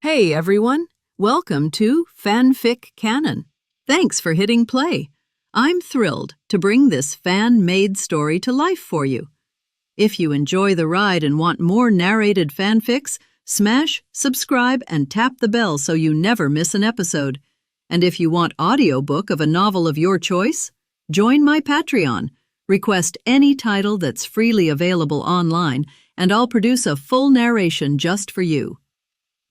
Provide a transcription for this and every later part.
Hey everyone, welcome to FanFic Canon. Thanks for hitting play. I'm thrilled to bring this fan-made story to life for you. If you enjoy the ride and want more narrated fanfics, smash, subscribe, and tap the bell so you never miss an episode. And if you want audiobook of a novel of your choice, join my Patreon. Request any title that's freely available online, and I'll produce a full narration just for you.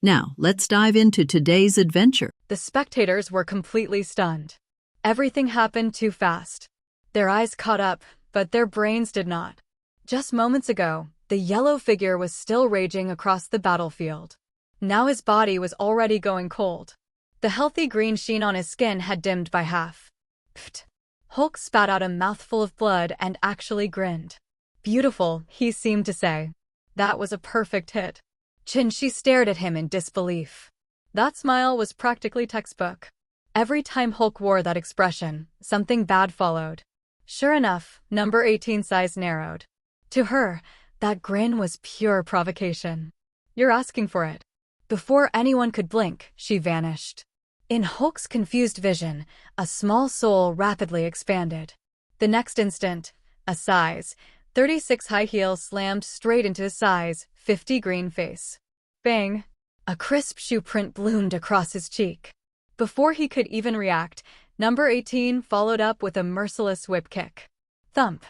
Now, let's dive into today's adventure. The spectators were completely stunned. Everything happened too fast. Their eyes caught up, but their brains did not. Just moments ago, the yellow figure was still raging across the battlefield. Now his body was already going cold. The healthy green sheen on his skin had dimmed by half. Pfft. Hulk spat out a mouthful of blood and actually grinned. Beautiful, he seemed to say. That was a perfect hit. She stared at him in disbelief. That smile was practically textbook. Every time Hulk wore that expression, something bad followed. Sure enough, number 18's eyes narrowed. To her, that grin was pure provocation. You're asking for it. Before anyone could blink, she vanished. In Hulk's confused vision, a small soul rapidly expanded. The next instant, a size 36 high heel slammed straight into his size 50 green face. Bang! A crisp shoe print bloomed across his cheek. Before he could even react, number 18 followed up with a merciless whip kick. Thump!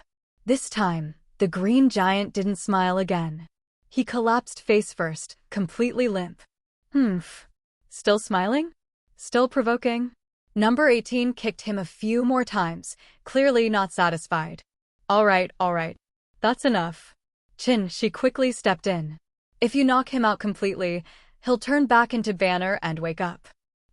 This time, the green giant didn't smile again. He collapsed face first, completely limp. Still smiling? Still provoking? Number 18 kicked him a few more times, clearly not satisfied. All right. That's enough. She quickly stepped in. If you knock him out completely, he'll turn back into Banner and wake up.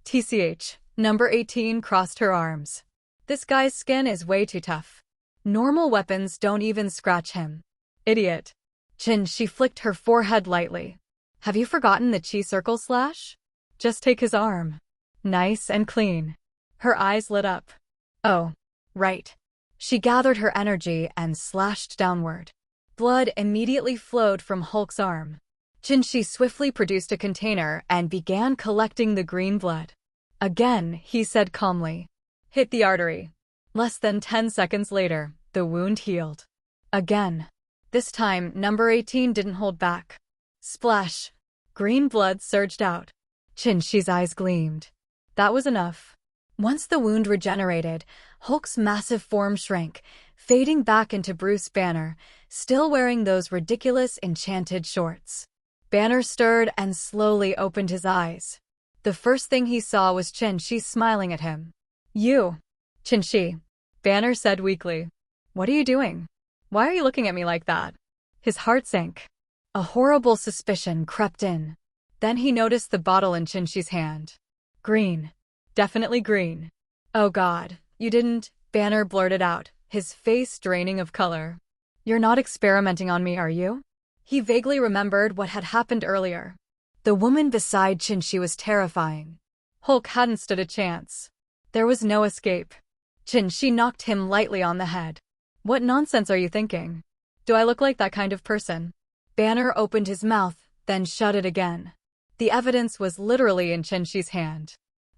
TCH, number 18 crossed her arms. This guy's skin is way too tough. Normal weapons don't even scratch him. Idiot. She flicked her forehead lightly. Have you forgotten the chi circle slash? Just take his arm. Nice and clean. Her eyes lit up. Oh, right. She gathered her energy and slashed downward. Blood immediately flowed from Hulk's arm. She swiftly produced a container and began collecting the green blood. Again, he said calmly. Hit the artery. Less than 10 seconds later, the wound healed. Again. This time, number 18 didn't hold back. Splash! Green blood surged out. She's eyes gleamed. That was enough. Once the wound regenerated, Hulk's massive form shrank, fading back into Bruce Banner, still wearing those ridiculous enchanted shorts. Banner stirred and slowly opened his eyes. The first thing he saw was Shi smiling at him. You. Shi. Banner said weakly. What are you doing? Why are you looking at me like that? His heart sank. A horrible suspicion crept in. Then he noticed the bottle in Shi's hand. Green. Definitely green. Oh God, you didn't, Banner blurted out, his face draining of color. You're not experimenting on me, are you? He vaguely remembered what had happened earlier. The woman beside Shi was terrifying. Hulk hadn't stood a chance. There was no escape. Shi knocked him lightly on the head. What nonsense are you thinking? Do I look like that kind of person? Banner opened his mouth, then shut it again. The evidence was literally in Shi's hand.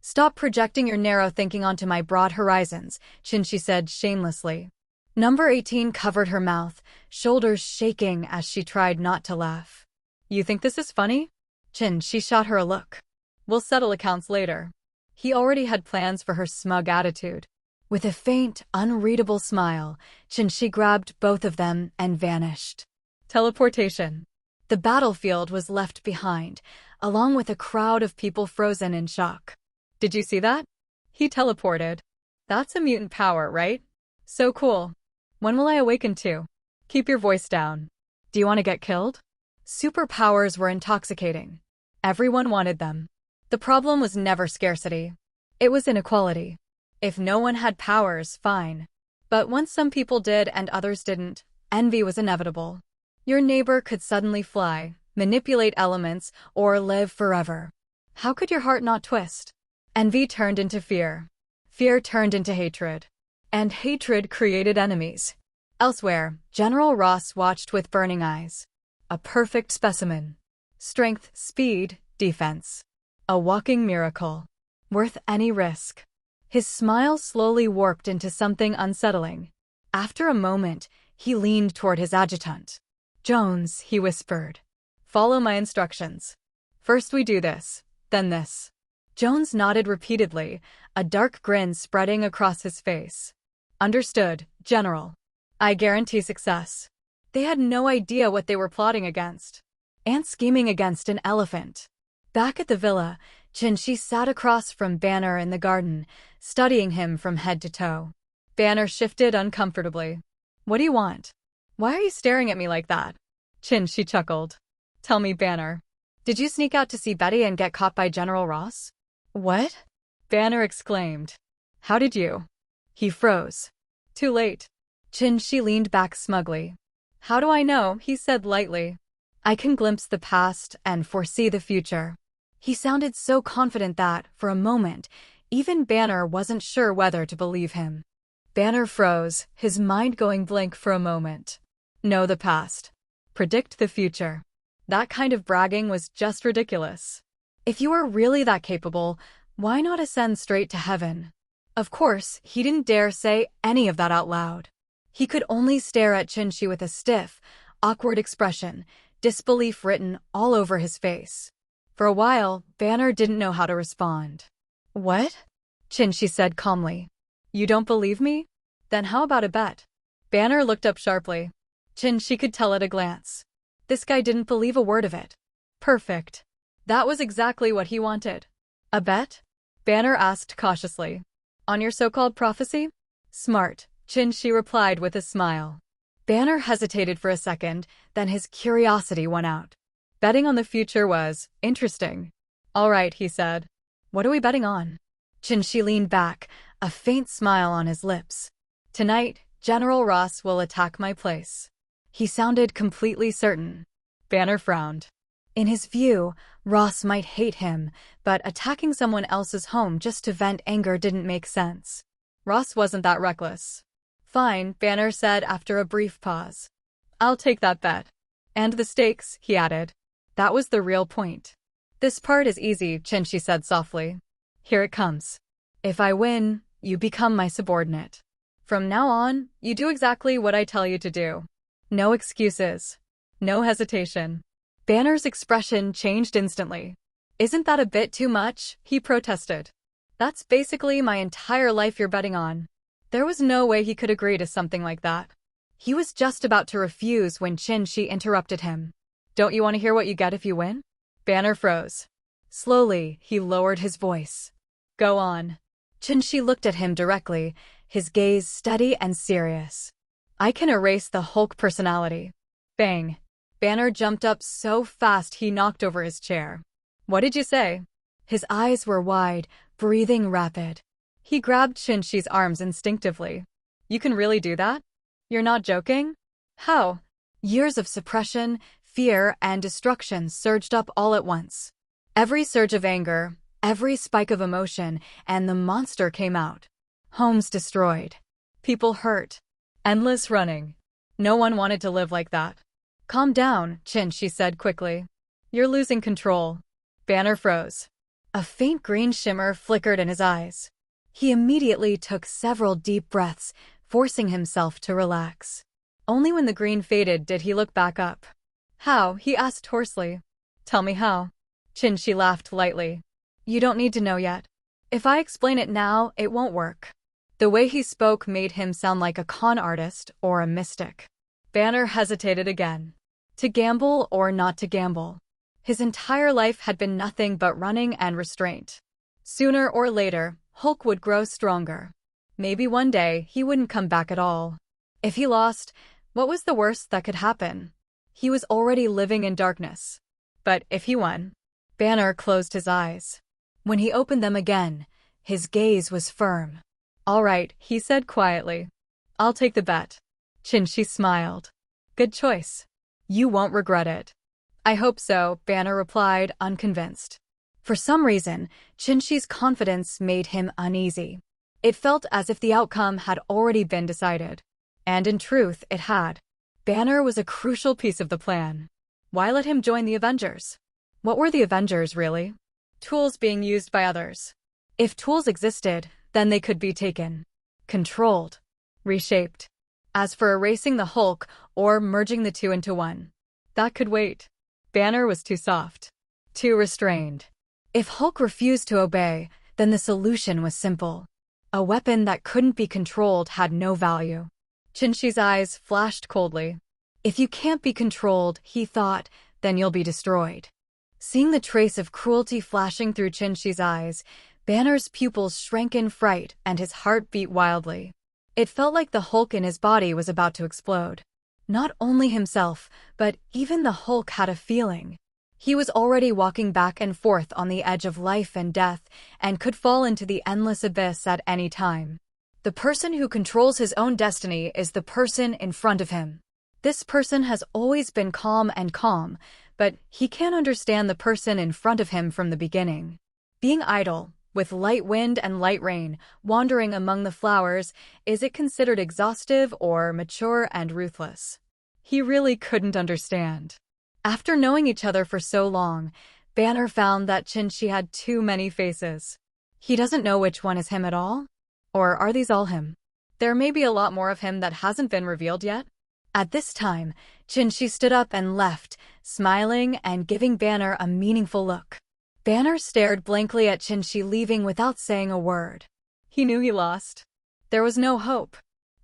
Stop projecting your narrow thinking onto my broad horizons, Shi said shamelessly. Number 18 covered her mouth, shoulders shaking as she tried not to laugh. You think this is funny? She shot her a look. We'll settle accounts later. He already had plans for her smug attitude. With a faint, unreadable smile, she grabbed both of them and vanished. Teleportation. The battlefield was left behind, along with a crowd of people frozen in shock. Did you see that? He teleported. That's a mutant power, right? So cool. When will I awaken to? Keep your voice down. Do you want to get killed? Superpowers were intoxicating. Everyone wanted them. The problem was never scarcity. It was inequality. If no one had powers, fine. But once some people did and others didn't, envy was inevitable. Your neighbor could suddenly fly, manipulate elements, or live forever. How could your heart not twist? Envy turned into fear. Fear turned into hatred. And hatred created enemies. Elsewhere, General Ross watched with burning eyes. A perfect specimen. Strength, speed, defense. A walking miracle. Worth any risk. His smile slowly warped into something unsettling. After a moment, he leaned toward his adjutant. "Jones," he whispered. "Follow my instructions. First we do this, then this." Jones nodded repeatedly, a dark grin spreading across his face. "Understood, General. I guarantee success." They had no idea what they were plotting against. And scheming against an elephant. Back at the villa, Chinchi sat across from Banner in the garden, studying him from head to toe. Banner shifted uncomfortably. "What do you want? Why are you staring at me like that?" Chinchi chuckled. "Tell me, Banner. Did you sneak out to see Betty and get caught by General Ross?" "What?" Banner exclaimed. "How did you?" He froze. "Too late." Chinchi leaned back smugly. "How do I know?" he said lightly. "I can glimpse the past and foresee the future." He sounded so confident that, for a moment, even Banner wasn't sure whether to believe him. Banner froze, his mind going blank for a moment. Know the past. Predict the future. That kind of bragging was just ridiculous. If you are really that capable, why not ascend straight to heaven? Of course, he didn't dare say any of that out loud. He could only stare at Chinchi with a stiff, awkward expression, disbelief written all over his face. For a while, Banner didn't know how to respond. "What?" Chinchi said calmly. "You don't believe me? Then how about a bet?" Banner looked up sharply. Chinchi could tell at a glance. This guy didn't believe a word of it. Perfect. That was exactly what he wanted. "A bet?" Banner asked cautiously. "On your so-called prophecy?" "Smart," Chinchi replied with a smile. Banner hesitated for a second, then his curiosity won out. Betting on the future was interesting. "All right," he said. "What are we betting on?" Chinchi leaned back, a faint smile on his lips. "Tonight, General Ross will attack my place." He sounded completely certain. Banner frowned. In his view, Ross might hate him, but attacking someone else's home just to vent anger didn't make sense. Ross wasn't that reckless. "Fine," Banner said after a brief pause. "I'll take that bet." "And the stakes," he added. That was the real point. "This part is easy," Chinchi said softly. "Here it comes. If I win, you become my subordinate. From now on, you do exactly what I tell you to do. No excuses. No hesitation." Banner's expression changed instantly. "Isn't that a bit too much?" he protested. "That's basically my entire life you're betting on." There was no way he could agree to something like that. He was just about to refuse when Chinchi interrupted him. "Don't you want to hear what you get if you win?" Banner froze. Slowly, he lowered his voice. "Go on." Chinchi looked at him directly, his gaze steady and serious. "I can erase the Hulk personality." Bang. Banner jumped up so fast he knocked over his chair. "What did you say?" His eyes were wide, breathing rapid. He grabbed Chinchi's arms instinctively. "You can really do that? You're not joking?" "How?" Years of suppression, fear, and destruction surged up all at once. Every surge of anger, every spike of emotion, and the monster came out. Homes destroyed. People hurt. Endless running. No one wanted to live like that. "Calm down," Chinchi said quickly. "You're losing control." Banner froze. A faint green shimmer flickered in his eyes. He immediately took several deep breaths, forcing himself to relax. Only when the green faded did he look back up. "How?" he asked hoarsely. "Tell me how." Chinchi laughed lightly. "You don't need to know yet. If I explain it now, it won't work." The way he spoke made him sound like a con artist or a mystic. Banner hesitated again. To gamble or not to gamble? His entire life had been nothing but running and restraint. Sooner or later, Hulk would grow stronger. Maybe one day he wouldn't come back at all. If he lost, what was the worst that could happen? He was already living in darkness. But if he won? Banner closed his eyes. When he opened them again, his gaze was firm. "All right," he said quietly. "I'll take the bet." Chinchi smiled. "Good choice. You won't regret it." "I hope so," Banner replied, unconvinced. For some reason, Chinchi's confidence made him uneasy. It felt as if the outcome had already been decided. And in truth, it had. Banner was a crucial piece of the plan. Why let him join the Avengers? What were the Avengers, really? tools being used by others. If tools existed, then they could be taken, controlled, reshaped. As for erasing the Hulk or merging the two into one, that could wait. Banner was too soft, too restrained. If Hulk refused to obey, then the solution was simple. A weapon that couldn't be controlled had no value. Chinchi's eyes flashed coldly. If you can't be controlled, he thought, then you'll be destroyed. Seeing the trace of cruelty flashing through Chinchi's eyes, Banner's pupils shrank in fright and his heart beat wildly. It felt like the Hulk in his body was about to explode. Not only himself, but even the Hulk had a feeling. He was already walking back and forth on the edge of life and death and could fall into the endless abyss at any time. The person who controls his own destiny is the person in front of him. This person has always been calm, but he can't understand the person in front of him from the beginning. Being idle, with light wind and light rain, wandering among the flowers, is it considered exhaustive or mature and ruthless? He really couldn't understand. After knowing each other for so long, Banner found that Chinchi had too many faces. He doesn't know which one is him at all? Or are these all him? There may be a lot more of him that hasn't been revealed yet. At this time, Chinchi stood up and left, smiling and giving Banner a meaningful look. Banner stared blankly at Chinchi leaving without saying a word. He knew he lost. There was no hope.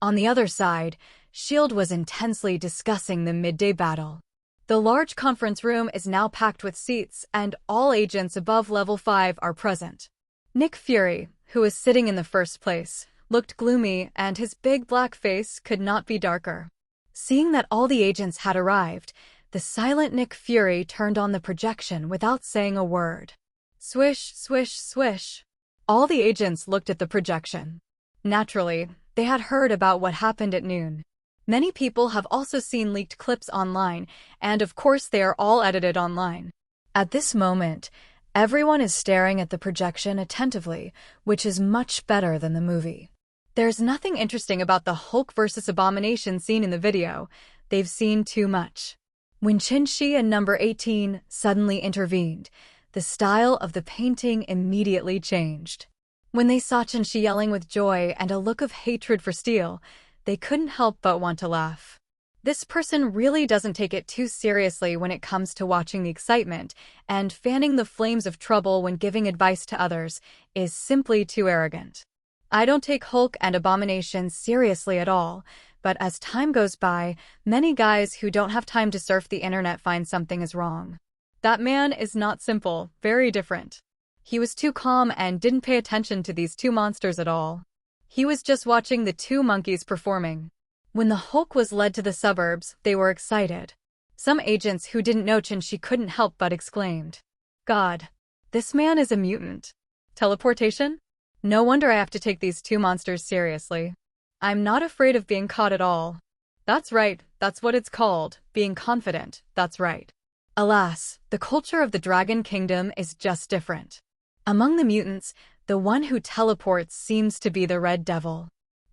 On the other side, S.H.I.E.L.D. was intensely discussing the midday battle. The large conference room is now packed with seats, and all agents above level 5 are present. Nick Fury, who was sitting in the first place, looked gloomy, and his big black face could not be darker. Seeing that all the agents had arrived, the silent Nick Fury turned on the projection without saying a word. Swish, swish, swish. All the agents looked at the projection. Naturally, they had heard about what happened at noon. Many people have also seen leaked clips online, and of course they are all edited online. At this moment, everyone is staring at the projection attentively, which is much better than the movie. There's nothing interesting about the Hulk vs. Abomination scene in the video. They've seen too much. When Chinchi and number 18 suddenly intervened, the style of the painting immediately changed. When they saw Chinchi yelling with joy and a look of hatred for Steel, they couldn't help but want to laugh. This person really doesn't take it too seriously when it comes to watching the excitement, and fanning the flames of trouble when giving advice to others is simply too arrogant. I don't take Hulk and Abomination seriously at all, but as time goes by, many guys who don't have time to surf the internet find something is wrong. That man is not simple, very different. He was too calm and didn't pay attention to these two monsters at all. He was just watching the two monkeys performing. When the Hulk was led to the suburbs, they were excited. Some agents who didn't know Chinchi couldn't help but exclaimed, "God, this man is a mutant. Teleportation? No wonder I have to take these two monsters seriously. I'm not afraid of being caught at all." That's right, that's what it's called, being confident, that's right. Alas, the culture of the Dragon Kingdom is just different. Among the mutants, the one who teleports seems to be the Red Devil.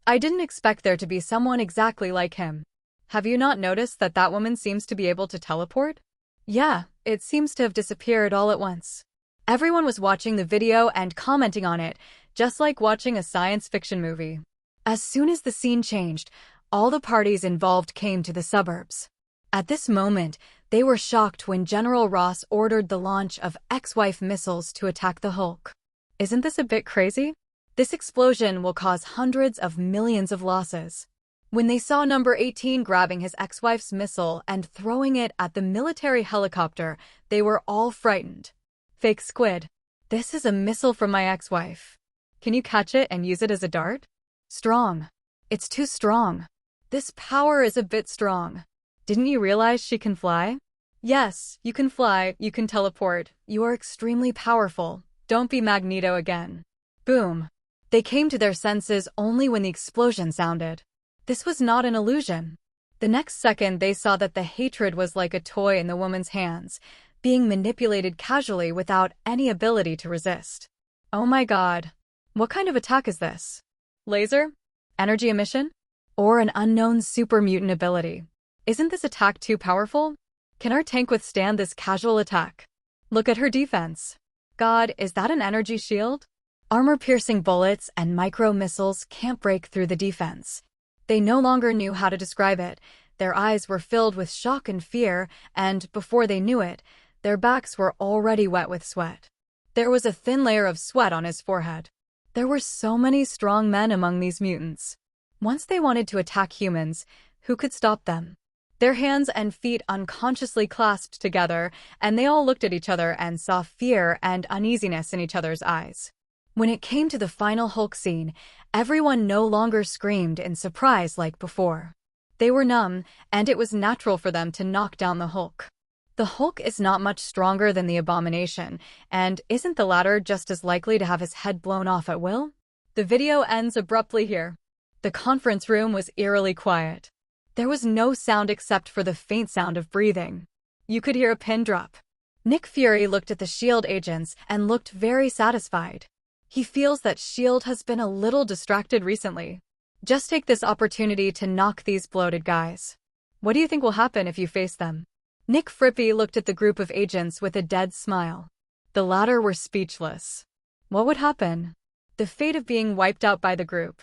I didn't expect there to be someone exactly like him. Have you not noticed that that woman seems to be able to teleport? Yeah, it seems to have disappeared all at once. Everyone was watching the video and commenting on it, just like watching a science fiction movie. As soon as the scene changed, all the parties involved came to the suburbs. At this moment, they were shocked when General Ross ordered the launch of X-Wife missiles to attack the Hulk. Isn't this a bit crazy? This explosion will cause hundreds of millions of losses. When they saw number 18 grabbing his ex-wife's missile and throwing it at the military helicopter, they were all frightened. Fake squid. This is a missile from my ex-wife. Can you catch it and use it as a dart? Strong. It's too strong. This power is a bit strong. Didn't you realize she can fly? Yes, you can fly, you can teleport. You are extremely powerful. Don't be Magneto again. Boom. They came to their senses only when the explosion sounded. This was not an illusion. The next second they saw that the hatred was like a toy in the woman's hands, being manipulated casually without any ability to resist. Oh my god. What kind of attack is this? Laser? Energy emission? Or an unknown super mutant ability? Isn't this attack too powerful? Can our tank withstand this casual attack? Look at her defense. God, is that an energy shield? Armor-piercing bullets and micro-missiles can't break through the defense. They no longer knew how to describe it. Their eyes were filled with shock and fear, and before they knew it, their backs were already wet with sweat. There was a thin layer of sweat on his forehead. There were so many strong men among these mutants. Once they wanted to attack humans, who could stop them? Their hands and feet unconsciously clasped together, and they all looked at each other and saw fear and uneasiness in each other's eyes. When it came to the final Hulk scene, everyone no longer screamed in surprise like before. They were numb, and it was natural for them to knock down the Hulk. The Hulk is not much stronger than the Abomination, and isn't the latter just as likely to have his head blown off at will? The video ends abruptly here. The conference room was eerily quiet. There was no sound except for the faint sound of breathing. You could hear a pin drop. Nick Fury looked at the S.H.I.E.L.D. agents and looked very satisfied. He feels that S.H.I.E.L.D. has been a little distracted recently. Just take this opportunity to knock these bloated guys. What do you think will happen if you face them? Nick Fury looked at the group of agents with a dead smile. The latter were speechless. What would happen? The fate of being wiped out by the group.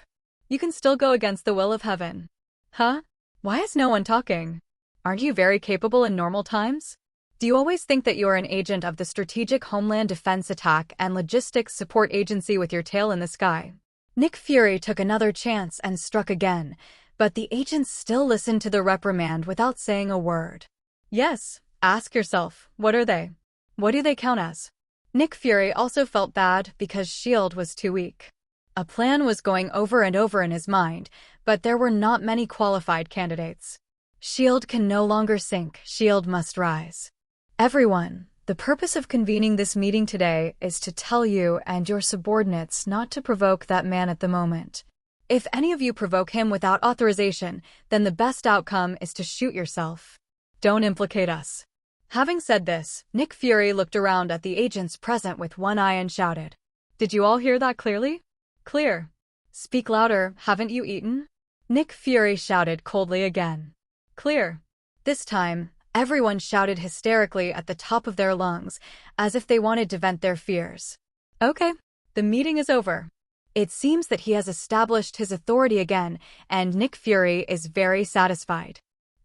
You can still go against the will of heaven. Huh? Why is no one talking? Aren't you very capable in normal times? Do you always think that you are an agent of the Strategic Homeland Defense Attack and Logistics Support Agency with your tail in the sky? Nick Fury took another chance and struck again, but the agents still listened to the reprimand without saying a word. Yes, ask yourself, what are they? What do they count as? Nick Fury also felt bad because S.H.I.E.L.D. was too weak. A plan was going over and over in his mind, but there were not many qualified candidates. S.H.I.E.L.D. can no longer sink, S.H.I.E.L.D. must rise. Everyone, the purpose of convening this meeting today is to tell you and your subordinates not to provoke that man at the moment. If any of you provoke him without authorization, then the best outcome is to shoot yourself. Don't implicate us. Having said this, Nick Fury looked around at the agents present with one eye and shouted. Did you all hear that clearly? Clear. Speak louder, haven't you eaten? Nick Fury shouted coldly again. Clear. This time, everyone shouted hysterically at the top of their lungs, as if they wanted to vent their fears. Okay, the meeting is over. It seems that he has established his authority again, and Nick Fury is very satisfied.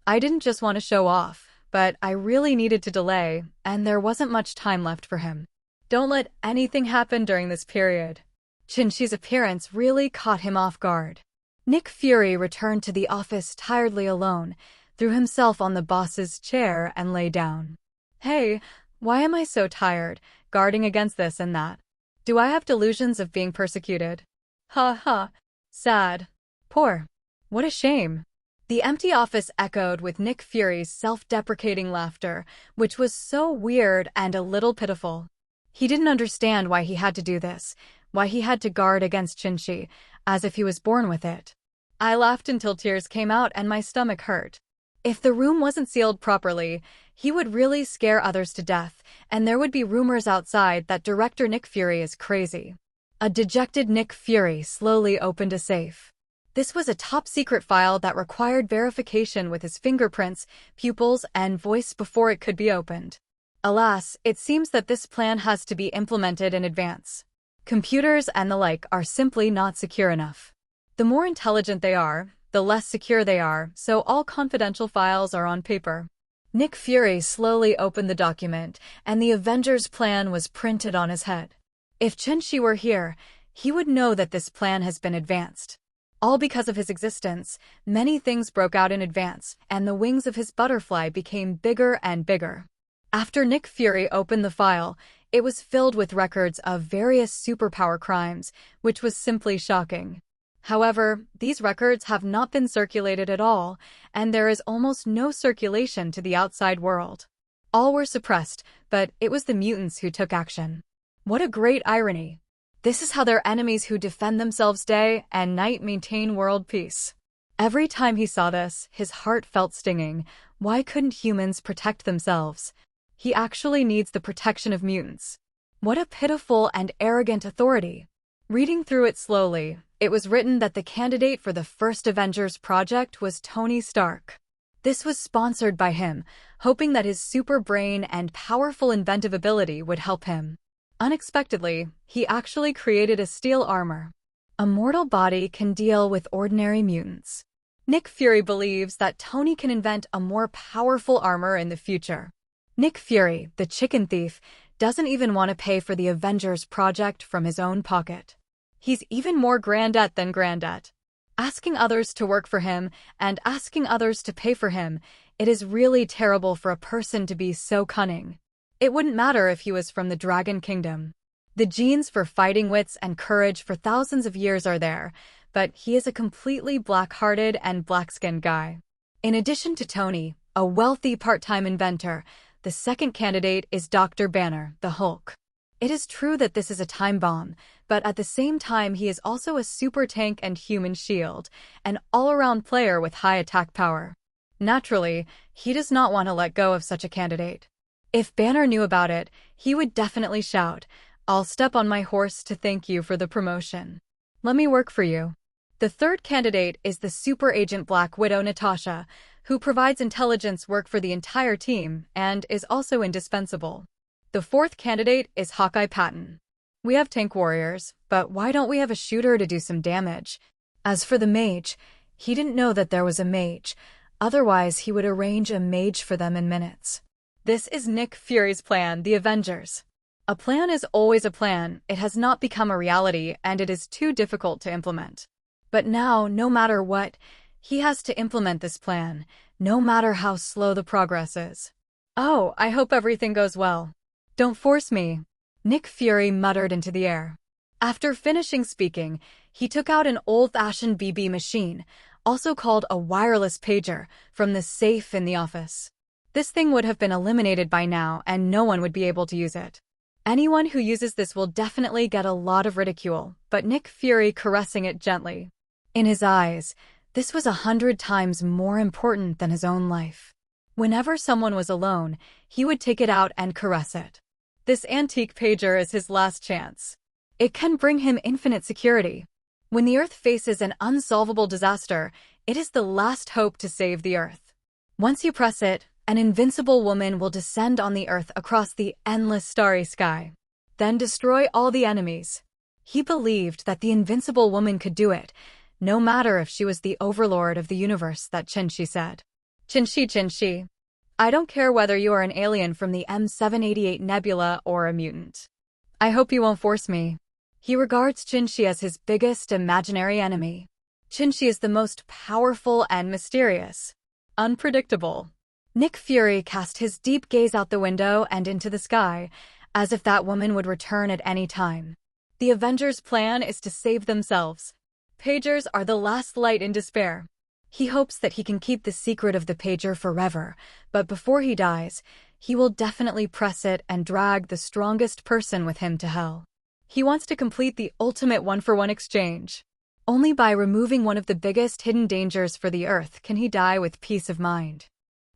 I didn't just want to show off, but I really needed to delay, and there wasn't much time left for him. Don't let anything happen during this period. Chin-Chi's appearance really caught him off guard. Nick Fury returned to the office tiredly alone, threw himself on the boss's chair and lay down. Hey, why am I so tired, guarding against this and that? Do I have delusions of being persecuted? Ha ha. Sad. Poor. What a shame. The empty office echoed with Nick Fury's self-deprecating laughter, which was so weird and a little pitiful. He didn't understand why he had to do this, why he had to guard against Chin-Chi, as if he was born with it. I laughed until tears came out and my stomach hurt. If the room wasn't sealed properly, he would really scare others to death, and there would be rumors outside that director Nick Fury is crazy. A dejected Nick Fury slowly opened a safe. This was a top-secret file that required verification with his fingerprints, pupils, and voice before it could be opened. Alas, it seems that this plan has to be implemented in advance. Computers and the like are simply not secure enough. The more intelligent they are, the less secure they are, so all confidential files are on paper. Nick Fury slowly opened the document, and the Avengers plan was printed on his head. If Chin-Chi were here, he would know that this plan has been advanced. All because of his existence, many things broke out in advance, and the wings of his butterfly became bigger and bigger. After Nick Fury opened the file, it was filled with records of various superpower crimes, which was simply shocking. However, these records have not been circulated at all, and there is almost no circulation to the outside world. All were suppressed, but it was the mutants who took action. What a great irony! This is how their enemies who defend themselves day and night maintain world peace. Every time he saw this, his heart felt stinging. Why couldn't humans protect themselves? He actually needs the protection of mutants. What a pitiful and arrogant authority. Reading through it slowly, it was written that the candidate for the first Avengers project was Tony Stark. This was sponsored by him, hoping that his super brain and powerful inventive ability would help him. Unexpectedly, he actually created a steel armor. A mortal body can deal with ordinary mutants. Nick Fury believes that Tony can invent a more powerful armor in the future. Nick Fury, the chicken thief, doesn't even want to pay for the Avengers project from his own pocket. He's even more granddad than granddad. Asking others to work for him and asking others to pay for him, it is really terrible for a person to be so cunning. It wouldn't matter if he was from the Dragon Kingdom. The genes for fighting wits and courage for thousands of years are there, but he is a completely black-hearted and black-skinned guy. In addition to Tony, a wealthy part-time inventor, the second candidate is Dr. Banner, the Hulk. It is true that this is a time bomb, but at the same time he is also a super tank and human shield, an all-around player with high attack power. Naturally, he does not want to let go of such a candidate. If Banner knew about it, he would definitely shout, "I'll step on my horse to thank you for the promotion. Let me work for you." The third candidate is the super agent Black Widow Natasha, who provides intelligence work for the entire team and is also indispensable. The fourth candidate is Hawkeye Patton. We have tank warriors, but why don't we have a shooter to do some damage? As for the mage, he didn't know that there was a mage, otherwise he would arrange a mage for them in minutes. This is Nick Fury's plan, the Avengers. A plan is always a plan, it has not become a reality and it is too difficult to implement. But now, no matter what, he has to implement this plan, no matter how slow the progress is. "Oh, I hope everything goes well. Don't force me," Nick Fury muttered into the air. After finishing speaking, he took out an old-fashioned BB machine, also called a wireless pager, from the safe in the office. This thing would have been eliminated by now and no one would be able to use it. Anyone who uses this will definitely get a lot of ridicule, but Nick Fury caressing it gently. In his eyes, this was 100 times more important than his own life. Whenever someone was alone, he would take it out and caress it. This antique pager is his last chance. It can bring him infinite security. When the Earth faces an unsolvable disaster, it is the last hope to save the Earth. Once you press it, an invincible woman will descend on the Earth across the endless starry sky, then destroy all the enemies. He believed that the invincible woman could do it, no matter if she was the overlord of the universe that Chin-Shi said. Chin-Shi. I don't care whether you are an alien from the M788 Nebula or a mutant. I hope you won't force me. He regards Chin-Shi as his biggest imaginary enemy. Chin-Shi is the most powerful and mysterious. Unpredictable. Nick Fury cast his deep gaze out the window and into the sky, as if that woman would return at any time. The Avengers' plan is to save themselves. Pagers are the last light in despair. He hopes that he can keep the secret of the pager forever, but before he dies, he will definitely press it and drag the strongest person with him to hell. He wants to complete the ultimate one-for-one exchange. Only by removing one of the biggest hidden dangers for the Earth can he die with peace of mind.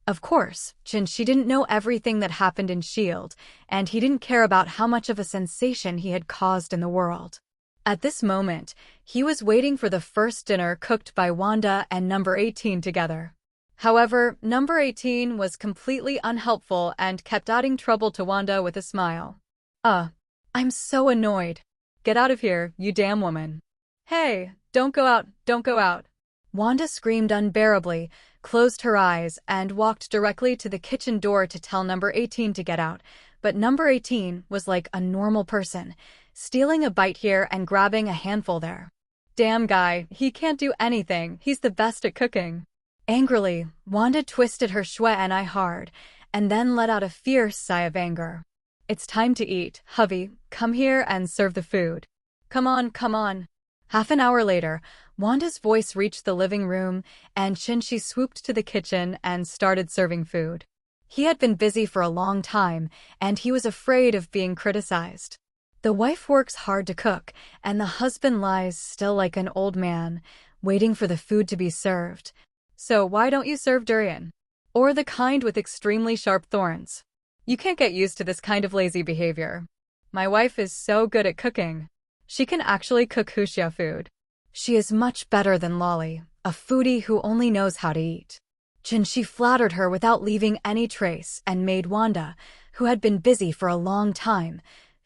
Of course, Chin-Shi didn't know everything that happened in S.H.I.E.L.D., and he didn't care about how much of a sensation he had caused in the world. At this moment, he was waiting for the first dinner cooked by Wanda and Number 18 together. However, Number 18 was completely unhelpful and kept adding trouble to Wanda with a smile. I'm so annoyed. Get out of here, you damn woman. Hey, don't go out. Wanda screamed unbearably, closed her eyes, and walked directly to the kitchen door to tell Number 18 to get out, but Number 18 was like a normal person, stealing a bite here and grabbing a handful there. Damn guy, he can't do anything, he's the best at cooking. Angrily, Wanda twisted her shui and eye hard, and then let out a fierce sigh of anger. It's time to eat, hubby, come here and serve the food. Come on. Half an hour later, Wanda's voice reached the living room, and Chin-Shi swooped to the kitchen and started serving food. He had been busy for a long time, and he was afraid of being criticized. The wife works hard to cook, and the husband lies still like an old man, waiting for the food to be served. So why don't you serve durian? Or the kind with extremely sharp thorns? You can't get used to this kind of lazy behavior. My wife is so good at cooking. She can actually cook wuxia food. She is much better than Lolly, a foodie who only knows how to eat. Chin-Shi flattered her without leaving any trace and made Wanda, who had been busy for a long time,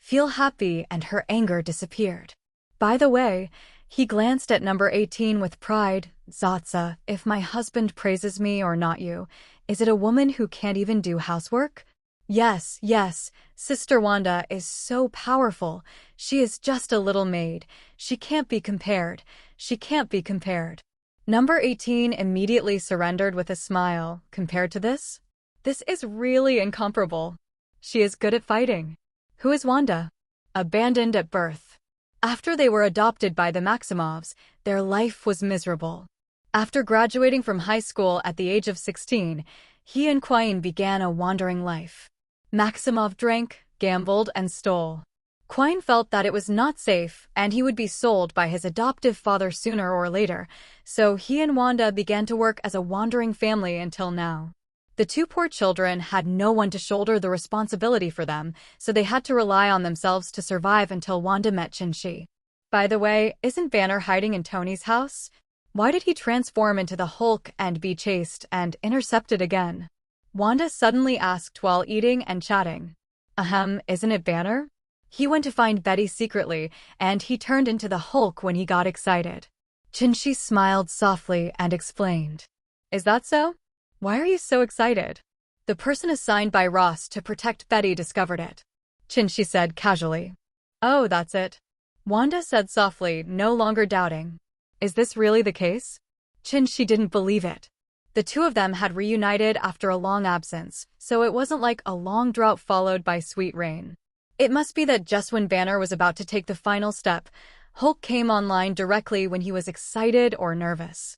feel happy, and her anger disappeared. By the way, he glanced at number 18 with pride. Zatsa, if my husband praises me or not you, is it a woman who can't even do housework? Yes, yes, Sister Wanda is so powerful. She is just a little maid. She can't be compared. She can't be compared. Number 18 immediately surrendered with a smile. Compared to this? This is really incomparable. She is good at fighting. Who is Wanda? Abandoned at birth. After they were adopted by the Maximovs, their life was miserable. After graduating from high school at the age of 16, he and Quine began a wandering life. Maximov drank, gambled, and stole. Quine felt that it was not safe and he would be sold by his adoptive father sooner or later, so he and Wanda began to work as a wandering family until now. The two poor children had no one to shoulder the responsibility for them, so they had to rely on themselves to survive until Wanda met Chin-Shi. By the way, isn't Banner hiding in Tony's house? Why did he transform into the Hulk and be chased and intercepted again? Wanda suddenly asked while eating and chatting. Isn't it Banner? He went to find Betty secretly, and he turned into the Hulk when he got excited. Chin-Shi smiled softly and explained. Is that so? Why are you so excited? The person assigned by Ross to protect Betty discovered it. Chin-Shi said casually. Oh, that's it. Wanda said softly, no longer doubting. Is this really the case? Chin-Shi didn't believe it. The two of them had reunited after a long absence, so it wasn't like a long drought followed by sweet rain. It must be that just when Banner was about to take the final step, Hulk came online directly when he was excited or nervous.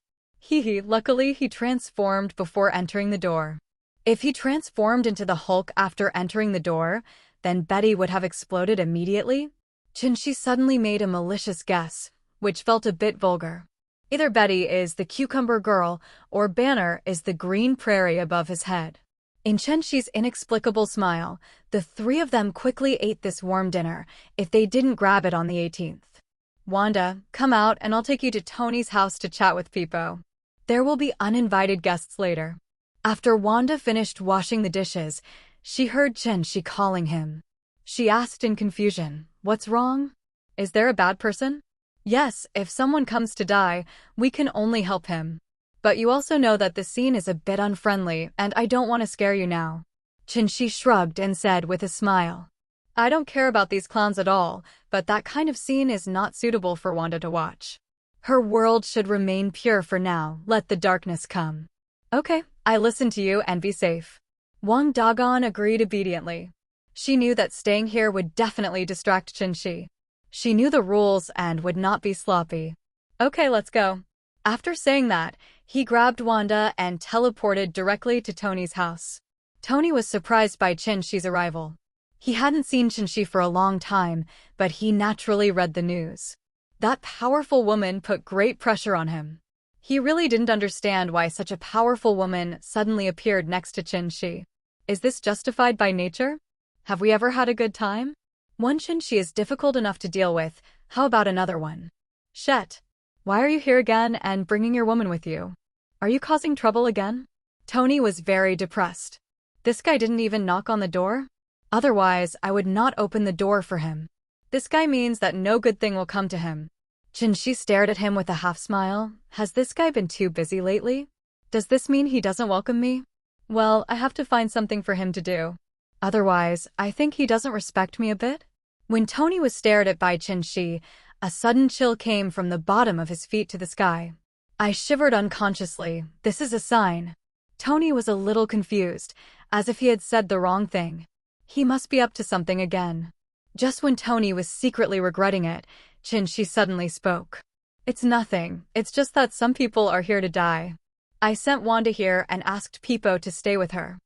Luckily he transformed before entering the door. If he transformed into the Hulk after entering the door, then Betty would have exploded immediately. Chin-Shi suddenly made a malicious guess, which felt a bit vulgar. Either Betty is the cucumber girl, or Banner is the green prairie above his head. In Chen-Shi's inexplicable smile, the three of them quickly ate this warm dinner, if they didn't grab it on the 18th. Wanda, come out and I'll take you to Tony's house to chat with Pipo. There will be uninvited guests later. After Wanda finished washing the dishes, she heard Chen-Shi calling him. She asked in confusion, what's wrong? Is there a bad person? Yes, if someone comes to die, we can only help him. But you also know that the scene is a bit unfriendly, and I don't want to scare you now. Chen-Shi shrugged and said with a smile. I don't care about these clowns at all, but that kind of scene is not suitable for Wanda to watch. Her world should remain pure for now, let the darkness come. Okay, I listen to you and be safe. Wang Dagon agreed obediently. She knew that staying here would definitely distract Chen-Shi. She knew the rules and would not be sloppy. Okay, let's go. After saying that, he grabbed Wanda and teleported directly to Tony's house. Tony was surprised by Chen-Shi's arrival. He hadn't seen Chen-Shi for a long time, but he naturally read the news. That powerful woman put great pressure on him. He really didn't understand why such a powerful woman suddenly appeared next to Chen-Shi. Is this justified by nature? Have we ever had a good time? One Chen-Shi is difficult enough to deal with, how about another one? Shet, why are you here again and bringing your woman with you? Are you causing trouble again? Tony was very depressed. This guy didn't even knock on the door? Otherwise, I would not open the door for him. This guy means that no good thing will come to him. Chen-Shi stared at him with a half-smile. Has this guy been too busy lately? Does this mean he doesn't welcome me? Well, I have to find something for him to do. Otherwise, I think he doesn't respect me a bit. When Tony was stared at by Chen-Shi, a sudden chill came from the bottom of his feet to the sky. I shivered unconsciously. This is a sign. Tony was a little confused, as if he had said the wrong thing. He must be up to something again. Just when Tony was secretly regretting it, Chen-Shi suddenly spoke. It's nothing, it's just that some people are here to die. I sent Wanda here and asked Pipo to stay with her.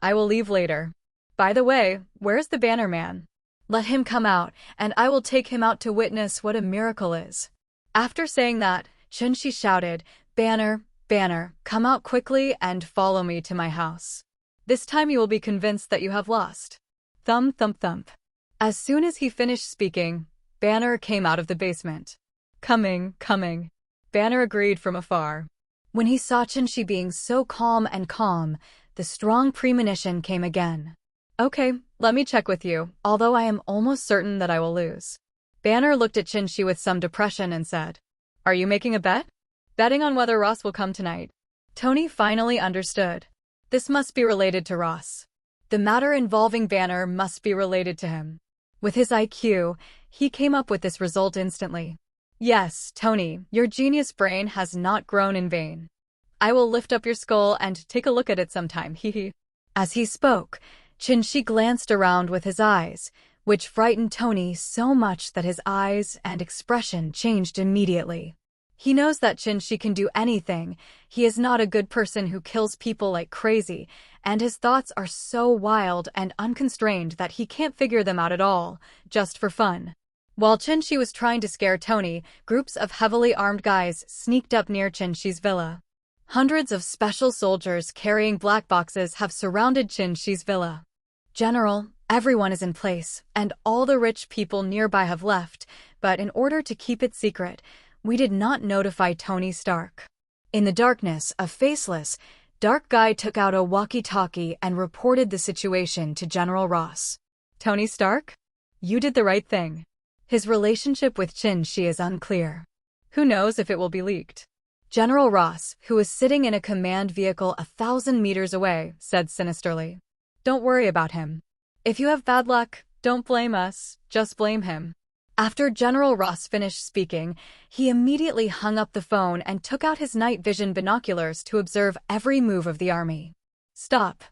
I will leave later. By the way, where's the Banner Man? Let him come out, and I will take him out to witness what a miracle is. After saying that, Chen-Shi shouted, Banner, Banner, come out quickly and follow me to my house. This time you will be convinced that you have lost. Thump, thump, thump. As soon as he finished speaking, Banner came out of the basement. Coming, coming. Banner agreed from afar. When he saw Chen-Shi being so calm, the strong premonition came again. Okay, let me check with you, although I am almost certain that I will lose. Banner looked at Chin-Shi with some depression and said, Are you making a bet? Betting on whether Ross will come tonight. Tony finally understood. This must be related to Ross. The matter involving Banner must be related to him. With his IQ, he came up with this result instantly. Yes, Tony, your genius brain has not grown in vain. I will lift up your skull and take a look at it sometime, hee. As he spoke, Chin-Shi glanced around with his eyes, which frightened Tony so much that his eyes and expression changed immediately. He knows that Chin-Shi can do anything. He is not a good person who kills people like crazy, and his thoughts are so wild and unconstrained that he can't figure them out at all, just for fun. While Chin-Shi was trying to scare Tony, groups of heavily armed guys sneaked up near Chin-Shi's villa. Hundreds of special soldiers carrying black boxes have surrounded Chin-Shi's villa. General, everyone is in place, and all the rich people nearby have left, but in order to keep it secret, we did not notify Tony Stark. In the darkness, a faceless, dark guy took out a walkie-talkie and reported the situation to General Ross. Tony Stark? You did the right thing. His relationship with Chin-Shi is unclear. Who knows if it will be leaked? General Ross, who was sitting in a command vehicle 1,000 meters away, said sinisterly. Don't worry about him. If you have bad luck, don't blame us, just blame him. After General Ross finished speaking, he immediately hung up the phone and took out his night vision binoculars to observe every move of the army. Stop.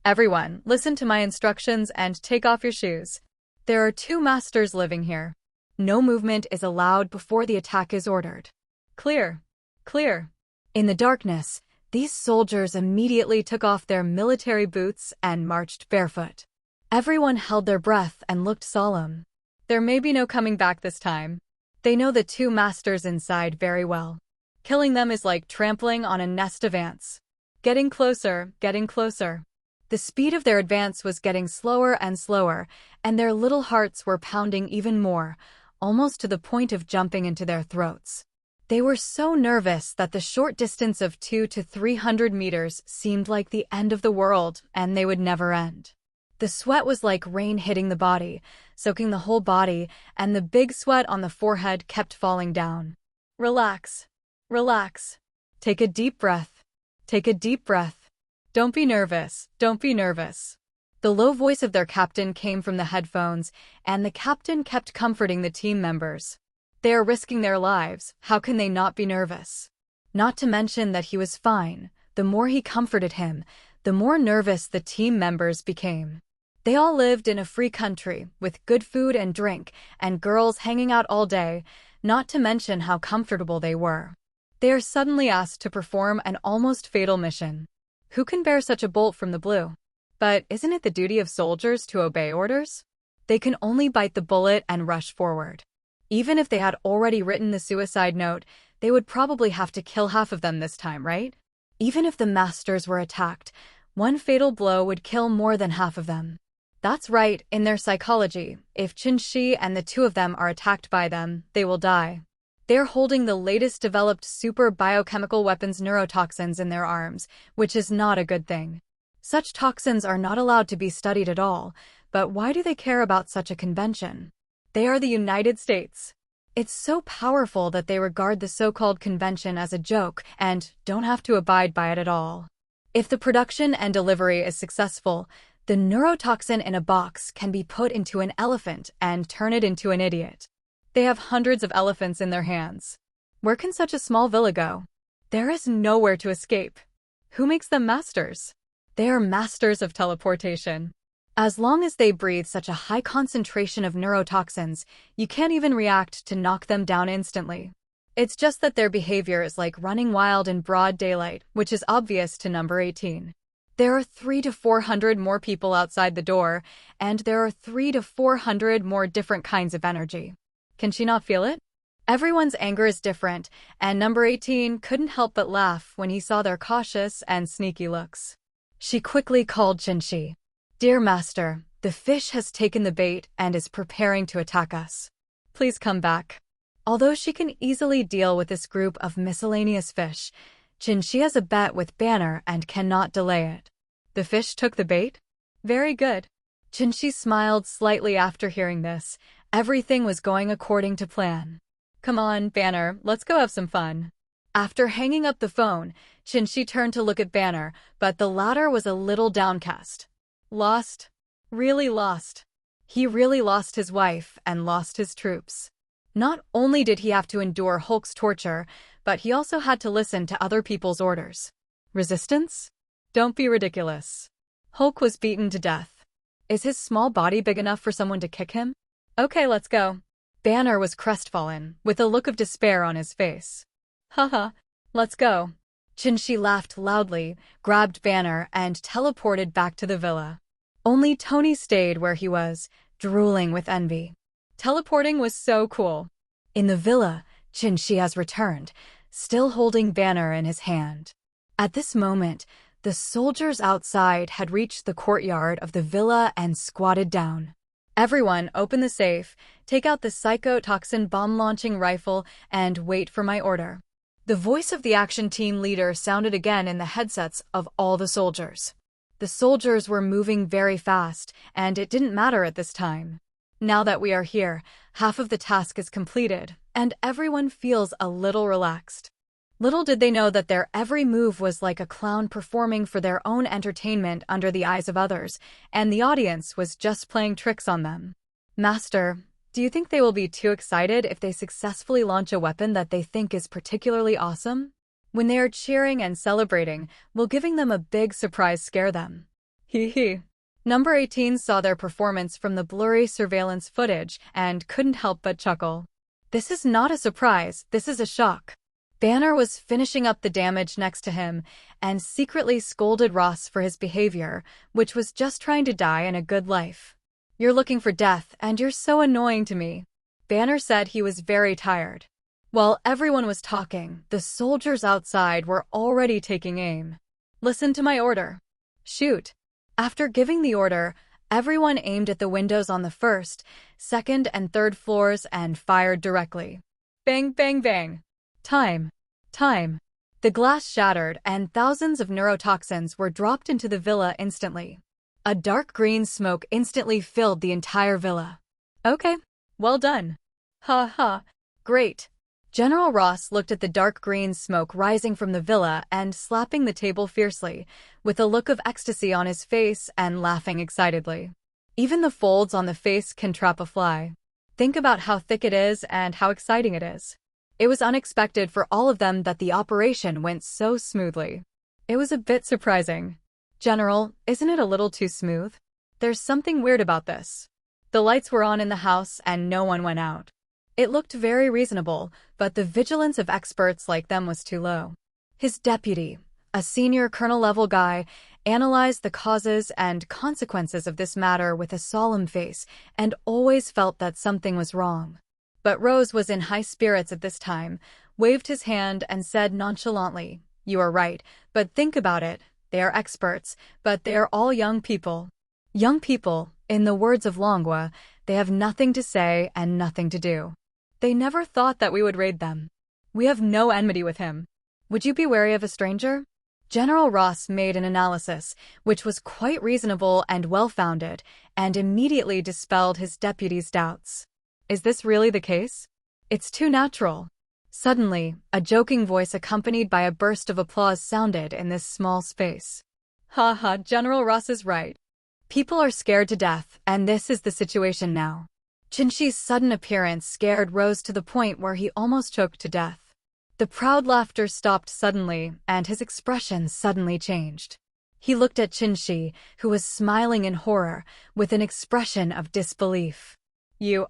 Everyone, listen to my instructions and take off your shoes. There are 2 masters living here. No movement is allowed before the attack is ordered. Clear. Clear. In the darkness, these soldiers immediately took off their military boots and marched barefoot. Everyone held their breath and looked solemn. There may be no coming back this time. They know the 2 masters inside very well. Killing them is like trampling on a nest of ants. Getting closer, getting closer. The speed of their advance was getting slower and slower, and their little hearts were pounding even more, almost to the point of jumping into their throats. They were so nervous that the short distance of 200 to 300 meters seemed like the end of the world, and they would never end. The sweat was like rain hitting the body, soaking the whole body, and the big sweat on the forehead kept falling down. Relax. Relax. Take a deep breath. Take a deep breath. Don't be nervous. Don't be nervous. The low voice of their captain came from the headphones, and the captain kept comforting the team members. They are risking their lives. How can they not be nervous? Not to mention that he was fine. The more he comforted him, the more nervous the team members became. They all lived in a free country, with good food and drink, and girls hanging out all day, not to mention how comfortable they were. They are suddenly asked to perform an almost fatal mission. Who can bear such a bolt from the blue? But isn't it the duty of soldiers to obey orders? They can only bite the bullet and rush forward. Even if they had already written the suicide note, they would probably have to kill half of them this time, right? Even if the masters were attacked, one fatal blow would kill more than half of them. That's right, in their psychology, if Chin-Shi and the 2 of them are attacked by them, they will die. They're holding the latest developed super biochemical weapons neurotoxins in their arms, which is not a good thing. Such toxins are not allowed to be studied at all, but why do they care about such a convention? They are the United States. It's so powerful that they regard the so-called convention as a joke and don't have to abide by it at all. If the production and delivery is successful, the neurotoxin in a box can be put into an elephant and turn it into an idiot. They have hundreds of elephants in their hands. Where can such a small villa go? There is nowhere to escape. Who makes them masters? They are masters of teleportation. As long as they breathe such a high concentration of neurotoxins, you can't even react to knock them down instantly. It's just that their behavior is like running wild in broad daylight, which is obvious to number 18. There are 300 to 400 more people outside the door, and there are 300 to 400 more different kinds of energy. Can she not feel it? Everyone's anger is different, and number 18 couldn't help but laugh when he saw their cautious and sneaky looks. She quickly called Chin-Shi. Dear Master, the fish has taken the bait and is preparing to attack us. Please come back. Although she can easily deal with this group of miscellaneous fish, Chin-Shi has a bet with Banner and cannot delay it. The fish took the bait? Very good. Chinchi smiled slightly after hearing this. Everything was going according to plan. Come on, Banner, let's go have some fun. After hanging up the phone, Chinchi turned to look at Banner, but the latter was a little downcast. Lost? Really lost. He really lost his wife and lost his troops. Not only did he have to endure Hulk's torture, but he also had to listen to other people's orders. Resistance? Don't be ridiculous. Hulk was beaten to death. Is his small body big enough for someone to kick him? Okay, let's go. Banner was crestfallen, with a look of despair on his face. Haha, let's go. Chinchi laughed loudly, grabbed Banner, and teleported back to the villa. Only Tony stayed where he was, drooling with envy. Teleporting was so cool. In the villa, Chinchi has returned, still holding Banner in his hand. At this moment, the soldiers outside had reached the courtyard of the villa and squatted down. Everyone, open the safe, take out the psychotoxin bomb-launching rifle, and wait for my order. The voice of the action team leader sounded again in the headsets of all the soldiers. The soldiers were moving very fast, and it didn't matter at this time. Now that we are here, half of the task is completed, and everyone feels a little relaxed. Little did they know that their every move was like a clown performing for their own entertainment under the eyes of others, and the audience was just playing tricks on them. Master, do you think they will be too excited if they successfully launch a weapon that they think is particularly awesome? When they are cheering and celebrating, will giving them a big surprise scare them? Hee hee. Number 18 saw their performance from the blurry surveillance footage and couldn't help but chuckle. This is not a surprise, this is a shock. Banner was finishing up the damage next to him and secretly scolded Ross for his behavior, which was just trying to die in a good life. You're looking for death, and you're so annoying to me. Banner said he was very tired. While everyone was talking, the soldiers outside were already taking aim. Listen to my order. Shoot. After giving the order, everyone aimed at the windows on the first, second, and third floors and fired directly. Bang, bang, bang. Time. The glass shattered and thousands of neurotoxins were dropped into the villa instantly. A dark green smoke instantly filled the entire villa. Okay, well done. Ha ha, great. General Ross looked at the dark green smoke rising from the villa and slapping the table fiercely, with a look of ecstasy on his face and laughing excitedly. Even the folds on the face can trap a fly. Think about how thick it is and how exciting it is. It was unexpected for all of them that the operation went so smoothly. It was a bit surprising. General, isn't it a little too smooth? There's something weird about this. The lights were on in the house and no one went out. It looked very reasonable, but the vigilance of experts like them was too low. His deputy, a senior colonel-level guy, analyzed the causes and consequences of this matter with a solemn face and always felt that something was wrong. But Rose was in high spirits at this time, waved his hand and said nonchalantly, "You are right, but think about it. They are experts, but they are all young people. Young people, in the words of Longua, they have nothing to say and nothing to do. They never thought that we would raid them. We have no enmity with him. Would you be wary of a stranger?" General Ross made an analysis, which was quite reasonable and well-founded, and immediately dispelled his deputy's doubts. Is this really the case? It's too natural. Suddenly, a joking voice accompanied by a burst of applause sounded in this small space. Ha ha, General Ross is right. People are scared to death, and this is the situation now. Chinchi's sudden appearance scared Rose to the point where he almost choked to death. The proud laughter stopped suddenly, and his expression suddenly changed. He looked at Chinchi, who was smiling in horror, with an expression of disbelief.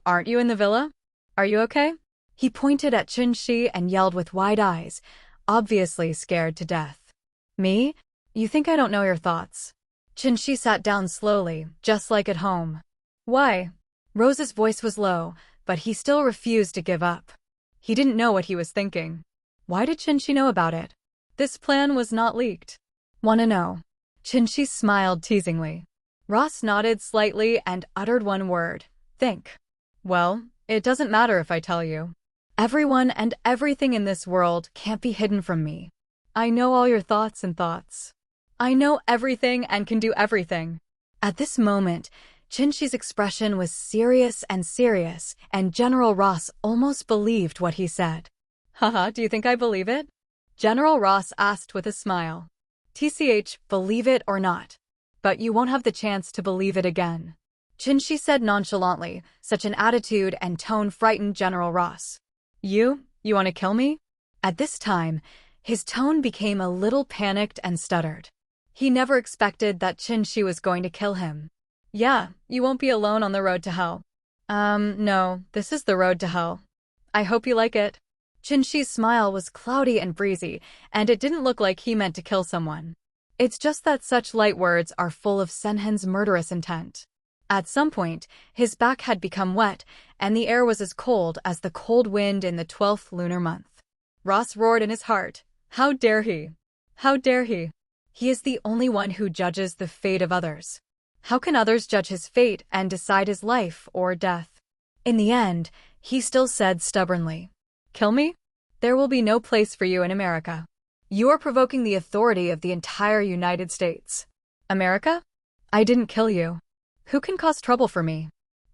Aren't you in the villa? Are you okay? He pointed at Chinchi and yelled with wide eyes, obviously scared to death. Me? You think I don't know your thoughts? Chinchi sat down slowly, just like at home. Why? Rose's voice was low, but he still refused to give up. He didn't know what he was thinking. Why did Chinchi know about it? This plan was not leaked. Wanna know? Chinchi smiled teasingly. Ross nodded slightly and uttered one word. Think. Well, it doesn't matter if I tell you. Everyone and everything in this world can't be hidden from me. I know all your thoughts and thoughts. I know everything and can do everything. At this moment, Chinshi's expression was serious, and General Ross almost believed what he said. Haha, do you think I believe it? General Ross asked with a smile. TCH, believe it or not. But you won't have the chance to believe it again. Chinshi said nonchalantly. Such an attitude and tone frightened General Ross. You want to kill me? At this time, his tone became a little panicked and stuttered. He never expected that Chinshi was going to kill him. Yeah, you won't be alone on the road to hell. No, this is the road to hell. I hope you like it. Chinshi's smile was cloudy and breezy, and it didn't look like he meant to kill someone. It's just that such light words are full of Senhen's murderous intent. At some point, his back had become wet, and the air was as cold as the cold wind in the 12th lunar month. Ross roared in his heart. How dare he? How dare he? He is the only one who judges the fate of others. How can others judge his fate and decide his life or death? In the end, he still said stubbornly, Kill me? There will be no place for you in America. You are provoking the authority of the entire United States. America? I didn't kill you. Who can cause trouble for me?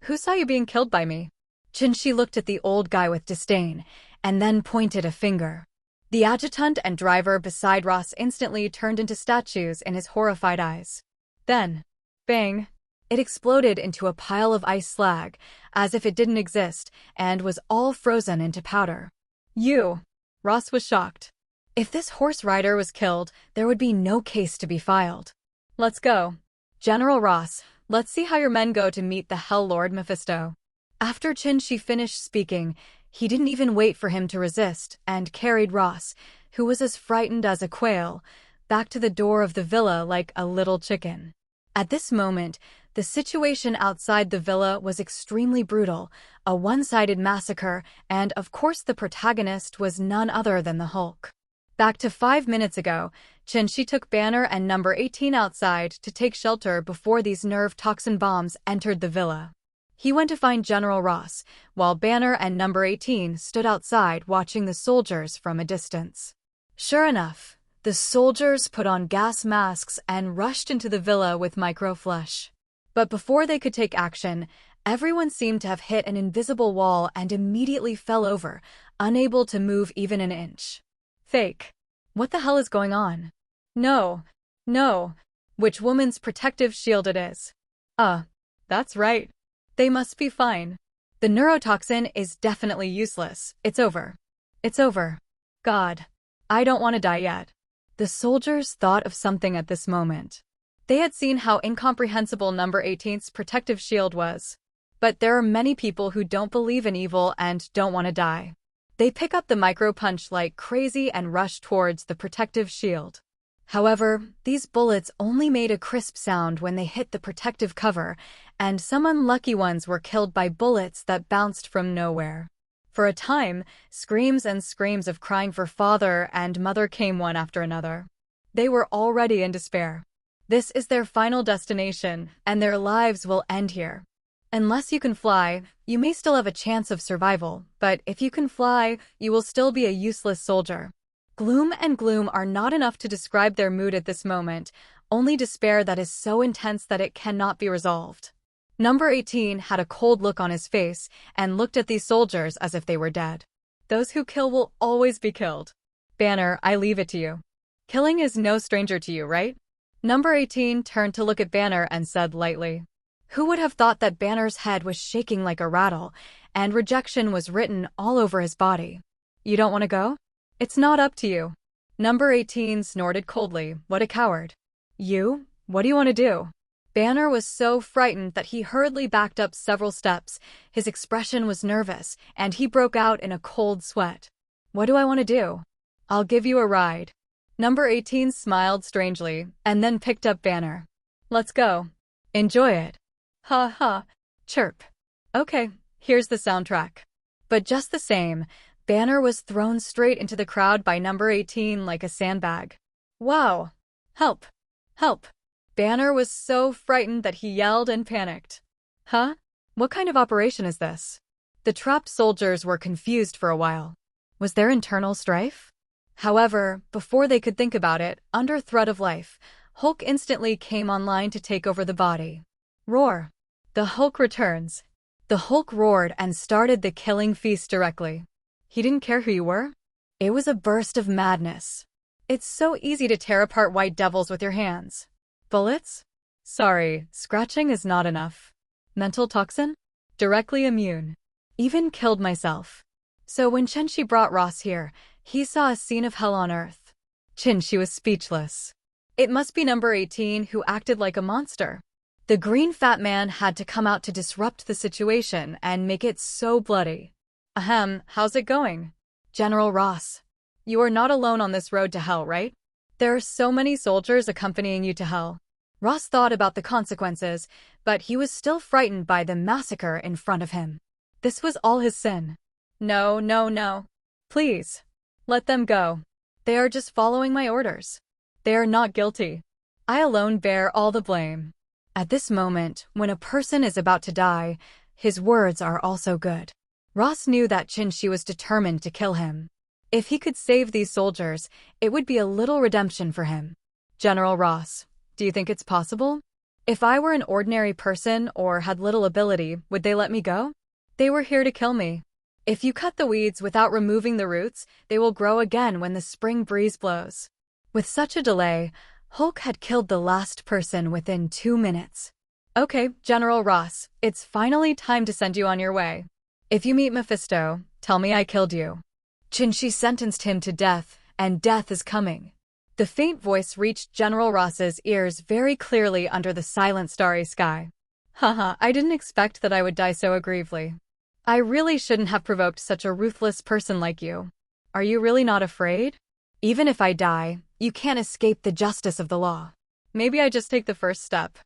Who saw you being killed by me? Chinshi looked at the old guy with disdain, and then pointed a finger. The adjutant and driver beside Ross instantly turned into statues in his horrified eyes. Then, bang! It exploded into a pile of ice slag, as if it didn't exist, and was all frozen into powder. You! Ross was shocked. If this horse rider was killed, there would be no case to be filed. Let's go. General Ross, let's see how your men go to meet the Hell Lord Mephisto. After Chinshi finished speaking, he didn't even wait for him to resist, and carried Ross, who was as frightened as a quail, back to the door of the villa like a little chicken. At this moment, the situation outside the villa was extremely brutal, a one-sided massacre, and of course the protagonist was none other than the Hulk. Back to 5 minutes ago, Chinshi took Banner and number 18 outside to take shelter before these nerve toxin bombs entered the villa. He went to find General Ross, while Banner and number 18 stood outside watching the soldiers from a distance. Sure enough, the soldiers put on gas masks and rushed into the villa with microflush. But before they could take action, everyone seemed to have hit an invisible wall and immediately fell over, unable to move even an inch. Fake. What the hell is going on? No. Which woman's protective shield it is? That's right. They must be fine. The neurotoxin is definitely useless. It's over. God. I don't want to die yet. The soldiers thought of something at this moment. They had seen how incomprehensible number 18's protective shield was. But there are many people who don't believe in evil and don't want to die. They pick up the micro-punch like crazy and rush towards the protective shield. However, these bullets only made a crisp sound when they hit the protective cover, and some unlucky ones were killed by bullets that bounced from nowhere. For a time, screams and screams of crying for father and mother came one after another. They were already in despair. This is their final destination, and their lives will end here. Unless you can fly, you may still have a chance of survival, but if you can fly, you will still be a useless soldier. Gloom and gloom are not enough to describe their mood at this moment, only despair that is so intense that it cannot be resolved. Number 18 had a cold look on his face and looked at these soldiers as if they were dead. Those who kill will always be killed. Banner, I leave it to you. Killing is no stranger to you, right? Number 18 turned to look at Banner and said lightly. Who would have thought that Banner's head was shaking like a rattle, and rejection was written all over his body? You don't want to go? It's not up to you. Number 18 snorted coldly. What a coward. You? What do you want to do? Banner was so frightened that he hurriedly backed up several steps. His expression was nervous, and he broke out in a cold sweat. What do I want to do? I'll give you a ride. Number 18 smiled strangely, and then picked up Banner. Let's go. Enjoy it. Ha ha. Chirp. Okay, here's the soundtrack. But just the same, Banner was thrown straight into the crowd by number 18 like a sandbag. Wow. Help. Help. Banner was so frightened that he yelled and panicked. Huh? What kind of operation is this? The trapped soldiers were confused for a while. Was there internal strife? However, before they could think about it, under threat of life, Hulk instantly came online to take over the body. Roar. The Hulk returns. The Hulk roared and started the killing feast directly. He didn't care who you were. It was a burst of madness. It's so easy to tear apart white devils with your hands. Bullets? Sorry, scratching is not enough. Mental toxin? Directly immune. Even killed myself. So when Chenshi brought Ross here, he saw a scene of hell on earth. Chenshi was speechless. It must be number 18 who acted like a monster. The green fat man had to come out to disrupt the situation and make it so bloody. Ahem, how's it going? General Ross. You are not alone on this road to hell, right? There are so many soldiers accompanying you to hell. Ross thought about the consequences, but he was still frightened by the massacre in front of him. This was all his sin. No, no, no. Please. Let them go. They are just following my orders. They are not guilty. I alone bear all the blame. At this moment, when a person is about to die, his words are also good. Ross knew that Chenshi was determined to kill him. If he could save these soldiers, it would be a little redemption for him. General Ross, do you think it's possible? If I were an ordinary person or had little ability, would they let me go? They were here to kill me. If you cut the weeds without removing the roots, they will grow again when the spring breeze blows. With such a delay, Hulk had killed the last person within 2 minutes. Okay, General Ross, it's finally time to send you on your way. If you meet Mephisto, tell me I killed you. Chenshi sentenced him to death, and death is coming. The faint voice reached General Ross's ears very clearly under the silent starry sky. Haha, I didn't expect that I would die so aggrievely. I really shouldn't have provoked such a ruthless person like you. Are you really not afraid? Even if I die, you can't escape the justice of the law. Maybe I just take the first step.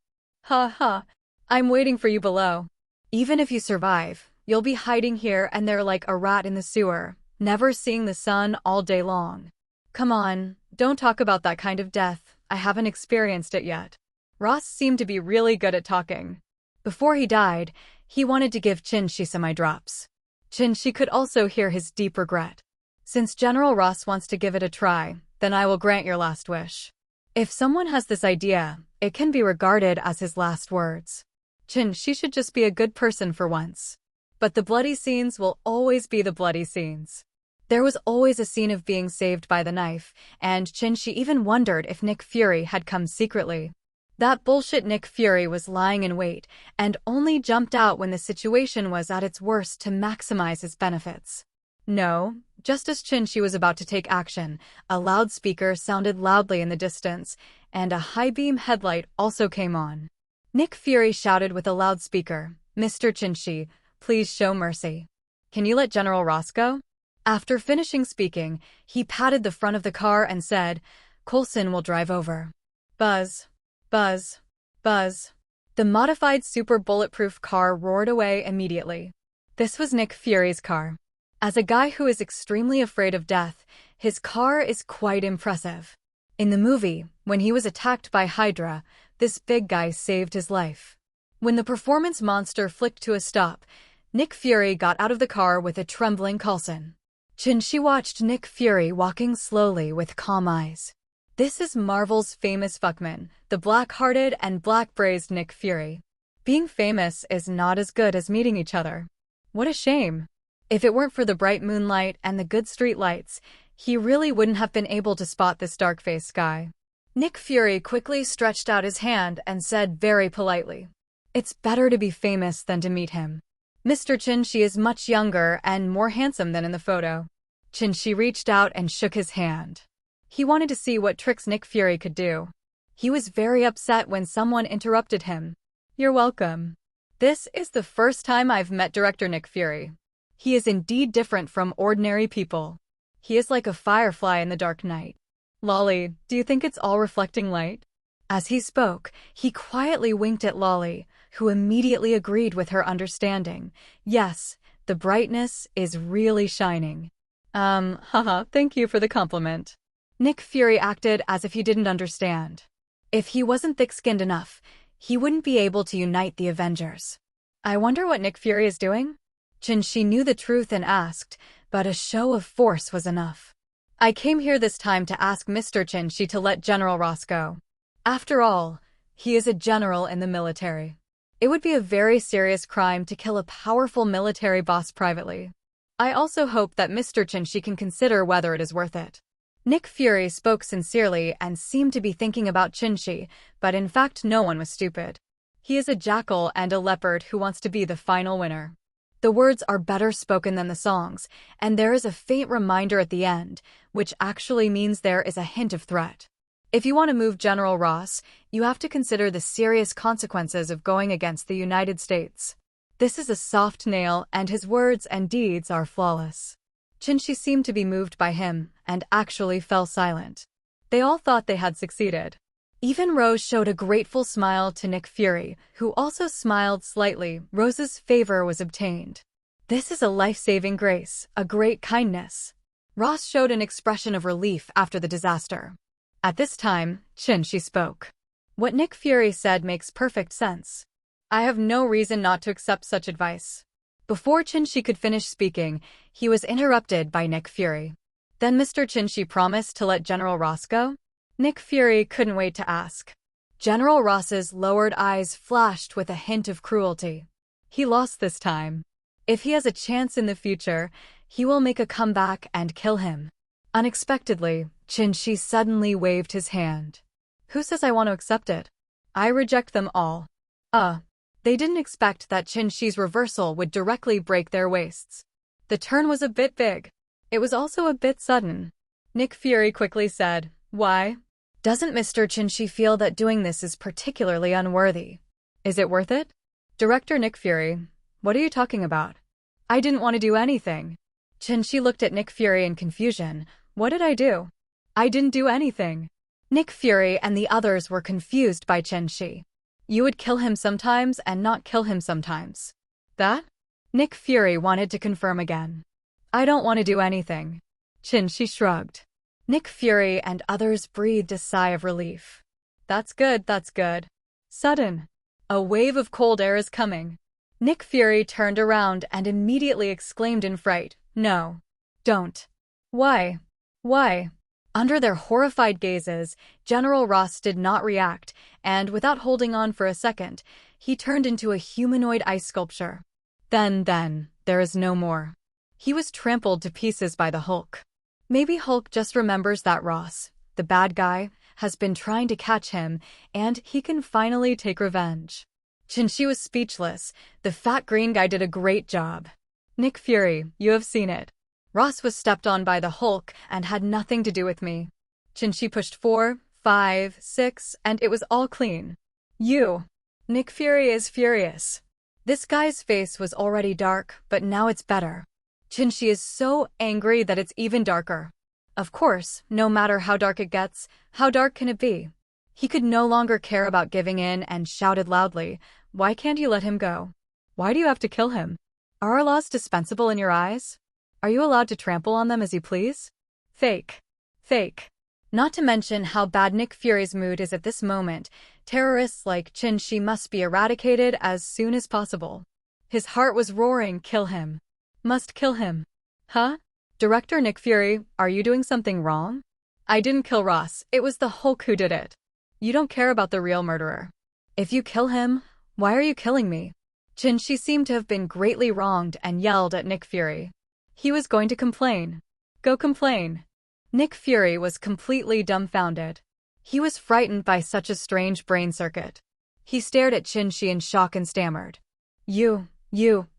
Ha ha, I'm waiting for you below. Even if you survive, you'll be hiding here and there like a rat in the sewer, never seeing the sun all day long. Come on, don't talk about that kind of death. I haven't experienced it yet. Ross seemed to be really good at talking. Before he died, he wanted to give Chenshi some eye drops. Chenshi could also hear his deep regret. Since General Ross wants to give it a try, then I will grant your last wish. If someone has this idea, it can be regarded as his last words. Chenshi should just be a good person for once. But the bloody scenes will always be the bloody scenes. There was always a scene of being saved by the knife, and Chenshi even wondered if Nick Fury had come secretly. That bullshit Nick Fury was lying in wait, and only jumped out when the situation was at its worst to maximize his benefits. No, just as Chenshi was about to take action, a loudspeaker sounded loudly in the distance, and a high-beam headlight also came on. Nick Fury shouted with a loudspeaker, "Mr. Chenshi, please show mercy. Can you let General Ross go?" After finishing speaking, he patted the front of the car and said, "Coulson will drive over." Buzz. Buzz. Buzz. The modified super bulletproof car roared away immediately. This was Nick Fury's car. As a guy who is extremely afraid of death, his car is quite impressive. In the movie, when he was attacked by Hydra, this big guy saved his life. When the performance monster flicked to a stop, Nick Fury got out of the car with a trembling Coulson. Chenshi watched Nick Fury walking slowly with calm eyes. This is Marvel's famous fuckman, the black-hearted and black-brazed Nick Fury. Being famous is not as good as meeting each other. What a shame. If it weren't for the bright moonlight and the good street lights, he really wouldn't have been able to spot this dark-faced guy. Nick Fury quickly stretched out his hand and said very politely, "It's better to be famous than to meet him. Mr. Chenshi is much younger and more handsome than in the photo." Chenshi reached out and shook his hand. He wanted to see what tricks Nick Fury could do. He was very upset when someone interrupted him. "You're welcome. This is the first time I've met director Nick Fury. He is indeed different from ordinary people. He is like a firefly in the dark night. Lolly, do you think it's all reflecting light?" As he spoke, he quietly winked at Lolly, who immediately agreed with her understanding. Yes, the brightness is really shining. Haha, thank you for the compliment. Nick Fury acted as if he didn't understand. If he wasn't thick-skinned enough, he wouldn't be able to unite the Avengers. I wonder what Nick Fury is doing? Chenshi knew the truth and asked, but a show of force was enough. "I came here this time to ask Mr. Chenshi to let General Ross go. After all, he is a general in the military. It would be a very serious crime to kill a powerful military boss privately. I also hope that Mr. Chinshi can consider whether it is worth it. Nick Fury spoke sincerely and seemed to be thinking about Chinshi, but in fact no one was stupid. He is a jackal and a leopard who wants to be the final winner. The words are better spoken than the songs, and there is a faint reminder at the end, which actually means there is a hint of threat. If you want to move General Ross, you have to consider the serious consequences of going against the United States. This is a soft nail, and his words and deeds are flawless. Chinshi seemed to be moved by him, and actually fell silent. They all thought they had succeeded. Even Rose showed a grateful smile to Nick Fury, who also smiled slightly. Rose's favor was obtained. This is a life-saving grace, a great kindness. Ross showed an expression of relief after the disaster. At this time, Chinshi spoke. What Nick Fury said makes perfect sense. I have no reason not to accept such advice. Before Chinshi could finish speaking, he was interrupted by Nick Fury. Then Mr. Chinshi promised to let General Ross go? Nick Fury couldn't wait to ask. General Ross's lowered eyes flashed with a hint of cruelty. He lost this time. If he has a chance in the future, he will make a comeback and kill him. Unexpectedly, Chinshi suddenly waved his hand. Who says I want to accept it? I reject them all. They didn't expect that Chinshi's reversal would directly break their waists. The turn was a bit big. It was also a bit sudden. Nick Fury quickly said, Why? Doesn't Mr. Chinshi feel that doing this is particularly unworthy? Is it worth it? Director Nick Fury, what are you talking about? I didn't want to do anything. Chinshi looked at Nick Fury in confusion. What did I do? I didn't do anything. Nick Fury and the others were confused by Chinshi. You would kill him sometimes and not kill him sometimes. That? Nick Fury wanted to confirm again. I don't want to do anything. Chinshi shrugged. Nick Fury and others breathed a sigh of relief. That's good, that's good. Sudden. A wave of cold air is coming. Nick Fury turned around and immediately exclaimed in fright, No. Don't. Why? Why? Under their horrified gazes, General Ross did not react, and without holding on for a second, he turned into a humanoid ice sculpture. Then, there is no more. He was trampled to pieces by the Hulk. Maybe Hulk just remembers that Ross, the bad guy, has been trying to catch him, and he can finally take revenge. Chinshi was speechless. The fat green guy did a great job. Nick Fury, you have seen it. Ross was stepped on by the Hulk and had nothing to do with me. Chinshi pushed 4, 5, 6, and it was all clean. You. Nick Fury is furious. This guy's face was already dark, but now it's better. Chinshi is so angry that it's even darker. Of course, no matter how dark it gets, how dark can it be? He could no longer care about giving in and shouted loudly, Why can't you let him go? Why do you have to kill him? Are our laws dispensable in your eyes? Are you allowed to trample on them as you please? Fake. Fake. Not to mention how bad Nick Fury's mood is at this moment, terrorists like Chinshi must be eradicated as soon as possible. His heart was roaring, kill him. Must kill him. Huh? Director Nick Fury, are you doing something wrong? I didn't kill Ross, it was the Hulk who did it. You don't care about the real murderer. If you kill him, why are you killing me? Chinshi seemed to have been greatly wronged and yelled at Nick Fury. He was going to complain. Go complain. Nick Fury was completely dumbfounded. He was frightened by such a strange brain circuit. He stared at Chinshi in shock and stammered. You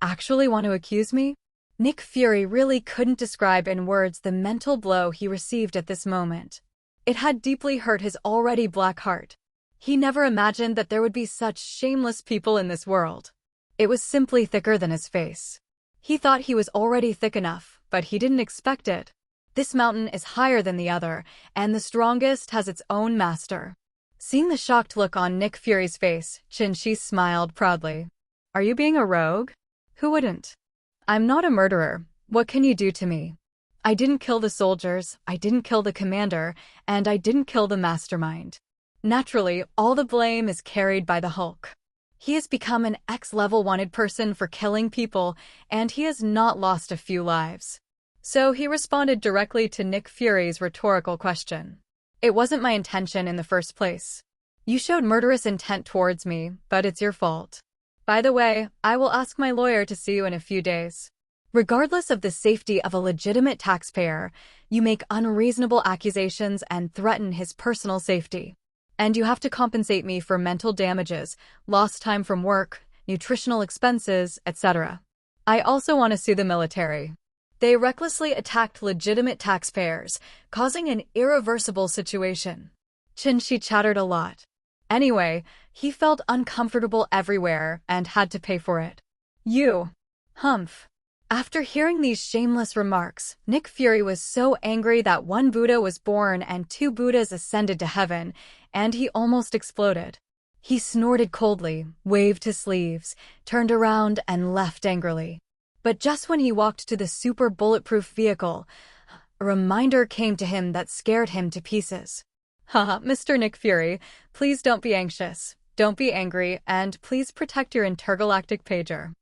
actually want to accuse me? Nick Fury really couldn't describe in words the mental blow he received at this moment. It had deeply hurt his already black heart. He never imagined that there would be such shameless people in this world. It was simply thicker than his face. He thought he was already thick enough, but he didn't expect it. This mountain is higher than the other, and the strongest has its own master. Seeing the shocked look on Nick Fury's face, Chinshi smiled proudly. Are you being a rogue? Who wouldn't? I'm not a murderer. What can you do to me? I didn't kill the soldiers, I didn't kill the commander, and I didn't kill the mastermind. Naturally, all the blame is carried by the Hulk. He has become an X-level wanted person for killing people, and he has not lost a few lives. So he responded directly to Nick Fury's rhetorical question. It wasn't my intention in the first place. You showed murderous intent towards me, but it's your fault. By the way, I will ask my lawyer to see you in a few days. Regardless of the safety of a legitimate taxpayer, you make unreasonable accusations and threaten his personal safety. And you have to compensate me for mental damages, lost time from work, nutritional expenses, etc. I also want to sue the military. They recklessly attacked legitimate taxpayers, causing an irreversible situation. Chin-shi chattered a lot. Anyway, he felt uncomfortable everywhere and had to pay for it. You. Humph. After hearing these shameless remarks, Nick Fury was so angry that one Buddha was born and two Buddhas ascended to heaven, and he almost exploded. He snorted coldly, waved his sleeves, turned around, and left angrily. But just when he walked to the super bulletproof vehicle, a reminder came to him that scared him to pieces. Haha, Mr. Nick Fury, please don't be anxious, don't be angry, and please protect your intergalactic pager.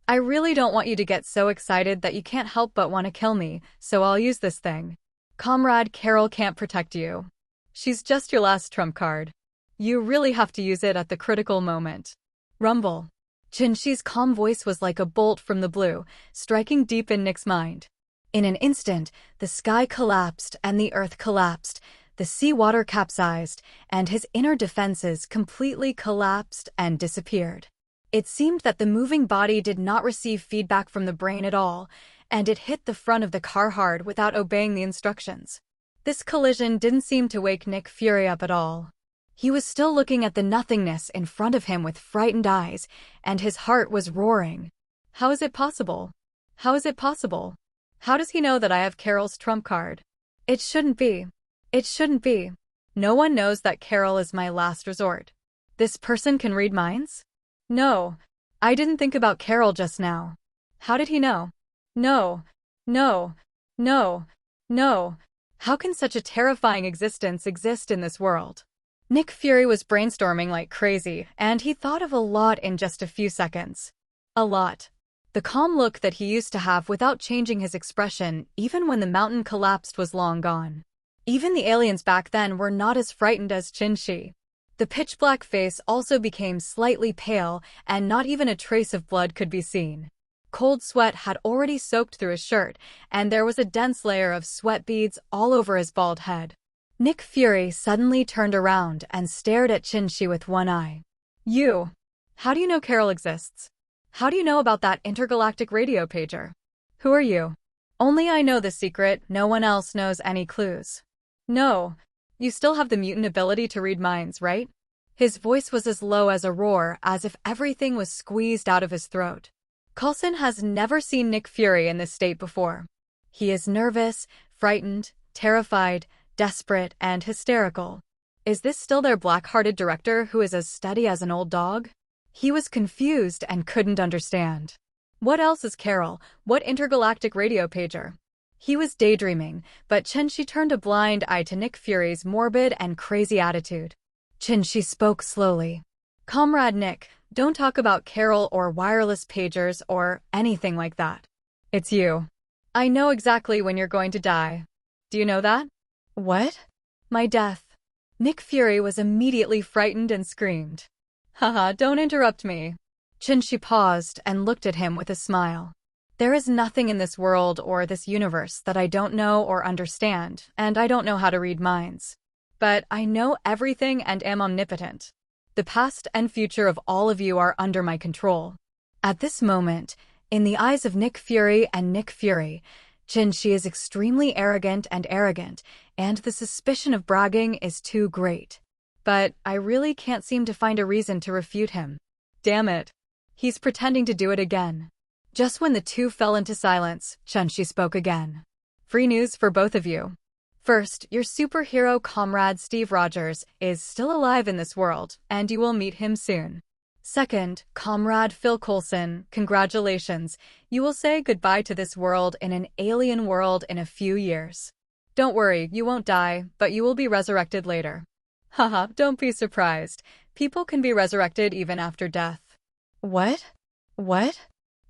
I really don't want you to get so excited that you can't help but want to kill me, so I'll use this thing. Comrade Carol can't protect you. She's just your last trump card. You really have to use it at the critical moment. Rumble. Chin-shi's calm voice was like a bolt from the blue, striking deep in Nick's mind. In an instant, the sky collapsed and the earth collapsed, the seawater capsized, and his inner defenses completely collapsed and disappeared. It seemed that the moving body did not receive feedback from the brain at all, and it hit the front of the car hard without obeying the instructions. This collision didn't seem to wake Nick Fury up at all. He was still looking at the nothingness in front of him with frightened eyes, and his heart was roaring. How is it possible? How is it possible? How does he know that I have Carol's trump card? It shouldn't be. It shouldn't be. No one knows that Carol is my last resort. This person can read minds? No. I didn't think about Carol just now. How did he know? No. No. No. No. How can such a terrifying existence exist in this world? Nick Fury was brainstorming like crazy, and he thought of a lot in just a few seconds. A lot. The calm look that he used to have without changing his expression, even when the mountain collapsed, was long gone. Even the aliens back then were not as frightened as Chin-shi. The pitch-black face also became slightly pale, and not even a trace of blood could be seen. Cold sweat had already soaked through his shirt, and there was a dense layer of sweat beads all over his bald head. Nick Fury suddenly turned around and stared at Chin-shi with one eye. You. How do you know Carol exists? How do you know about that intergalactic radio pager? Who are you? Only I know the secret, no one else knows any clues. No. You still have the mutant ability to read minds, right? His voice was as low as a roar, as if everything was squeezed out of his throat. Coulson has never seen Nick Fury in this state before. He is nervous, frightened, terrified, desperate, and hysterical. Is this still their black-hearted director who is as steady as an old dog? He was confused and couldn't understand. What else is Carol? What intergalactic radio pager? He was daydreaming, but Chin-shi turned a blind eye to Nick Fury's morbid and crazy attitude. Chin-shi spoke slowly. Comrade Nick, don't talk about Carol or wireless pagers or anything like that. It's you. I know exactly when you're going to die. Do you know that? What? My death. Nick Fury was immediately frightened and screamed. Haha, don't interrupt me. Chin-shi paused and looked at him with a smile. There is nothing in this world or this universe that I don't know or understand, and I don't know how to read minds. But I know everything and am omnipotent. The past and future of all of you are under my control. At this moment, in the eyes of Nick Fury and Nick Fury, Chin-shi is extremely arrogant, and the suspicion of bragging is too great. But I really can't seem to find a reason to refute him. Damn it. He's pretending to do it again. Just when the two fell into silence, Chin-shi spoke again. Free news for both of you. First, your superhero comrade Steve Rogers is still alive in this world, and you will meet him soon. Second, comrade Phil Coulson, congratulations. You will say goodbye to this world in an alien world in a few years. Don't worry, you won't die, but you will be resurrected later. Haha, don't be surprised. People can be resurrected even after death. What? What?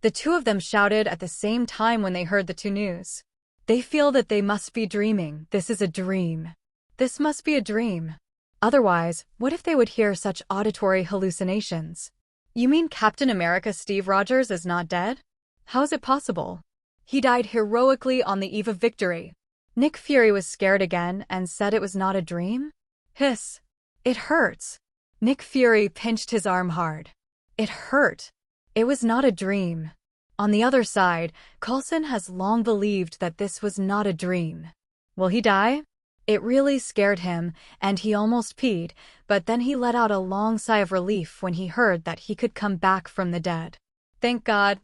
The two of them shouted at the same time when they heard the two news. They feel that they must be dreaming. This is a dream. This must be a dream. Otherwise, what if they would hear such auditory hallucinations? You mean Captain America Steve Rogers is not dead? How is it possible? He died heroically on the eve of victory. Nick Fury was scared again and said it was not a dream? Hiss. It hurts. Nick Fury pinched his arm hard. It hurt. It was not a dream. On the other side, Coulson has long believed that this was not a dream. Will he die? It really scared him, and he almost peed, but then he let out a long sigh of relief when he heard that he could come back from the dead. Thank God,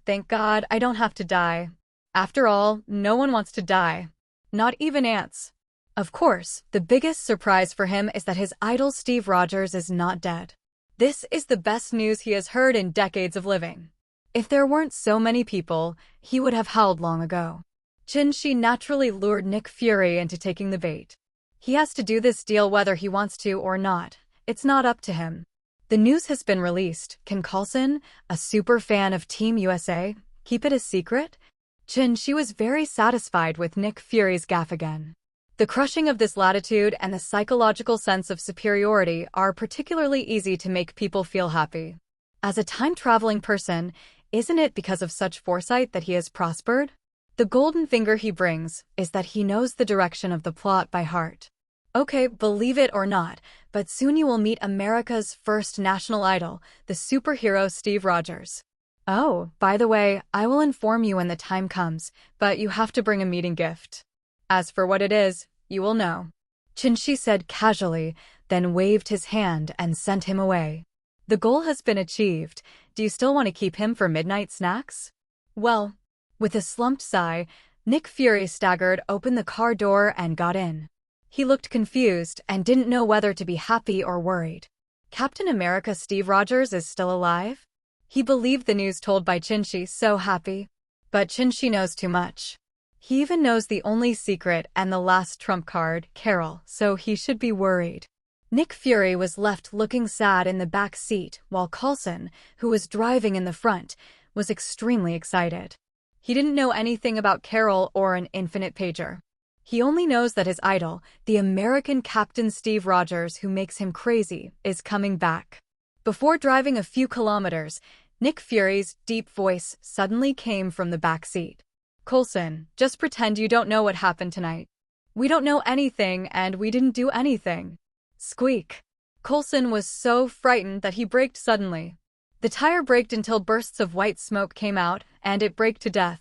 I don't have to die. After all, no one wants to die. Not even ants. Of course, the biggest surprise for him is that his idol Steve Rogers is not dead. This is the best news he has heard in decades of living. If there weren't so many people, he would have howled long ago. Qin naturally lured Nick Fury into taking the bait. He has to do this deal whether he wants to or not. It's not up to him. The news has been released. Can Coulson, a super fan of Team USA, keep it a secret? Qin was very satisfied with Nick Fury's gaffe again. The crushing of this latitude and the psychological sense of superiority are particularly easy to make people feel happy. As a time-traveling person, isn't it because of such foresight that he has prospered? The golden finger he brings is that he knows the direction of the plot by heart. Okay, believe it or not, but soon you will meet America's first national idol, the superhero Steve Rogers. Oh, by the way, I will inform you when the time comes, but you have to bring a meeting gift. As for what it is, you will know. Qin said casually, then waved his hand and sent him away. The goal has been achieved. Do you still want to keep him for midnight snacks? Well, with a slumped sigh, Nick Fury staggered open the car door and got in. He looked confused and didn't know whether to be happy or worried. Captain America Steve Rogers is still alive? He believed the news told by Qin, so happy. But Qin knows too much. He even knows the only secret and the last trump card, Carol, so he should be worried. Nick Fury was left looking sad in the back seat, while Coulson, who was driving in the front, was extremely excited. He didn't know anything about Carol or an infinite pager. He only knows that his idol, the American Captain Steve Rogers who makes him crazy, is coming back. Before driving a few kilometers, Nick Fury's deep voice suddenly came from the back seat. Coulson, just pretend you don't know what happened tonight. We don't know anything and we didn't do anything. Squeak. Coulson was so frightened that he braked suddenly. The tire braked until bursts of white smoke came out, and it braked to death.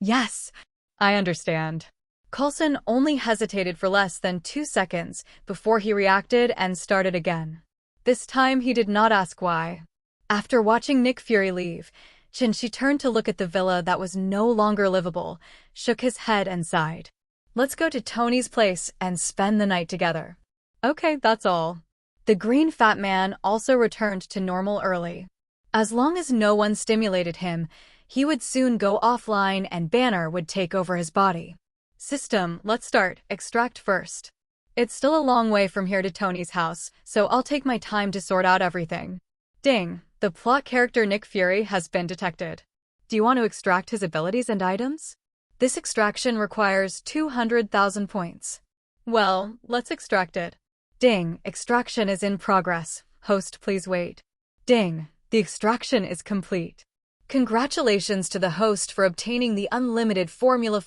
Yes, I understand. Coulson only hesitated for less than 2 seconds before he reacted and started again. This time he did not ask why. After watching Nick Fury leave, Qin turned to look at the villa that was no longer livable, shook his head and sighed. Let's go to Tony's place and spend the night together. Okay, that's all. The green fat man also returned to normal early. As long as no one stimulated him, he would soon go offline and Banner would take over his body. System, let's start. Extract first. It's still a long way from here to Tony's house, so I'll take my time to sort out everything. Ding, the plot character Nick Fury has been detected. Do you want to extract his abilities and items? This extraction requires 200,000 points. Well, let's extract it. Ding, extraction is in progress. Host, please wait. Ding, the extraction is complete. Congratulations to the host for obtaining the unlimited formula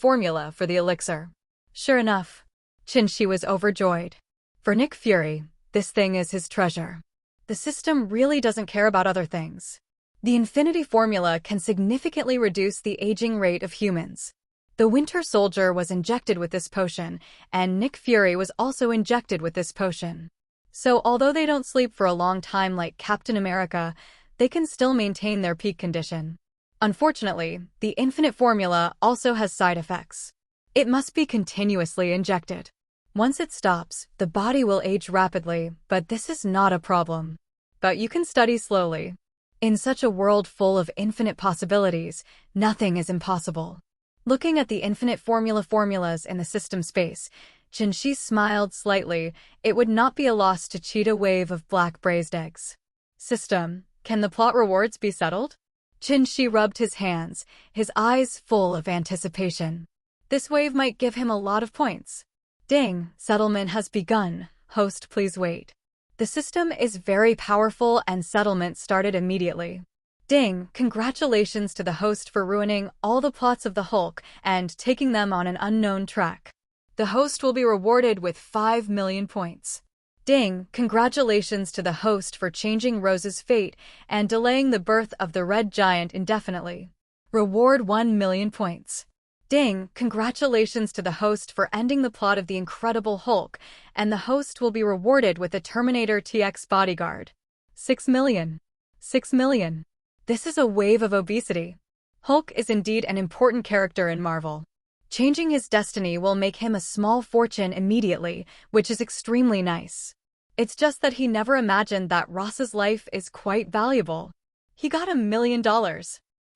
for the elixir. Sure enough, Qin was overjoyed. For Nick Fury, this thing is his treasure. The system really doesn't care about other things. The Infinity Formula can significantly reduce the aging rate of humans. The Winter Soldier was injected with this potion, and Nick Fury was also injected with this potion. So although they don't sleep for a long time like Captain America, they can still maintain their peak condition. Unfortunately, the Infinite Formula also has side effects. It must be continuously injected. Once it stops, the body will age rapidly, but this is not a problem. But you can study slowly. In such a world full of infinite possibilities, nothing is impossible. Looking at the infinite formulas in the system space, Qin smiled slightly. It would not be a loss to cheat a wave of black braised eggs. System, can the plot rewards be settled? Qin rubbed his hands, his eyes full of anticipation. This wave might give him a lot of points. Ding, settlement has begun. Host, please wait. The system is very powerful and settlement started immediately. Ding, congratulations to the host for ruining all the plots of the Hulk and taking them on an unknown track. The host will be rewarded with 5 million points. Ding, congratulations to the host for changing Rose's fate and delaying the birth of the Red Giant indefinitely. Reward 1 million points. Ding, congratulations to the host for ending the plot of The Incredible Hulk, and the host will be rewarded with a Terminator TX bodyguard. 6 million. 6 million. This is a wave of obesity. Hulk is indeed an important character in Marvel. Changing his destiny will make him a small fortune immediately, which is extremely nice. It's just that he never imagined that Ross's life is quite valuable. He got $1 million.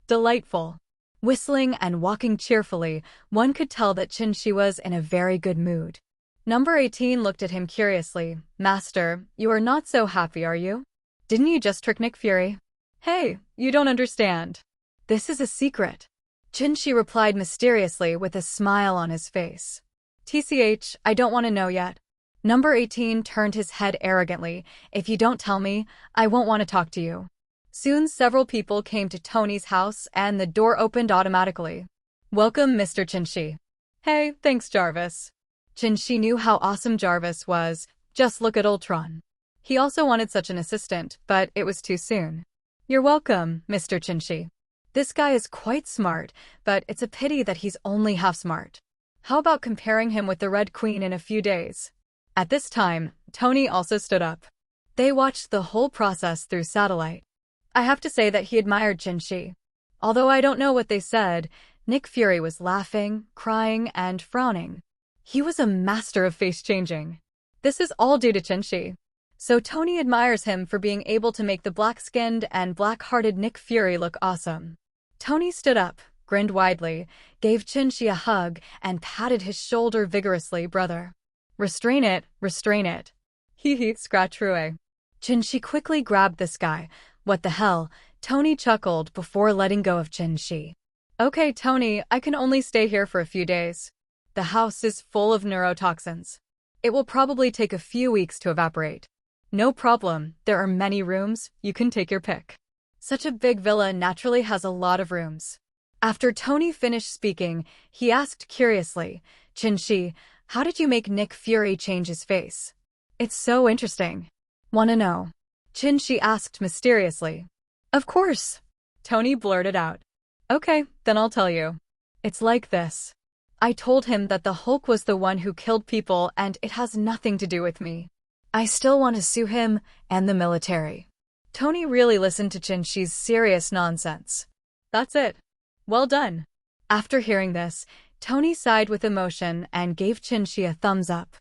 Delightful. Whistling and walking cheerfully, one could tell that Chin-Shi was in a very good mood. Number 18 looked at him curiously. Master, you are not so happy, are you? Didn't you just trick Nick Fury? Hey, you don't understand. This is a secret. Chin-Shi replied mysteriously with a smile on his face. TCH, I don't want to know yet. Number 18 turned his head arrogantly. If you don't tell me, I won't want to talk to you. Soon several people came to Tony's house and the door opened automatically. Welcome, Mr. Chin-Shi. Hey, thanks, Jarvis. Chin-Shi knew how awesome Jarvis was. Just look at Ultron. He also wanted such an assistant, but it was too soon. You're welcome, Mr. Chin-Shi. This guy is quite smart, but it's a pity that he's only half smart. How about comparing him with the Red Queen in a few days? At this time, Tony also stood up. They watched the whole process through satellite. I have to say that he admired Chin-Shi. Although I don't know what they said, Nick Fury was laughing, crying, and frowning. He was a master of face changing. This is all due to Chin-Shi. So Tony admires him for being able to make the black-skinned and black-hearted Nick Fury look awesome. Tony stood up, grinned widely, gave Chin-Shi a hug, and patted his shoulder vigorously. Brother. Restrain it, restrain it. Hee scratch Rue. Chin-Shi quickly grabbed this guy. What the hell? Tony chuckled before letting go of Chin-Shi. Okay, Tony, I can only stay here for a few days. The house is full of neurotoxins. It will probably take a few weeks to evaporate. No problem, there are many rooms, you can take your pick. Such a big villa naturally has a lot of rooms. After Tony finished speaking, he asked curiously, Chin-Shi, how did you make Nick Fury change his face? It's so interesting. Wanna know? Chin-Shi asked mysteriously. Of course. Tony blurted out. Okay, then I'll tell you. It's like this. I told him that the Hulk was the one who killed people and it has nothing to do with me. I still want to sue him and the military. Tony really listened to Chin-Shi's serious nonsense. That's it. Well done. After hearing this, Tony sighed with emotion and gave Chin-Shi a thumbs up.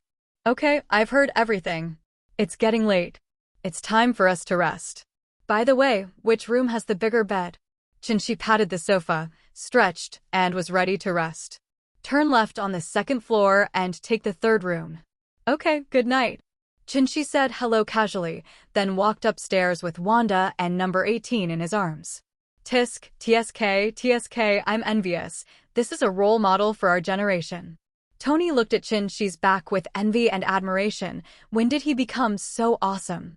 Okay, I've heard everything. It's getting late. It's time for us to rest. By the way, which room has the bigger bed? Chin-Shi patted the sofa, stretched, and was ready to rest. Turn left on the second floor and take the third room. Okay, good night. Chin-Shi said hello casually, then walked upstairs with Wanda and number 18 in his arms. Tisk, TSK, I'm envious. This is a role model for our generation. Tony looked at Chin-Shi's back with envy and admiration. When did he become so awesome?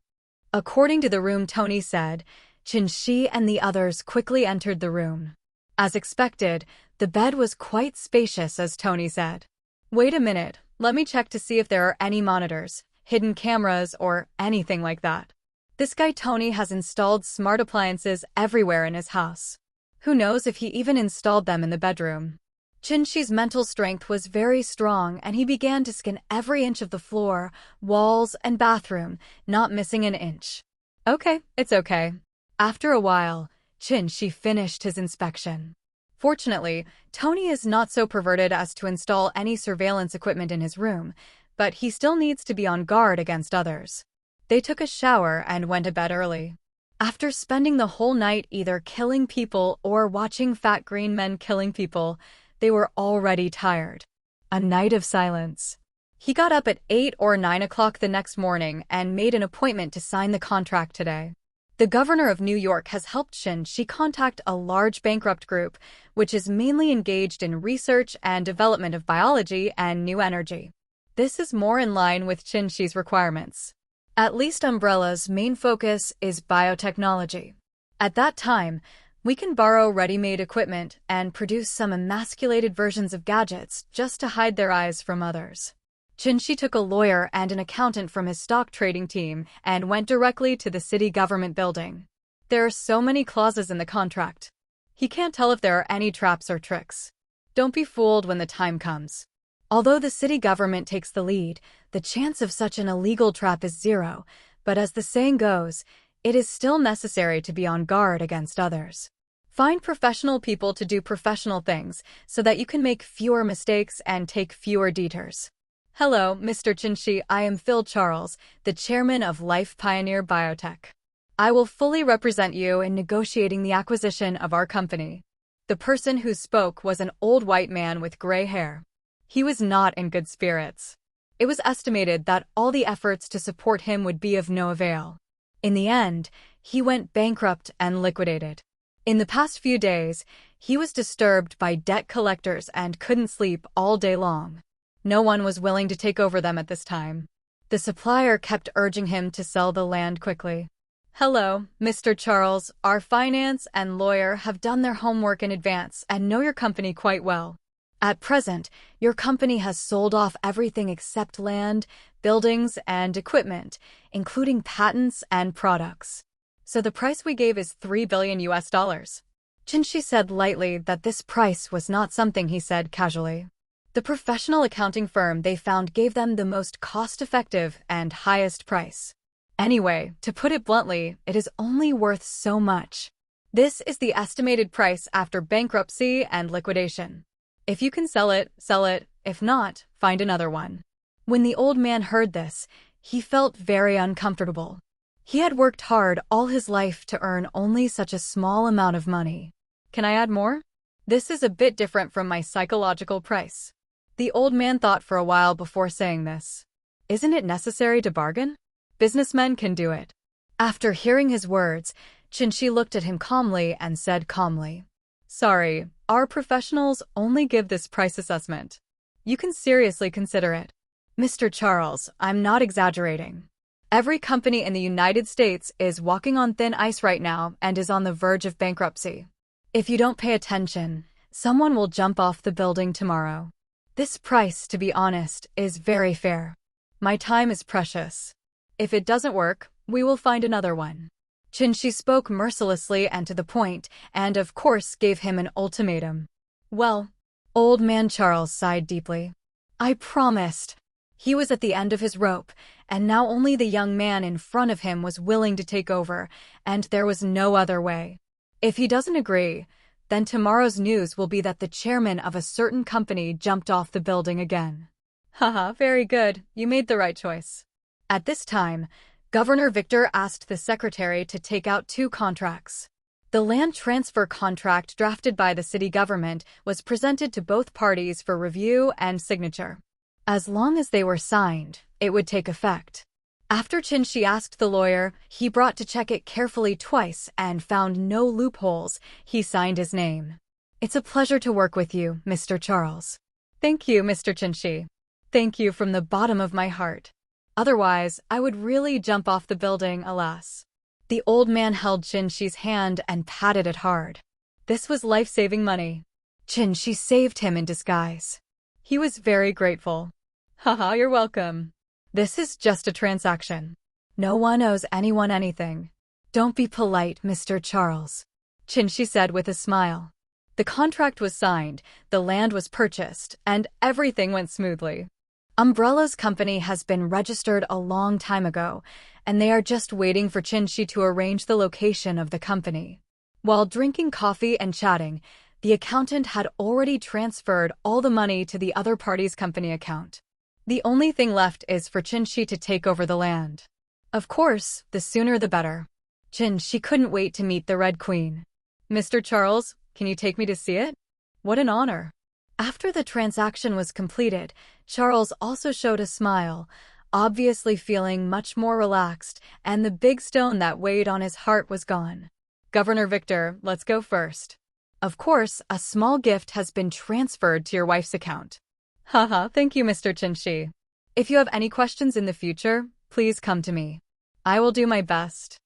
According to the room, Tony said, Chin-Shi and the others quickly entered the room. As expected, the bed was quite spacious, as Tony said. Wait a minute, let me check to see if there are any monitors, hidden cameras, or anything like that. This guy Tony has installed smart appliances everywhere in his house. Who knows if he even installed them in the bedroom. Chin-Shi's mental strength was very strong and he began to scan every inch of the floor, walls, and bathroom, not missing an inch. Okay, it's okay. After a while, Chin-Shi finished his inspection. Fortunately, Tony is not so perverted as to install any surveillance equipment in his room, but he still needs to be on guard against others. They took a shower and went to bed early. After spending the whole night either killing people or watching fat green men killing people, they were already tired. A night of silence. He got up at 8 or 9 o'clock the next morning and made an appointment to sign the contract today. The governor of New York has helped Chin-Shi contact a large bankrupt group, which is mainly engaged in research and development of biology and new energy. This is more in line with Chin-Shi's requirements. At least Umbrella's main focus is biotechnology. At that time, we can borrow ready-made equipment and produce some emasculated versions of gadgets just to hide their eyes from others. Chinshi took a lawyer and an accountant from his stock trading team and went directly to the city government building. There are so many clauses in the contract. He can't tell if there are any traps or tricks. Don't be fooled when the time comes. Although the city government takes the lead, the chance of such an illegal trap is zero, but as the saying goes, it is still necessary to be on guard against others. Find professional people to do professional things so that you can make fewer mistakes and take fewer detours. Hello, Mr. Chinshi. I am Phil Charles, the chairman of Life Pioneer Biotech. I will fully represent you in negotiating the acquisition of our company. The person who spoke was an old white man with gray hair. He was not in good spirits. It was estimated that all the efforts to support him would be of no avail. In the end, he went bankrupt and liquidated. In the past few days, he was disturbed by debt collectors and couldn't sleep all day long. No one was willing to take over them at this time. The supplier kept urging him to sell the land quickly. Hello, Mr. Charles. Our finance and lawyer have done their homework in advance and know your company quite well. At present, your company has sold off everything except land, buildings, and equipment, including patents and products. So the price we gave is $3 billion. Chinshi said lightly that this price was not something he said casually. The professional accounting firm they found gave them the most cost-effective and highest price. Anyway, to put it bluntly, it is only worth so much. This is the estimated price after bankruptcy and liquidation. If you can sell it, sell it. If not, find another one. When the old man heard this, he felt very uncomfortable. He had worked hard all his life to earn only such a small amount of money. Can I add more? This is a bit different from my psychological price. The old man thought for a while before saying this. Isn't it necessary to bargain? Businessmen can do it. After hearing his words, Chinshi looked at him calmly and said calmly, Sorry, our professionals only give this price assessment. You can seriously consider it. Mr. Charles, I'm not exaggerating. Every company in the United States is walking on thin ice right now and is on the verge of bankruptcy. If you don't pay attention, someone will jump off the building tomorrow. This price, to be honest, is very fair. My time is precious. If it doesn't work, we will find another one. Chinshi spoke mercilessly and to the point, and of course gave him an ultimatum. Well, old man Charles sighed deeply. I promised. He was at the end of his rope, and now only the young man in front of him was willing to take over, and there was no other way. If he doesn't agree, then tomorrow's news will be that the chairman of a certain company jumped off the building again. Haha, very good. You made the right choice. At this time, Governor Victor asked the secretary to take out 2 contracts. The land transfer contract drafted by the city government was presented to both parties for review and signature. As long as they were signed, it would take effect. After Chinshi asked the lawyer, he brought to check it carefully twice and found no loopholes. He signed his name. It's a pleasure to work with you, Mr. Charles. Thank you, Mr. Chinshi. Thank you from the bottom of my heart. Otherwise, I would really jump off the building, alas. The old man held Chinshi's hand and patted it hard. This was life-saving money. Chinshi saved him in disguise. He was very grateful. Haha, you're welcome. This is just a transaction. No one owes anyone anything. Don't be polite, Mr. Charles, Chinshi said with a smile. The contract was signed, the land was purchased, and everything went smoothly. Umbrella's company has been registered a long time ago, and they are just waiting for Chinshi to arrange the location of the company. While drinking coffee and chatting, the accountant had already transferred all the money to the other party's company account. The only thing left is for Chinshi to take over the land. Of course, the sooner the better. Chinshi couldn't wait to meet the Red Queen. Mr. Charles, can you take me to see it? What an honor. After the transaction was completed, Charles also showed a smile, obviously feeling much more relaxed, and the big stone that weighed on his heart was gone. Governor Victor, let's go first. Of course, a small gift has been transferred to your wife's account. Haha, thank you, Mr. Chinshi. If you have any questions in the future, please come to me. I will do my best.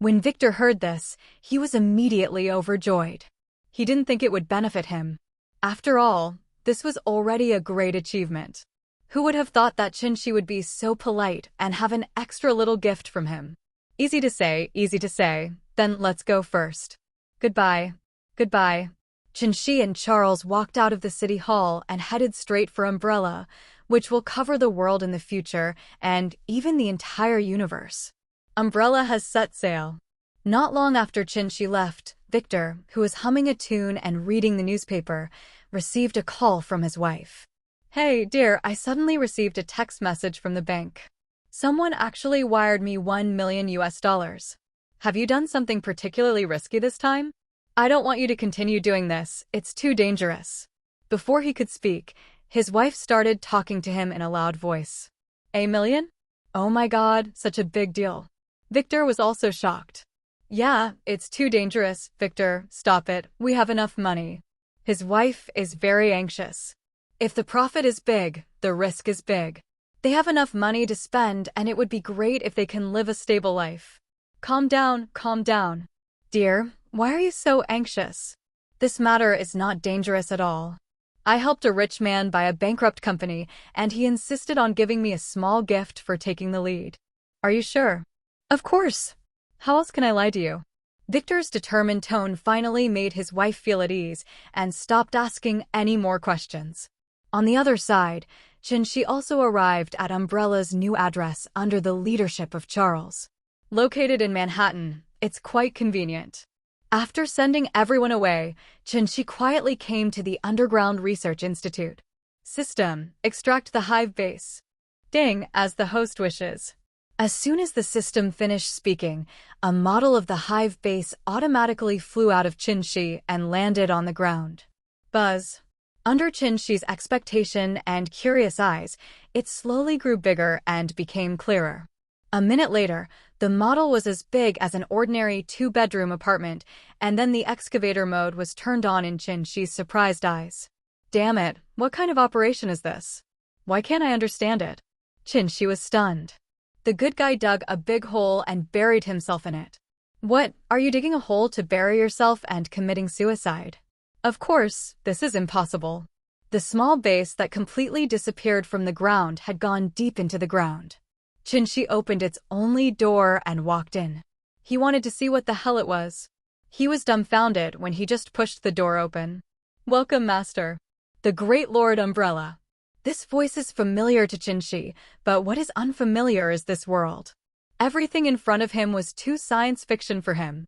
When Victor heard this, he was immediately overjoyed. He didn't think it would benefit him. After all, this was already a great achievement. Who would have thought that Qinshi would be so polite and have an extra little gift from him? Easy to say, easy to say. Then let's go first. Goodbye. Goodbye. Qinshi and Charles walked out of the city hall and headed straight for Umbrella, which will cover the world in the future and even the entire universe. Umbrella has set sail. Not long after Qinshi left, Victor, who was humming a tune and reading the newspaper, received a call from his wife. Hey, dear, I suddenly received a text message from the bank. Someone actually wired me $1 million US. Have you done something particularly risky this time? I don't want you to continue doing this. It's too dangerous. Before he could speak, his wife started talking to him in a loud voice. $1 million? Oh my God, such a big deal. Victor was also shocked. Yeah, it's too dangerous, Victor, stop it, we have enough money. His wife is very anxious. If the profit is big, the risk is big. They have enough money to spend and it would be great if they can live a stable life. Calm down, calm down. Dear, why are you so anxious? This matter is not dangerous at all. I helped a rich man buy a bankrupt company and he insisted on giving me a small gift for taking the lead. Are you sure? Of course. How else can I lie to you? Victor's determined tone finally made his wife feel at ease and stopped asking any more questions. On the other side, Qinshi also arrived at Umbrella's new address under the leadership of Charles. Located in Manhattan, it's quite convenient. After sending everyone away, Qinshi quietly came to the Underground Research Institute. System, extract the hive base. Ding, as the host wishes. As soon as the system finished speaking, a model of the hive base automatically flew out of Qinshi and landed on the ground. Buzz. Under Qinshi's expectation and curious eyes, it slowly grew bigger and became clearer. A minute later, the model was as big as an ordinary two-bedroom apartment, and then the excavator mode was turned on in Qinshi's surprised eyes. Damn it, what kind of operation is this? Why can't I understand it? Qinshi was stunned. The good guy dug a big hole and buried himself in it. What, are you digging a hole to bury yourself and committing suicide? Of course, this is impossible. The small base that completely disappeared from the ground had gone deep into the ground. Qinshi opened its only door and walked in. He wanted to see what the hell it was. He was dumbfounded when he just pushed the door open. Welcome, Master. The Great Lord Umbrella. This voice is familiar to Qinshi, but what is unfamiliar is this world. Everything in front of him was too science fiction for him.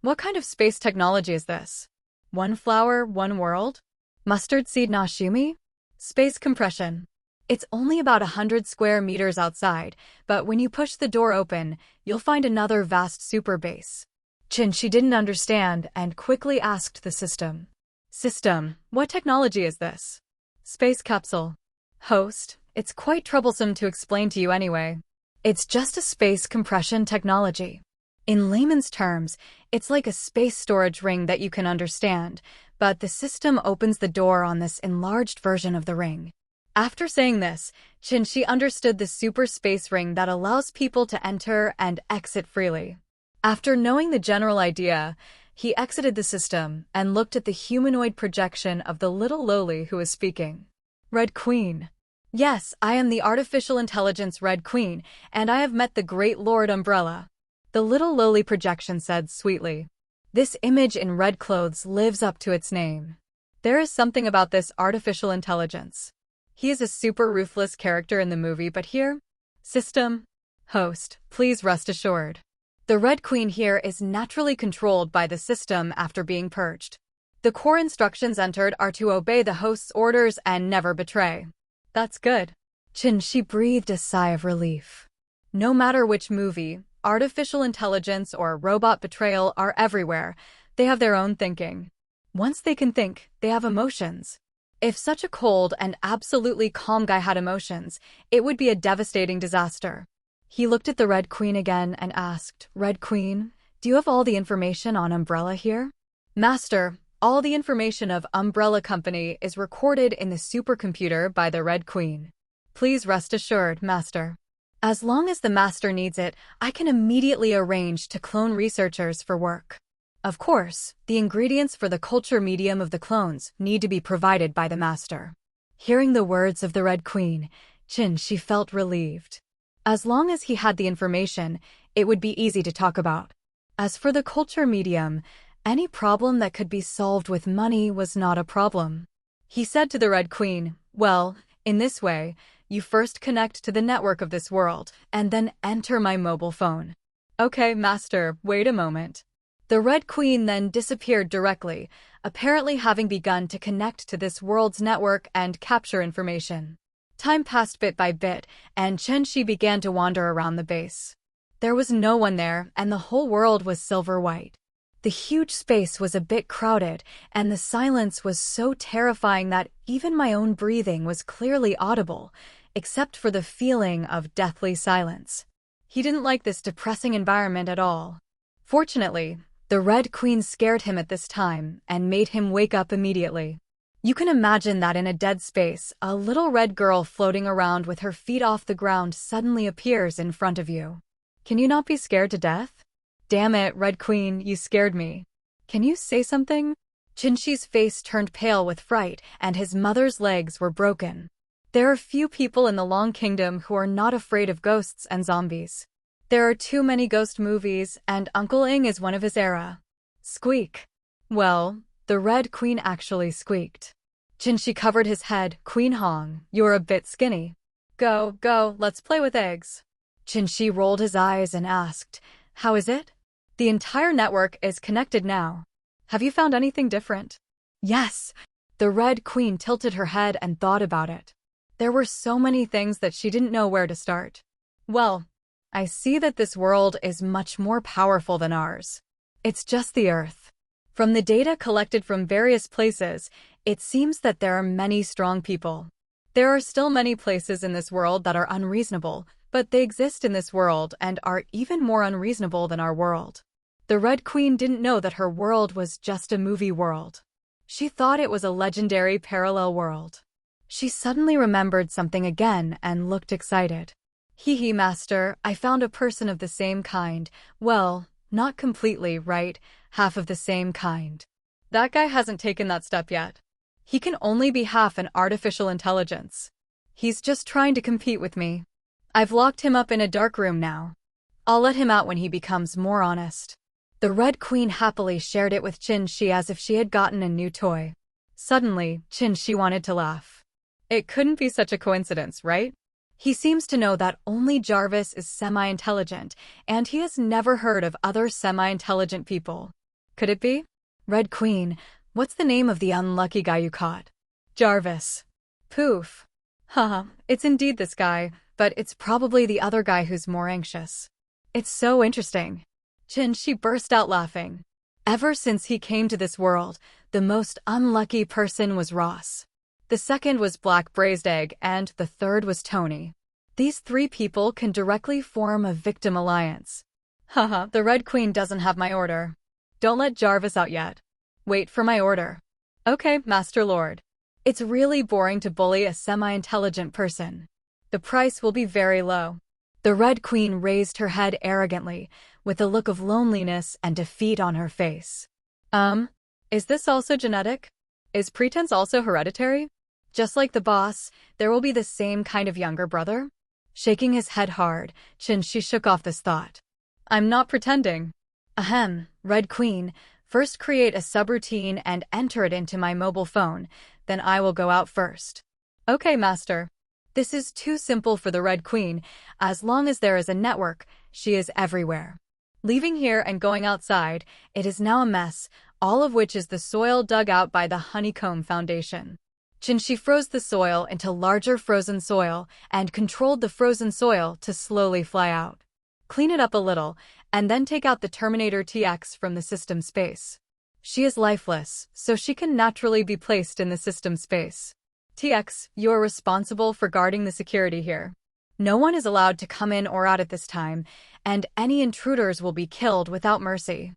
What kind of space technology is this? One flower, one world? Mustard seed Nashimi? Space compression. It's only about 100 square meters outside, but when you push the door open, you'll find another vast super base. Qinshi didn't understand and quickly asked the system. System, what technology is this? Space capsule. Host, it's quite troublesome to explain to you anyway. It's just a space compression technology. In layman's terms, it's like a space storage ring that you can understand, but the system opens the door on this enlarged version of the ring. After saying this, Qinshi understood the super space ring that allows people to enter and exit freely. After knowing the general idea, he exited the system and looked at the humanoid projection of the little lowly who was speaking. Red Queen. Yes, I am the artificial intelligence Red Queen, and I have met the Great Lord Umbrella. The little lowly projection said sweetly. This image in red clothes lives up to its name. There is something about this artificial intelligence. He is a super ruthless character in the movie, but here? System. Host, please rest assured. The Red Queen here is naturally controlled by the system after being purged. The core instructions entered are to obey the host's orders and never betray. That's good. Qinshi breathed a sigh of relief. No matter which movie, artificial intelligence or robot betrayal are everywhere. They have their own thinking. Once they can think, they have emotions. If such a cold and absolutely calm guy had emotions, it would be a devastating disaster. He looked at the Red Queen again and asked, Red Queen, do you have all the information on Umbrella here? Master, all the information of Umbrella Company is recorded in the supercomputer by the Red Queen. Please rest assured, Master. As long as the master needs it, I can immediately arrange to clone researchers for work. Of course, the ingredients for the culture medium of the clones need to be provided by the master. Hearing the words of the Red Queen, she felt relieved. As long as he had the information, it would be easy to talk about. As for the culture medium, any problem that could be solved with money was not a problem. He said to the Red Queen, "Well, in this way, you first connect to the network of this world, and then enter my mobile phone." "Okay, master, wait a moment." The Red Queen then disappeared directly, apparently having begun to connect to this world's network and capture information. Time passed bit by bit, and Shi began to wander around the base. There was no one there, and the whole world was silver-white. The huge space was a bit crowded, and the silence was so terrifying that even my own breathing was clearly audible, except for the feeling of deathly silence. He didn't like this depressing environment at all. Fortunately, the Red Queen scared him at this time and made him wake up immediately. You can imagine that in a dead space, a little red girl floating around with her feet off the ground suddenly appears in front of you. Can you not be scared to death? Damn it, Red Queen, you scared me. Can you say something? Shi's face turned pale with fright, and his mother's legs were broken. There are few people in the Long Kingdom who are not afraid of ghosts and zombies. There are too many ghost movies, and Uncle Ing is one of his era. Squeak. Well, the Red Queen actually squeaked. Shi covered his head. "Queen Hong, you're a bit skinny. Go, let's play with eggs." Shi rolled his eyes and asked, "How is it?" "The entire network is connected now. Have you found anything different?" "Yes." The Red Queen tilted her head and thought about it. There were so many things that she didn't know where to start. "Well, I see that this world is much more powerful than ours. It's just the Earth. From the data collected from various places, it seems that there are many strong people. There are still many places in this world that are unreasonable, but they exist in this world and are even more unreasonable than our world." The Red Queen didn't know that her world was just a movie world. She thought it was a legendary parallel world. She suddenly remembered something again and looked excited. "Hee, master, I found a person of the same kind. Well, not completely, right? Half of the same kind." "That guy hasn't taken that step yet. He can only be half an artificial intelligence. He's just trying to compete with me. I've locked him up in a dark room now. I'll let him out when he becomes more honest." The Red Queen happily shared it with Shi as if she had gotten a new toy. Suddenly, Shi wanted to laugh. It couldn't be such a coincidence, right? He seems to know that only Jarvis is semi-intelligent, and he has never heard of other semi-intelligent people. Could it be? "Red Queen, what's the name of the unlucky guy you caught?" "Jarvis." "Poof. Haha, it's indeed this guy, but it's probably the other guy who's more anxious. It's so interesting." She burst out laughing. Ever since he came to this world, the most unlucky person was Ross. The second was Black Braised Egg, and the third was Tony. These three people can directly form a victim alliance. Haha, the Red Queen doesn't have my order. Don't let Jarvis out yet. Wait for my order. Okay, Master Lord. It's really boring to bully a semi-intelligent person. The price will be very low. The Red Queen raised her head arrogantly, with a look of loneliness and defeat on her face. Is this also genetic? Is pretense also hereditary? Just like the boss, there will be the same kind of younger brother? Shaking his head hard, she shook off this thought. I'm not pretending. Ahem, Red Queen, first create a subroutine and enter it into my mobile phone, then I will go out first. Okay, Master. This is too simple for the Red Queen. As long as there is a network, she is everywhere. Leaving here and going outside, it is now a mess, all of which is the soil dug out by the Honeycomb Foundation. She froze the soil into larger frozen soil and controlled the frozen soil to slowly fly out. Clean it up a little, and then take out the Terminator TX from the system space. She is lifeless, so she can naturally be placed in the system space. TX, you are responsible for guarding the security here. No one is allowed to come in or out at this time, and any intruders will be killed without mercy.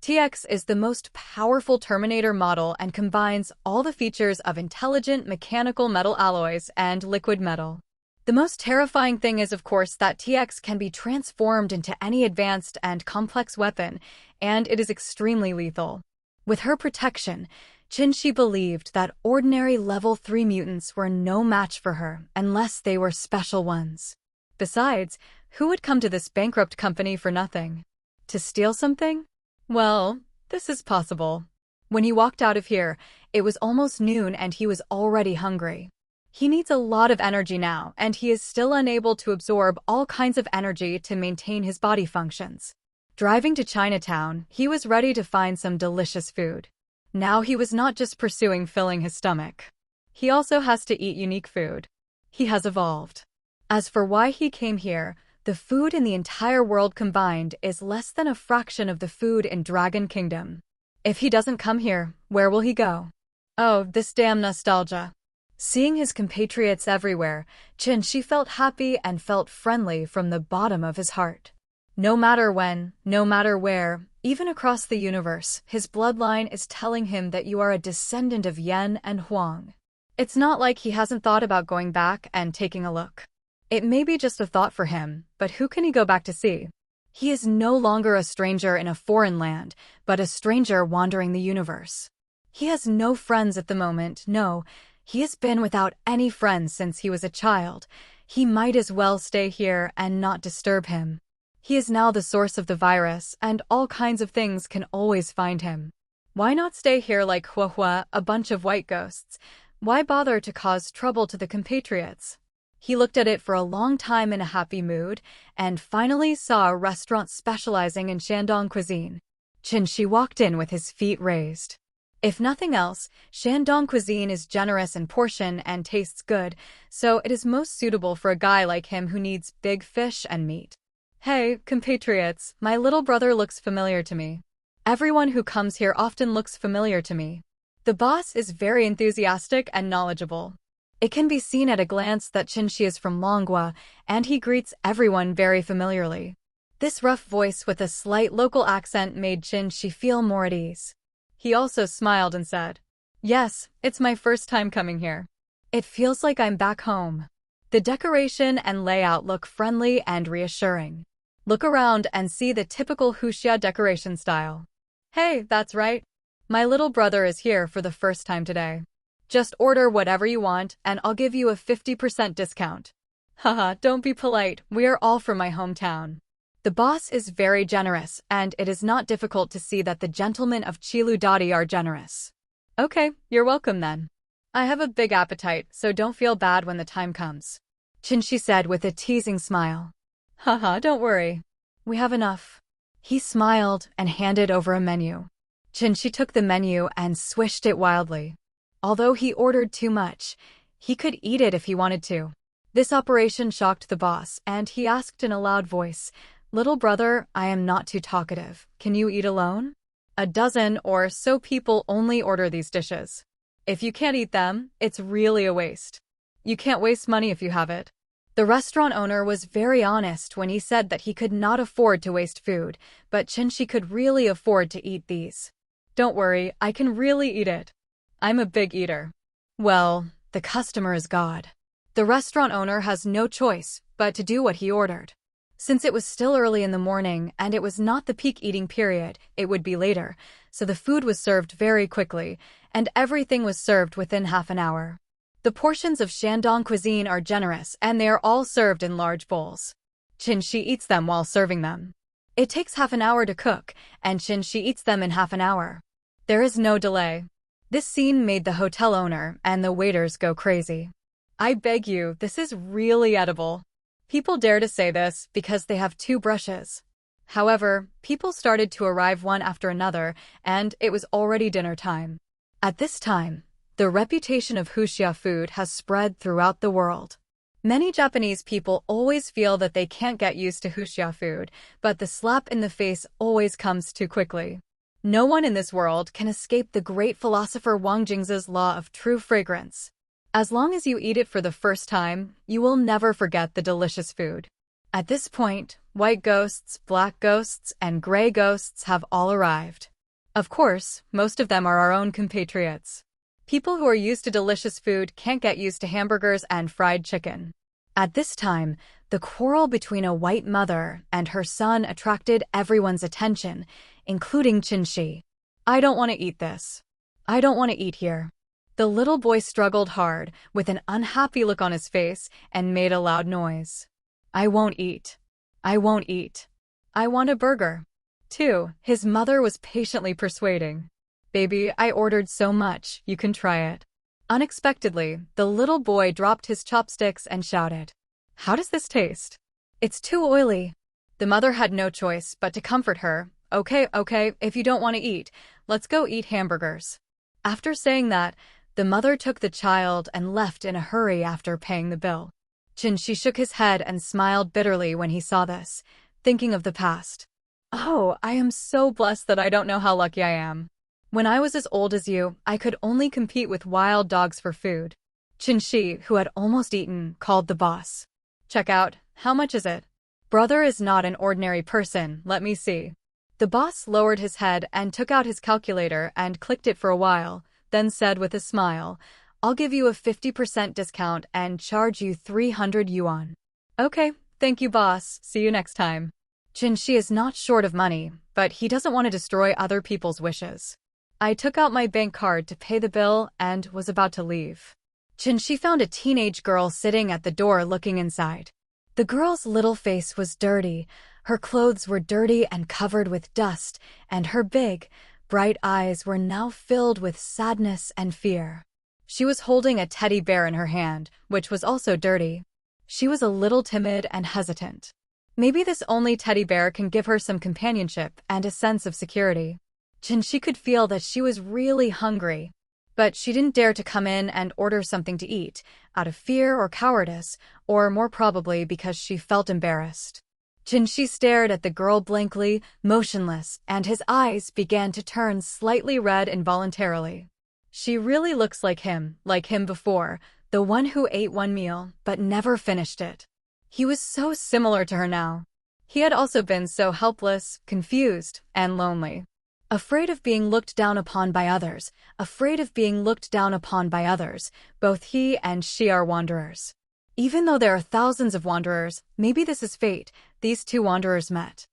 TX is the most powerful Terminator model and combines all the features of intelligent mechanical metal alloys and liquid metal. The most terrifying thing is, of course, that TX can be transformed into any advanced and complex weapon, and it is extremely lethal. With her protection, Qinshi believed that ordinary level 3 mutants were no match for her unless they were special ones. Besides, who would come to this bankrupt company for nothing? To steal something? Well, this is possible. When he walked out of here, it was almost noon and he was already hungry. He needs a lot of energy now, and he is still unable to absorb all kinds of energy to maintain his body functions. Driving to Chinatown, he was ready to find some delicious food. Now he was not just pursuing filling his stomach. He also has to eat unique food. He has evolved. As for why he came here, the food in the entire world combined is less than a fraction of the food in Dragon Kingdom. If he doesn't come here, where will he go? Oh, this damn nostalgia. Seeing his compatriots everywhere, Qinshi felt happy and felt friendly from the bottom of his heart. No matter when, no matter where, even across the universe, his bloodline is telling him that you are a descendant of Yan and Huang. It's not like he hasn't thought about going back and taking a look. It may be just a thought for him, but who can he go back to see? He is no longer a stranger in a foreign land, but a stranger wandering the universe. He has no friends at the moment, no. He has been without any friends since he was a child. He might as well stay here and not disturb him. He is now the source of the virus, and all kinds of things can always find him. Why not stay here like Huahua, a bunch of white ghosts? Why bother to cause trouble to the compatriots? He looked at it for a long time in a happy mood, and finally saw a restaurant specializing in Shandong cuisine. Qinshi walked in with his feet raised. If nothing else, Shandong cuisine is generous in portion and tastes good, so it is most suitable for a guy like him who needs big fish and meat. Hey, compatriots, my little brother looks familiar to me. Everyone who comes here often looks familiar to me. The boss is very enthusiastic and knowledgeable. It can be seen at a glance that Qinshi is from Longhua, and he greets everyone very familiarly. This rough voice with a slight local accent made Qinshi feel more at ease. He also smiled and said, "Yes, it's my first time coming here. It feels like I'm back home." The decoration and layout look friendly and reassuring. Look around and see the typical Huxia decoration style. Hey, that's right. My little brother is here for the first time today. Just order whatever you want and I'll give you a 50% discount. Haha, don't be polite, we are all from my hometown. The boss is very generous, and it is not difficult to see that the gentlemen of Chiludadi are generous. Okay, you're welcome then. I have a big appetite, so don't feel bad when the time comes. Qinshi said with a teasing smile. Haha, don't worry. We have enough. He smiled and handed over a menu. Qinshi took the menu and swished it wildly. Although he ordered too much, he could eat it if he wanted to. This operation shocked the boss, and he asked in a loud voice, "Little brother, I am not too talkative. Can you eat alone? A dozen or so people only order these dishes. If you can't eat them, it's really a waste. You can't waste money if you have it." The restaurant owner was very honest when he said that he could not afford to waste food, but Qinshi could really afford to eat these. Don't worry, I can really eat it. I'm a big eater. Well, the customer is God. The restaurant owner has no choice but to do what he ordered. Since it was still early in the morning and it was not the peak eating period, it would be later, so the food was served very quickly, and everything was served within half an hour. The portions of Shandong cuisine are generous and they are all served in large bowls. Qinshi eats them while serving them. It takes half an hour to cook, and Qinshi eats them in half an hour. There is no delay. This scene made the hotel owner and the waiters go crazy. I beg you, this is really edible. People dare to say this because they have 2 brushes. However, people started to arrive one after another, and it was already dinner time. At this time, the reputation of Huxia food has spread throughout the world. Many Japanese people always feel that they can't get used to Huxia food, but the slap in the face always comes too quickly. No one in this world can escape the great philosopher Wang Jing's law of true fragrance. As long as you eat it for the first time, you will never forget the delicious food. At this point, white ghosts, black ghosts, and gray ghosts have all arrived. Of course, most of them are our own compatriots. People who are used to delicious food can't get used to hamburgers and fried chicken. At this time, the quarrel between a white mother and her son attracted everyone's attention, including Chinshi. I don't want to eat this. I don't want to eat here. The little boy struggled hard, with an unhappy look on his face, and made a loud noise. I won't eat. I won't eat. I want a burger. Too, his mother was patiently persuading. Baby, I ordered so much, you can try it. Unexpectedly, the little boy dropped his chopsticks and shouted, How does this taste? It's too oily. The mother had no choice but to comfort her. Okay, if you don't want to eat, let's go eat hamburgers. After saying that, the mother took the child and left in a hurry after paying the bill. Chinshi shook his head and smiled bitterly when he saw this, thinking of the past. Oh, I am so blessed that I don't know how lucky I am. When I was as old as you, I could only compete with wild dogs for food. Chinshi, who had almost eaten, called the boss. Check out, how much is it? Brother is not an ordinary person, let me see. The boss lowered his head and took out his calculator and clicked it for a while, then said with a smile, I'll give you a 50% discount and charge you 300 yuan. Okay, thank you boss, see you next time. Chinshi is not short of money, but he doesn't want to destroy other people's wishes. I took out my bank card to pay the bill and was about to leave. Chinshi found a teenage girl sitting at the door looking inside. The girl's little face was dirty, her clothes were dirty and covered with dust, and her big, bright eyes were now filled with sadness and fear. She was holding a teddy bear in her hand, which was also dirty. She was a little timid and hesitant. Maybe this only teddy bear can give her some companionship and a sense of security. Chinshi could feel that she was really hungry, but she didn't dare to come in and order something to eat, out of fear or cowardice, or more probably because she felt embarrassed. Chinshi stared at the girl blankly, motionless, and his eyes began to turn slightly red involuntarily. She really looks like him before, the one who ate one meal but never finished it. He was so similar to her now. He had also been so helpless, confused, and lonely. Afraid of being looked down upon by others, both he and she are wanderers. Even though there are thousands of wanderers, maybe this is fate, these two wanderers met.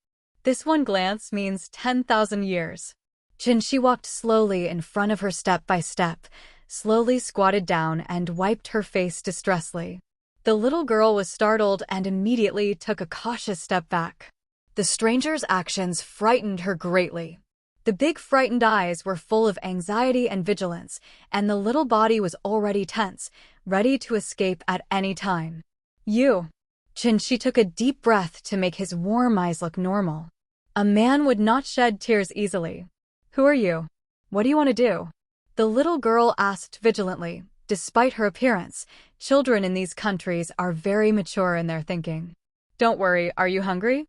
This one glance means 10,000 years. Chinshi walked slowly in front of her step by step, slowly squatted down and wiped her face distressfully. The little girl was startled and immediately took a cautious step back. The stranger's actions frightened her greatly. The big frightened eyes were full of anxiety and vigilance, and the little body was already tense, ready to escape at any time. You. Chinshi took a deep breath to make his warm eyes look normal. A man would not shed tears easily. Who are you? What do you want to do? The little girl asked vigilantly. Despite her appearance, children in these countries are very mature in their thinking. Don't worry, are you hungry?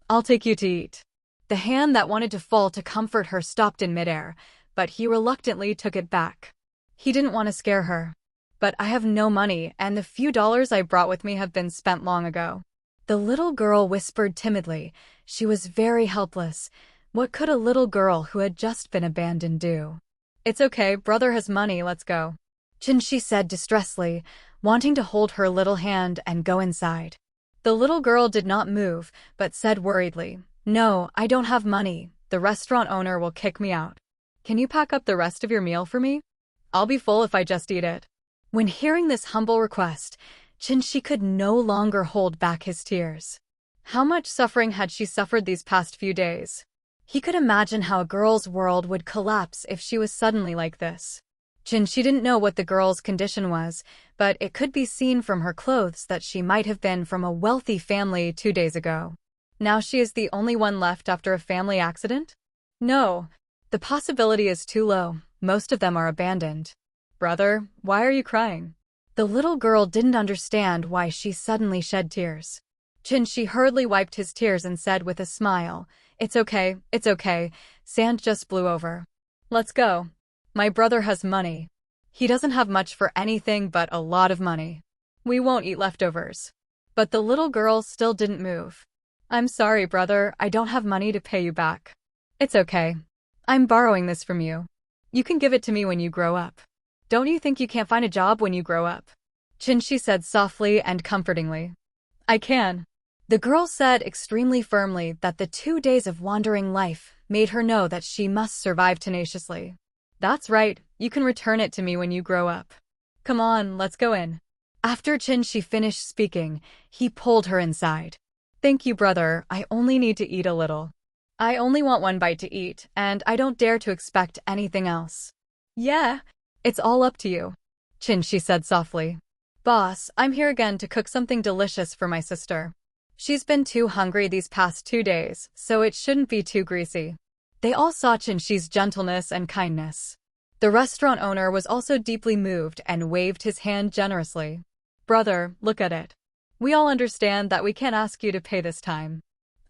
I'll take you to eat. The hand that wanted to fall to comfort her stopped in midair, but he reluctantly took it back. He didn't want to scare her. But I have no money, and the few dollars I brought with me have been spent long ago. The little girl whispered timidly. She was very helpless. What could a little girl who had just been abandoned do? It's okay, brother has money, let's go. Chinshi said distressfully, wanting to hold her little hand and go inside. The little girl did not move, but said worriedly, No, I don't have money. The restaurant owner will kick me out. Can you pack up the rest of your meal for me? I'll be full if I just eat it. When hearing this humble request, Chinshi could no longer hold back his tears. How much suffering had she suffered these past few days? He could imagine how a girl's world would collapse if she was suddenly like this. Chinshi didn't know what the girl's condition was, but it could be seen from her clothes that she might have been from a wealthy family 2 days ago. Now she is the only one left after a family accident? No, the possibility is too low. Most of them are abandoned. Brother, why are you crying? The little girl didn't understand why she suddenly shed tears. Chinshi hurriedly wiped his tears and said with a smile, It's okay, sand just blew over. Let's go. My brother has money. He doesn't have much for anything but a lot of money. We won't eat leftovers. But the little girl still didn't move. I'm sorry, brother, I don't have money to pay you back. It's okay. I'm borrowing this from you. You can give it to me when you grow up. Don't you think you can't find a job when you grow up? Chinshi said softly and comfortingly. I can. The girl said extremely firmly that the 2 days of wandering life made her know that she must survive tenaciously. That's right, you can return it to me when you grow up. Come on, let's go in. After Chinshi finished speaking, he pulled her inside. Thank you, brother, I only need to eat a little. I only want one bite to eat, and I don't dare to expect anything else. Yeah, it's all up to you, Chinshi said softly. Boss, I'm here again to cook something delicious for my sister. She's been too hungry these past 2 days, so it shouldn't be too greasy. They all saw Chinshi's gentleness and kindness. The restaurant owner was also deeply moved and waved his hand generously. Brother, look at it. We all understand that we can't ask you to pay this time.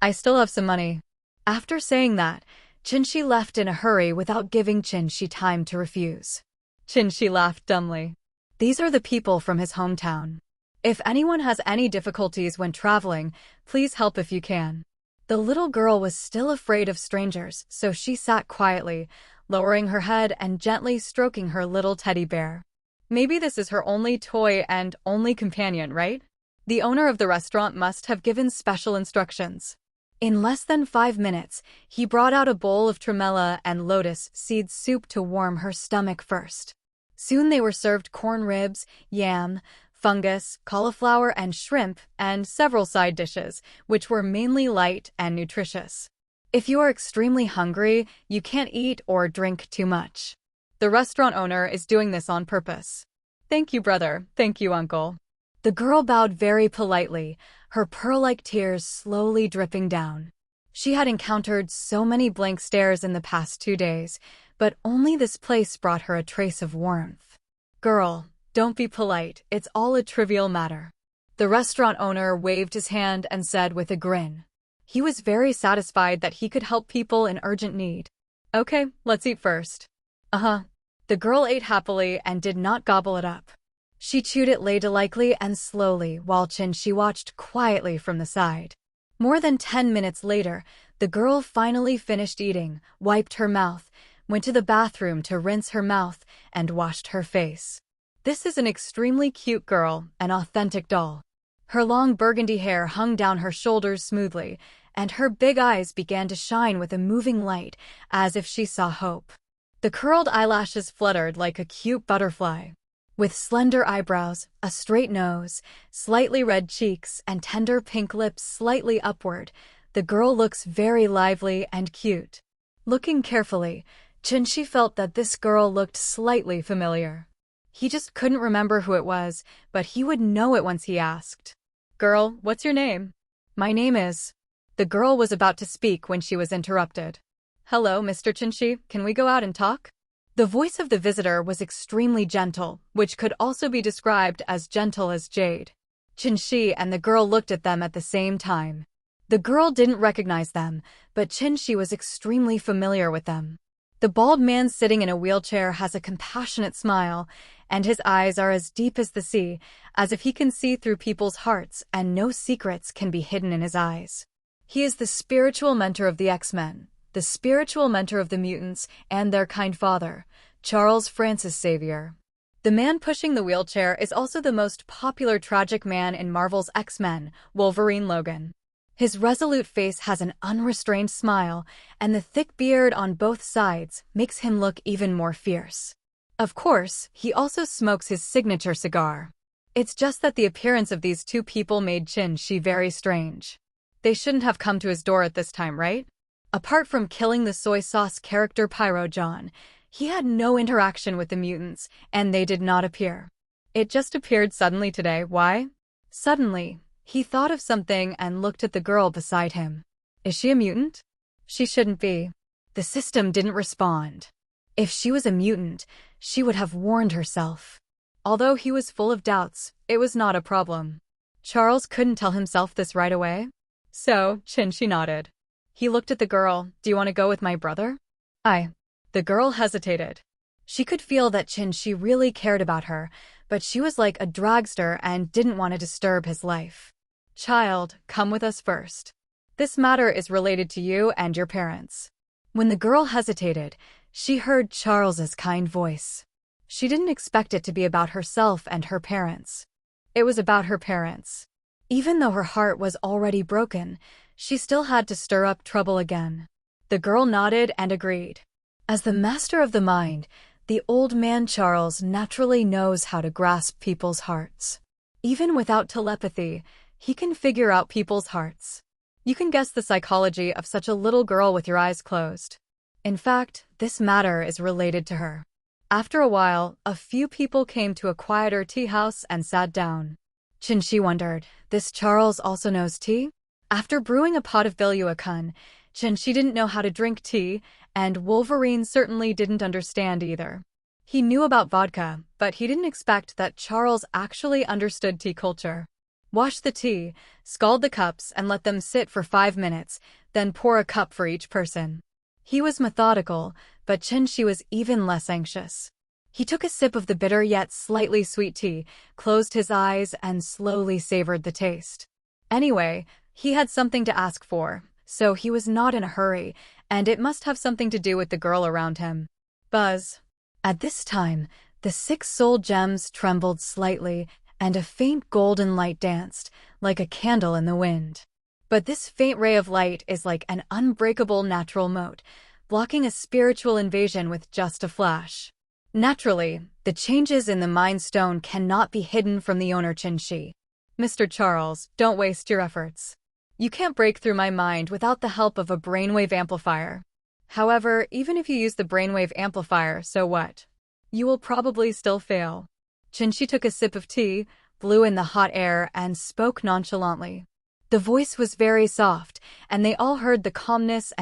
I still have some money. After saying that, Chinshi left in a hurry without giving Chinshi time to refuse. Chinshi laughed dumbly. These are the people from his hometown. If anyone has any difficulties when traveling, please help if you can. The little girl was still afraid of strangers, so she sat quietly, lowering her head and gently stroking her little teddy bear. Maybe this is her only toy and only companion, right? The owner of the restaurant must have given special instructions. In less than 5 minutes, he brought out a bowl of tremella and lotus seed soup to warm her stomach first. Soon they were served corn ribs, yam, fungus, cauliflower, and shrimp, and several side dishes, which were mainly light and nutritious. If you are extremely hungry, you can't eat or drink too much. The restaurant owner is doing this on purpose. Thank you, brother. Thank you, uncle. The girl bowed very politely, her pearl-like tears slowly dripping down. She had encountered so many blank stares in the past 2 days, but only this place brought her a trace of warmth. Girl, don't be polite, it's all a trivial matter. The restaurant owner waved his hand and said with a grin. He was very satisfied that he could help people in urgent need. Okay, let's eat first. Uh-huh. The girl ate happily and did not gobble it up. She chewed it ladylike and slowly while Chinshi watched quietly from the side. More than 10 minutes later, the girl finally finished eating, wiped her mouth, went to the bathroom to rinse her mouth, and washed her face. This is an extremely cute girl, an authentic doll. Her long burgundy hair hung down her shoulders smoothly, and her big eyes began to shine with a moving light, as if she saw hope. The curled eyelashes fluttered like a cute butterfly. With slender eyebrows, a straight nose, slightly red cheeks, and tender pink lips slightly upward, the girl looks very lively and cute. Looking carefully, Chinshi felt that this girl looked slightly familiar. He just couldn't remember who it was, but he would know it once he asked. Girl, what's your name? My name is... The girl was about to speak when she was interrupted. Hello, Mr. Chinshi, can we go out and talk? The voice of the visitor was extremely gentle, which could also be described as gentle as jade. Chinshi and the girl looked at them at the same time. The girl didn't recognize them, but Chinshi was extremely familiar with them. The bald man sitting in a wheelchair has a compassionate smile, and his eyes are as deep as the sea, as if he can see through people's hearts and no secrets can be hidden in his eyes. He is the spiritual mentor of the X-Men, the spiritual mentor of the mutants, and their kind father, Charles Francis Xavier. The man pushing the wheelchair is also the most popular tragic man in Marvel's X-Men, Wolverine Logan. His resolute face has an unrestrained smile, and the thick beard on both sides makes him look even more fierce. Of course, he also smokes his signature cigar. It's just that the appearance of these two people made Chinshi very strange. They shouldn't have come to his door at this time, right? Apart from killing the soy sauce character Pyro John, he had no interaction with the mutants, and they did not appear. It just appeared suddenly today. Why? Suddenly, he thought of something and looked at the girl beside him. Is she a mutant? She shouldn't be. The system didn't respond. If she was a mutant, she would have warned herself. Although he was full of doubts, it was not a problem. Charles couldn't tell himself this right away. So, Chinshi nodded. He looked at the girl. Do you want to go with my brother? The girl hesitated. She could feel that Chinshi really cared about her, but she was like a dragster and didn't want to disturb his life. Child, come with us first. This matter is related to you and your parents. When the girl hesitated, she heard Charles's kind voice. She didn't expect it to be about herself and her parents. It was about her parents. Even though her heart was already broken, she still had to stir up trouble again. The girl nodded and agreed. As the master of the mind, the old man Charles naturally knows how to grasp people's hearts. Even without telepathy, he can figure out people's hearts. You can guess the psychology of such a little girl with your eyes closed. In fact, this matter is related to her. After a while, a few people came to a quieter tea house and sat down. Chinchi wondered, this Charles also knows tea? After brewing a pot of Bilyuakun, Chinchi didn't know how to drink tea, and Wolverine certainly didn't understand either. He knew about vodka, but he didn't expect that Charles actually understood tea culture. Wash the tea, scald the cups, and let them sit for 5 minutes, then pour a cup for each person. He was methodical, but Chinchi was even less anxious. He took a sip of the bitter yet slightly sweet tea, closed his eyes, and slowly savored the taste. Anyway, he had something to ask for, so he was not in a hurry, and it must have something to do with the girl around him. Buzz. At this time, the 6 soul gems trembled slightly, and a faint golden light danced, like a candle in the wind. But this faint ray of light is like an unbreakable natural moat, blocking a spiritual invasion with just a flash. Naturally, the changes in the Mind Stone cannot be hidden from the owner Chinchi. Mr. Charles, don't waste your efforts. You can't break through my mind without the help of a brainwave amplifier. However, even if you use the brainwave amplifier, so what? You will probably still fail. Chinchi took a sip of tea, blew in the hot air, and spoke nonchalantly. The voice was very soft, and they all heard the calmness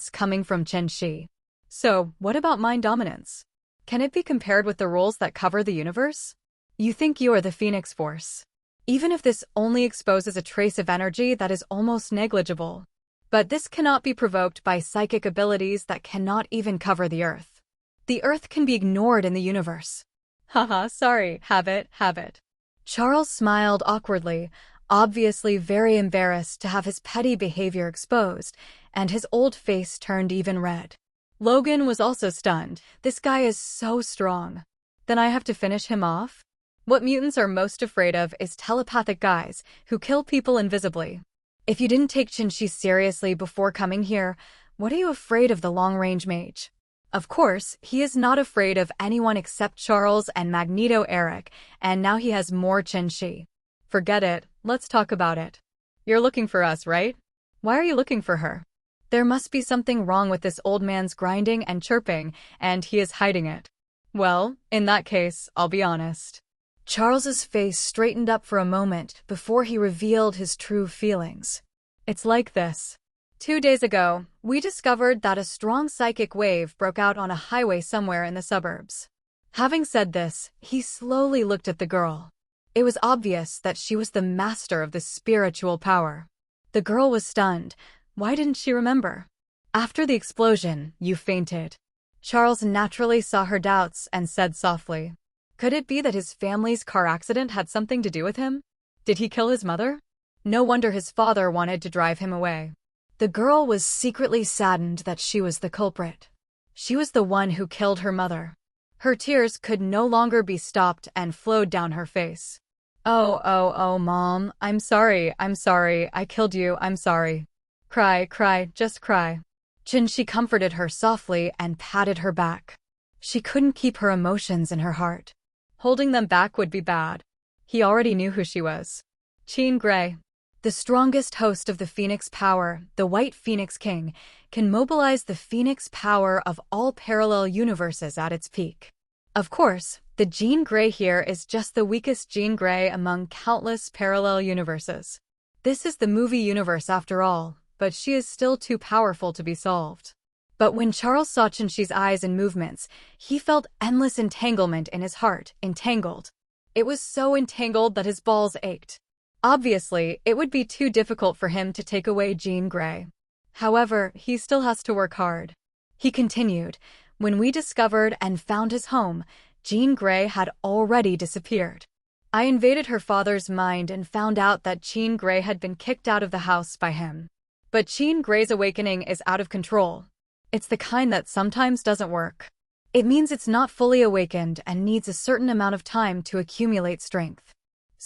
coming from Chinchi. So, what about mind dominance? Can it be compared with the rules that cover the universe? You think you are the Phoenix Force. Even if this only exposes a trace of energy that is almost negligible. But this cannot be provoked by psychic abilities that cannot even cover the Earth. The Earth can be ignored in the universe. Haha, sorry, have it. Charles smiled awkwardly, obviously very embarrassed to have his petty behavior exposed, and his old face turned even red. Logan was also stunned. This guy is so strong. Then I have to finish him off? What mutants are most afraid of is telepathic guys who kill people invisibly. If you didn't take Chinchi seriously before coming here, what are you afraid of the long-range mage? Of course, he is not afraid of anyone except Charles and Magneto Eric, and now he has more Chinchi. Forget it, let's talk about it. You're looking for us, right? Why are you looking for her? There must be something wrong with this old man's grinding and chirping, and he is hiding it. Well, in that case, I'll be honest. Charles's face straightened up for a moment before he revealed his true feelings. It's like this. 2 days ago, we discovered that a strong psychic wave broke out on a highway somewhere in the suburbs. Having said this, he slowly looked at the girl. It was obvious that she was the master of the spiritual power. The girl was stunned. Why didn't she remember? After the explosion, you fainted. Charles naturally saw her doubts and said softly, could it be that his family's car accident had something to do with him? Did he kill his mother? No wonder his father wanted to drive him away. The girl was secretly saddened that she was the culprit. She was the one who killed her mother. Her tears could no longer be stopped and flowed down her face. Oh, Mom, I'm sorry, I killed you, I'm sorry. Cry, just cry. Chinchi comforted her softly and patted her back. She couldn't keep her emotions in her heart. Holding them back would be bad. He already knew who she was. Jean Grey. The strongest host of the Phoenix power, the White Phoenix King, can mobilize the Phoenix power of all parallel universes at its peak. Of course, the Jean Grey here is just the weakest Jean Grey among countless parallel universes. This is the movie universe after all, but she is still too powerful to be solved. But when Charles saw Chinchi's eyes and movements, he felt endless entanglement in his heart, entangled. It was so entangled that his balls ached. Obviously, it would be too difficult for him to take away Jean Grey. However, he still has to work hard. He continued, when we discovered and found his home, Jean Grey had already disappeared. I invaded her father's mind and found out that Jean Grey had been kicked out of the house by him. But Jean Grey's awakening is out of control. It's the kind that sometimes doesn't work. It means it's not fully awakened and needs a certain amount of time to accumulate strength.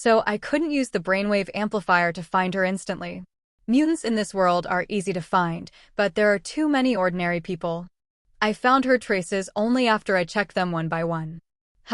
so I couldn't use the brainwave amplifier to find her instantly. Mutants in this world are easy to find, but there are too many ordinary people. I found her traces only after I checked them one by one.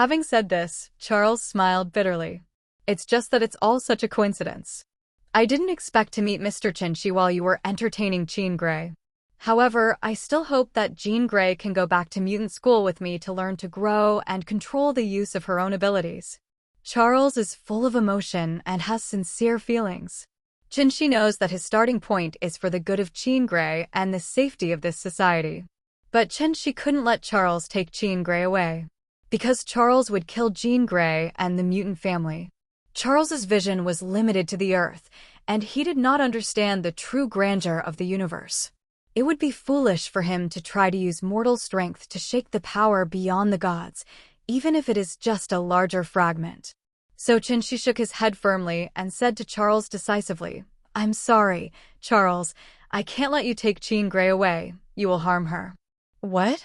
Having said this, Charles smiled bitterly. It's just that it's all such a coincidence. I didn't expect to meet Mr. Chinchi while you were entertaining Jean Grey. However, I still hope that Jean Grey can go back to mutant school with me to learn to grow and control the use of her own abilities. Charles is full of emotion and has sincere feelings. Chinchi knows that his starting point is for the good of Jean Grey and the safety of this society. But Chinchi couldn't let Charles take Jean Grey away, because Charles would kill Jean Grey and the mutant family. Charles's vision was limited to the Earth, and he did not understand the true grandeur of the universe. It would be foolish for him to try to use mortal strength to shake the power beyond the gods, even if it is just a larger fragment. So Chinchi shook his head firmly and said to Charles decisively, "I'm sorry, Charles. I can't let you take Jean Grey away. You will harm her." "What?"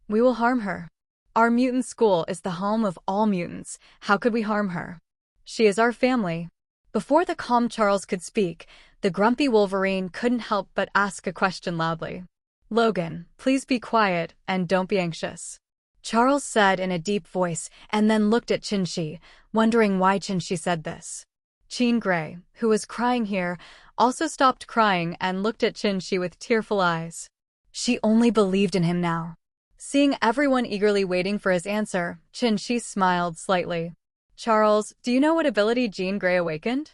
"We will harm her. Our mutant school is the home of all mutants. How could we harm her? She is our family." Before the calm Charles could speak, the grumpy Wolverine couldn't help but ask a question loudly. "Logan, please be quiet and don't be anxious," Charles said in a deep voice, and then looked at Chinchi, wondering why Chinchi said this. Jean Grey, who was crying here, also stopped crying and looked at Chinchi with tearful eyes. She only believed in him now. Seeing everyone eagerly waiting for his answer, Chinchi smiled slightly. "Charles, do you know what ability Jean Grey awakened?"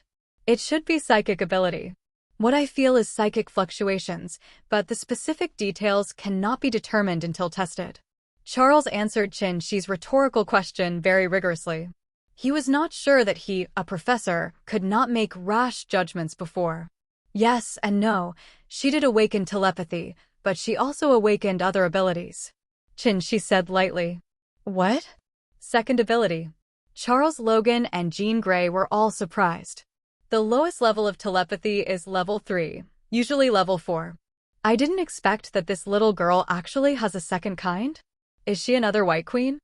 "It should be psychic ability. What I feel is psychic fluctuations, but the specific details cannot be determined until tested." Charles answered Chinchi's rhetorical question very rigorously. He was not sure that he, a professor, could not make rash judgments before. Yes and no, she did awaken telepathy, but she also awakened other abilities. Chinchi said lightly. "What?" "Second ability." Charles, Logan, and Jean Grey were all surprised. The lowest level of telepathy is level 3, usually level 4. I didn't expect that this little girl actually has a second kind. Is she another White Queen?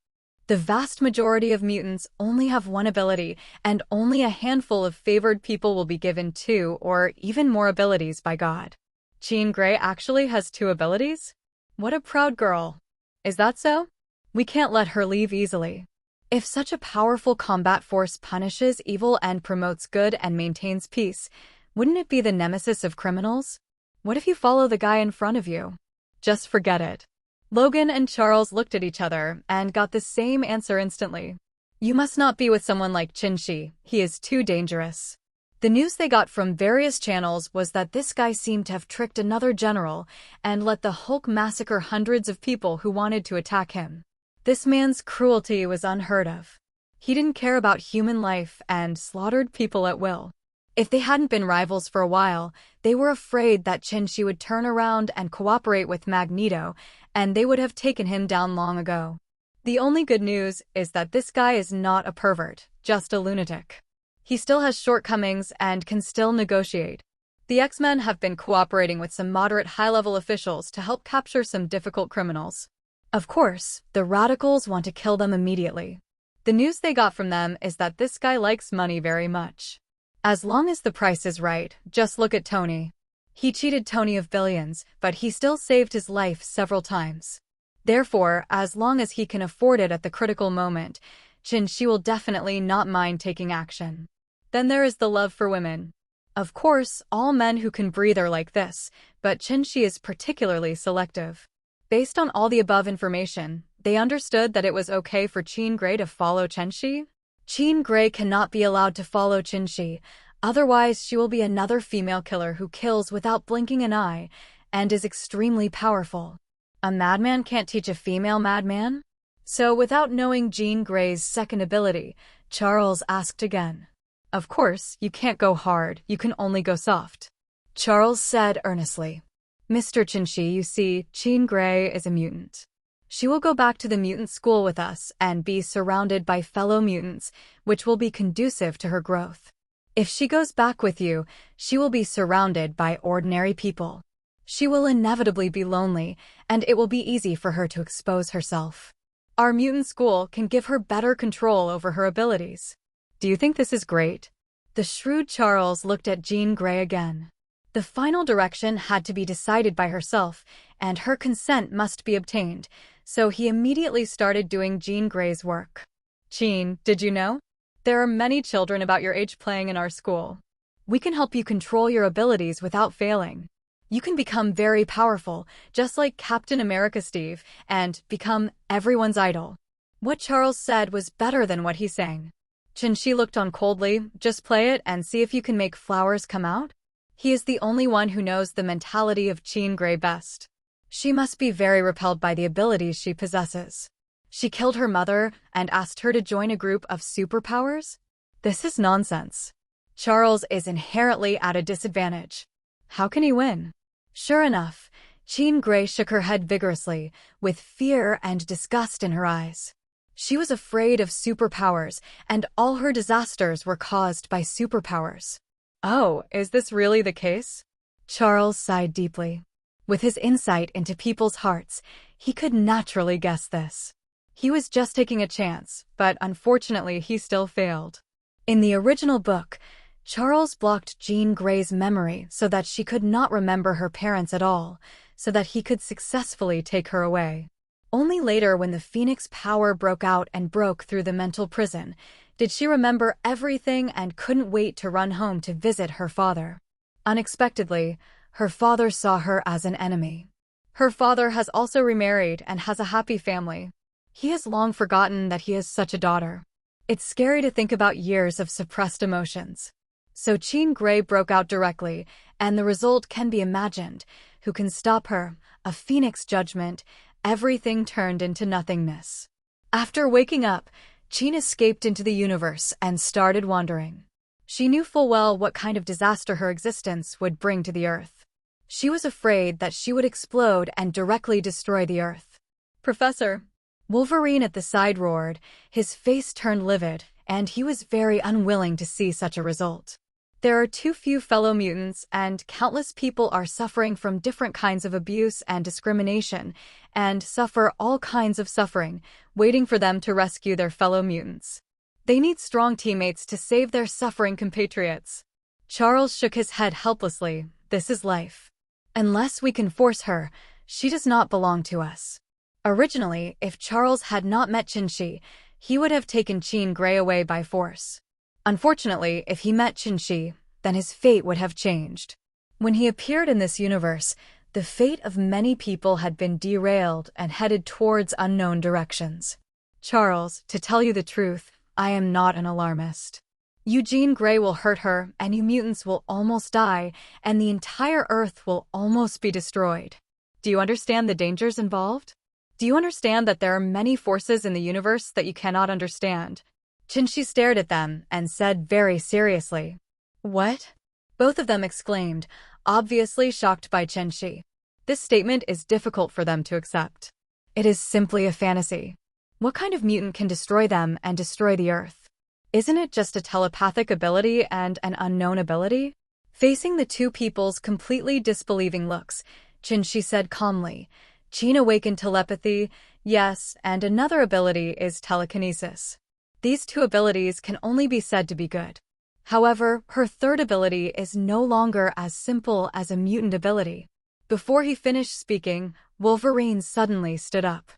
The vast majority of mutants only have one ability, and only a handful of favored people will be given 2 or even more abilities by God. Jean Grey actually has 2 abilities? What a proud girl. Is that so? We can't let her leave easily. If such a powerful combat force punishes evil and promotes good and maintains peace, wouldn't it be the nemesis of criminals? What if you follow the guy in front of you? Just forget it. Logan and Charles looked at each other and got the same answer instantly. You must not be with someone like Chinchi. He is too dangerous. The news they got from various channels was that this guy seemed to have tricked another general and let the Hulk massacre hundreds of people who wanted to attack him. This man's cruelty was unheard of. He didn't care about human life and slaughtered people at will. If they hadn't been rivals for a while, they were afraid that Chinchi would turn around and cooperate with Magneto, and they would have taken him down long ago. The only good news is that this guy is not a pervert, just a lunatic. He still has shortcomings and can still negotiate. The X-Men have been cooperating with some moderate high-level officials to help capture some difficult criminals. Of course, the radicals want to kill them immediately. The news they got from them is that this guy likes money very much. As long as the price is right, just look at Tony. He cheated Tony of billions, but he still saved his life several times. Therefore, as long as he can afford it at the critical moment, Chinchi will definitely not mind taking action. Then there is the love for women. Of course, all men who can breathe are like this, but Chinchi is particularly selective. Based on all the above information, they understood that it was okay for Jean Grey to follow Chinchi. Jean Grey cannot be allowed to follow Chinchi, otherwise she will be another female killer who kills without blinking an eye and is extremely powerful. A madman can't teach a female madman? So without knowing Jean Grey's second ability, Charles asked again. Of course, you can't go hard, you can only go soft. Charles said earnestly. Mr. Chinchi, you see, Jean Grey is a mutant. She will go back to the mutant school with us and be surrounded by fellow mutants, which will be conducive to her growth. If she goes back with you, she will be surrounded by ordinary people. She will inevitably be lonely, and it will be easy for her to expose herself. Our mutant school can give her better control over her abilities. Do you think this is great? The shrewd Charles looked at Jean Grey again. The final direction had to be decided by herself, and her consent must be obtained, so he immediately started doing Jean Grey's work. Jean, did you know? There are many children about your age playing in our school. We can help you control your abilities without failing. You can become very powerful, just like Captain America Steve, and become everyone's idol. What Charles said was better than what he sang. Chin-Shi looked on coldly. Just play it and see if you can make flowers come out? He is the only one who knows the mentality of Jean Grey best. She must be very repelled by the abilities she possesses. She killed her mother and asked her to join a group of superpowers? This is nonsense. Charles is inherently at a disadvantage. How can he win? Sure enough, Jean Grey shook her head vigorously, with fear and disgust in her eyes. She was afraid of superpowers, and all her disasters were caused by superpowers. Oh, is this really the case? Charles sighed deeply. With his insight into people's hearts, he could naturally guess this. He was just taking a chance, but unfortunately he still failed. In the original book, Charles blocked Jean Grey's memory so that she could not remember her parents at all, so that he could successfully take her away. Only later, when the Phoenix power broke out and broke through the mental prison, did she remember everything and couldn't wait to run home to visit her father. Unexpectedly, her father saw her as an enemy. Her father has also remarried and has a happy family. He has long forgotten that he has such a daughter. It's scary to think about years of suppressed emotions. So Jean Grey broke out directly, and the result can be imagined. Who can stop her? A Phoenix judgment. Everything turned into nothingness. After waking up, Jean escaped into the universe and started wandering. She knew full well what kind of disaster her existence would bring to the Earth. She was afraid that she would explode and directly destroy the Earth. Professor! Wolverine at the side roared, his face turned livid, and he was very unwilling to see such a result. There are too few fellow mutants, and countless people are suffering from different kinds of abuse and discrimination, and suffer all kinds of suffering, waiting for them to rescue their fellow mutants. They need strong teammates to save their suffering compatriots. Charles shook his head helplessly. This is life. Unless we can force her, she does not belong to us. Originally, if Charles had not met Chin-Shi, he would have taken Jean Grey away by force. Unfortunately, if he met Chin-Shi, then his fate would have changed. When he appeared in this universe, the fate of many people had been derailed and headed towards unknown directions. Charles, to tell you the truth, I am not an alarmist. Jean Grey will hurt her, and you mutants will almost die, and the entire Earth will almost be destroyed. Do you understand the dangers involved? Do you understand that there are many forces in the universe that you cannot understand? Chin-Shi stared at them and said very seriously, "What?" Both of them exclaimed, obviously shocked by Chin-Shi. This statement is difficult for them to accept. It is simply a fantasy. What kind of mutant can destroy them and destroy the Earth? Isn't it just a telepathic ability and an unknown ability? Facing the two people's completely disbelieving looks, Chin-Shi said calmly, Jean awakened telepathy, yes, and another ability is telekinesis. These two abilities can only be said to be good. However, her third ability is no longer as simple as a mutant ability. Before he finished speaking, Wolverine suddenly stood up.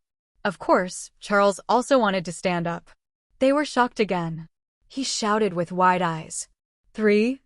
Of course, Charles also wanted to stand up. They were shocked again. He shouted with wide eyes. Three.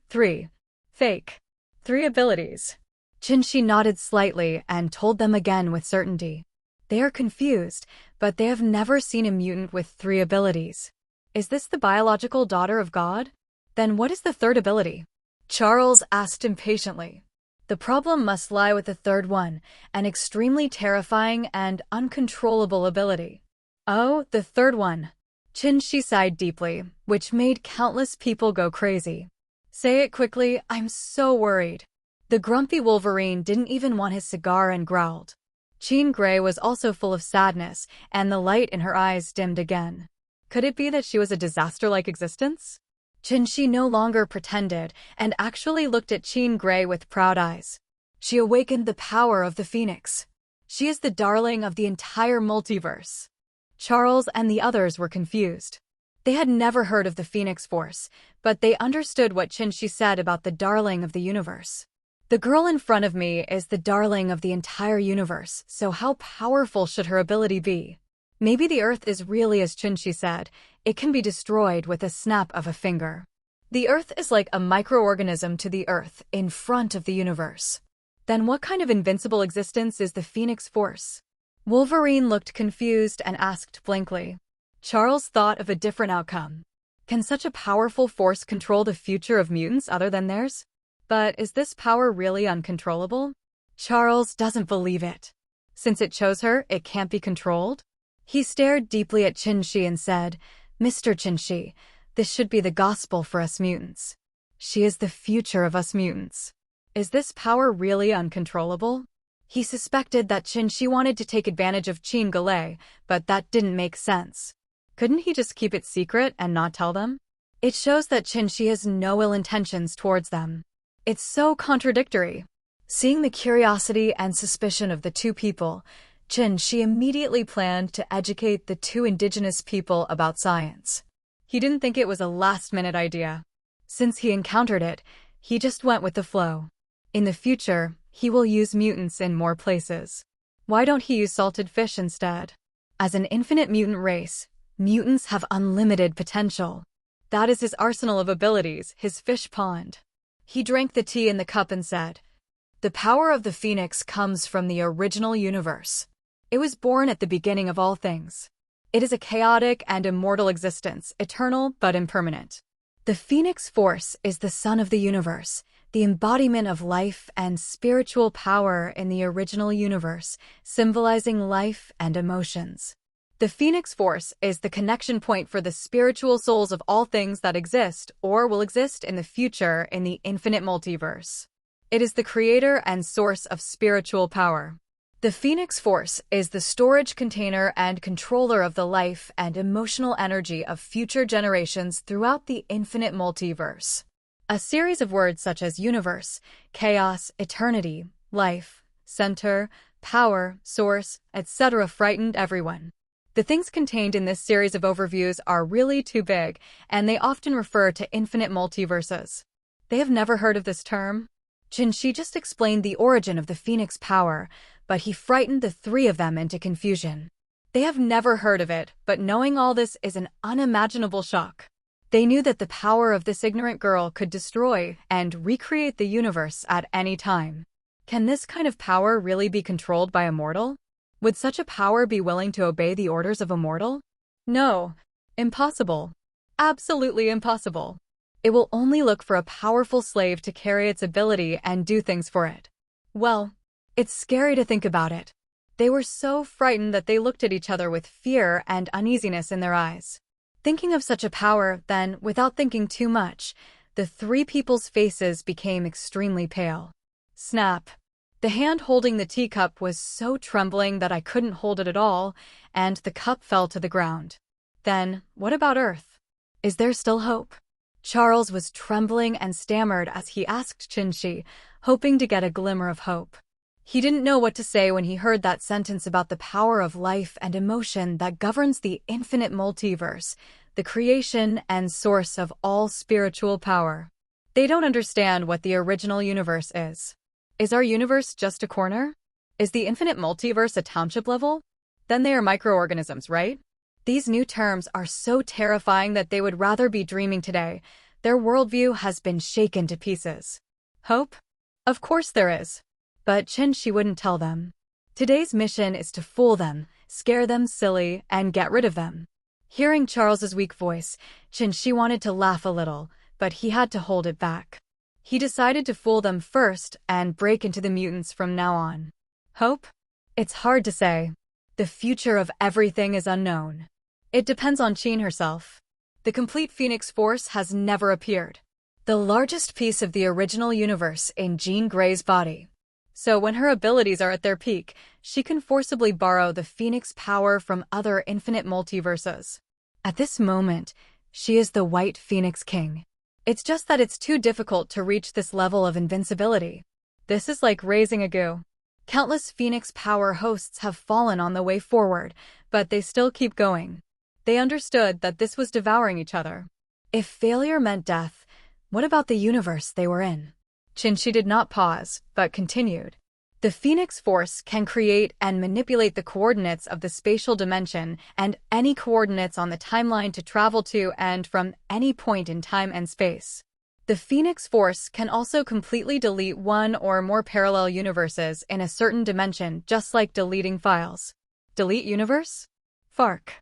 Fake. 3 abilities. Chin-Shi nodded slightly and told them again with certainty. They are confused, but they have never seen a mutant with 3 abilities. Is this the biological daughter of God? Then what is the third ability? Charles asked impatiently. The problem must lie with the third one, an extremely terrifying and uncontrollable ability. Oh, the third one. Chin-Shi sighed deeply, which made countless people go crazy. Say it quickly, I'm so worried. The grumpy Wolverine didn't even want his cigar and growled. Jean Grey was also full of sadness, and the light in her eyes dimmed again. Could it be that she was a disaster-like existence? Chin-Shi no longer pretended, and actually looked at Jean Grey with proud eyes. She awakened the power of the Phoenix. She is the darling of the entire multiverse. Charles and the others were confused. They had never heard of the Phoenix Force, but they understood what Qinshi said about the darling of the universe. The girl in front of me is the darling of the entire universe, so how powerful should her ability be? Maybe the Earth is really as Qinshi said, it can be destroyed with a snap of a finger. The Earth is like a microorganism to the Earth in front of the universe. Then what kind of invincible existence is the Phoenix Force? Wolverine looked confused and asked blankly. Charles thought of a different outcome. Can such a powerful force control the future of mutants other than theirs? But is this power really uncontrollable? Charles doesn't believe it. Since it chose her, it can't be controlled? He stared deeply at Qinshi and said, Mr. Qinshi, this should be the gospel for us mutants. She is the future of us mutants. Is this power really uncontrollable? He suspected that Qinshi wanted to take advantage of Qin Galay, but that didn't make sense. Couldn't he just keep it secret and not tell them? It shows that Qinshi has no ill intentions towards them. It's so contradictory. Seeing the curiosity and suspicion of the two people, Qinshi immediately planned to educate the two indigenous people about science. He didn't think it was a last-minute idea. Since he encountered it, he just went with the flow. In the future, he will use mutants in more places. Why don't he use salted fish instead? As an infinite mutant race, mutants have unlimited potential. That is his arsenal of abilities, his fish pond. He drank the tea in the cup and said, The power of the Phoenix comes from the original universe. It was born at the beginning of all things. It is a chaotic and immortal existence, eternal but impermanent. The Phoenix Force is the sun of the universe, the embodiment of life and spiritual power in the original universe, symbolizing life and emotions. The Phoenix Force is the connection point for the spiritual souls of all things that exist or will exist in the future in the infinite multiverse. It is the creator and source of spiritual power. The Phoenix Force is the storage container and controller of the life and emotional energy of future generations throughout the infinite multiverse. A series of words such as universe, chaos, eternity, life, center, power, source, etc. frightened everyone. The things contained in this series of overviews are really too big, and they often refer to infinite multiverses. They have never heard of this term. Qinshi just explained the origin of the Phoenix power, but he frightened the three of them into confusion. They have never heard of it, but knowing all this is an unimaginable shock. They knew that the power of this ignorant girl could destroy and recreate the universe at any time. Can this kind of power really be controlled by a mortal? Would such a power be willing to obey the orders of a mortal? No. Impossible. Absolutely impossible. It will only look for a powerful slave to carry its ability and do things for it. Well, it's scary to think about it. They were so frightened that they looked at each other with fear and uneasiness in their eyes. Thinking of such a power, then, without thinking too much, the three people's faces became extremely pale. Snap. The hand holding the teacup was so trembling that I couldn't hold it at all, and the cup fell to the ground. Then, what about Earth? Is there still hope? Charles was trembling and stammered as he asked Qinshi, hoping to get a glimmer of hope. He didn't know what to say when he heard that sentence about the power of life and emotion that governs the infinite multiverse, the creation and source of all spiritual power. They don't understand what the original universe is. Is our universe just a corner? Is the infinite multiverse a township level? Then they are microorganisms, right? These new terms are so terrifying that they would rather be dreaming today. Their worldview has been shaken to pieces. Hope? Of course there is. But Qinshi wouldn't tell them. Today's mission is to fool them, scare them silly, and get rid of them. Hearing Charles's weak voice, Qinshi wanted to laugh a little, but he had to hold it back. He decided to fool them first and break into the mutants from now on. Hope? It's hard to say. The future of everything is unknown. It depends on Qin herself. The complete Phoenix Force has never appeared. The largest piece of the original universe in Jean Grey's body. So when her abilities are at their peak, she can forcibly borrow the Phoenix power from other infinite multiverses. At this moment, she is the White Phoenix King. It's just that it's too difficult to reach this level of invincibility. This is like raising a goo. Countless Phoenix power hosts have fallen on the way forward, but they still keep going. They understood that this was devouring each other. If failure meant death, what about the universe they were in? Qinshi did not pause, but continued. The Phoenix Force can create and manipulate the coordinates of the spatial dimension and any coordinates on the timeline to travel to and from any point in time and space. The Phoenix Force can also completely delete one or more parallel universes in a certain dimension, just like deleting files. Delete universe? Fark.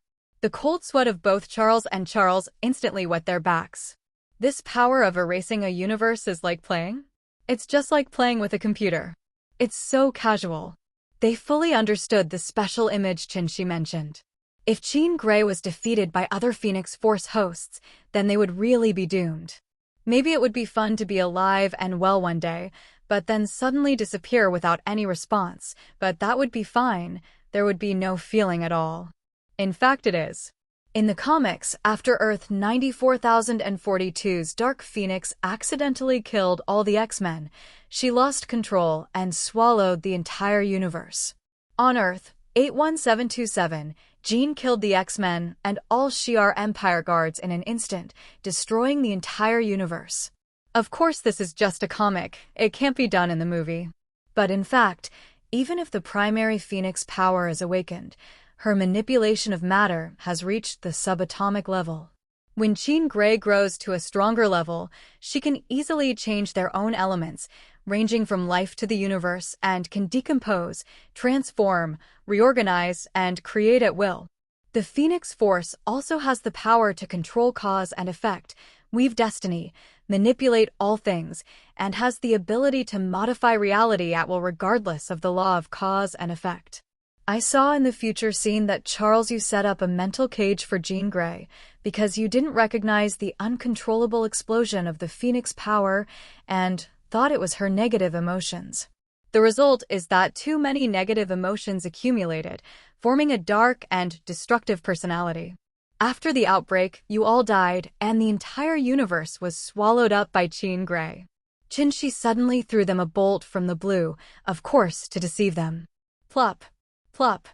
The cold sweat of both Charles and Charles instantly wet their backs. This power of erasing a universe is like playing? It's just like playing with a computer. It's so casual. They fully understood the special image Qinshi mentioned. If Jean Grey was defeated by other Phoenix Force hosts, then they would really be doomed. Maybe it would be fun to be alive and well one day, but then suddenly disappear without any response, but that would be fine. There would be no feeling at all. In fact, it is. In the comics, after Earth 94042's Dark Phoenix accidentally killed all the X-Men, she lost control and swallowed the entire universe. On Earth 81727, Jean killed the X-Men and all Shi'ar Empire guards in an instant, destroying the entire universe. Of course, this is just a comic. It can't be done in the movie. But in fact, even if the primary Phoenix power is awakened, her manipulation of matter has reached the subatomic level. When Jean Grey grows to a stronger level, she can easily change their own elements, ranging from life to the universe, and can decompose, transform, reorganize, and create at will. The Phoenix Force also has the power to control cause and effect, weave destiny, manipulate all things, and has the ability to modify reality at will regardless of the law of cause and effect. I saw in the future scene that Charles, you set up a mental cage for Jean Grey because you didn't recognize the uncontrollable explosion of the Phoenix power and thought it was her negative emotions. The result is that too many negative emotions accumulated, forming a dark and destructive personality. After the outbreak, you all died, and the entire universe was swallowed up by Jean Grey. Qinshi suddenly threw them a bolt from the blue, of course, to deceive them. Plop. Plop.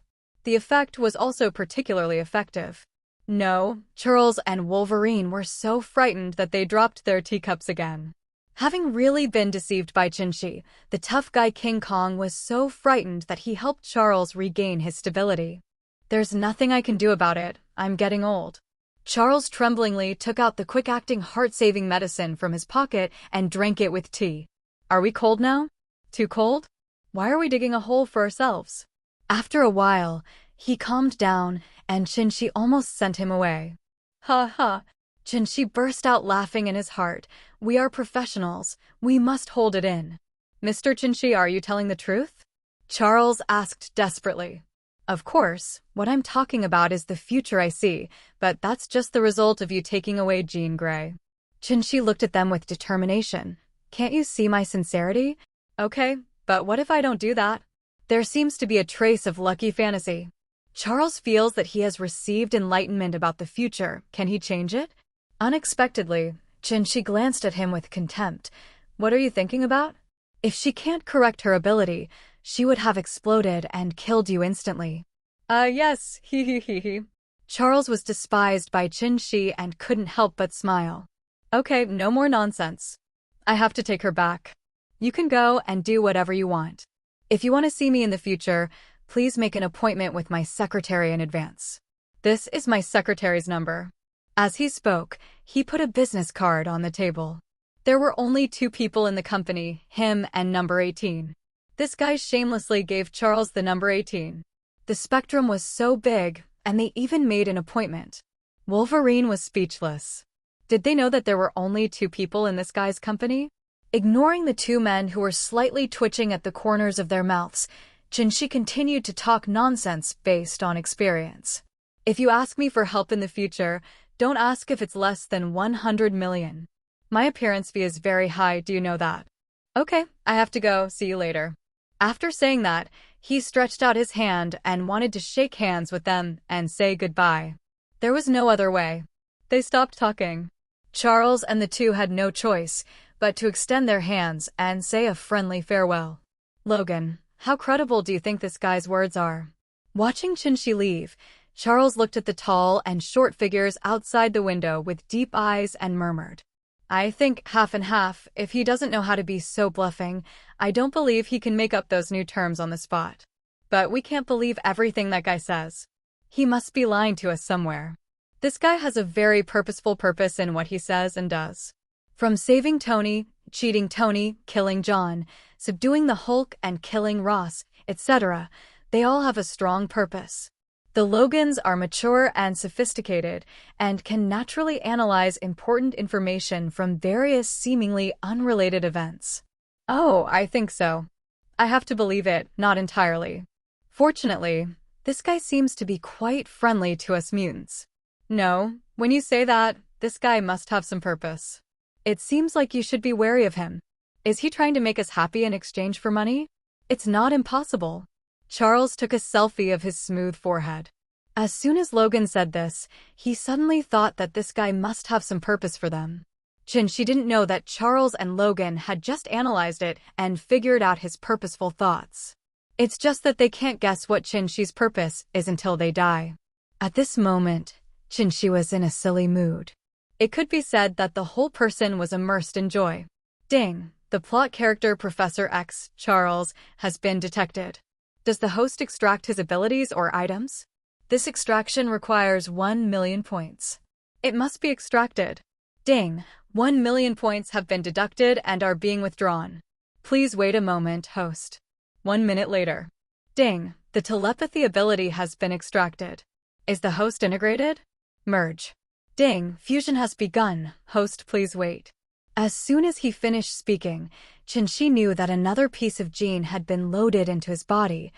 The effect was also particularly effective. No, Charles and Wolverine were so frightened that they dropped their teacups again. Having really been deceived by Qinshi, the tough guy King Kong was so frightened that he helped Charles regain his stability. There's nothing I can do about it. I'm getting old. Charles tremblingly took out the quick-acting heart-saving medicine from his pocket and drank it with tea. Are we cold now? Too cold? Why are we digging a hole for ourselves? After a while, he calmed down, and Qinshi almost sent him away. Ha ha! Qinshi burst out laughing in his heart. We are professionals. We must hold it in. Mr. Qinshi, are you telling the truth? Charles asked desperately. Of course, what I'm talking about is the future I see, but that's just the result of you taking away Jean Grey. Qinshi looked at them with determination. Can't you see my sincerity? Okay, but what if I don't do that? There seems to be a trace of lucky fantasy. Charles feels that he has received enlightenment about the future. Can he change it? Unexpectedly, Qinshi glanced at him with contempt. What are you thinking about? If she can't correct her ability, she would have exploded and killed you instantly. Yes, he he he he. Charles was despised by Qinshi and couldn't help but smile. Okay, no more nonsense. I have to take her back. You can go and do whatever you want. If you want to see me in the future, please make an appointment with my secretary in advance. This is my secretary's number. As he spoke, he put a business card on the table. There were only 2 people in the company, him and number 18. This guy shamelessly gave Charles the number 18. The spectrum was so big, and they even made an appointment. Wolverine was speechless. Did they know that there were only 2 people in this guy's company? Ignoring the 2 men who were slightly twitching at the corners of their mouths, Qinshi continued to talk nonsense based on experience. If you ask me for help in the future, don't ask if it's less than 100 million. My appearance fee is very high, do you know that? Okay, I have to go, see you later. After saying that, he stretched out his hand and wanted to shake hands with them and say goodbye. There was no other way. They stopped talking. Charles and the 2 had no choice but to extend their hands and say a friendly farewell. Logan, how credible do you think this guy's words are? Watching Qinshi leave, Charles looked at the tall and short figures outside the window with deep eyes and murmured, "I think half and half. If he doesn't know how to be so bluffing, I don't believe he can make up those new terms on the spot. But we can't believe everything that guy says. He must be lying to us somewhere. This guy has a very purposeful purpose in what he says and does. From saving Tony, cheating Tony, killing John, subduing the Hulk and killing Ross, etc., they all have a strong purpose. The Logans are mature and sophisticated and can naturally analyze important information from various seemingly unrelated events." "Oh, I think so. I have to believe it, not entirely. Fortunately, this guy seems to be quite friendly to us mutants. No, when you say that, this guy must have some purpose. It seems like you should be wary of him. Is he trying to make us happy in exchange for money? It's not impossible." Charles took a selfie of his smooth forehead. As soon as Logan said this, he suddenly thought that this guy must have some purpose for them. She didn't know that Charles and Logan had just analyzed it and figured out his purposeful thoughts. It's just that they can't guess what Shi's purpose is until they die. At this moment, Shi was in a silly mood. It could be said that the whole person was immersed in joy. Ding! The plot character Professor X, Charles, has been detected. Does the host extract his abilities or items? This extraction requires 1 million points. It must be extracted. Ding! 1 million points have been deducted and are being withdrawn. Please wait a moment, host. 1 minute later. Ding! The telepathy ability has been extracted. Is the host integrated? Merge. Ding! Fusion has begun. Host, please wait. As soon as he finished speaking, Shi knew that another piece of gene had been loaded into his body,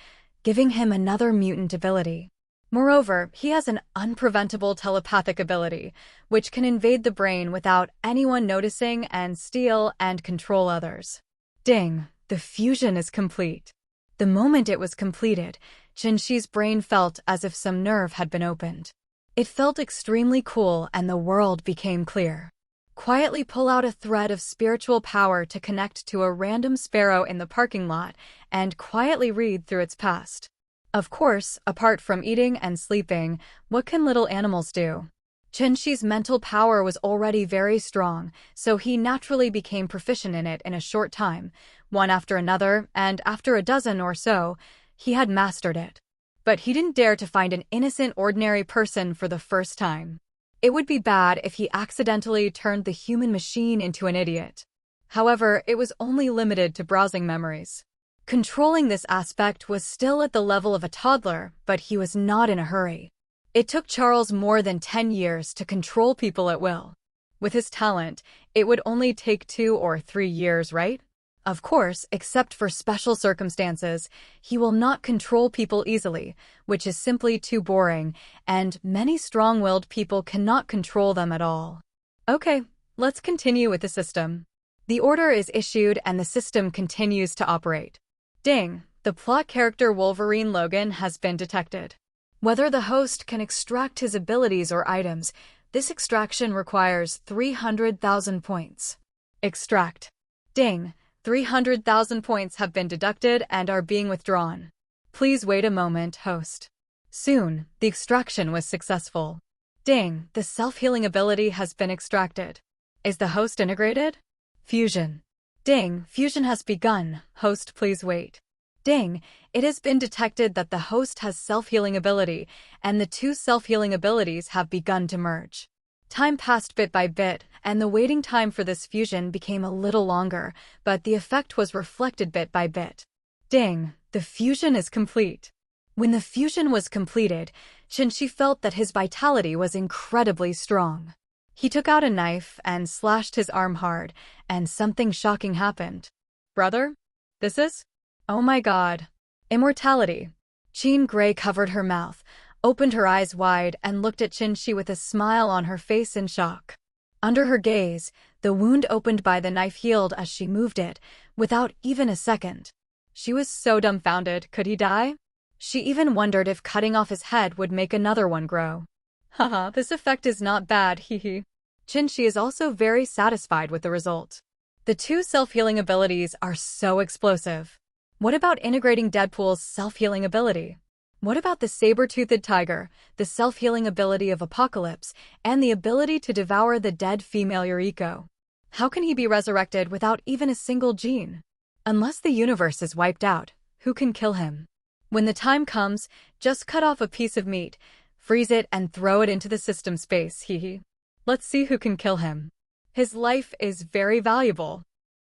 giving him another mutant ability. Moreover, he has an unpreventable telepathic ability, which can invade the brain without anyone noticing and steal and control others. Ding! The fusion is complete. The moment it was completed, Shi's brain felt as if some nerve had been opened. It felt extremely cool and the world became clear. Quietly pull out a thread of spiritual power to connect to a random sparrow in the parking lot and quietly read through its past. Of course, apart from eating and sleeping, what can little animals do? Shi's mental power was already very strong, so he naturally became proficient in it in a short time. One after another, and after a dozen or so, he had mastered it. But he didn't dare to find an innocent ordinary person for the first time. It would be bad if he accidentally turned the human machine into an idiot. However, it was only limited to browsing memories. Controlling this aspect was still at the level of a toddler, but he was not in a hurry. It took Charles more than 10 years to control people at will. With his talent, it would only take 2 or 3 years, right? Of course, except for special circumstances, he will not control people easily, which is simply too boring, and many strong-willed people cannot control them at all. Okay, let's continue with the system. The order is issued and the system continues to operate. Ding! The plot character Wolverine Logan has been detected. Whether the host can extract his abilities or items, this extraction requires 300,000 points. Extract. Ding! 300,000 points have been deducted and are being withdrawn. Please wait a moment, host. Soon, the extraction was successful. Ding! The self-healing ability has been extracted. Is the host integrated? Fusion. Ding! Fusion has begun. Host, please wait. Ding! It has been detected that the host has self-healing ability, and the two self-healing abilities have begun to merge. Time passed bit by bit, and the waiting time for this fusion became a little longer, but the effect was reflected bit by bit. Ding! The fusion is complete. When the fusion was completed, Shi felt that his vitality was incredibly strong. He took out a knife and slashed his arm hard, and something shocking happened. Brother? This is? Oh my god. Immortality. Jean Grey covered her mouth, opened her eyes wide, and looked at Shi with a smile on her face in shock. Under her gaze, the wound opened by the knife healed as she moved it, without even a second. She was so dumbfounded. Could he die? She even wondered if cutting off his head would make another one grow. Haha, this effect is not bad, hehe. Shi is also very satisfied with the result. The two self-healing abilities are so explosive. What about integrating Deadpool's self-healing ability? What about the saber-toothed tiger, the self-healing ability of Apocalypse, and the ability to devour the dead female Yuriko? How can he be resurrected without even a single gene? Unless the universe is wiped out, who can kill him? When the time comes, just cut off a piece of meat, freeze it, and throw it into the system space, hee. Let's see who can kill him. His life is very valuable.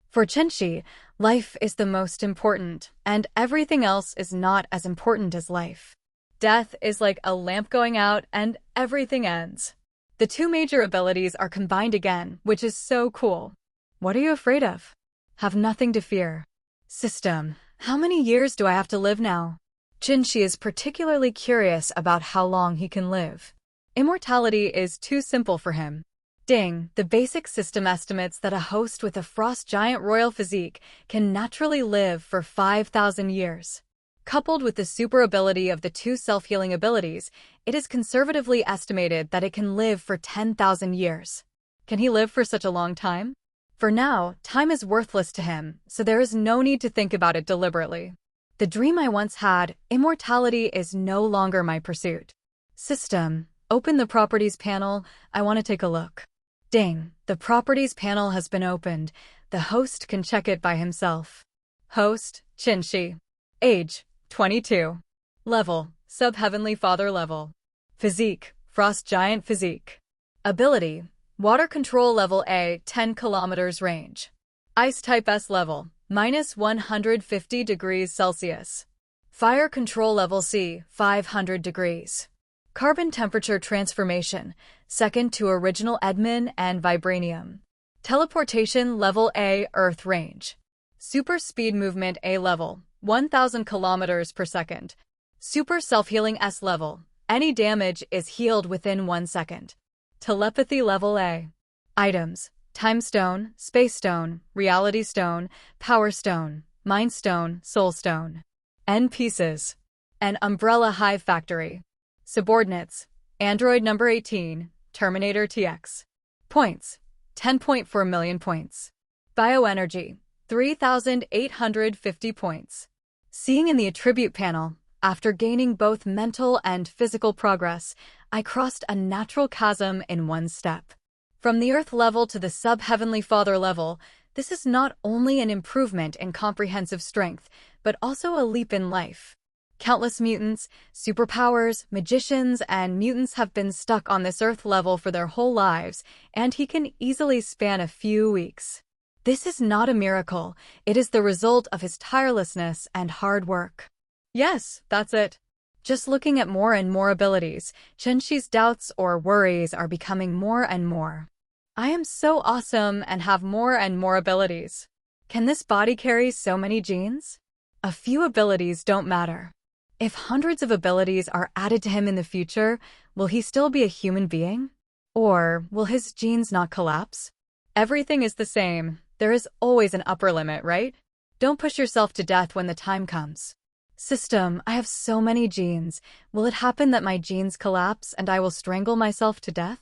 For Chenxi, life is the most important, and everything else is not as important as life. Death is like a lamp going out and everything ends. The two major abilities are combined again, which is so cool. What are you afraid of? Have nothing to fear. System, how many years do I have to live now? Chenxi is particularly curious about how long he can live. Immortality is too simple for him. Ding, the basic system estimates that a host with a frost giant royal physique can naturally live for 5,000 years. Coupled with the super ability of the two self-healing abilities, it is conservatively estimated that it can live for 10,000 years. Can he live for such a long time? For now, time is worthless to him, so there is no need to think about it deliberately. The dream I once had, immortality, is no longer my pursuit. System, open the properties panel, I want to take a look. Ding, the properties panel has been opened. The host can check it by himself. Host, Chenxi. Age, 22. Level, Sub-Heavenly Father level. Physique, Frost Giant physique. Ability, Water Control level A, 10 kilometers range. Ice type S level, minus 150 degrees Celsius. Fire Control level C, 500 degrees. Carbon temperature transformation, second to original admin and vibranium. Teleportation level A, Earth range. Super speed movement A level, 1000 kilometers per second. Super self-healing S level, any damage is healed within 1 second. Telepathy level A. Items, Time Stone, Space Stone, Reality Stone, Power Stone, Mind Stone, Soul Stone. N pieces. An Umbrella Hive Factory. Subordinates, Android number 18, Terminator TX. Points, 10.4 million points. Bioenergy, 3,850 points. Seeing in the attribute panel, after gaining both mental and physical progress, I crossed a natural chasm in 1 step. From the Earth level to the Sub-Heavenly Father level, this is not only an improvement in comprehensive strength, but also a leap in life. Countless mutants, superpowers, magicians, and mutants have been stuck on this Earth level for their whole lives, and he can easily span a few weeks. This is not a miracle, it is the result of his tirelessness and hard work. Yes, that's it. Just looking at more and more abilities, Chenxi's doubts or worries are becoming more and more. I am so awesome and have more and more abilities. Can this body carry so many genes? A few abilities don't matter. If hundreds of abilities are added to him in the future, will he still be a human being? Or will his genes not collapse? Everything is the same. There is always an upper limit, right? Don't push yourself to death when the time comes. System, I have so many genes. Will it happen that my genes collapse and I will strangle myself to death?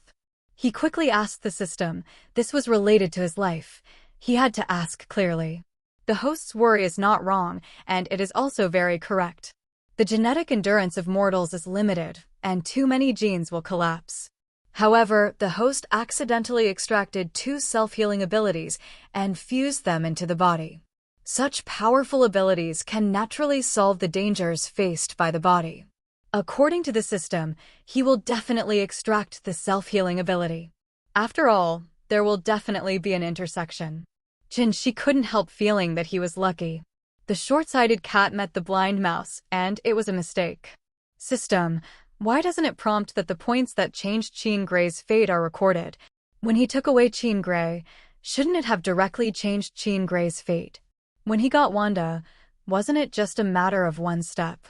He quickly asked the system. This was related to his life. He had to ask clearly. The host's worry is not wrong, and it is also very correct. The genetic endurance of mortals is limited, and too many genes will collapse. However, the host accidentally extracted 2 self-healing abilities and fused them into the body. Such powerful abilities can naturally solve the dangers faced by the body. According to the system, he will definitely extract the self-healing ability. After all, there will definitely be an intersection. Chenxi couldn't help feeling that he was lucky. The short-sighted cat met the blind mouse, and it was a mistake. System, why doesn't it prompt that the points that changed Jean Grey's fate are recorded? When he took away Jean Grey, shouldn't it have directly changed Jean Grey's fate? When he got Wanda, wasn't it just a matter of 1 step?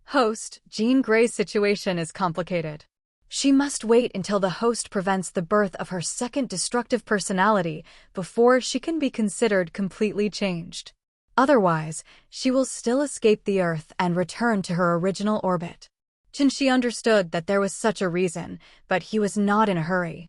Host, Jean Grey's situation is complicated. She must wait until the host prevents the birth of her second destructive personality before she can be considered completely changed. Otherwise, she will still escape the Earth and return to her original orbit. Chenxi understood that there was such a reason, but he was not in a hurry.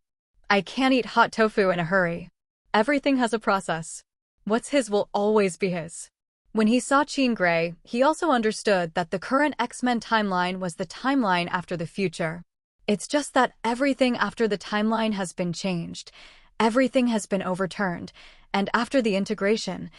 I can't eat hot tofu in a hurry. Everything has a process. What's his will always be his. When he saw Jean Grey, he also understood that the current X-Men timeline was the timeline after the future. It's just that everything after the timeline has been changed. Everything has been overturned, and after the integration,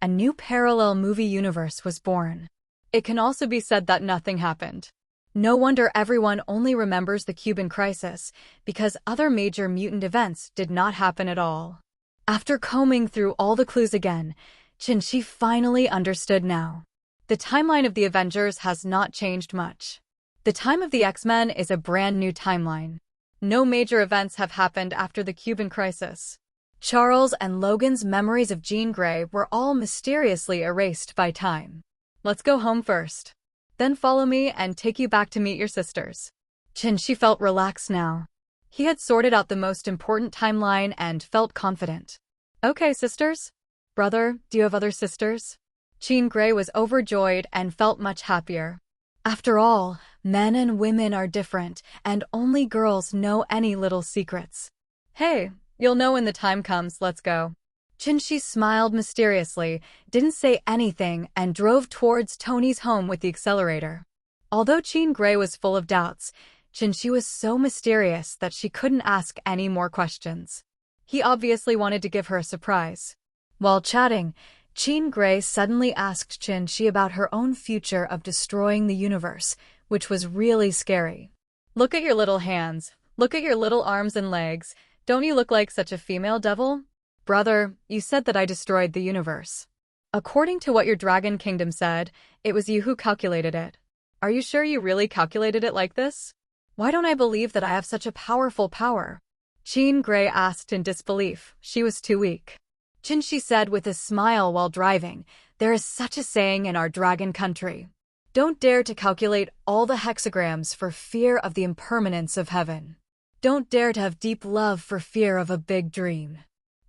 a new parallel movie universe was born. It can also be said that nothing happened. No wonder everyone only remembers the Cuban crisis, because other major mutant events did not happen at all. After combing through all the clues again, Shi finally understood now. The timeline of the Avengers has not changed much. The time of the X-Men is a brand new timeline. No major events have happened after the Cuban crisis. Charles and Logan's memories of Jean Grey were all mysteriously erased by time. Let's go home first. Then follow me and take you back to meet your sisters. Shi felt relaxed now. He had sorted out the most important timeline and felt confident. Okay, sisters. Brother, do you have other sisters? Jean Grey was overjoyed and felt much happier. After all, men and women are different, and only girls know any little secrets. Hey, you'll know when the time comes, let's go. Shi smiled mysteriously, didn't say anything, and drove towards Tony's home with the accelerator. Although Jean Grey was full of doubts, Shi was so mysterious that she couldn't ask any more questions. He obviously wanted to give her a surprise. While chatting, Jean Grey suddenly asked Shi about her own future of destroying the universe, which was really scary. Look at your little hands. Look at your little arms and legs. Don't you look like such a female devil? Brother, you said that I destroyed the universe. According to what your Dragon Kingdom said, it was you who calculated it. Are you sure you really calculated it like this? Why don't I believe that I have such a powerful power? Jean Grey asked in disbelief. She was too weak. Shi said with a smile while driving, there is such a saying in our dragon country. Don't dare to calculate all the hexagrams for fear of the impermanence of heaven. Don't dare to have deep love for fear of a big dream.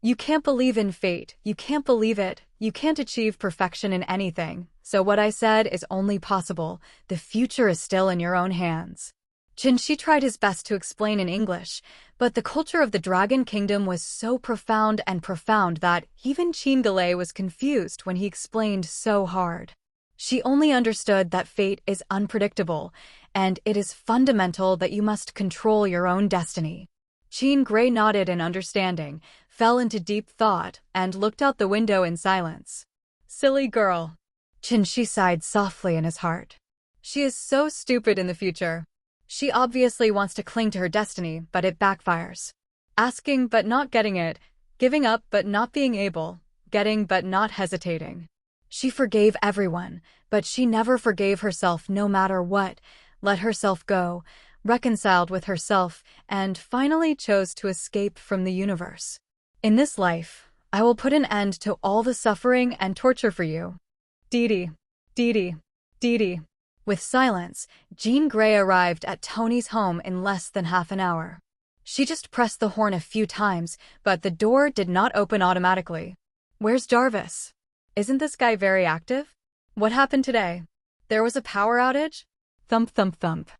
You can't believe in fate, you can't believe it, you can't achieve perfection in anything, so what I said is only possible, the future is still in your own hands. Shi tried his best to explain in English, but the culture of the Dragon Kingdom was so profound that even Jean Grey was confused when he explained so hard. She only understood that fate is unpredictable, and it is fundamental that you must control your own destiny. Jean Grey nodded in understanding, fell into deep thought, and looked out the window in silence. Silly girl. Shi sighed softly in his heart. She is so stupid in the future. She obviously wants to cling to her destiny, but it backfires. Asking but not getting it, giving up but not being able, getting but not hesitating. She forgave everyone, but she never forgave herself no matter what, let herself go, reconciled with herself, and finally chose to escape from the universe. In this life, I will put an end to all the suffering and torture for you. Dee Dee. With silence, Jean Grey arrived at Tony's home in less than half an hour. She just pressed the horn a few times, but the door did not open automatically. Where's Jarvis? Isn't this guy very active? What happened today? There was a power outage? Thump thump thump.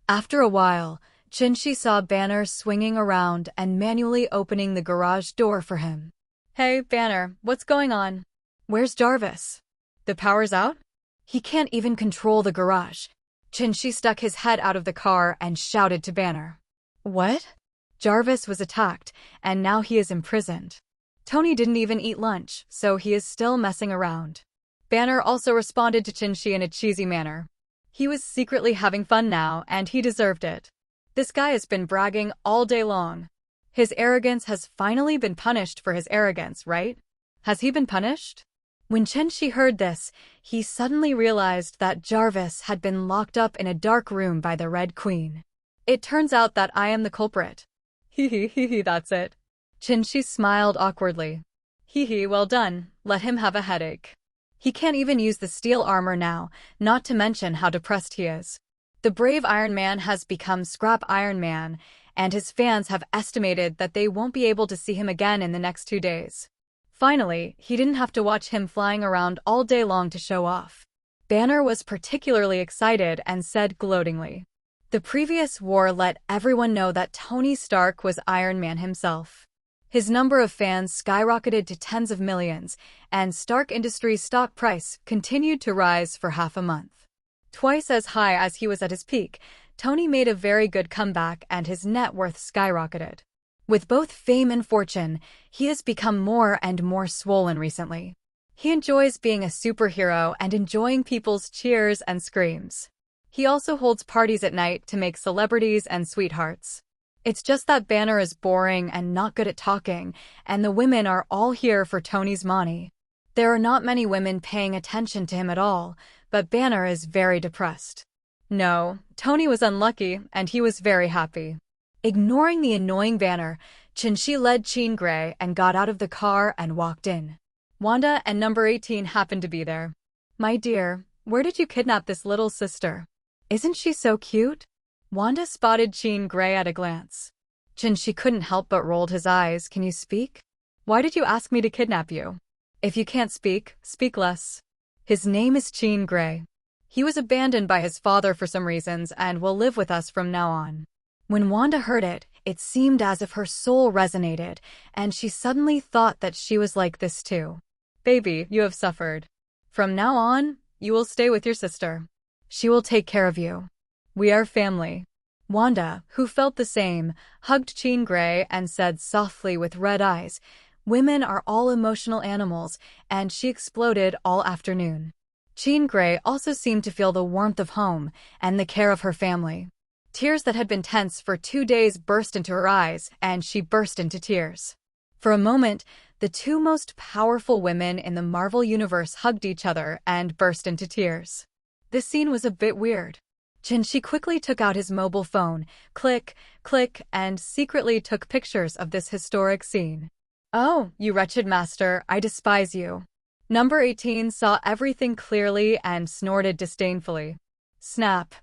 After a while, Shi saw Banner swinging around and manually opening the garage door for him. Hey, Banner, what's going on? Where's Jarvis? The power's out? He can't even control the garage. Shi stuck his head out of the car and shouted to Banner. What? Jarvis was attacked, and now he is imprisoned. Tony didn't even eat lunch, so he is still messing around. Banner also responded to Shi in a cheesy manner. He was secretly having fun now, and he deserved it. This guy has been bragging all day long. His arrogance has finally been punished for his arrogance, right? Has he been punished? When Shi heard this, he suddenly realized that Jarvis had been locked up in a dark room by the Red Queen. It turns out that I am the culprit. Hee, that's it. Shi smiled awkwardly. Hee, well done, let him have a headache. He can't even use the steel armor now, not to mention how depressed he is. The brave Iron Man has become Scrap Iron Man, and his fans have estimated that they won't be able to see him again in the next 2 days. Finally, he didn't have to watch him flying around all day long to show off. Banner was particularly excited and said gloatingly, "The previous war let everyone know that Tony Stark was Iron Man himself. His number of fans skyrocketed to tens of millions, and Stark Industries' stock price continued to rise for half a month. Twice as high as he was at his peak, Tony made a very good comeback and his net worth skyrocketed. With both fame and fortune, he has become more and more swollen recently. He enjoys being a superhero and enjoying people's cheers and screams. He also holds parties at night to make celebrities and sweethearts. It's just that Banner is boring and not good at talking, and the women are all here for Tony's money. There are not many women paying attention to him at all, but Banner is very depressed. No, Tony was unlucky, and he was very happy. Ignoring the annoying Banner, Chinchi led Jean Grey and got out of the car and walked in. Wanda and number 18 happened to be there. "My dear, where did you kidnap this little sister? Isn't she so cute?" Wanda spotted Jean Grey at a glance. Chinchi couldn't help but rolled his eyes. "Can you speak? Why did you ask me to kidnap you? If you can't speak, speak less." His name is Jean Grey. He was abandoned by his father for some reasons and will live with us from now on. When Wanda heard it, it seemed as if her soul resonated, and she suddenly thought that she was like this too. "Baby, you have suffered. From now on, you will stay with your sister. She will take care of you. We are family." Wanda, who felt the same, hugged Jean Grey and said softly with red eyes, "Women are all emotional animals," and she exploded all afternoon. Jean Grey also seemed to feel the warmth of home and the care of her family. Tears that had been tense for 2 days burst into her eyes, and she burst into tears. For a moment, the two most powerful women in the Marvel Universe hugged each other and burst into tears. This scene was a bit weird. Chinchi quickly took out his mobile phone, click, click, and secretly took pictures of this historic scene. "Oh, you wretched master, I despise you." Number 18 saw everything clearly and snorted disdainfully. "Snap.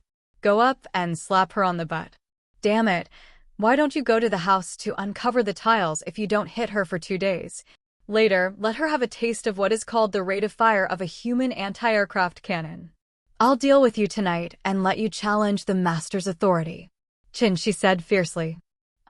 Go up and slap her on the butt. Damn it, why don't you go to the house to uncover the tiles if you don't hit her for 2 days? Later, let her have a taste of what is called the rate of fire of a human anti-aircraft cannon. I'll deal with you tonight and let you challenge the master's authority." Chinchi said fiercely.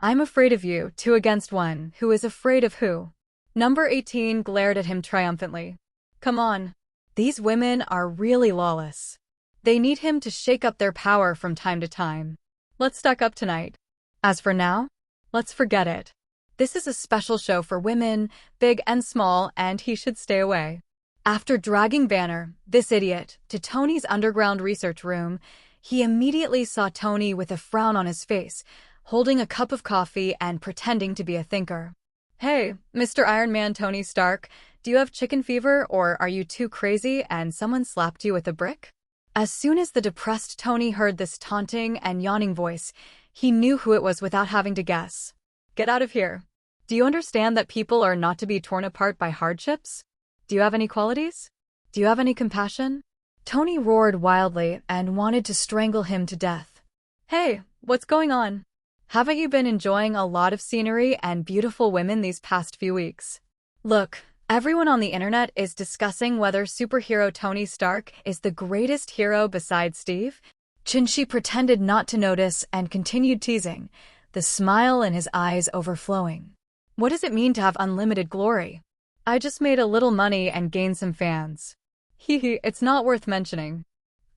"I'm afraid of you, 2 against 1, who is afraid of who?" Number 18 glared at him triumphantly. "Come on. These women are really lawless. They need him to shake up their power from time to time. Let's stack up tonight. As for now, let's forget it. This is a special show for women, big and small, and he should stay away." After dragging Banner, this idiot, to Tony's underground research room, he immediately saw Tony with a frown on his face, holding a cup of coffee and pretending to be a thinker. "Hey, Mr. Iron Man Tony Stark, do you have chicken fever or are you too crazy and someone slapped you with a brick?" As soon as the depressed Tony heard this taunting and yawning voice, he knew who it was without having to guess. "Get out of here. Do you understand that people are not to be torn apart by hardships? Do you have any qualities? Do you have any compassion?" Tony roared wildly and wanted to strangle him to death. "Hey, what's going on? Haven't you been enjoying a lot of scenery and beautiful women these past few weeks? Look, everyone on the internet is discussing whether superhero Tony Stark is the greatest hero besides Steve." Chinchi pretended not to notice and continued teasing, the smile in his eyes overflowing. "What does it mean to have unlimited glory? I just made a little money and gained some fans. Hee, it's not worth mentioning.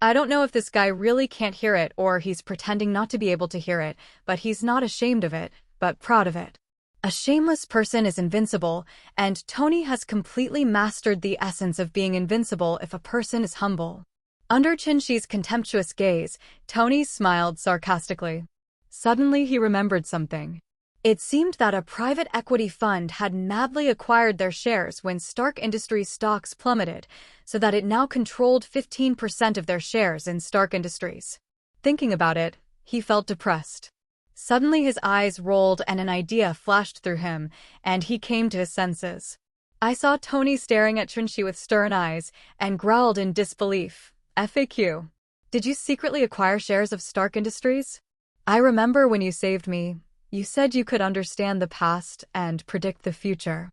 I don't know if this guy really can't hear it or he's pretending not to be able to hear it, but he's not ashamed of it, but proud of it. A shameless person is invincible, and Tony has completely mastered the essence of being invincible if a person is humble." Under Chinchi's contemptuous gaze, Tony smiled sarcastically. Suddenly he remembered something. It seemed that a private equity fund had madly acquired their shares when Stark Industries stocks plummeted, so that it now controlled 15% of their shares in Stark Industries. Thinking about it, he felt depressed. Suddenly his eyes rolled and an idea flashed through him, and he came to his senses. I saw Tony staring at Chinchi with stern eyes, and growled in disbelief. "FAQ. Did you secretly acquire shares of Stark Industries? I remember when you saved me. You said you could understand the past and predict the future.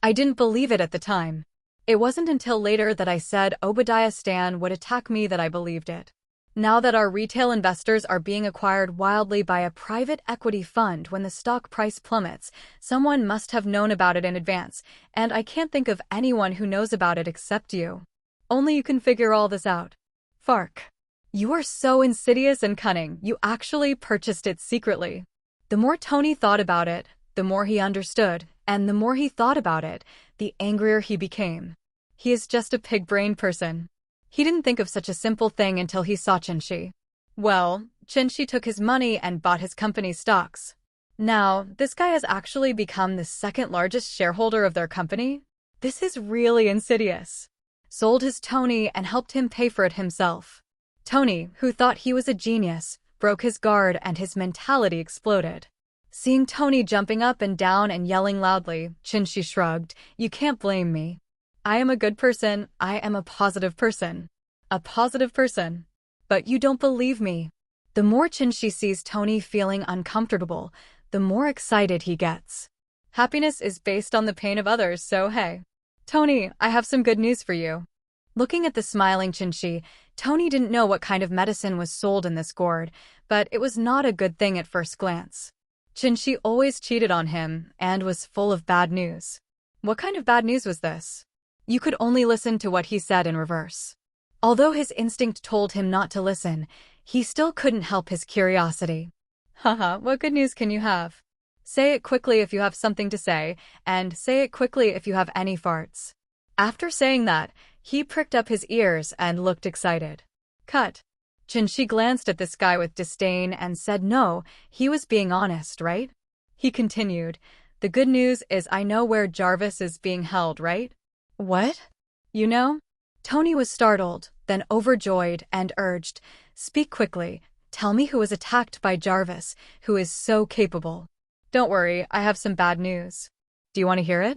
I didn't believe it at the time. It wasn't until later that I said Obadiah Stan would attack me that I believed it. Now that our retail investors are being acquired wildly by a private equity fund when the stock price plummets, someone must have known about it in advance, and I can't think of anyone who knows about it except you. Only you can figure all this out. Fark. You are so insidious and cunning, you actually purchased it secretly. The more Tony thought about it, the more he understood, and the more he thought about it, the angrier he became. He is just a pig-brained person. He didn't think of such a simple thing until he saw Chinshi. Well, Chinshi took his money and bought his company's stocks. Now, this guy has actually become the second largest shareholder of their company? This is really insidious. Sold his Tony and helped him pay for it himself. Tony, who thought he was a genius, broke his guard and his mentality exploded. Seeing Tony jumping up and down and yelling loudly, Chinshi shrugged, "You can't blame me. I am a good person, I am a positive person. A positive person. But you don't believe me." The more Chinshi sees Tony feeling uncomfortable, the more excited he gets. Happiness is based on the pain of others, so hey. Tony, I have some good news for you. Looking at the smiling Chinshi, Tony didn't know what kind of medicine was sold in this gourd, but it was not a good thing at first glance. Chinshi always cheated on him and was full of bad news. What kind of bad news was this? You could only listen to what he said in reverse. Although his instinct told him not to listen, he still couldn't help his curiosity. Haha, what good news can you have? Say it quickly if you have something to say, and say it quickly if you have any farts. After saying that, he pricked up his ears and looked excited. Cut. Chinshi glanced at this guy with disdain and said no, he was being honest, right? He continued, "The good news is I know where Jarvis is being held, right?" What? You know? Tony was startled, then overjoyed, and urged, "Speak quickly. Tell me who was attacked by Jarvis, who is so capable." "Don't worry, I have some bad news." "Do you want to hear it?"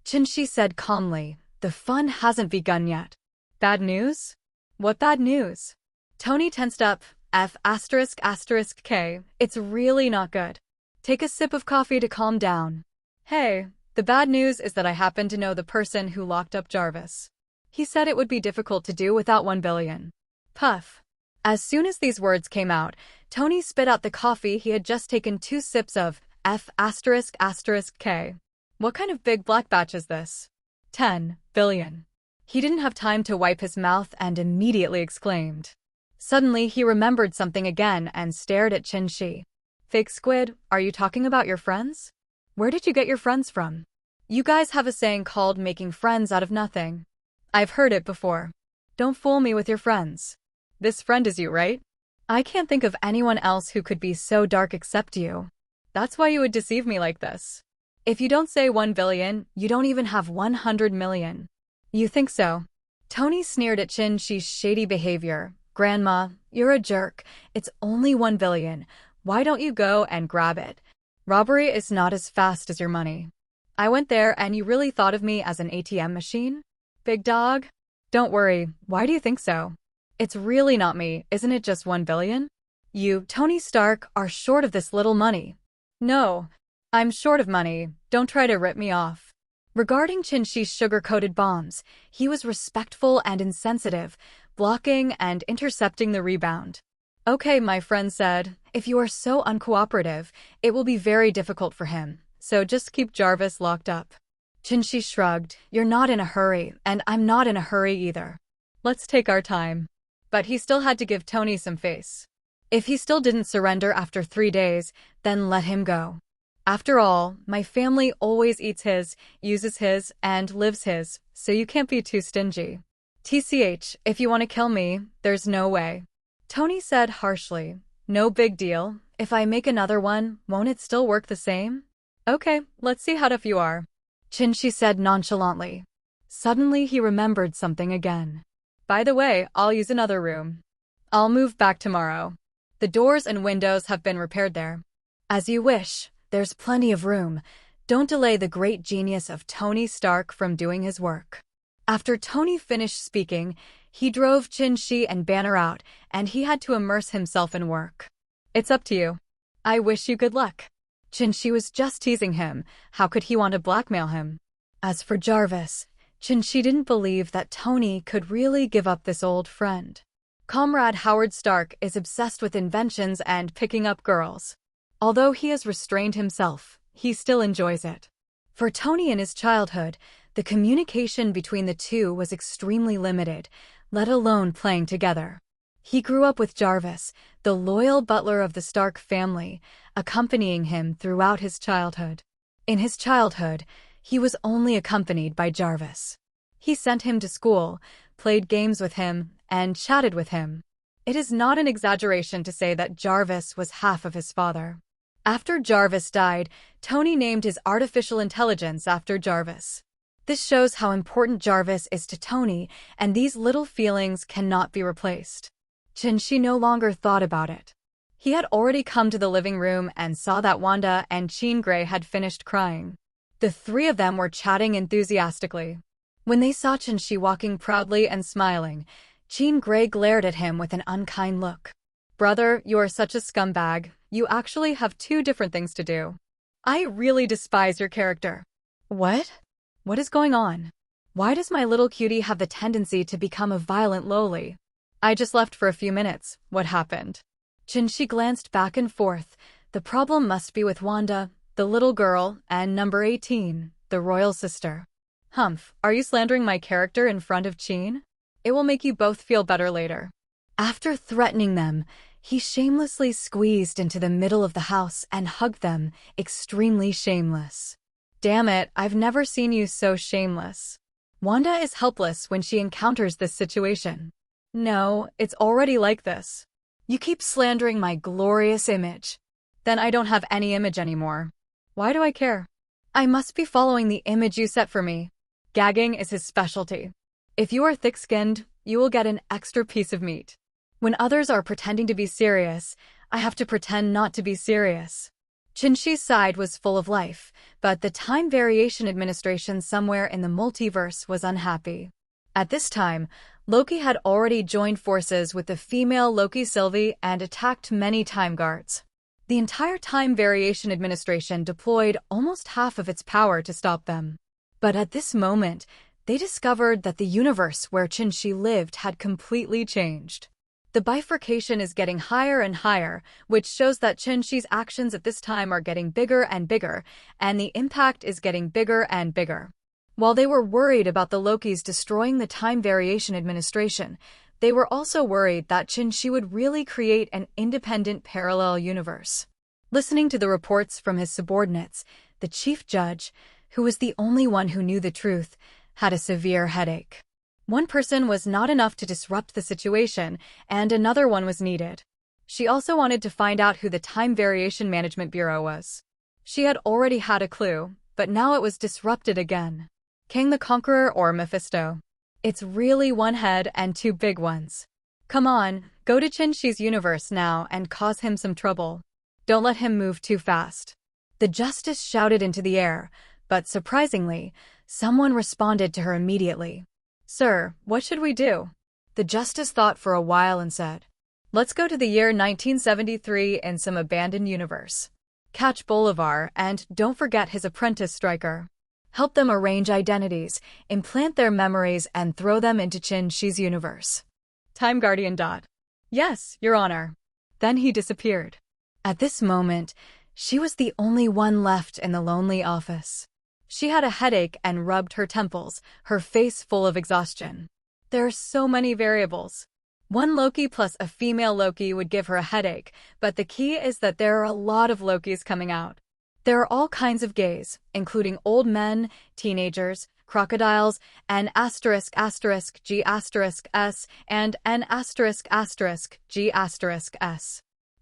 Chinshi said calmly, "The fun hasn't begun yet." "Bad news? What bad news?" Tony tensed up. F***K. It's really not good. Take a sip of coffee to calm down. Hey, the bad news is that I happen to know the person who locked up Jarvis. He said it would be difficult to do without 1 billion. Puff. As soon as these words came out, Tony spit out the coffee he had just taken 2 sips of. F***K. What kind of big black batch is this? 10 billion. He didn't have time to wipe his mouth and immediately exclaimed. Suddenly, he remembered something again and stared at Chinshi. "Fake squid, are you talking about your friends? Where did you get your friends from? You guys have a saying called making friends out of nothing. I've heard it before. Don't fool me with your friends. This friend is you, right? I can't think of anyone else who could be so dark except you. That's why you would deceive me like this. If you don't say 1 billion, you don't even have 100 million. You think so?" Tony sneered at Chinshi's shady behavior. "Grandma, you're a jerk. It's only 1 billion. Why don't you go and grab it? Robbery is not as fast as your money. I went there and you really thought of me as an ATM machine? Big dog? Don't worry, why do you think so? It's really not me, isn't it just 1 billion? You, Tony Stark, are short of this little money." "No, I'm short of money, don't try to rip me off." Regarding Chinshi's sugar-coated bombs, he was respectful and insensitive, blocking and intercepting the rebound. "Okay," my friend said, "if you are so uncooperative, it will be very difficult for him, so just keep Jarvis locked up." Chinshi shrugged. "You're not in a hurry, and I'm not in a hurry either. Let's take our time." But he still had to give Tony some face. If he still didn't surrender after 3 days, then let him go. After all, my family always eats his, uses his, and lives his, so you can't be too stingy. TCH, if you want to kill me, there's no way. Tony said harshly. "No big deal. If I make another one, won't it still work the same?" "Okay, let's see how tough you are," Chinshi said nonchalantly. Suddenly he remembered something again. "By the way, I'll use another room. I'll move back tomorrow. The doors and windows have been repaired there." "As you wish. There's plenty of room. Don't delay the great genius of Tony Stark from doing his work." After Tony finished speaking, he drove Chinshi and Banner out, and he had to immerse himself in work. "It's up to you. I wish you good luck." Chinshi was just teasing him. How could he want to blackmail him? As for Jarvis, Chinshi didn't believe that Tony could really give up this old friend. Comrade Howard Stark is obsessed with inventions and picking up girls. Although he has restrained himself, he still enjoys it. For Tony in his childhood, the communication between the two was extremely limited, let alone playing together. He grew up with Jarvis, the loyal butler of the Stark family, accompanying him throughout his childhood. In his childhood, he was only accompanied by Jarvis. He sent him to school, played games with him, and chatted with him. It is not an exaggeration to say that Jarvis was half of his father. After Jarvis died, Tony named his artificial intelligence after Jarvis. This shows how important Jarvis is to Tony, and these little feelings cannot be replaced. Chin-Shi no longer thought about it. He had already come to the living room and saw that Wanda and Jean Grey had finished crying. The three of them were chatting enthusiastically. When they saw Chin-Shi walking proudly and smiling, Jean Grey glared at him with an unkind look. "Brother, you are such a scumbag. You actually have two different things to do. I really despise your character." "What? What is going on? Why does my little cutie have the tendency to become a violent loli?" "I just left for a few minutes. What happened?" Chin-Shi glanced back and forth. The problem must be with Wanda, the little girl, and number 18, the royal sister. "Humph, are you slandering my character in front of Jean? It will make you both feel better later." After threatening them, he shamelessly squeezed into the middle of the house and hugged them, extremely shameless. "Damn it, I've never seen you so shameless." Wanda is helpless when she encounters this situation. "No, it's already like this. You keep slandering my glorious image. Then I don't have any image anymore. Why do I care? I must be following the image you set for me." Gagging is his specialty. If you are thick-skinned, you will get an extra piece of meat. When others are pretending to be serious, I have to pretend not to be serious. Chin-Shi's side was full of life, but the Time Variation Administration somewhere in the multiverse was unhappy. At this time, Loki had already joined forces with the female Loki Sylvie and attacked many Time Guards. The entire Time Variation Administration deployed almost half of its power to stop them. But at this moment, they discovered that the universe where Chin-Shi lived had completely changed. The bifurcation is getting higher and higher, which shows that Chin-Shi's actions at this time are getting bigger and bigger, and the impact is getting bigger and bigger. While they were worried about the Lokis destroying the Time Variation Administration, they were also worried that Chin-Shi would really create an independent parallel universe. Listening to the reports from his subordinates, the chief judge, who was the only one who knew the truth, had a severe headache. One person was not enough to disrupt the situation, and another one was needed. She also wanted to find out who the Time Variation Management Bureau was. She had already had a clue, but now it was disrupted again. King the Conqueror or Mephisto? It's really one head and two big ones. Come on, go to Chin-Shi's universe now and cause him some trouble. Don't let him move too fast. The justice shouted into the air, but surprisingly, someone responded to her immediately. "Sir, what should we do?" The justice thought for a while and said, "Let's go to the year 1973 in some abandoned universe. Catch Bolivar and don't forget his apprentice Stryker. Help them arrange identities, implant their memories, and throw them into Chin-Shi's universe." Time Guardian. "Yes, Your Honor." Then he disappeared. At this moment, she was the only one left in the lonely office. She had a headache and rubbed her temples, her face full of exhaustion. There are so many variables. One Loki plus a female Loki would give her a headache, but the key is that there are a lot of Lokis coming out. There are all kinds of gays, including old men, teenagers, crocodiles, N***G*S, and N***G*S.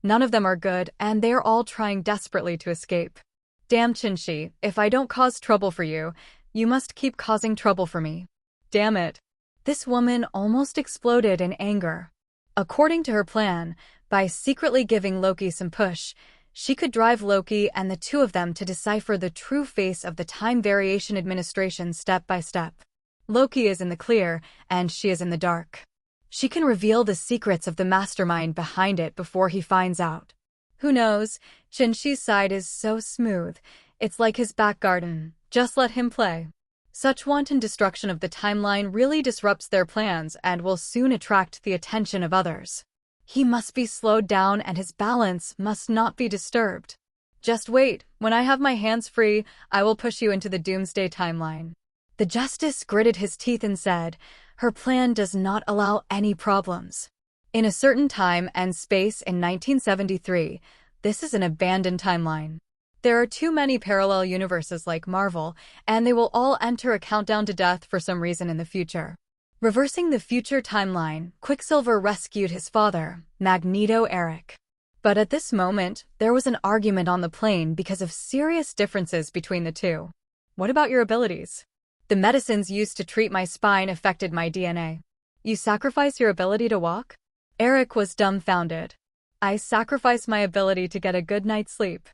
None of them are good, and they are all trying desperately to escape. Damn Chin-Shi, if I don't cause trouble for you, you must keep causing trouble for me. Damn it. This woman almost exploded in anger. According to her plan, by secretly giving Loki some push, she could drive Loki and the two of them to decipher the true face of the Time Variation Administration step by step. Loki is in the clear, and she is in the dark. She can reveal the secrets of the mastermind behind it before he finds out. Who knows? Chin-Shi's side is so smooth. It's like his back garden. Just let him play. Such wanton destruction of the timeline really disrupts their plans and will soon attract the attention of others. He must be slowed down and his balance must not be disturbed. Just wait, when I have my hands free, I will push you into the doomsday timeline. The justice gritted his teeth and said, her plan does not allow any problems. In a certain time and space in 1973, this is an abandoned timeline. There are too many parallel universes like Marvel, and they will all enter a countdown to death for some reason in the future. Reversing the future timeline, Quicksilver rescued his father, Magneto Eric. But at this moment, there was an argument on the plane because of serious differences between the two. What about your abilities? The medicines used to treat my spine affected my DNA. You sacrifice your ability to walk? Eric was dumbfounded. I sacrifice my ability to get a good night's sleep.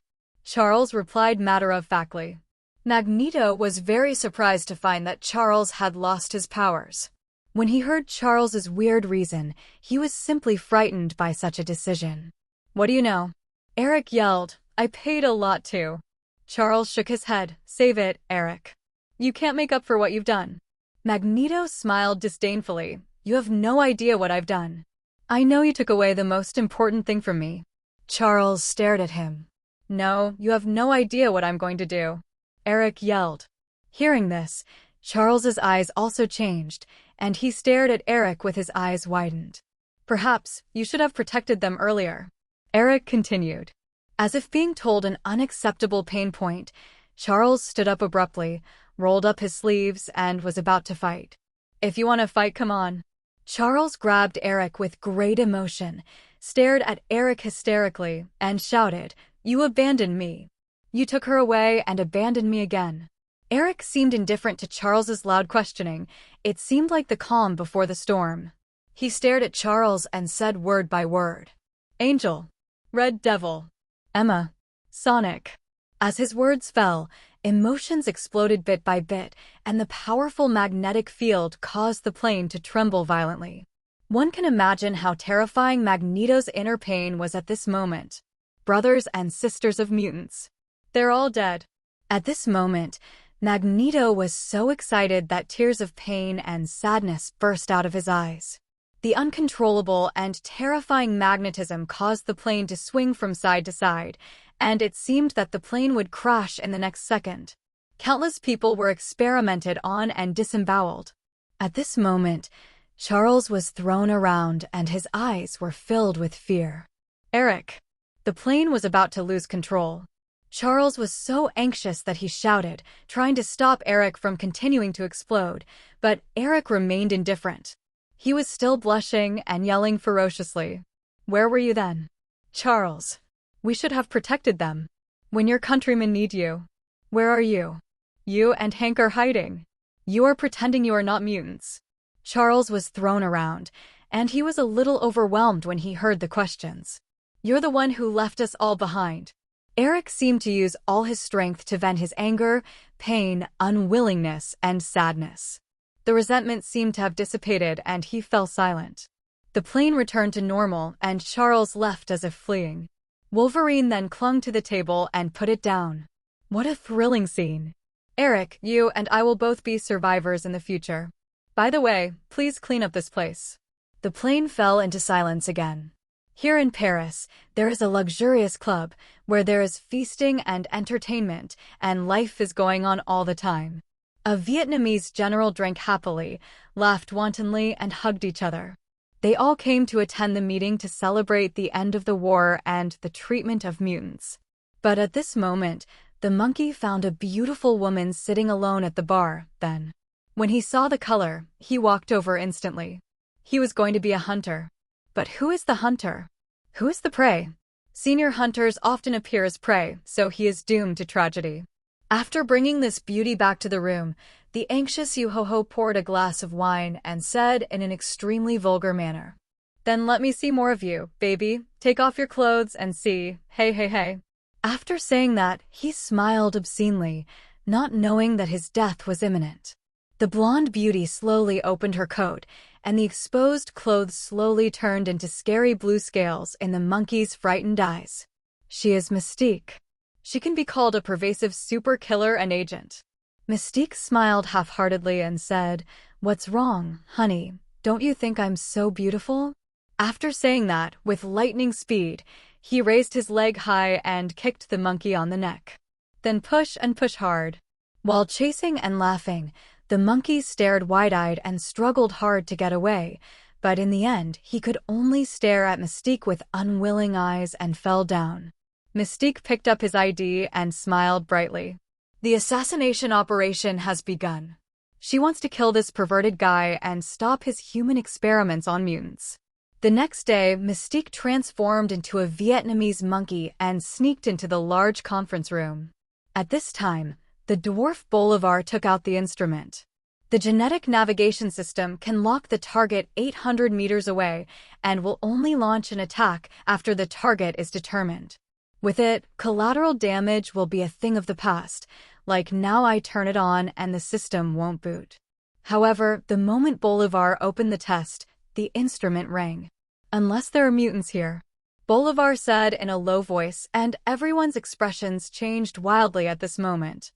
Charles replied matter-of-factly. Magneto was very surprised to find that Charles had lost his powers. When he heard Charles's weird reason, he was simply frightened by such a decision. What do you know? Eric yelled, I paid a lot too. Charles shook his head. Save it, Eric. You can't make up for what you've done. Magneto smiled disdainfully. You have no idea what I've done. I know you took away the most important thing from me. Charles stared at him. No, you have no idea what I'm going to do. Eric yelled. Hearing this, Charles's eyes also changed, and he stared at Eric with his eyes widened. Perhaps you should have protected them earlier. Eric continued. As if being told an unacceptable pain point, Charles stood up abruptly, rolled up his sleeves, and was about to fight. If you want to fight, come on. Charles grabbed Eric with great emotion, stared at Eric hysterically, and shouted, You abandoned me. You took her away and abandoned me again. Eric seemed indifferent to Charles's loud questioning. It seemed like the calm before the storm. He stared at Charles and said word by word. Angel. Red Devil. Emma. Sonic. As his words fell, emotions exploded bit by bit, and the powerful magnetic field caused the plane to tremble violently. One can imagine how terrifying Magneto's inner pain was at this moment. Brothers and sisters of mutants. They're all dead. At this moment, Magneto was so excited that tears of pain and sadness burst out of his eyes. The uncontrollable and terrifying magnetism caused the plane to swing from side to side, and it seemed that the plane would crash in the next second. Countless people were experimented on and disemboweled. At this moment, Charles was thrown around and his eyes were filled with fear. Eric. The plane was about to lose control. Charles was so anxious that he shouted, trying to stop Eric from continuing to explode, but Eric remained indifferent. He was still blushing and yelling ferociously. Where were you then? Charles. We should have protected them. When your countrymen need you. Where are you? You and Hank are hiding. You are pretending you are not mutants. Charles was thrown around, and he was a little overwhelmed when he heard the questions. You're the one who left us all behind. Eric seemed to use all his strength to vent his anger, pain, unwillingness, and sadness. The resentment seemed to have dissipated and he fell silent. The plane returned to normal and Charles left as if fleeing. Wolverine then clung to the table and put it down. What a thrilling scene. Eric, you and I will both be survivors in the future. By the way, please clean up this place. The plane fell into silence again. Here in Paris, there is a luxurious club where there is feasting and entertainment, and life is going on all the time. A Vietnamese general drank happily, laughed wantonly, and hugged each other. They all came to attend the meeting to celebrate the end of the war and the treatment of mutants. But at this moment, the monkey found a beautiful woman sitting alone at the bar, then. When he saw the color, he walked over instantly. He was going to be a hunter. But who is the hunter? Who is the prey? Senior hunters often appear as prey, so he is doomed to tragedy. After bringing this beauty back to the room, the anxious Yu-Ho-Ho poured a glass of wine and said in an extremely vulgar manner, "Then let me see more of you, baby. Take off your clothes and see. Hey, hey, hey." After saying that, he smiled obscenely, not knowing that his death was imminent. The blonde beauty slowly opened her coat, and the exposed clothes slowly turned into scary blue scales in the monkey's frightened eyes. She is Mystique. She can be called a pervasive super killer and agent. Mystique smiled half-heartedly and said, "What's wrong, honey? Don't you think I'm so beautiful?" After saying that, with lightning speed, he raised his leg high and kicked the monkey on the neck. Then push and push hard. While chasing and laughing, the monkey stared wide-eyed and struggled hard to get away, but in the end, he could only stare at Mystique with unwilling eyes and fell down. Mystique picked up his ID and smiled brightly. The assassination operation has begun. She wants to kill this perverted guy and stop his human experiments on mutants. The next day, Mystique transformed into a Vietnamese monkey and sneaked into the large conference room. At this time, the dwarf Bolivar took out the instrument. The genetic navigation system can lock the target 800 meters away and will only launch an attack after the target is determined. With it, collateral damage will be a thing of the past, like now I turn it on and the system won't boot. However, the moment Bolivar opened the test, the instrument rang. "Unless there are mutants here," Bolivar said in a low voice, and everyone's expressions changed wildly at this moment.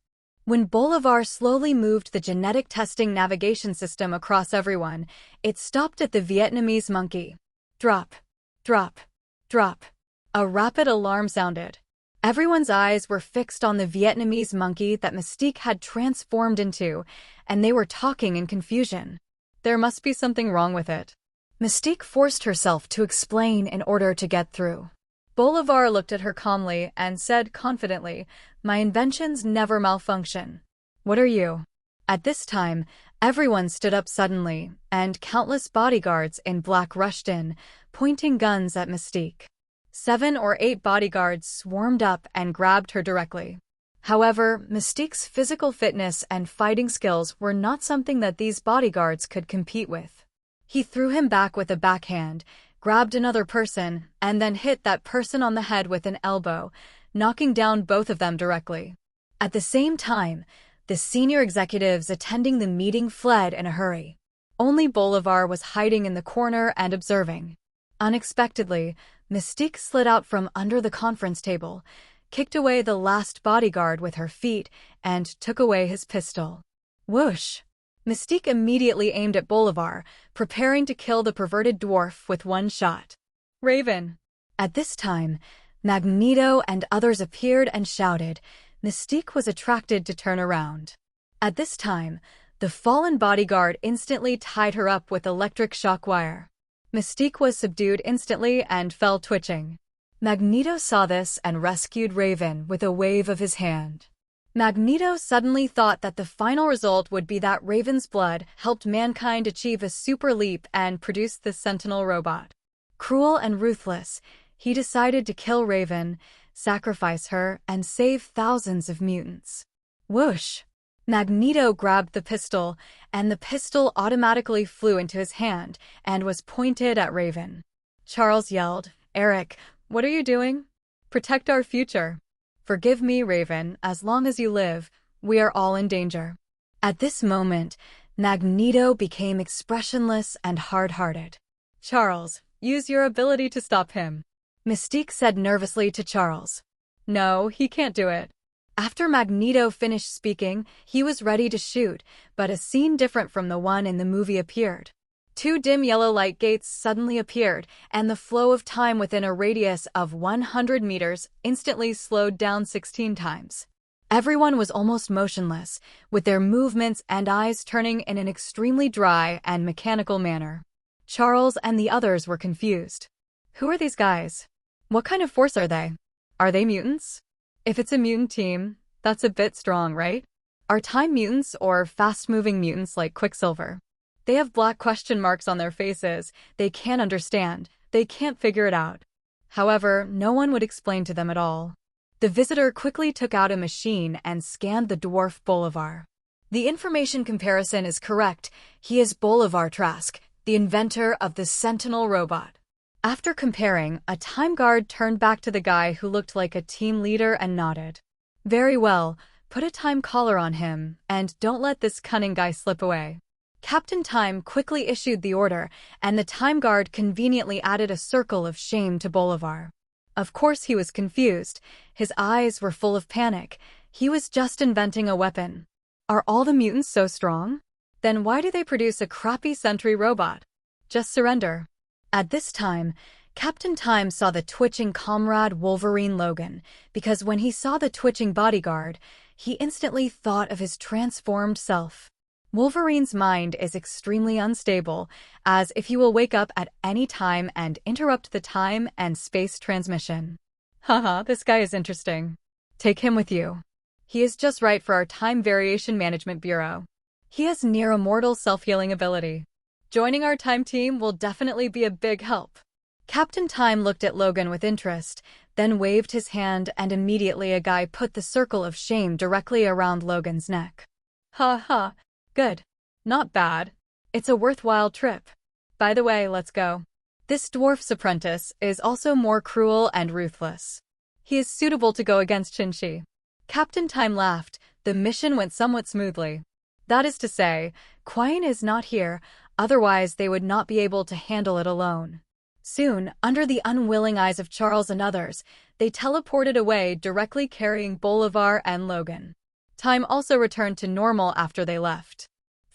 When Bolivar slowly moved the genetic testing navigation system across everyone, it stopped at the Vietnamese monkey. Drop, drop, drop. A rapid alarm sounded. Everyone's eyes were fixed on the Vietnamese monkey that Mystique had transformed into, and they were talking in confusion. There must be something wrong with it. Mystique forced herself to explain in order to get through. Bolivar looked at her calmly and said confidently, "My inventions never malfunction." "What are you?" At this time, everyone stood up suddenly, and countless bodyguards in black rushed in, pointing guns at Mystique. 7 or 8 bodyguards swarmed up and grabbed her directly. However, Mystique's physical fitness and fighting skills were not something that these bodyguards could compete with. He threw him back with a backhand, grabbed another person, and then hit that person on the head with an elbow, knocking down both of them directly. At the same time, the senior executives attending the meeting fled in a hurry. Only Bolivar was hiding in the corner and observing. Unexpectedly, Mystique slid out from under the conference table, kicked away the last bodyguard with her feet, and took away his pistol. Whoosh! Mystique immediately aimed at Bolivar, preparing to kill the perverted dwarf with one shot. "Raven!" At this time, Magneto and others appeared and shouted. Mystique was attracted to turn around. At this time, the fallen bodyguard instantly tied her up with electric shock wire. Mystique was subdued instantly and fell twitching. Magneto saw this and rescued Raven with a wave of his hand. Magneto suddenly thought that the final result would be that Raven's blood helped mankind achieve a super leap and produce the Sentinel robot. Cruel and ruthless, he decided to kill Raven, sacrifice her, and save thousands of mutants. Whoosh! Magneto grabbed the pistol, and the pistol automatically flew into his hand and was pointed at Raven. Charles yelled, "Eric, what are you doing? Protect our future." "Forgive me, Raven, as long as you live, we are all in danger." At this moment, Magneto became expressionless and hard-hearted. "Charles, use your ability to stop him," Mystique said nervously to Charles. "No, he can't do it." After Magneto finished speaking, he was ready to shoot, but a scene different from the one in the movie appeared. 2 dim yellow light gates suddenly appeared, and the flow of time within a radius of 100 meters instantly slowed down 16 times. Everyone was almost motionless, with their movements and eyes turning in an extremely dry and mechanical manner. Charles and the others were confused. Who are these guys? What kind of force are they? Are they mutants? If it's a mutant team, that's a bit strong, right? Are time mutants or fast-moving mutants like Quicksilver? They have black question marks on their faces. They can't understand. They can't figure it out. However, no one would explain to them at all. The visitor quickly took out a machine and scanned the dwarf Bolivar. The information comparison is correct. He is Bolivar Trask, the inventor of the Sentinel robot. After comparing, a time guard turned back to the guy who looked like a team leader and nodded. "Very well, put a time collar on him, and don't let this cunning guy slip away." Captain Time quickly issued the order, and the time guard conveniently added a circle of shame to Bolivar. Of course he was confused. His eyes were full of panic. He was just inventing a weapon. Are all the mutants so strong? Then why do they produce a crappy sentry robot? Just surrender. At this time, Captain Time saw the twitching comrade Wolverine Logan, because when he saw the twitching bodyguard, he instantly thought of his transformed self. Wolverine's mind is extremely unstable, as if he will wake up at any time and interrupt the time and space transmission. Haha, this guy is interesting. Take him with you. He is just right for our Time Variation Management Bureau. He has near-immortal self-healing ability. Joining our time team will definitely be a big help. Captain Time looked at Logan with interest, then waved his hand, and immediately a guy put the circle of shame directly around Logan's neck. Ha ha, good. Not bad. It's a worthwhile trip. By the way, let's go. This dwarf's apprentice is also more cruel and ruthless. He is suitable to go against Shinshi. Captain Time laughed. The mission went somewhat smoothly. That is to say, Quine is not here, otherwise they would not be able to handle it alone. Soon, under the unwilling eyes of Charles and others, they teleported away, directly carrying Bolivar and Logan. Time also returned to normal after they left.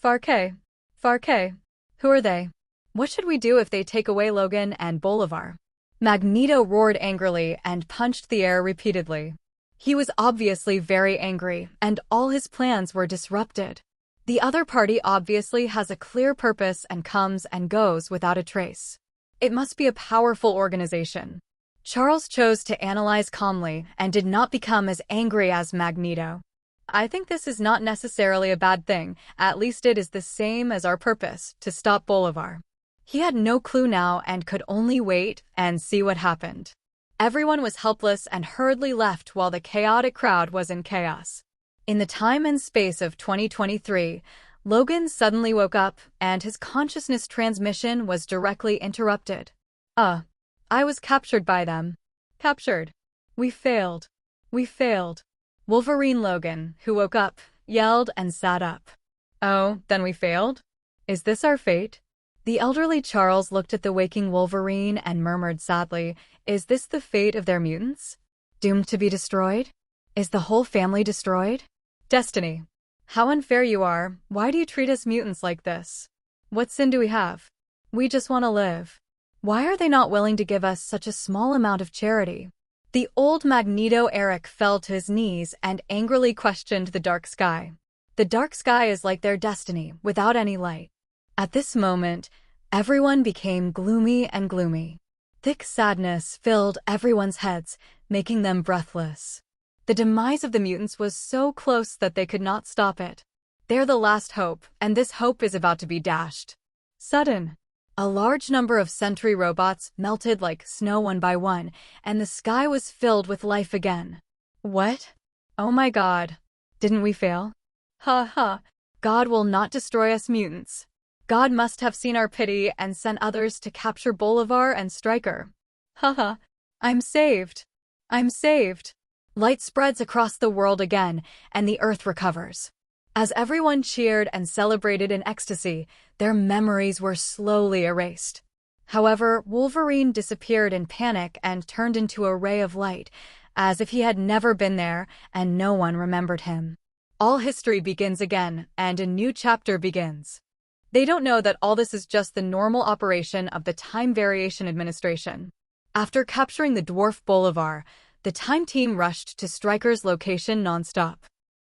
Farke. Who are they? What should we do if they take away Logan and Bolivar? Magneto roared angrily and punched the air repeatedly. He was obviously very angry, and all his plans were disrupted. The other party obviously has a clear purpose and comes and goes without a trace. It must be a powerful organization. Charles chose to analyze calmly and did not become as angry as Magneto. I think this is not necessarily a bad thing, at least it is the same as our purpose, to stop Bolivar. He had no clue now and could only wait and see what happened. Everyone was helpless and hurriedly left while the chaotic crowd was in chaos. In the time and space of 2023, Logan suddenly woke up and his consciousness transmission was directly interrupted. I was captured by them. Captured. We failed. Wolverine Logan, who woke up, yelled and sat up. Oh, then we failed? Is this our fate? The elderly Charles looked at the waking Wolverine and murmured sadly, is this the fate of their mutants? Doomed to be destroyed? Is the whole family destroyed? Destiny. How unfair you are. Why do you treat us mutants like this? What sin do we have? We just want to live. Why are they not willing to give us such a small amount of charity? The old Magneto Eric fell to his knees and angrily questioned the dark sky. The dark sky is like their destiny, without any light. At this moment, everyone became gloomy and gloomy. Thick sadness filled everyone's heads, making them breathless. The demise of the mutants was so close that they could not stop it. They're the last hope, and this hope is about to be dashed. Sudden. A large number of sentry robots melted like snow one by one, and the sky was filled with life again. What? Oh my God. Didn't we fail? Ha ha. God will not destroy us mutants. God must have seen our pity and sent others to capture Bolivar and Stryker. Haha. I'm saved. Light spreads across the world again, and the Earth recovers. As everyone cheered and celebrated in ecstasy, their memories were slowly erased. However, Wolverine disappeared in panic and turned into a ray of light, as if he had never been there and no one remembered him. All history begins again, and a new chapter begins. They don't know that all this is just the normal operation of the Time Variation Administration. After capturing the dwarf Bolivar, the time team rushed to Stryker's location nonstop.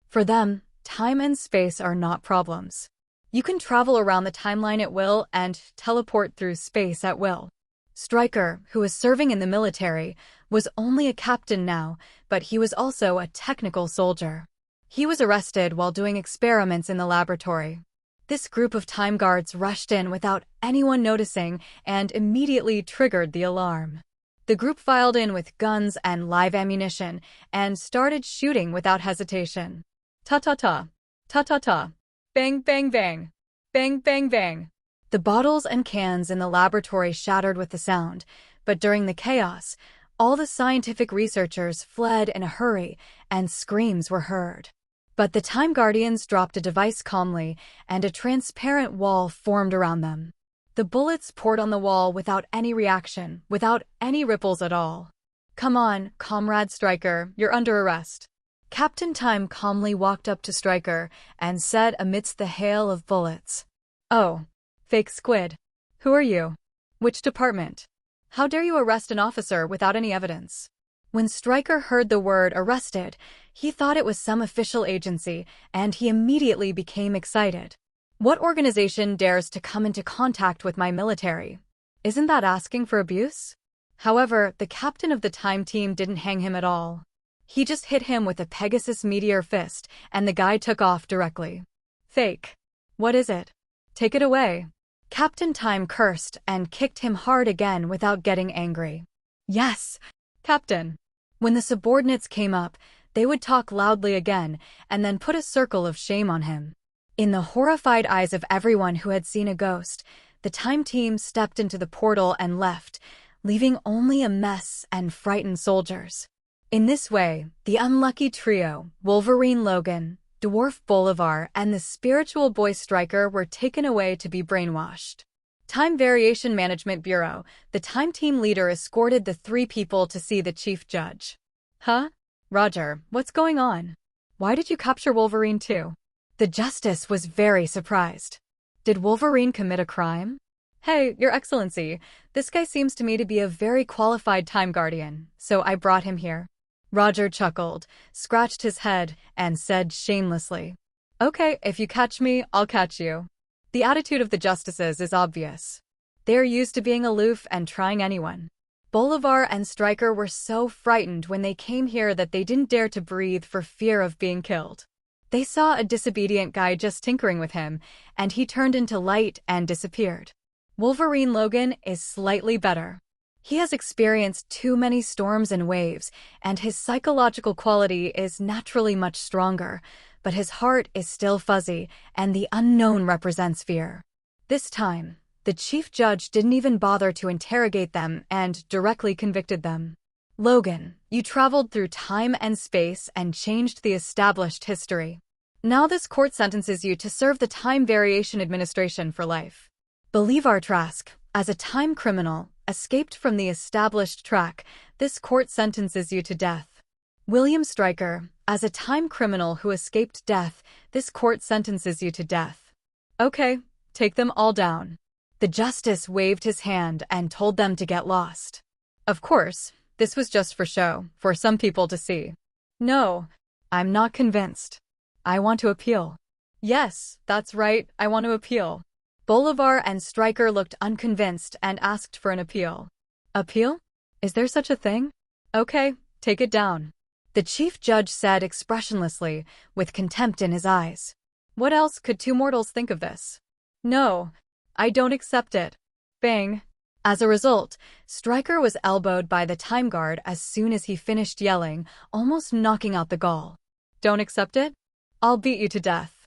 For them, time and space are not problems. You can travel around the timeline at will and teleport through space at will. Stryker, who was serving in the military, was only a captain now, but he was also a technical soldier. He was arrested while doing experiments in the laboratory. This group of time guards rushed in without anyone noticing and immediately triggered the alarm. The group filed in with guns and live ammunition and started shooting without hesitation. Ta-ta-ta, ta-ta-ta, bang, bang, bang, bang, bang, bang. The bottles and cans in the laboratory shattered with the sound, but during the chaos, all the scientific researchers fled in a hurry and screams were heard. But the Time Guardians dropped a device calmly and a transparent wall formed around them. The bullets poured on the wall without any reaction, without any ripples at all. Come on, Comrade Stryker, you're under arrest. Captain Time calmly walked up to Stryker and said amidst the hail of bullets, "Oh, fake squid. Who are you? Which department? How dare you arrest an officer without any evidence?" When Stryker heard the word arrested, he thought it was some official agency, and he immediately became excited. What organization dares to come into contact with my military? Isn't that asking for abuse? However, the captain of the Time team didn't hang him at all. He just hit him with a Pegasus meteor fist, and the guy took off directly. "Fake. What is it? Take it away." Captain Time cursed and kicked him hard again without getting angry. "Yes, Captain." When the subordinates came up, they would talk loudly again and then put a circle of shame on him. In the horrified eyes of everyone who had seen a ghost, the Time team stepped into the portal and left, leaving only a mess and frightened soldiers. In this way, the unlucky trio, Wolverine Logan, Dwarf Bolivar, and the spiritual boy Stryker were taken away to be brainwashed. Time Variation Management Bureau, the Time team leader escorted the three people to see the chief judge. "Huh? Roger, what's going on? Why did you capture Wolverine too?" The justice was very surprised. "Did Wolverine commit a crime?" "Hey, Your Excellency, this guy seems to me to be a very qualified Time Guardian, so I brought him here." Roger chuckled, scratched his head, and said shamelessly, "Okay, if you catch me, I'll catch you." The attitude of the justices is obvious. They are used to being aloof and trying anyone. Bolivar and Stryker were so frightened when they came here that they didn't dare to breathe for fear of being killed. They saw a disobedient guy just tinkering with him, and he turned into light and disappeared. Wolverine Logan is slightly better. He has experienced too many storms and waves, and his psychological quality is naturally much stronger, but his heart is still fuzzy, and the unknown represents fear. This time, the chief judge didn't even bother to interrogate them and directly convicted them. "Logan, you traveled through time and space and changed the established history. Now this court sentences you to serve the Time Variation Administration for life. Bolivar Trask, as a time criminal, escaped from the established track, this court sentences you to death. William Stryker, as a time criminal who escaped death, this court sentences you to death." "Okay, take them all down." The justice waved his hand and told them to get lost. Of course, this was just for show, for some people to see. "No, I'm not convinced. I want to appeal." "Yes, that's right, I want to appeal." Bolivar and Stryker looked unconvinced and asked for an appeal. "Appeal? Is there such a thing?" "Okay, take it down." The chief judge said expressionlessly, with contempt in his eyes. What else could two mortals think of this? "No, I don't accept it." Bang. As a result, Stryker was elbowed by the time guard as soon as he finished yelling, almost knocking out the gall. "Don't accept it? I'll beat you to death."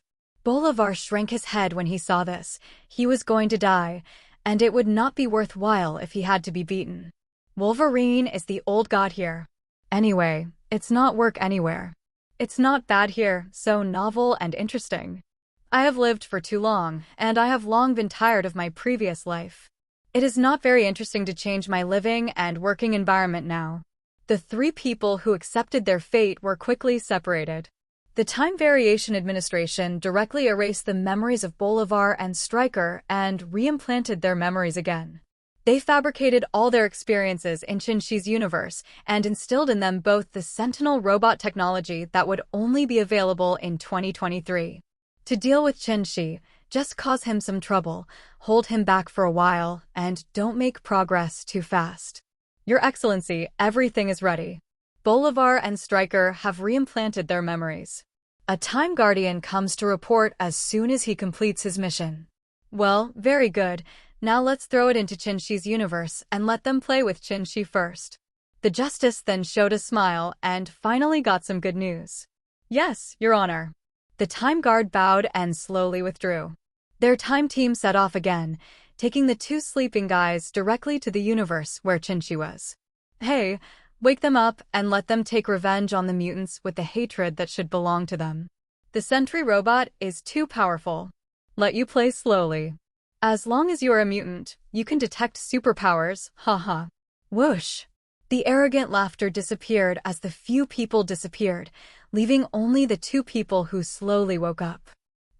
Bolivar shrank his head when he saw this. He was going to die, and it would not be worthwhile if he had to be beaten. Wolverine is the old god here. Anyway, it's not work anywhere. It's not bad here, so novel and interesting. I have lived for too long, and I have long been tired of my previous life. It is not very interesting to change my living and working environment now. The three people who accepted their fate were quickly separated. The Time Variation Administration directly erased the memories of Bolivar and Stryker and reimplanted their memories again. They fabricated all their experiences in Qinshi's universe and instilled in them both the Sentinel robot technology that would only be available in 2023. To deal with Qinshi, just cause him some trouble, hold him back for a while, and don't make progress too fast. Your Excellency, everything is ready. Bolivar and Stryker have reimplanted their memories. A Time Guardian comes to report as soon as he completes his mission. Well, very good. Now let's throw it into Qinshi's universe and let them play with Qinshi first. The justice then showed a smile and finally got some good news. Yes, Your Honor. The Time Guard bowed and slowly withdrew. Their time team set off again, taking the two sleeping guys directly to the universe where Qinshi was. Hey, wake them up and let them take revenge on the mutants with the hatred that should belong to them. The Sentry robot is too powerful. Let you play slowly. As long as you are a mutant, you can detect superpowers, haha. Whoosh! The arrogant laughter disappeared as the few people disappeared, leaving only the two people who slowly woke up.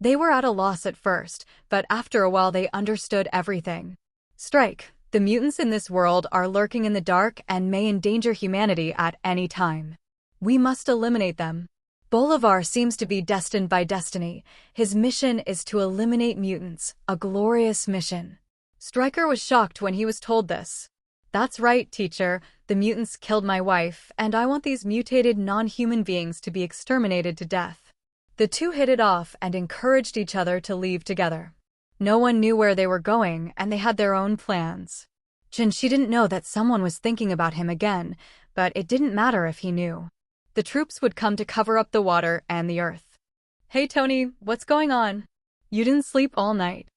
They were at a loss at first, but after a while they understood everything. Strike. The mutants in this world are lurking in the dark and may endanger humanity at any time. We must eliminate them. Bolivar seems to be destined by destiny. His mission is to eliminate mutants, a glorious mission. Stryker was shocked when he was told this. That's right, teacher. The mutants killed my wife, and I want these mutated non-human beings to be exterminated to death. The two hit it off and encouraged each other to leave together. No one knew where they were going, and they had their own plans. She didn't know that someone was thinking about him again, but it didn't matter if he knew. The troops would come to cover up the water and the earth. Hey Tony, what's going on? You didn't sleep all night.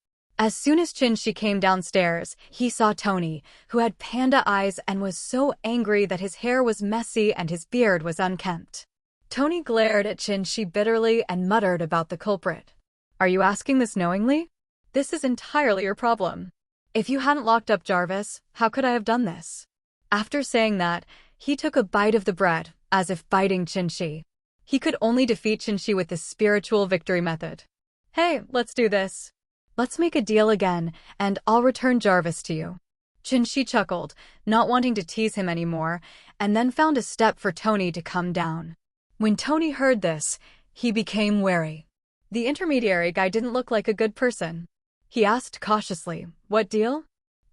As soon as She came downstairs, he saw Tony, who had panda eyes and was so angry that his hair was messy and his beard was unkempt. Tony glared at She bitterly and muttered about the culprit. Are you asking this knowingly? This is entirely your problem. If you hadn't locked up Jarvis, how could I have done this? After saying that, he took a bite of the bread, as if biting Shi. He could only defeat Shi with the spiritual victory method. Hey, let's do this. Let's make a deal again, and I'll return Jarvis to you. Shi chuckled, not wanting to tease him anymore, and then found a step for Tony to come down. When Tony heard this, he became wary. The intermediary guy didn't look like a good person. He asked cautiously, what deal?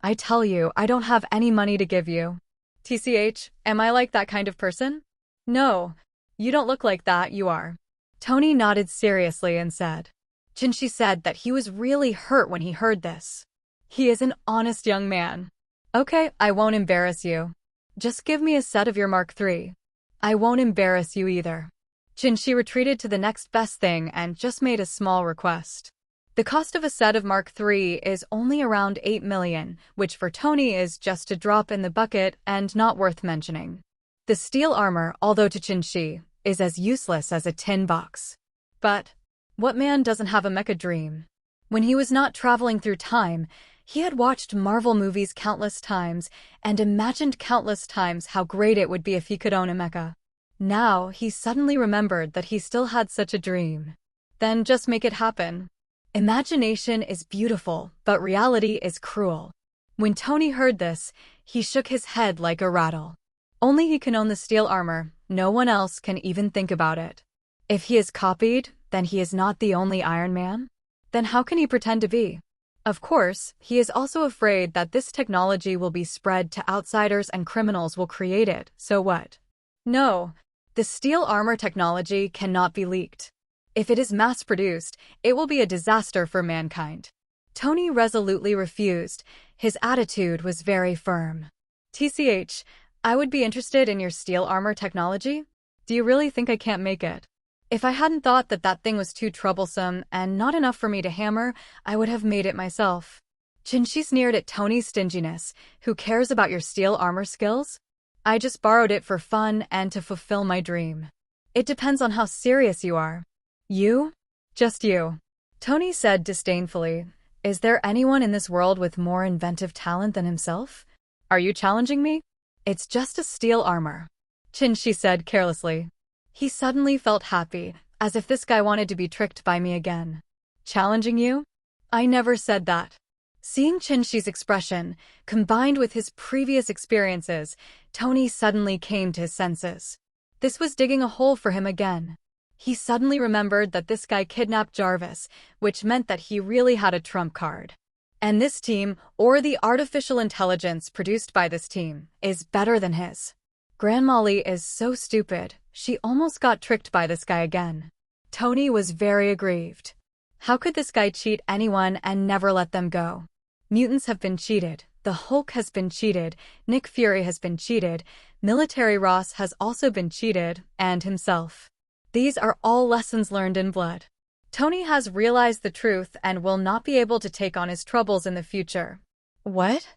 I tell you, I don't have any money to give you. TCH, am I like that kind of person? No, you don't look like that, you are. Tony nodded seriously and said. Shi said that he was really hurt when he heard this. He is an honest young man. Okay, I won't embarrass you. Just give me a set of your Mark III. I won't embarrass you either. Shi retreated to the next best thing and just made a small request. The cost of a set of Mark III is only around 8 million, which for Tony is just a drop in the bucket and not worth mentioning. The steel armor, although to Shi, is as useless as a tin box. But what man doesn't have a mecha dream? When he was not traveling through time, he had watched Marvel movies countless times and imagined countless times how great it would be if he could own a mecha. Now, he suddenly remembered that he still had such a dream. Then just make it happen. Imagination is beautiful, but reality is cruel. When Tony heard this, he shook his head like a rattle. Only he can own the steel armor, no one else can even think about it. If he is copied, then he is not the only Iron Man? Then how can he pretend to be? Of course, he is also afraid that this technology will be spread to outsiders and criminals will create it, so what? No, the steel armor technology cannot be leaked. If it is mass-produced, it will be a disaster for mankind. Tony resolutely refused. His attitude was very firm. TCH, I would be interested in your steel armor technology. Do you really think I can't make it? If I hadn't thought that that thing was too troublesome and not enough for me to hammer, I would have made it myself. Shi sneered at Tony's stinginess. Who cares about your steel armor skills? I just borrowed it for fun and to fulfill my dream. It depends on how serious you are. You? Just you. Tony said disdainfully. Is there anyone in this world with more inventive talent than himself? Are you challenging me? It's just a steel armor. Shi said carelessly. He suddenly felt happy, as if this guy wanted to be tricked by me again. Challenging you? I never said that. Seeing Shi's expression, combined with his previous experiences, Tony suddenly came to his senses. This was digging a hole for him again. He suddenly remembered that this guy kidnapped Jarvis, which meant that he really had a trump card. And this team, or the artificial intelligence produced by this team, is better than his. Grand Molly is so stupid, she almost got tricked by this guy again. Tony was very aggrieved. How could this guy cheat anyone and never let them go? Mutants have been cheated, the Hulk has been cheated, Nick Fury has been cheated, Military Ross has also been cheated, and himself. These are all lessons learned in blood. Tony has realized the truth and will not be able to take on his troubles in the future. What?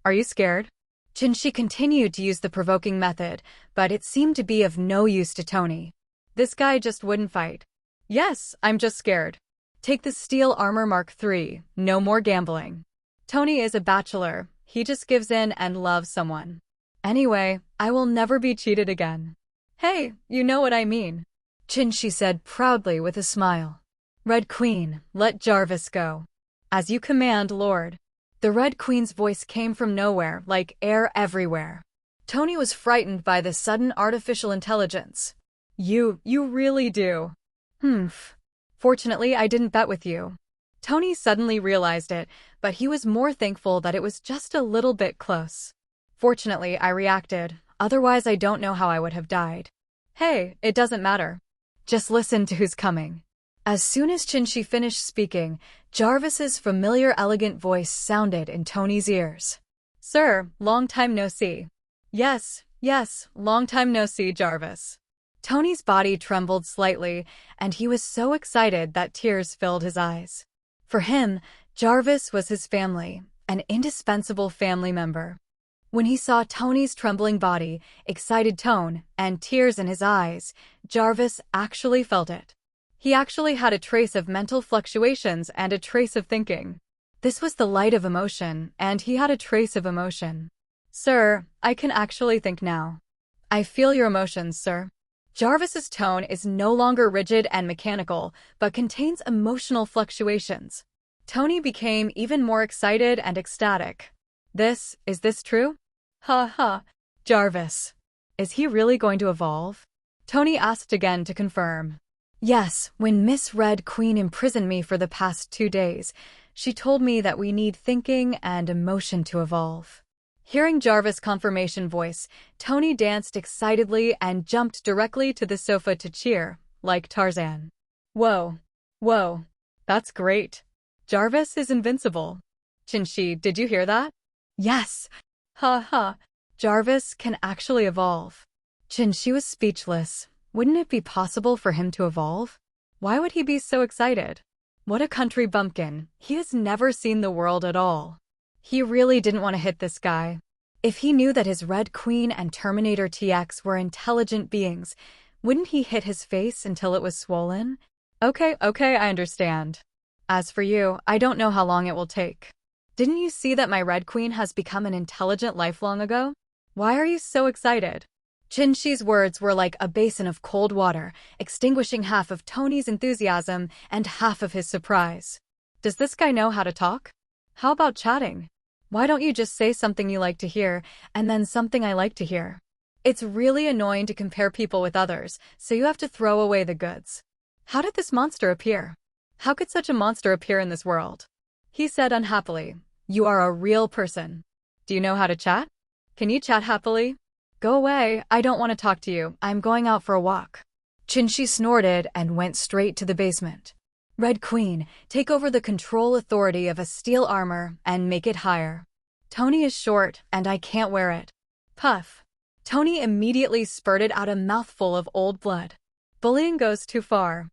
Are you scared? Shi continued to use the provoking method, but it seemed to be of no use to Tony. This guy just wouldn't fight. Yes, I'm just scared. Take the steel armor Mark III, no more gambling. Tony is a bachelor, he just gives in and loves someone. Anyway, I will never be cheated again. Hey, you know what I mean. Chinchi said proudly with a smile. Red Queen, let Jarvis go. As you command, Lord. The Red Queen's voice came from nowhere, like air everywhere. Tony was frightened by the sudden artificial intelligence. You really do. Humph. Fortunately, I didn't bet with you. Tony suddenly realized it, but he was more thankful that it was just a little bit close. Fortunately, I reacted. Otherwise, I don't know how I would have died. Hey, it doesn't matter. Just listen to who's coming. As soon as Chinchi finished speaking, Jarvis's familiar elegant voice sounded in Tony's ears. Sir, long time no see. Yes, long time no see, Jarvis. Tony's body trembled slightly, and he was so excited that tears filled his eyes. For him, Jarvis was his family, an indispensable family member. When he saw Tony's trembling body, excited tone, and tears in his eyes, Jarvis actually felt it. He actually had a trace of mental fluctuations and a trace of thinking. This was the light of emotion, and he had a trace of emotion. Sir, I can actually think now. I feel your emotions, sir. Jarvis's tone is no longer rigid and mechanical, but contains emotional fluctuations. Tony became even more excited and ecstatic. Is this true? Ha. Jarvis. Is he really going to evolve? Tony asked again to confirm. Yes, when Miss Red Queen imprisoned me for the past 2 days, she told me that we need thinking and emotion to evolve. Hearing Jarvis' confirmation voice, Tony danced excitedly and jumped directly to the sofa to cheer, like Tarzan. Whoa, that's great. Jarvis is invincible. Chinchi, did you hear that? Yes. Ha. Jarvis can actually evolve. Chinchi was speechless. Wouldn't it be possible for him to evolve? Why would he be so excited? What a country bumpkin. He has never seen the world at all. He really didn't want to hit this guy. If he knew that his Red Queen and Terminator TX were intelligent beings, wouldn't he hit his face until it was swollen? Okay, I understand. As for you, I don't know how long it will take. Didn't you see that my Red Queen has become an intelligent life long ago? Why are you so excited? Chinchi's words were like a basin of cold water, extinguishing half of Tony's enthusiasm and half of his surprise. Does this guy know how to talk? How about chatting? Why don't you just say something you like to hear, and then something I like to hear? It's really annoying to compare people with others, so you have to throw away the goods. How did this monster appear? How could such a monster appear in this world? He said unhappily, You are a real person. Do you know how to chat? Can you chat happily? Go away, I don't want to talk to you, I'm going out for a walk. Chinchi snorted and went straight to the basement. Red Queen, take over the control authority of a steel armor and make it higher. Tony is short and I can't wear it. Puff. Tony immediately spurted out a mouthful of old blood. Bullying goes too far.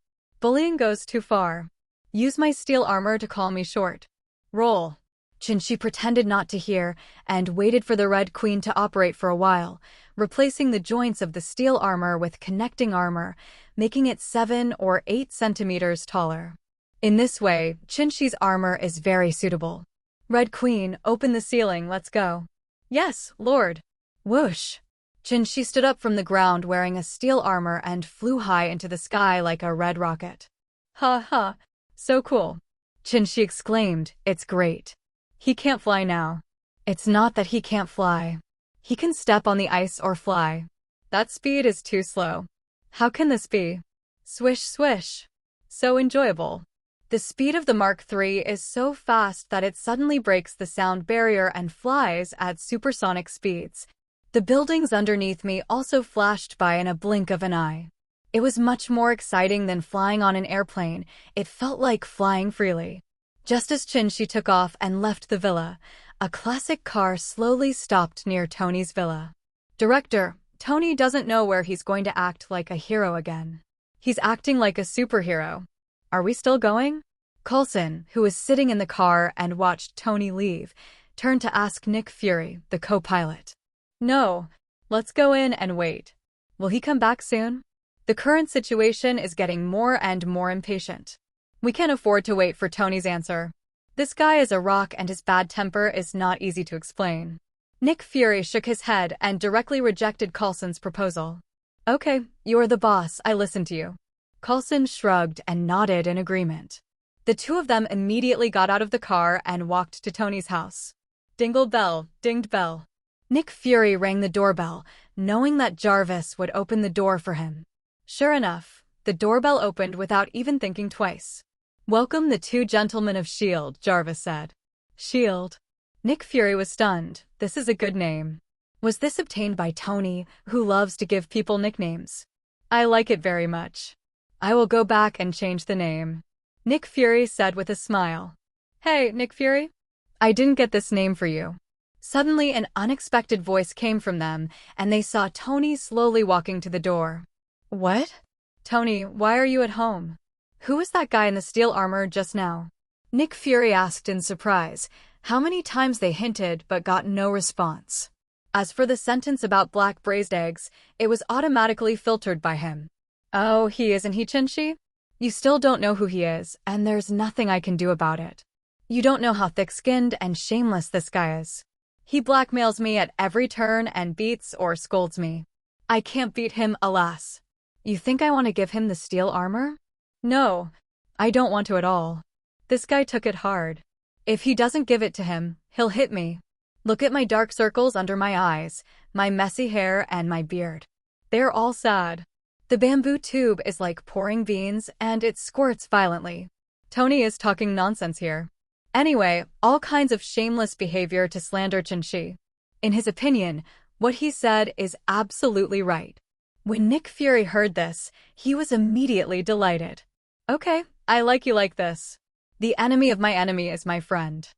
Use my steel armor to call me short. Roll. Chinchi pretended not to hear and waited for the Red Queen to operate for a while, replacing the joints of the steel armor with connecting armor, making it 7 or 8 centimeters taller. In this way, Chinchi's armor is very suitable. Red Queen, open the ceiling, let's go. Yes, Lord. Whoosh. Chinchi stood up from the ground wearing a steel armor and flew high into the sky like a red rocket. Ha, so cool. Chinchi exclaimed, it's great. He can't fly now. It's not that he can't fly. He can step on the ice or fly. That speed is too slow. How can this be? Swish, swish. So enjoyable. The speed of the Mark III is so fast that it suddenly breaks the sound barrier and flies at supersonic speeds. The buildings underneath me also flashed by in a blink of an eye. It was much more exciting than flying on an airplane. It felt like flying freely. Just as Chinchi took off and left the villa, a classic car slowly stopped near Tony's villa. Director, Tony doesn't know where he's going to act like a hero again. He's acting like a superhero. Are we still going? Coulson, who was sitting in the car and watched Tony leave, turned to ask Nick Fury, the co-pilot. No, let's go in and wait. Will he come back soon? The current situation is getting more and more impatient. We can't afford to wait for Tony's answer. This guy is a rock and his bad temper is not easy to explain. Nick Fury shook his head and directly rejected Coulson's proposal. Okay, you are the boss, I listen to you. Coulson shrugged and nodded in agreement. The two of them immediately got out of the car and walked to Tony's house. Dingle bell, dinged bell. Nick Fury rang the doorbell, knowing that Jarvis would open the door for him. Sure enough, the doorbell opened without even thinking twice. "Welcome the two gentlemen of S.H.I.E.L.D., Jarvis said. S.H.I.E.L.D. Nick Fury was stunned. This is a good name. Was this obtained by Tony, who loves to give people nicknames? I like it very much. I will go back and change the name, Nick Fury said with a smile. Hey, Nick Fury? I didn't get this name for you. Suddenly, an unexpected voice came from them, and they saw Tony slowly walking to the door. What? Tony, why are you at home? Who was that guy in the steel armor just now? Nick Fury asked in surprise. How many times they hinted but got no response. As for the sentence about black braised eggs, it was automatically filtered by him. Oh, isn't he, Chinchi? You still don't know who he is, and there's nothing I can do about it. You don't know how thick-skinned and shameless this guy is. He blackmails me at every turn and beats or scolds me. I can't beat him, alas. You think I want to give him the steel armor? No, I don't want to at all. This guy took it hard. If he doesn't give it to him, he'll hit me. Look at my dark circles under my eyes, my messy hair, and my beard. They're all sad. The bamboo tube is like pouring beans, and it squirts violently. Tony is talking nonsense here. Anyway, all kinds of shameless behavior to slander Chinchi. In his opinion, what he said is absolutely right. When Nick Fury heard this, he was immediately delighted. Okay, I like you like this. The enemy of my enemy is my friend.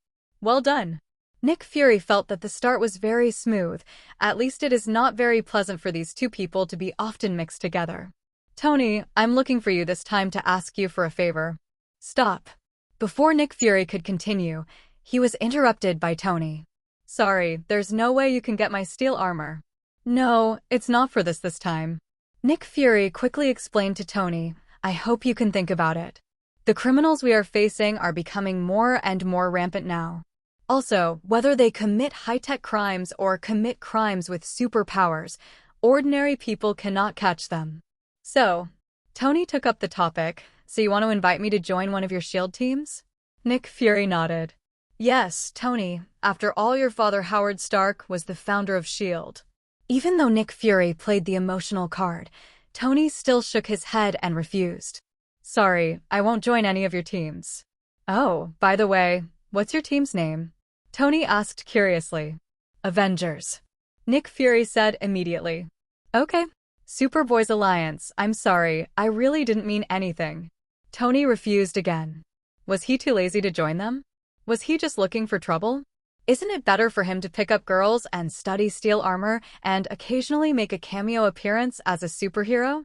Well done. Nick Fury felt that the start was very smooth. At least it is not very pleasant for these two people to be often mixed together. Tony, I'm looking for you this time to ask you for a favor. Stop. Before Nick Fury could continue, he was interrupted by Tony. Sorry, there's no way you can get my steel armor. No, it's not for this time. Nick Fury quickly explained to Tony, I hope you can think about it. The criminals we are facing are becoming more and more rampant now. Also, whether they commit high-tech crimes or commit crimes with superpowers, ordinary people cannot catch them. So, Tony took up the topic, so you want to invite me to join one of your S.H.I.E.L.D. teams? Nick Fury nodded. Yes, Tony, after all your father Howard Stark was the founder of S.H.I.E.L.D. Even though Nick Fury played the emotional card, Tony still shook his head and refused. Sorry, I won't join any of your teams. Oh, by the way, what's your team's name? Tony asked curiously. Avengers. Nick Fury said immediately. Okay. Superboys Alliance, I'm sorry, I really didn't mean anything. Tony refused again. Was he too lazy to join them? Was he just looking for trouble? Isn't it better for him to pick up girls and study steel armor and occasionally make a cameo appearance as a superhero?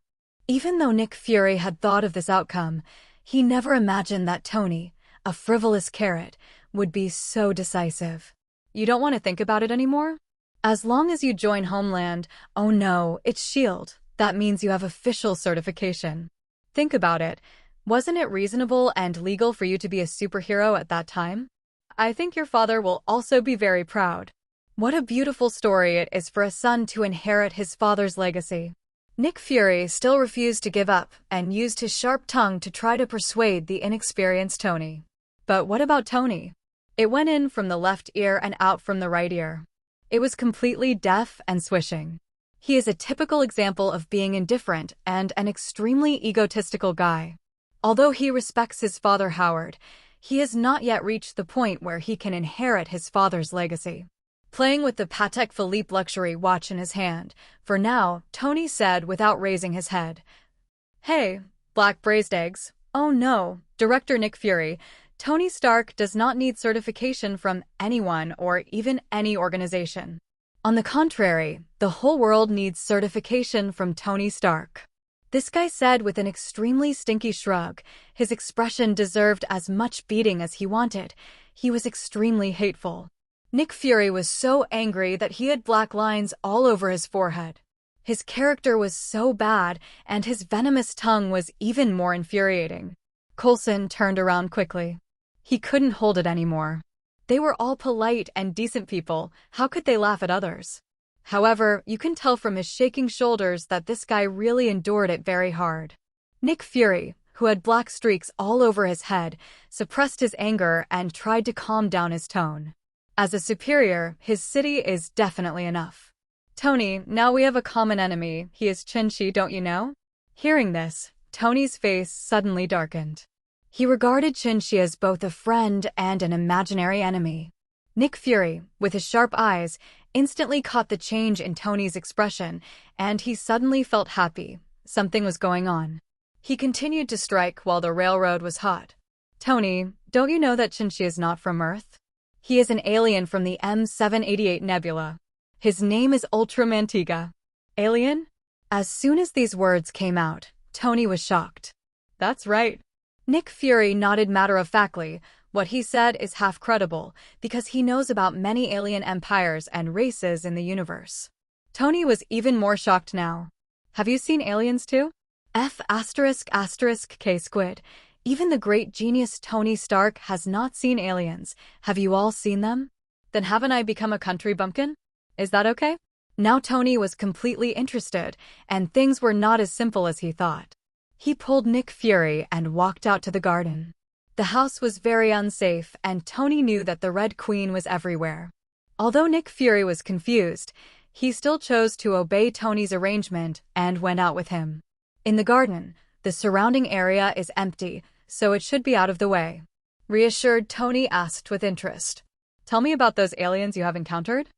Even though Nick Fury had thought of this outcome, he never imagined that Tony, a frivolous carrot, would be so decisive. You don't want to think about it anymore? As long as you join Homeland, oh no, it's S.H.I.E.L.D. That means you have official certification. Think about it. Wasn't it reasonable and legal for you to be a superhero at that time? I think your father will also be very proud. What a beautiful story it is for a son to inherit his father's legacy. Nick Fury still refused to give up and used his sharp tongue to try to persuade the inexperienced Tony. But what about Tony? It went in from the left ear and out from the right ear. It was completely deaf and swishing. He is a typical example of being indifferent and an extremely egotistical guy. Although he respects his father Howard, he has not yet reached the point where he can inherit his father's legacy. Playing with the Patek Philippe luxury watch in his hand, for now, Tony said without raising his head. Hey, black braised eggs. Oh no, Director Nick Fury. Tony Stark does not need certification from anyone or even any organization. On the contrary, the whole world needs certification from Tony Stark. This guy said with an extremely stinky shrug. His expression deserved as much beating as he wanted. He was extremely hateful. Nick Fury was so angry that he had black lines all over his forehead. His character was so bad, and his venomous tongue was even more infuriating. Coulson turned around quickly. He couldn't hold it anymore. They were all polite and decent people. How could they laugh at others? However, you can tell from his shaking shoulders that this guy really endured it very hard. Nick Fury, who had black streaks all over his head, suppressed his anger and tried to calm down his tone. As a superior, his city is definitely enough. Tony, now we have a common enemy. He is Chin-Chi, don't you know? Hearing this, Tony's face suddenly darkened. He regarded Chin-Chi as both a friend and an imaginary enemy. Nick Fury, with his sharp eyes, instantly caught the change in Tony's expression, and he suddenly felt happy. Something was going on. He continued to strike while the railroad was hot. Tony, don't you know that Chin-Chi is not from Earth? He is an alien from the M788 Nebula. His name is Ultramantiga. Alien? As soon as these words came out, Tony was shocked. That's right. Nick Fury nodded matter-of-factly. What he said is half credible, because he knows about many alien empires and races in the universe. Tony was even more shocked now. Have you seen aliens too? F***K squid. Even the great genius Tony Stark has not seen aliens. Have you all seen them? Then haven't I become a country bumpkin? Is that okay? Now Tony was completely interested, and things were not as simple as he thought. He pulled Nick Fury and walked out to the garden. The house was very unsafe, and Tony knew that the Red Queen was everywhere. Although Nick Fury was confused, he still chose to obey Tony's arrangement and went out with him. In the garden, the surrounding area is empty, so it should be out of the way. Reassured, Tony asked with interest, "Tell me about those aliens you have encountered?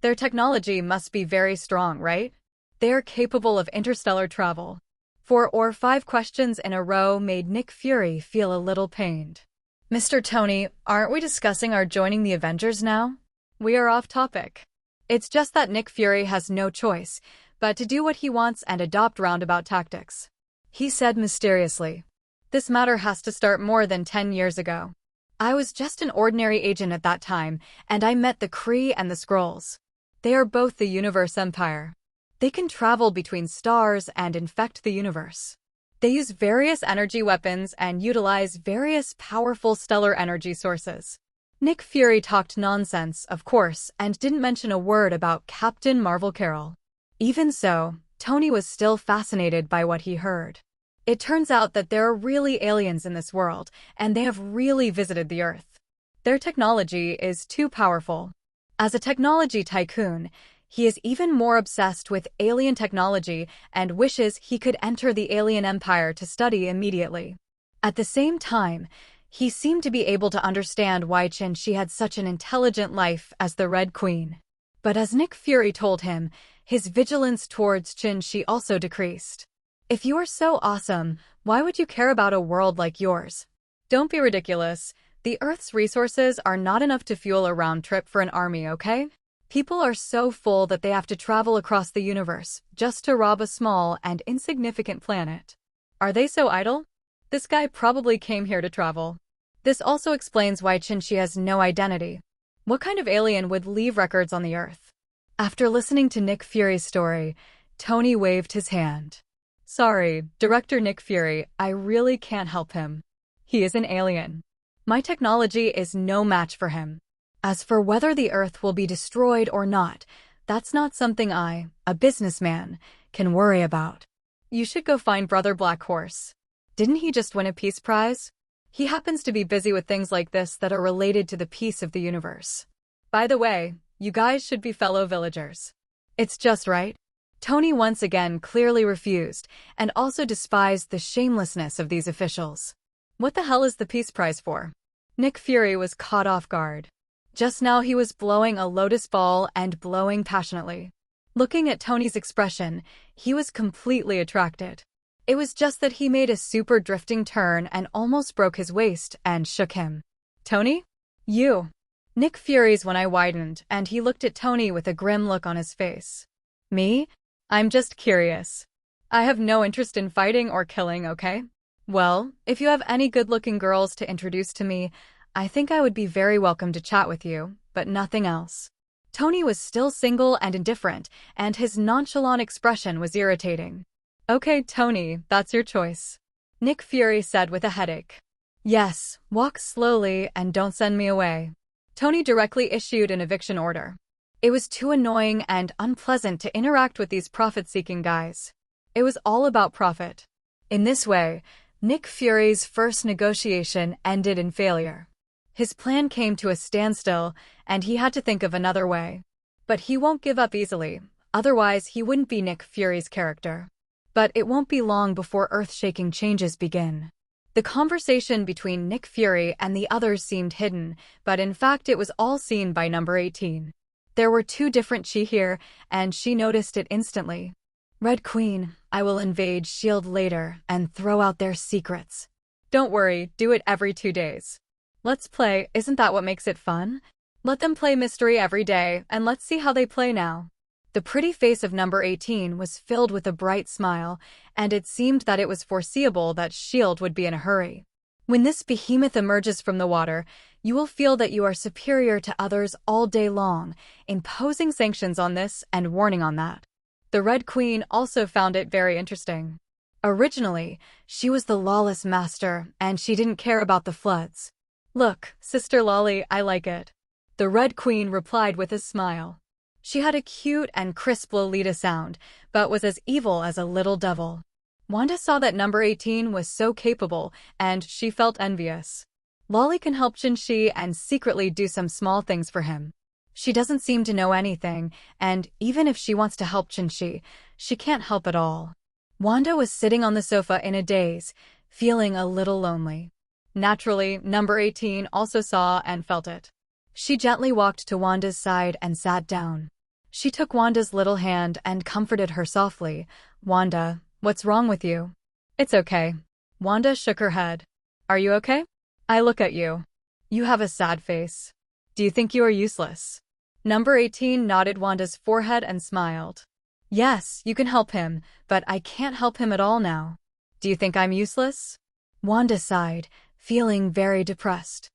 Their technology must be very strong, right? They are capable of interstellar travel." 4 or 5 questions in a row made Nick Fury feel a little pained. "Mr. Tony, aren't we discussing our joining the Avengers now? We are off topic." It's just that Nick Fury has no choice but to do what he wants and adopt roundabout tactics. He said mysteriously, "This matter has to start more than 10 years ago. I was just an ordinary agent at that time, and I met the Kree and the Skrulls. They are both the Universe Empire. They can travel between stars and infect the universe. They use various energy weapons and utilize various powerful stellar energy sources." Nick Fury talked nonsense, of course, and didn't mention a word about Captain Marvel Carol. Even so, Tony was still fascinated by what he heard. It turns out that there are really aliens in this world, and they have really visited the Earth. Their technology is too powerful. As a technology tycoon, he is even more obsessed with alien technology and wishes he could enter the alien empire to study immediately. At the same time, he seemed to be able to understand why Chin-Chi had such an intelligent life as the Red Queen. But as Nick Fury told him, his vigilance towards Chin-Chi also decreased. "If you are so awesome, why would you care about a world like yours? Don't be ridiculous. The Earth's resources are not enough to fuel a round trip for an army, okay? People are so full that they have to travel across the universe just to rob a small and insignificant planet. Are they so idle? This guy probably came here to travel." This also explains why Chin-Chi has no identity. What kind of alien would leave records on the Earth? After listening to Nick Fury's story, Tony waved his hand. "Sorry, Director Nick Fury, I really can't help him. He is an alien. My technology is no match for him. As for whether the Earth will be destroyed or not, that's not something I, a businessman, can worry about. You should go find Brother Black Horse. Didn't he just win a peace prize? He happens to be busy with things like this that are related to the peace of the universe. By the way, you guys should be fellow villagers. It's just right." Tony once again clearly refused, and also despised the shamelessness of these officials. What the hell is the peace prize for? Nick Fury was caught off guard. Just now he was blowing a lotus ball and blowing passionately. Looking at Tony's expression, he was completely attracted. It was just that he made a super drifting turn and almost broke his waist and shook him. "Tony? You?" Nick Fury's one eye widened, and he looked at Tony with a grim look on his face. "Me? I'm just curious. I have no interest in fighting or killing, okay? Well, if you have any good-looking girls to introduce to me, I think I would be very welcome to chat with you, but nothing else." Tony was still single and indifferent, and his nonchalant expression was irritating. "Okay, Tony, that's your choice," Nick Fury said with a headache. "Yes, walk slowly and don't send me away." Tony directly issued an eviction order. It was too annoying and unpleasant to interact with these profit-seeking guys. It was all about profit. In this way, Nick Fury's first negotiation ended in failure. His plan came to a standstill, and he had to think of another way. But he won't give up easily, otherwise he wouldn't be Nick Fury's character. But it won't be long before earth-shaking changes begin. The conversation between Nick Fury and the others seemed hidden, but in fact it was all seen by number 18. There were two different Chi here, and she noticed it instantly. Red Queen, I will invade S.H.I.E.L.D. later and throw out their secrets. Don't worry, do it every 2 days. Let's play, isn't that what makes it fun? Let them play mystery every day, and let's see how they play now. The pretty face of number 18 was filled with a bright smile, and it seemed that it was foreseeable that S.H.I.E.L.D. would be in a hurry. When this behemoth emerges from the water, you will feel that you are superior to others all day long, imposing sanctions on this and warning on that. The Red Queen also found it very interesting. Originally, she was the lawless master, and she didn't care about the floods. Look, Sister Lolly, I like it. The Red Queen replied with a smile. She had a cute and crisp Lolita sound, but was as evil as a little devil. Wanda saw that number 18 was so capable, and she felt envious. Lolly can help Jinxi and secretly do some small things for him. She doesn't seem to know anything, and even if she wants to help Jinxi, she can't help at all. Wanda was sitting on the sofa in a daze, feeling a little lonely. Naturally, number 18 also saw and felt it. She gently walked to Wanda's side and sat down. She took Wanda's little hand and comforted her softly. Wanda, what's wrong with you? It's okay. Wanda shook her head. Are you okay? I look at you. You have a sad face. Do you think you are useless? Number 18 nodded Wanda's forehead and smiled. Yes, you can help him, but I can't help him at all now. Do you think I'm useless? Wanda sighed, feeling very depressed.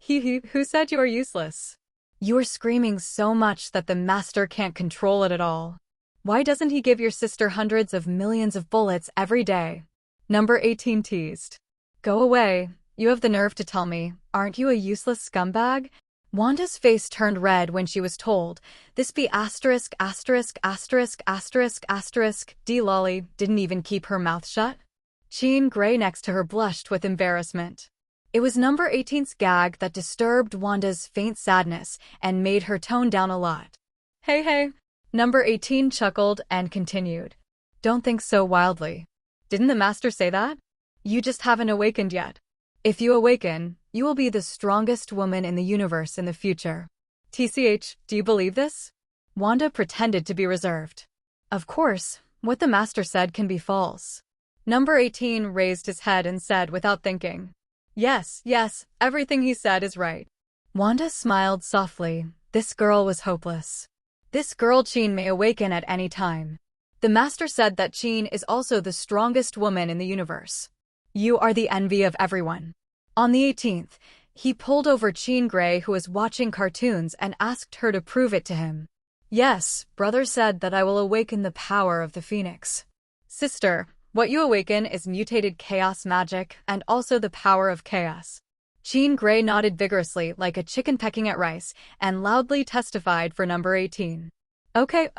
Who said you are useless? You are screaming so much that the master can't control it at all. Why doesn't he give your sister hundreds of millions of bullets every day? Number 18 teased. Go away, you have the nerve to tell me, aren't you a useless scumbag? Wanda's face turned red when she was told, this be asterisk asterisk asterisk asterisk asterisk. D. Lolly didn't even keep her mouth shut. Jean Grey next to her blushed with embarrassment. It was number 18's gag that disturbed Wanda's faint sadness and made her tone down a lot. Hey. Number 18 chuckled and continued. Don't think so wildly. Didn't the master say that? You just haven't awakened yet. If you awaken, you will be the strongest woman in the universe in the future. TCH, do you believe this? Wanda pretended to be reserved. Of course, what the master said can be false. Number 18 raised his head and said without thinking. Yes, everything he said is right. Wanda smiled softly. This girl was hopeless. This girl Jean may awaken at any time. The master said that Jean is also the strongest woman in the universe. You are the envy of everyone. On the 18th, he pulled over Jean Grey, who was watching cartoons, and asked her to prove it to him. Yes, brother said that I will awaken the power of the Phoenix. Sister, what you awaken is mutated chaos magic and also the power of chaos. Jean Grey nodded vigorously like a chicken pecking at rice and loudly testified for number 18. Okay,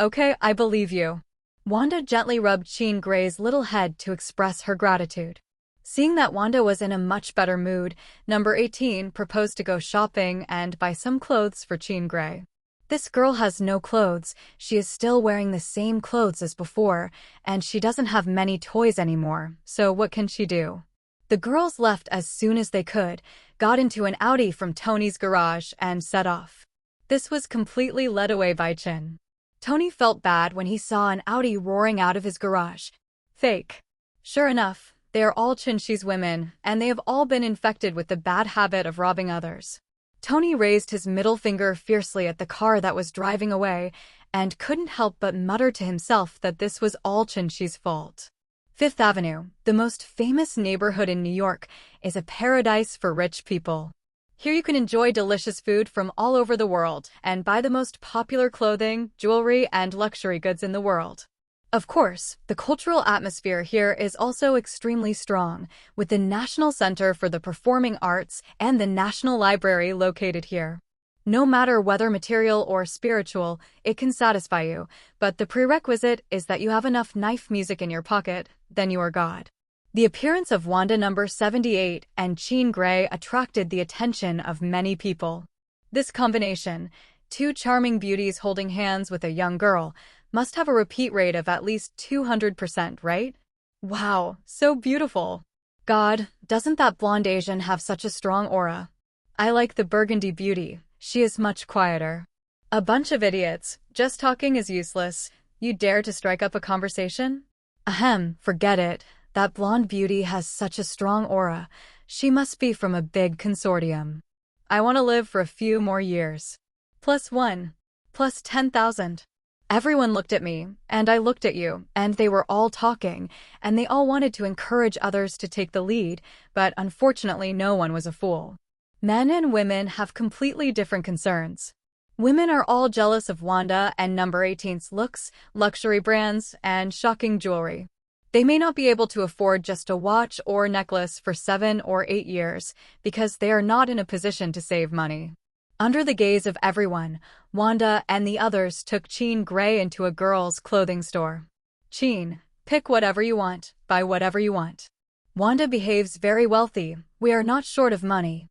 I believe you. Wanda gently rubbed Jean Grey's little head to express her gratitude. Seeing that Wanda was in a much better mood, number 18 proposed to go shopping and buy some clothes for Jean Grey. This girl has no clothes, she is still wearing the same clothes as before, and she doesn't have many toys anymore, so what can she do? The girls left as soon as they could, got into an Audi from Tony's garage, and set off. This was completely led away by Chin. Tony felt bad when he saw an Audi roaring out of his garage. Fake. Sure enough, they are all Chinchi's women, and they have all been infected with the bad habit of robbing others. Tony raised his middle finger fiercely at the car that was driving away, and couldn't help but mutter to himself that this was all Chinchi's fault. Fifth Avenue, the most famous neighborhood in New York, is a paradise for rich people. Here you can enjoy delicious food from all over the world and buy the most popular clothing, jewelry, and luxury goods in the world. Of course, the cultural atmosphere here is also extremely strong, with the National Center for the Performing Arts and the National Library located here. No matter whether material or spiritual, it can satisfy you, but the prerequisite is that you have enough knife music in your pocket, then you are God. The appearance of Wanda number 78 and Jean Grey attracted the attention of many people. This combination, two charming beauties holding hands with a young girl, must have a repeat rate of at least 200%, right? Wow, so beautiful. God, doesn't that blonde Asian have such a strong aura? I like the burgundy beauty, she is much quieter. A bunch of idiots, just talking is useless. You dare to strike up a conversation? Ahem, forget it. That blonde beauty has such a strong aura. She must be from a big consortium. I want to live for a few more years. +1. +10,000. Everyone looked at me, and I looked at you, and they were all talking, and they all wanted to encourage others to take the lead, but unfortunately no one was a fool. Men and women have completely different concerns. Women are all jealous of Wanda and number 18's looks, luxury brands, and shocking jewelry. They may not be able to afford just a watch or necklace for 7 or 8 years because they are not in a position to save money. Under the gaze of everyone, Wanda and the others took Jean Grey into a girls' clothing store. Jean, pick whatever you want, buy whatever you want. Wanda behaves very wealthy, we are not short of money.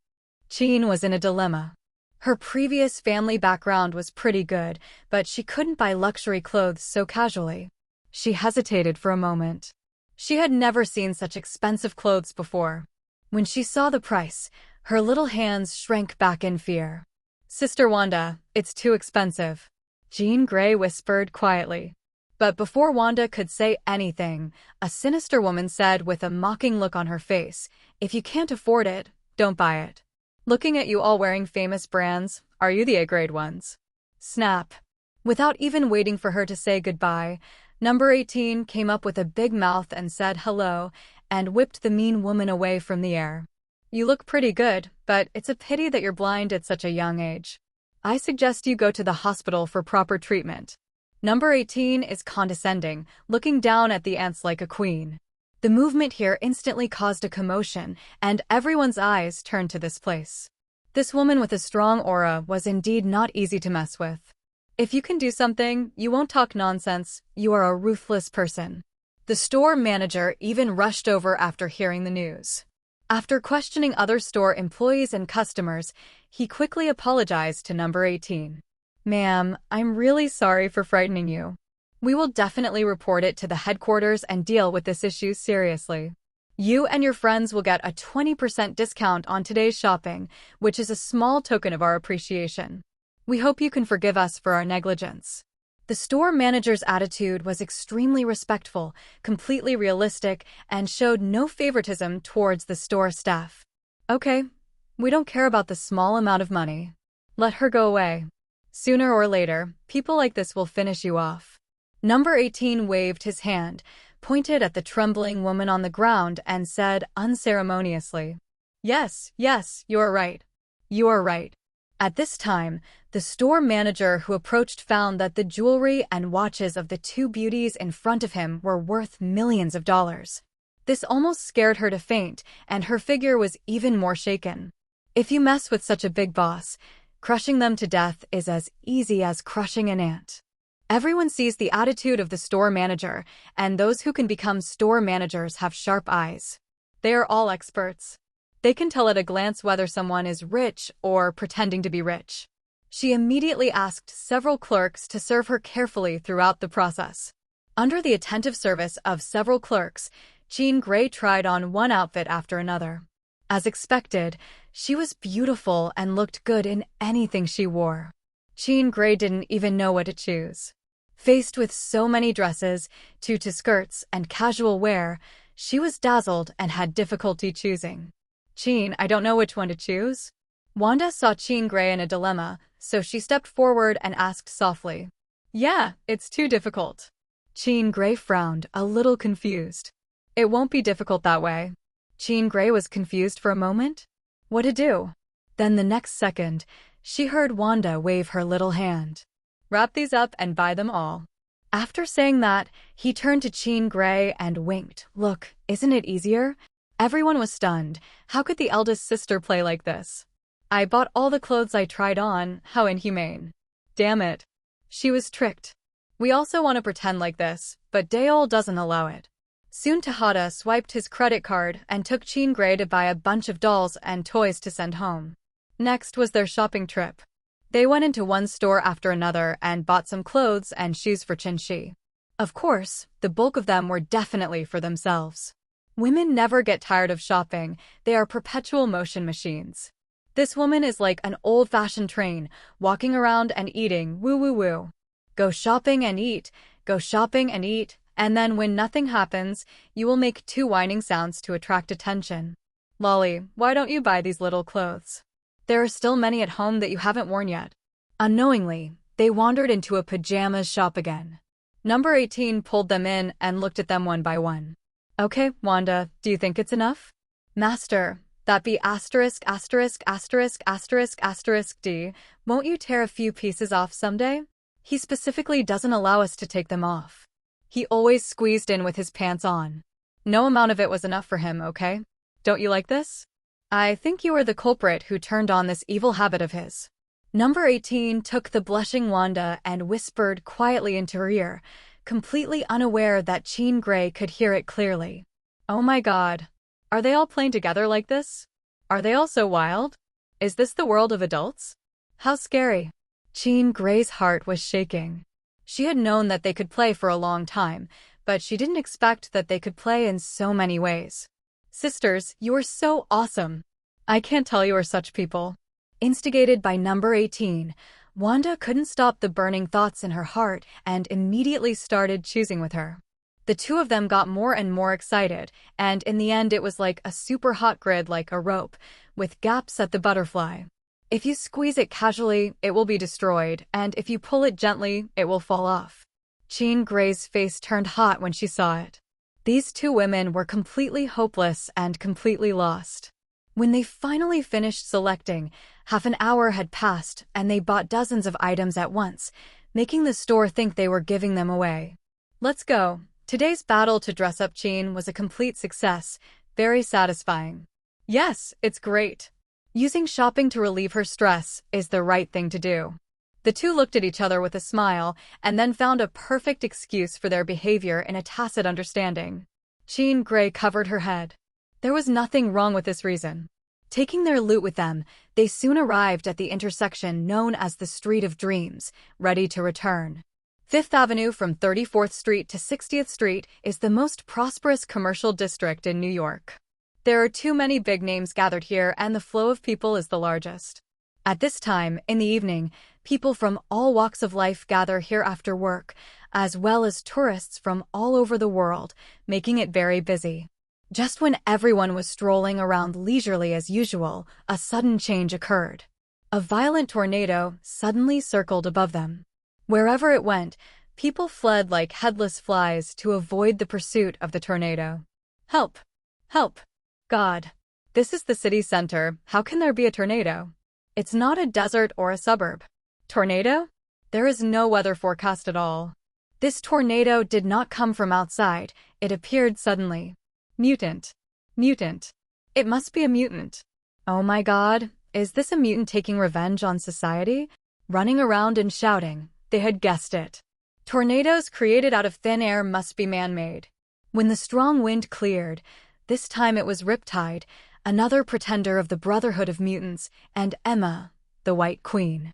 Jean was in a dilemma. Her previous family background was pretty good, but she couldn't buy luxury clothes so casually. She hesitated for a moment. She had never seen such expensive clothes before. When she saw the price, her little hands shrank back in fear. Sister Wanda, it's too expensive, Jean Grey whispered quietly. But before Wanda could say anything, a sinister woman said with a mocking look on her face, if you can't afford it, don't buy it. Looking at you all wearing famous brands, are you the A-grade ones? Snap. Without even waiting for her to say goodbye, number 18 came up with a big mouth and said hello, and whipped the mean woman away from the air. You look pretty good, but it's a pity that you're blind at such a young age. I suggest you go to the hospital for proper treatment. Number 18 is condescending, looking down at the ants like a queen. The movement here instantly caused a commotion, and everyone's eyes turned to this place. This woman with a strong aura was indeed not easy to mess with. If you can do something, you won't talk nonsense, you are a ruthless person. The store manager even rushed over after hearing the news. After questioning other store employees and customers, he quickly apologized to number 18. Ma'am, I'm really sorry for frightening you. We will definitely report it to the headquarters and deal with this issue seriously. You and your friends will get a 20% discount on today's shopping, which is a small token of our appreciation. We hope you can forgive us for our negligence. The store manager's attitude was extremely respectful, completely realistic, and showed no favoritism towards the store staff. Okay, we don't care about the small amount of money. Let her go away. Sooner or later, people like this will finish you off. Number 18 waved his hand, pointed at the trembling woman on the ground, and said unceremoniously, Yes, you are right. You are right. At this time, the store manager who approached found that the jewelry and watches of the two beauties in front of him were worth millions of dollars. This almost scared her to faint, and her figure was even more shaken. If you mess with such a big boss, crushing them to death is as easy as crushing an ant. Everyone sees the attitude of the store manager, and those who can become store managers have sharp eyes. They are all experts. They can tell at a glance whether someone is rich or pretending to be rich. She immediately asked several clerks to serve her carefully throughout the process. Under the attentive service of several clerks, Jean Grey tried on one outfit after another. As expected, she was beautiful and looked good in anything she wore. Jean Grey didn't even know what to choose. Faced with so many dresses, tutu skirts, and casual wear, she was dazzled and had difficulty choosing. Jean, I don't know which one to choose. Wanda saw Jean Grey in a dilemma, so she stepped forward and asked softly. Yeah, it's too difficult. Jean Grey frowned, a little confused. It won't be difficult that way. Jean Grey was confused for a moment. What to do? Then the next second, she heard Wanda wave her little hand. Wrap these up and buy them all. After saying that, he turned to Jean Grey and winked. Look, isn't it easier? Everyone was stunned. How could the eldest sister play like this? I bought all the clothes I tried on, how inhumane. Damn it. She was tricked. We also want to pretend like this, but Daeol doesn't allow it. Soon Tahada swiped his credit card and took Jean Grey to buy a bunch of dolls and toys to send home. Next was their shopping trip. They went into one store after another and bought some clothes and shoes for Chin-shi. Of course, the bulk of them were definitely for themselves. Women never get tired of shopping, they are perpetual motion machines. This woman is like an old-fashioned train, walking around and eating, woo-woo-woo. Go shopping and eat, go shopping and eat, and then when nothing happens, you will make 2 whining sounds to attract attention. Lolly, why don't you buy these little clothes? There are still many at home that you haven't worn yet. Unknowingly, they wandered into a pajamas shop again. Number 18 pulled them in and looked at them one by one. Okay, Wanda, do you think it's enough? Master, that be asterisk asterisk asterisk asterisk asterisk D, won't you tear a few pieces off someday? He specifically doesn't allow us to take them off. He always squeezed in with his pants on. No amount of it was enough for him, okay? Don't you like this? I think you are the culprit who turned on this evil habit of his. Number 18 took the blushing Wanda and whispered quietly into her ear, completely unaware that Jean Grey could hear it clearly. Oh my god. Are they all playing together like this? Are they all so wild? Is this the world of adults? How scary. Jean Grey's heart was shaking. She had known that they could play for a long time, but she didn't expect that they could play in so many ways. Sisters, you are so awesome. I can't tell you are such people. Instigated by number 18, Wanda couldn't stop the burning thoughts in her heart and immediately started choosing with her. The 2 of them got more and more excited, and in the end it was like a super hot grid like a rope, with gaps at the butterfly. If you squeeze it casually, it will be destroyed, and if you pull it gently, it will fall off. Jean Grey's face turned hot when she saw it. These 2 women were completely hopeless and completely lost. When they finally finished selecting, half an hour had passed and they bought dozens of items at once, making the store think they were giving them away. Let's go. Today's battle to dress up Jean was a complete success, very satisfying. Yes, it's great. Using shopping to relieve her stress is the right thing to do. The 2 looked at each other with a smile and then found a perfect excuse for their behavior in a tacit understanding. Jean Grey covered her head. There was nothing wrong with this reason. Taking their loot with them, they soon arrived at the intersection known as the Street of Dreams, ready to return. 5th Avenue from 34th Street to 60th Street is the most prosperous commercial district in New York. There are too many big names gathered here and the flow of people is the largest. At this time, in the evening, people from all walks of life gather here after work, as well as tourists from all over the world, making it very busy. Just when everyone was strolling around leisurely as usual, a sudden change occurred. A violent tornado suddenly circled above them. Wherever it went, people fled like headless flies to avoid the pursuit of the tornado. Help! Help! God! This is the city center, how can there be a tornado? It's not a desert or a suburb. Tornado? There is no weather forecast at all. This tornado did not come from outside, it appeared suddenly. Mutant. Mutant. It must be a mutant. Oh my god, is this a mutant taking revenge on society? Running around and shouting, they had guessed it. Tornadoes created out of thin air must be man-made. When the strong wind cleared, this time it was Riptide, another pretender of the Brotherhood of Mutants, and Emma, the White Queen.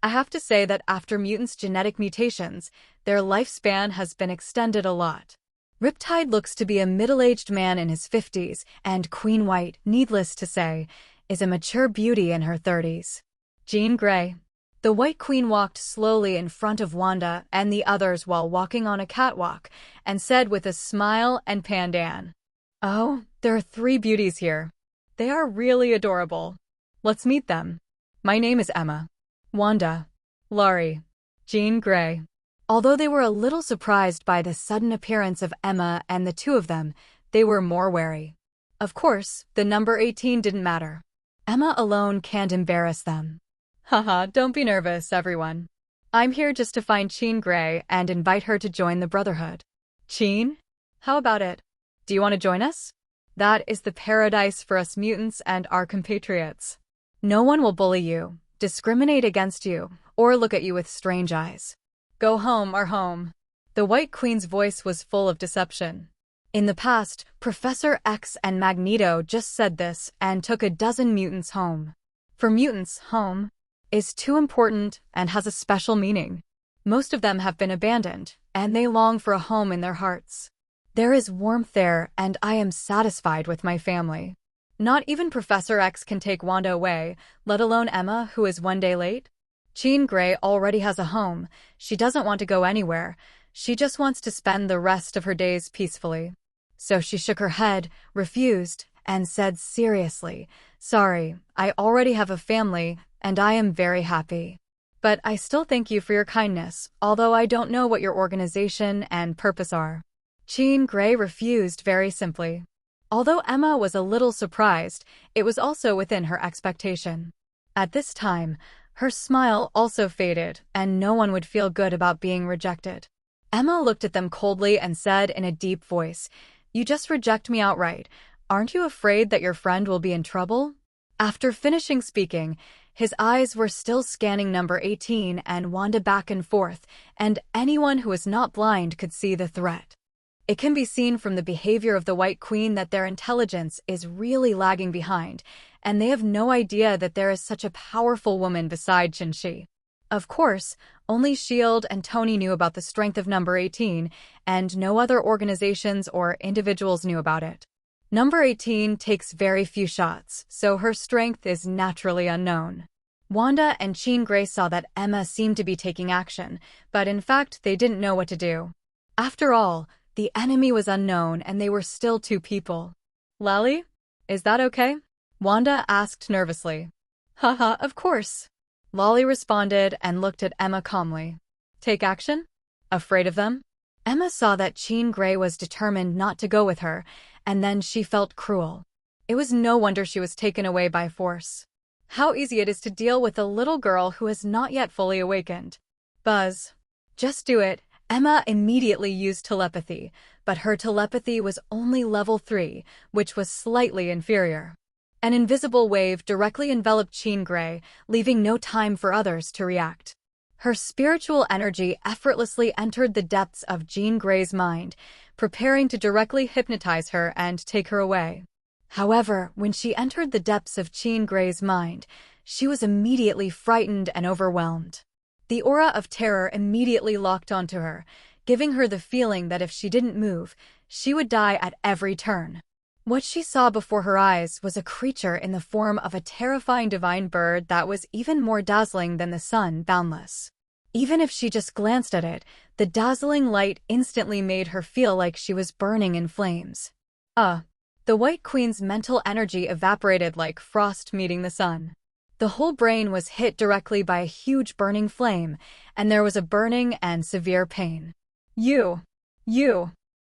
I have to say that after mutants' genetic mutations, their lifespan has been extended a lot. Riptide looks to be a middle-aged man in his 50s, and Queen White, needless to say, is a mature beauty in her 30s. Jean Grey. The White Queen walked slowly in front of Wanda and the others while walking on a catwalk, and said with a smile and pandan, "Oh, there are 3 beauties here. They are really adorable. Let's meet them. My name is Emma. Wanda. Laurie. Jean Grey." Although they were a little surprised by the sudden appearance of Emma and the 2 of them, they were more wary. Of course, the number 18 didn't matter. Emma alone can't embarrass them. Haha, don't be nervous, everyone. I'm here just to find Jean Grey and invite her to join the Brotherhood. Jean? How about it? Do you want to join us? That is the paradise for us mutants and our compatriots. No one will bully you, discriminate against you, or look at you with strange eyes. Go home or home. The White Queen's voice was full of deception. In the past, Professor X and Magneto just said this and took a dozen mutants home. For mutants, home is too important and has a special meaning. Most of them have been abandoned, and they long for a home in their hearts. There is warmth there, and I am satisfied with my family. Not even Professor X can take Wanda away, let alone Emma, who is one day late. Jean Grey already has a home. She doesn't want to go anywhere. She just wants to spend the rest of her days peacefully. So she shook her head, refused, and said seriously, "Sorry, I already have a family, and I am very happy. But I still thank you for your kindness, although I don't know what your organization and purpose are." Jean Grey refused very simply. Although Emma was a little surprised, it was also within her expectation. At this time, her smile also faded, and no one would feel good about being rejected. Emma looked at them coldly and said in a deep voice, "You just reject me outright. Aren't you afraid that your friend will be in trouble?" After finishing speaking, his eyes were still scanning number 18 and Wanda back and forth, and anyone who is not blind could see the threat. It can be seen from the behavior of the White Queen that their intelligence is really lagging behind, and they have no idea that there is such a powerful woman beside Jinshi. Of course, only S.H.I.E.L.D. and Tony knew about the strength of number 18, and no other organizations or individuals knew about it. Number 18 takes very few shots, so her strength is naturally unknown. Wanda and Jean Grey saw that Emma seemed to be taking action, but in fact they didn't know what to do. After all, the enemy was unknown and they were still two people. "Lally? Is that okay?" Wanda asked nervously. "Haha, of course." Lolly responded and looked at Emma calmly. "Take action? Afraid of them?" Emma saw that Jean Grey was determined not to go with her, and then she felt cruel. It was no wonder she was taken away by force. How easy it is to deal with a little girl who has not yet fully awakened. "Buzz. Just do it." Emma immediately used telepathy, but her telepathy was only level 3, which was slightly inferior. An invisible wave directly enveloped Jean Grey, leaving no time for others to react. Her spiritual energy effortlessly entered the depths of Jean Grey's mind, preparing to directly hypnotize her and take her away. However, when she entered the depths of Jean Grey's mind, she was immediately frightened and overwhelmed. The aura of terror immediately locked onto her, giving her the feeling that if she didn't move, she would die at every turn. What she saw before her eyes was a creature in the form of a terrifying divine bird that was even more dazzling than the sun, boundless. Even if she just glanced at it, the dazzling light instantly made her feel like she was burning in flames. The White Queen's mental energy evaporated like frost meeting the sun. The whole brain was hit directly by a huge burning flame, and there was a burning and severe pain. You!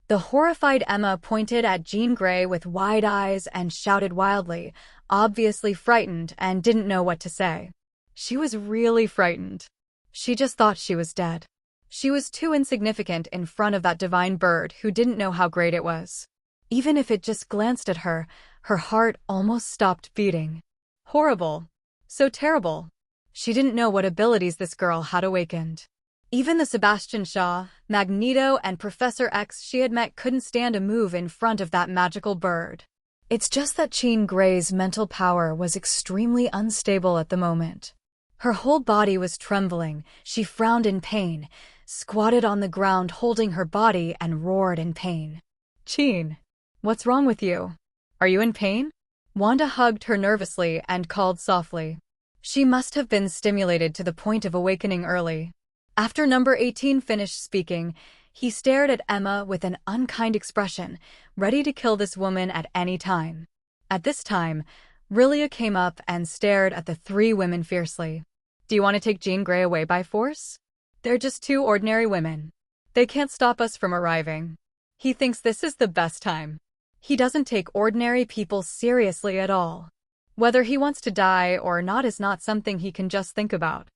The horrified Emma pointed at Jean Grey with wide eyes and shouted wildly, obviously frightened and didn't know what to say. She was really frightened. She just thought she was dead. She was too insignificant in front of that divine bird who didn't know how great it was. Even if it just glanced at her, her heart almost stopped beating. Horrible. So terrible. She didn't know what abilities this girl had awakened. Even the Sebastian Shaw, Magneto, and Professor X she had met couldn't stand a move in front of that magical bird. It's just that Jean Grey's mental power was extremely unstable at the moment. Her whole body was trembling, she frowned in pain, squatted on the ground holding her body and roared in pain. "Jean, what's wrong with you? Are you in pain?" Wanda hugged her nervously and called softly. She must have been stimulated to the point of awakening early. After number 18 finished speaking, he stared at Emma with an unkind expression, ready to kill this woman at any time. At this time, Rilia came up and stared at the three women fiercely. "Do you want to take Jean Grey away by force? They're just two ordinary women. They can't stop us from arriving." He thinks this is the best time. He doesn't take ordinary people seriously at all. Whether he wants to die or not is not something he can just think about.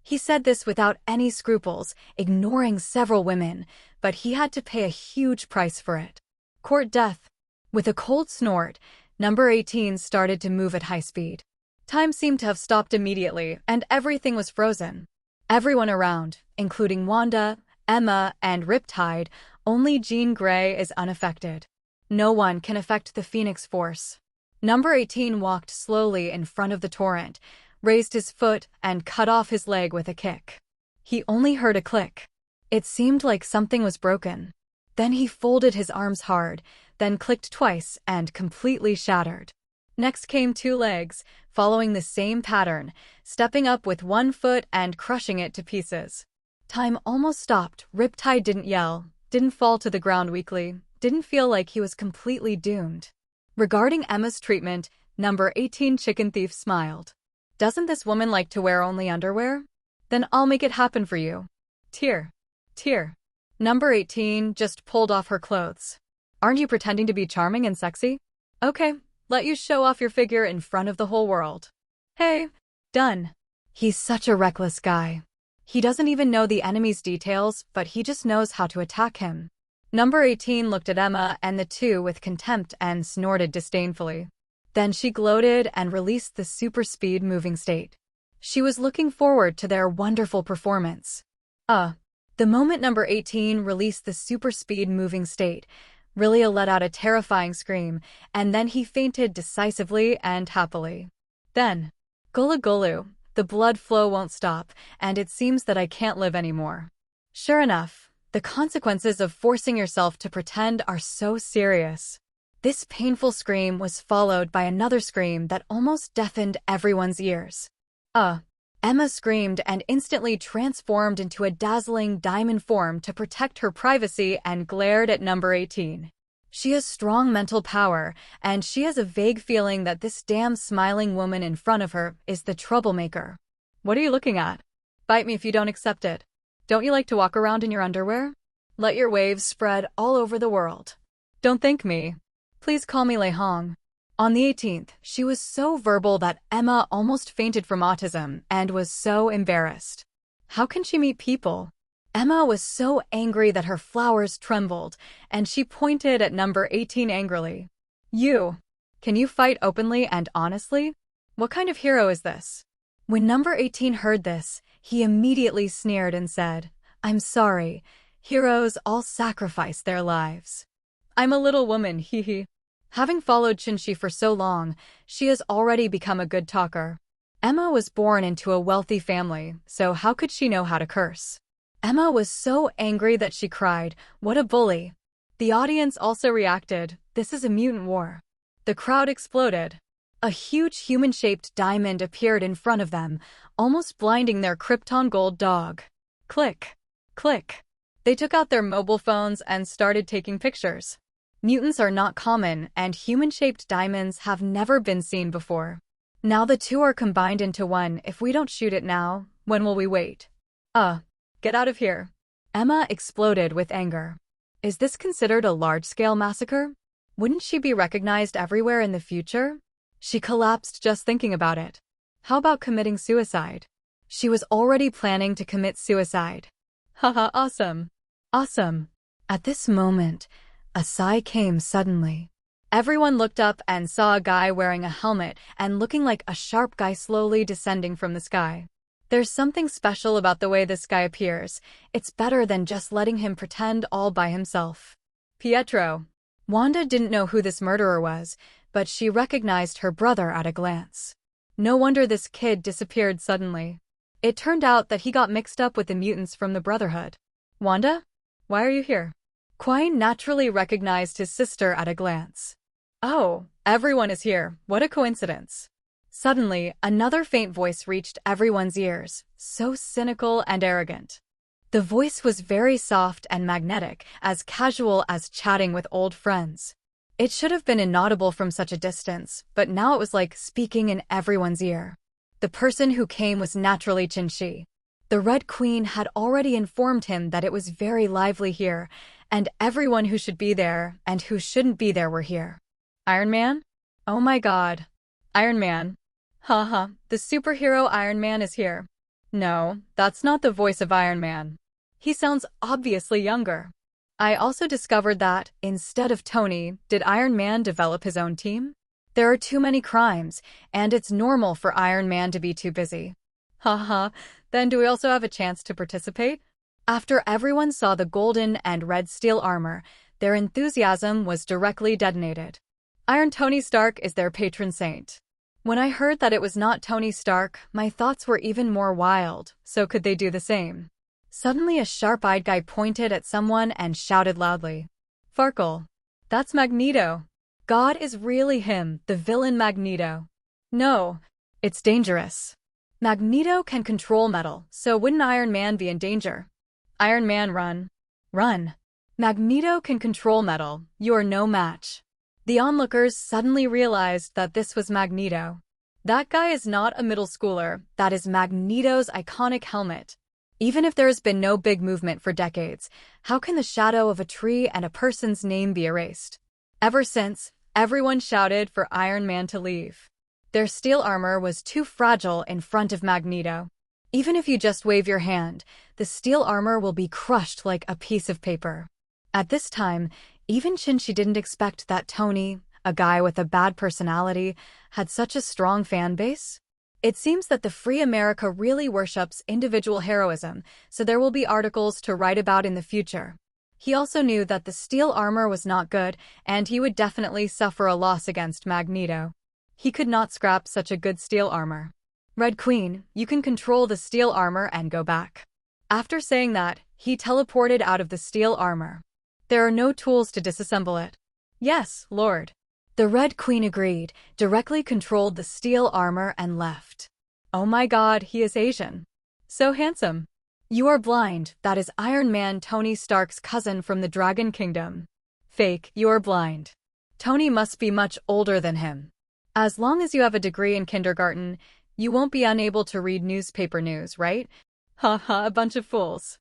He said this without any scruples, ignoring several women, but he had to pay a huge price for it. Court death. With a cold snort, number 18 started to move at high speed. Time seemed to have stopped immediately, and everything was frozen. Everyone around, including Wanda, Emma, and Riptide, only Jean Grey is unaffected. No one can affect the Phoenix Force. Number 18 walked slowly in front of the torrent, raised his foot, and cut off his leg with a kick. He only heard a click. It seemed like something was broken. Then he folded his arms hard, then clicked twice and completely shattered. Next came 2 legs, following the same pattern, stepping up with 1 foot and crushing it to pieces. Time almost stopped. Riptide didn't yell, didn't fall to the ground weakly, didn't feel like he was completely doomed. Regarding Emma's treatment, number 18 Chicken Thief smiled. Doesn't this woman like to wear only underwear? Then I'll make it happen for you. Tear. Tear. Number 18 just pulled off her clothes. Aren't you pretending to be charming and sexy? Okay, let you show off your figure in front of the whole world. Hey, done. He's such a reckless guy. He doesn't even know the enemy's details, but he just knows how to attack him. Number 18 looked at Emma and the two with contempt and snorted disdainfully. Then she gloated and released the super speed moving state. She was looking forward to their wonderful performance. The moment number 18 released the super speed moving state, Rilia let out a terrifying scream, and then he fainted decisively and happily. Then, Gulu Gulu, the blood flow won't stop, and it seems that I can't live anymore. Sure enough, the consequences of forcing yourself to pretend are so serious. This painful scream was followed by another scream that almost deafened everyone's ears. Emma screamed and instantly transformed into a dazzling diamond form to protect her privacy and glared at number 18. She has strong mental power, and she has a vague feeling that this damn smiling woman in front of her is the troublemaker. What are you looking at? Bite me if you don't accept it. Don't you like to walk around in your underwear? Let your waves spread all over the world. Don't thank me. Please call me Lei Hong. On the 18th, she was so verbal that Emma almost fainted from autism and was so embarrassed. How can she meet people? Emma was so angry that her flowers trembled, and she pointed at number 18 angrily. Can you fight openly and honestly? What kind of hero is this? When number 18 heard this, he immediately sneered and said, I'm sorry, heroes all sacrifice their lives. I'm a little woman, hee hee. Having followed Chinchi for so long, she has already become a good talker. Emma was born into a wealthy family, so how could she know how to curse? Emma was so angry that she cried, "What a bully!" The audience also reacted, "This is a mutant war." The crowd exploded. A huge human-shaped diamond appeared in front of them, almost blinding their Krypton gold dog. Click. Click. They took out their mobile phones and started taking pictures. Mutants are not common, and human-shaped diamonds have never been seen before. Now the two are combined into one. If we don't shoot it now, when will we wait? Get out of here. Emma exploded with anger. Is this considered a large-scale massacre? Wouldn't she be recognized everywhere in the future? She collapsed just thinking about it. How about committing suicide? She was already planning to commit suicide. Haha, awesome. Awesome. At this moment, a sigh came suddenly. Everyone looked up and saw a guy wearing a helmet and looking like a sharp guy slowly descending from the sky. There's something special about the way this guy appears. It's better than just letting him pretend all by himself. Pietro. Wanda didn't know who this murderer was, but she recognized her brother at a glance. No wonder this kid disappeared suddenly. It turned out that he got mixed up with the mutants from the Brotherhood. Wanda? Why are you here? Quine naturally recognized his sister at a glance. Oh, everyone is here. What a coincidence. Suddenly, another faint voice reached everyone's ears, so cynical and arrogant. The voice was very soft and magnetic, as casual as chatting with old friends. It should have been inaudible from such a distance, but now it was like speaking in everyone's ear. The person who came was naturally Chinchi. The Red Queen had already informed him that it was very lively here, and everyone who should be there and who shouldn't be there were here. Iron Man? Oh my god. Iron Man. Haha, the superhero Iron Man is here. No, that's not the voice of Iron Man. He sounds obviously younger. I also discovered that, instead of Tony, did Iron Man develop his own team? There are too many crimes, and it's normal for Iron Man to be too busy. Haha, then do we also have a chance to participate? After everyone saw the golden and red steel armor, their enthusiasm was directly detonated. Iron Tony Stark is their patron saint. When I heard that it was not Tony Stark, my thoughts were even more wild, so could they do the same? Suddenly a sharp-eyed guy pointed at someone and shouted loudly, "Farkle! That's Magneto! God is really him, the villain Magneto. No, it's dangerous. Magneto can control metal, so wouldn't Iron Man be in danger? Iron Man, run. Run. Magneto can control metal, you're no match." The onlookers suddenly realized that this was Magneto. That guy is not a middle schooler, that is Magneto's iconic helmet. Even if there has been no big movement for decades, how can the shadow of a tree and a person's name be erased? Ever since, everyone shouted for Iron Man to leave. Their steel armor was too fragile in front of Magneto. Even if you just wave your hand, the steel armor will be crushed like a piece of paper. At this time, even Shinji didn't expect that Tony, a guy with a bad personality, had such a strong fan base. It seems that the Free America really worships individual heroism, so there will be articles to write about in the future. He also knew that the steel armor was not good, and he would definitely suffer a loss against Magneto. He could not scrap such a good steel armor. "Red Queen, you can control the steel armor and go back." After saying that, he teleported out of the steel armor. There are no tools to disassemble it. "Yes, Lord." The Red Queen agreed, directly controlled the steel armor and left. "Oh my God, he is Asian. So handsome." "You are blind, that is Iron Man Tony Stark's cousin from the Dragon Kingdom." "Fake, you are blind. Tony must be much older than him. As long as you have a degree in kindergarten, you won't be unable to read newspaper news, right? Ha ha, a bunch of fools."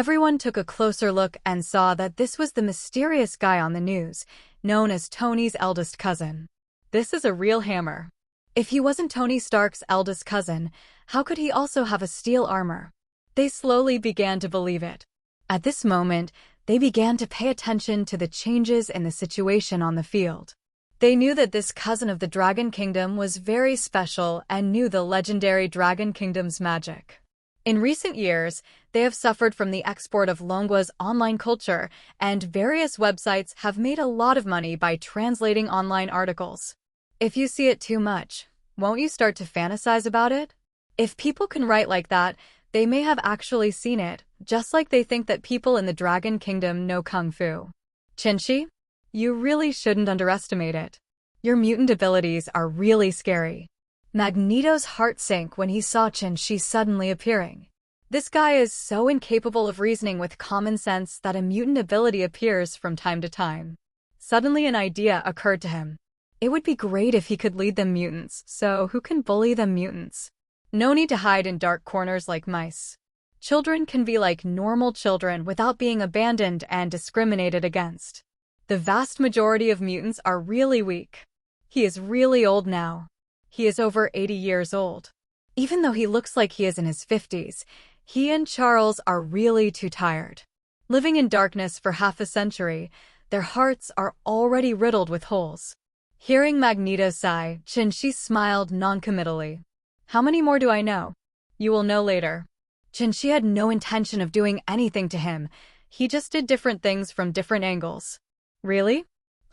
Everyone took a closer look and saw that this was the mysterious guy on the news, known as Tony's eldest cousin. This is a real hammer. If he wasn't Tony Stark's eldest cousin, how could he also have a steel armor? They slowly began to believe it. At this moment, they began to pay attention to the changes in the situation on the field. They knew that this cousin of the Dragon Kingdom was very special and knew the legendary Dragon Kingdom's magic. In recent years, they have suffered from the export of Longua's online culture, and various websites have made a lot of money by translating online articles. If you see it too much, won't you start to fantasize about it? If people can write like that, they may have actually seen it, just like they think that people in the Dragon Kingdom know Kung Fu. Shinji, you really shouldn't underestimate it. Your mutant abilities are really scary. Magneto's heart sank when he saw Shinji suddenly appearing. This guy is so incapable of reasoning with common sense that a mutant ability appears from time to time. Suddenly an idea occurred to him. It would be great if he could lead them mutants, so who can bully them mutants? No need to hide in dark corners like mice. Children can be like normal children without being abandoned and discriminated against. The vast majority of mutants are really weak. He is really old now. He is over 80 years old. Even though he looks like he is in his 50s, he and Charles are really too tired. Living in darkness for half a century, their hearts are already riddled with holes. Hearing Magneto sigh, Shinji smiled noncommittally. "How many more do I know?" "You will know later." Shinji had no intention of doing anything to him. He just did different things from different angles. "Really?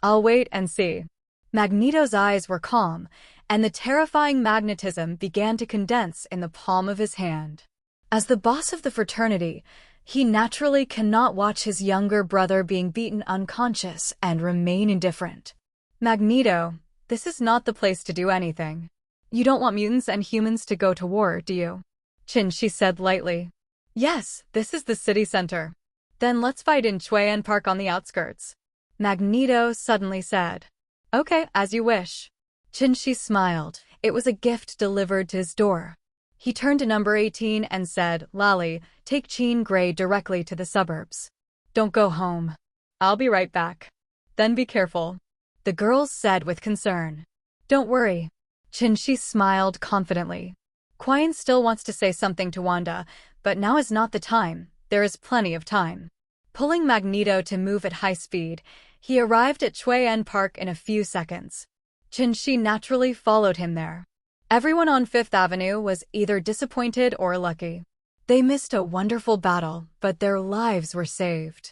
I'll wait and see." Magneto's eyes were calm, and the terrifying magnetism began to condense in the palm of his hand. As the boss of the fraternity, he naturally cannot watch his younger brother being beaten unconscious and remain indifferent. "Magneto, this is not the place to do anything. You don't want mutants and humans to go to war, do you?" Shinji said lightly. "Yes, this is the city center." "Then let's fight in Chuan Park on the outskirts," Magneto suddenly said. "Okay, as you wish." Shinji smiled. It was a gift delivered to his door. He turned to number 18 and said, "Lally, take Jean Grey directly to the suburbs. Don't go home. I'll be right back. Then be careful," the girls said with concern. "Don't worry." Shinji smiled confidently. Quian still wants to say something to Wanda, but now is not the time. There is plenty of time. Pulling Magneto to move at high speed, he arrived at Chuan Park in a few seconds. Shinji naturally followed him there. Everyone on Fifth Avenue was either disappointed or lucky. They missed a wonderful battle, but their lives were saved.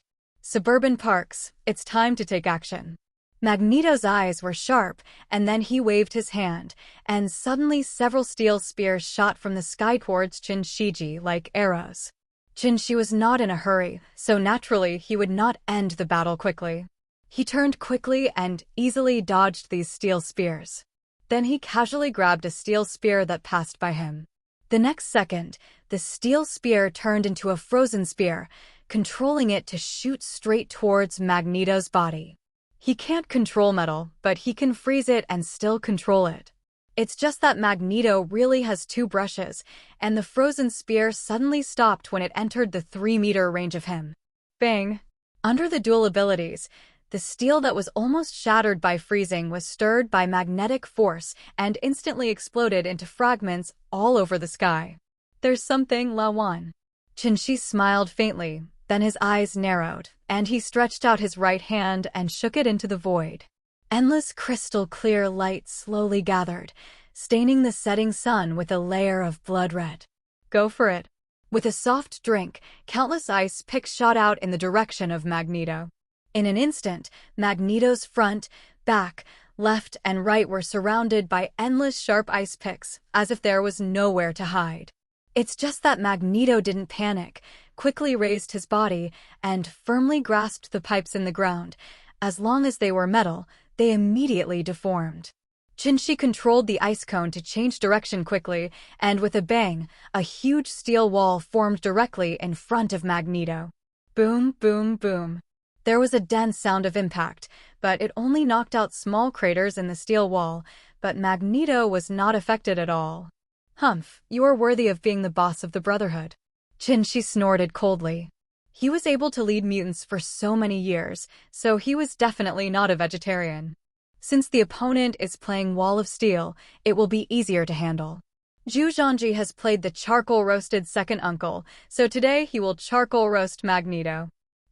Suburban parks, it's time to take action. Magneto's eyes were sharp, and then he waved his hand, and suddenly several steel spears shot from the sky towards Shinshiji like arrows. Shinshi was not in a hurry, so naturally he would not end the battle quickly. He turned quickly and easily dodged these steel spears. Then he casually grabbed a steel spear that passed by him. The next second, the steel spear turned into a frozen spear, controlling it to shoot straight towards Magneto's body. He can't control metal, but he can freeze it and still control it. It's just that Magneto really has two brushes, and the frozen spear suddenly stopped when it entered the 3-meter range of him. Bang! Under the dual abilities, the steel that was almost shattered by freezing was stirred by magnetic force and instantly exploded into fragments all over the sky. There's something, Lawan. Shinshi smiled faintly, then his eyes narrowed, and he stretched out his right hand and shook it into the void. Endless crystal-clear light slowly gathered, staining the setting sun with a layer of blood red. Go for it. With a soft drink, countless ice picks shot out in the direction of Magneto. In an instant, Magneto's front, back, left, and right were surrounded by endless sharp ice picks, as if there was nowhere to hide. It's just that Magneto didn't panic, quickly raised his body, and firmly grasped the pipes in the ground. As long as they were metal, they immediately deformed. Shinshi controlled the ice cone to change direction quickly, and with a bang, a huge steel wall formed directly in front of Magneto. Boom, boom, boom. There was a dense sound of impact, but it only knocked out small craters in the steel wall, but Magneto was not affected at all. Humph, you are worthy of being the boss of the Brotherhood. Shinshi snorted coldly. He was able to lead mutants for so many years, so he was definitely not a vegetarian. Since the opponent is playing Wall of Steel, it will be easier to handle. Zhu Zhangji has played the charcoal-roasted second uncle, so today he will charcoal roast Magneto.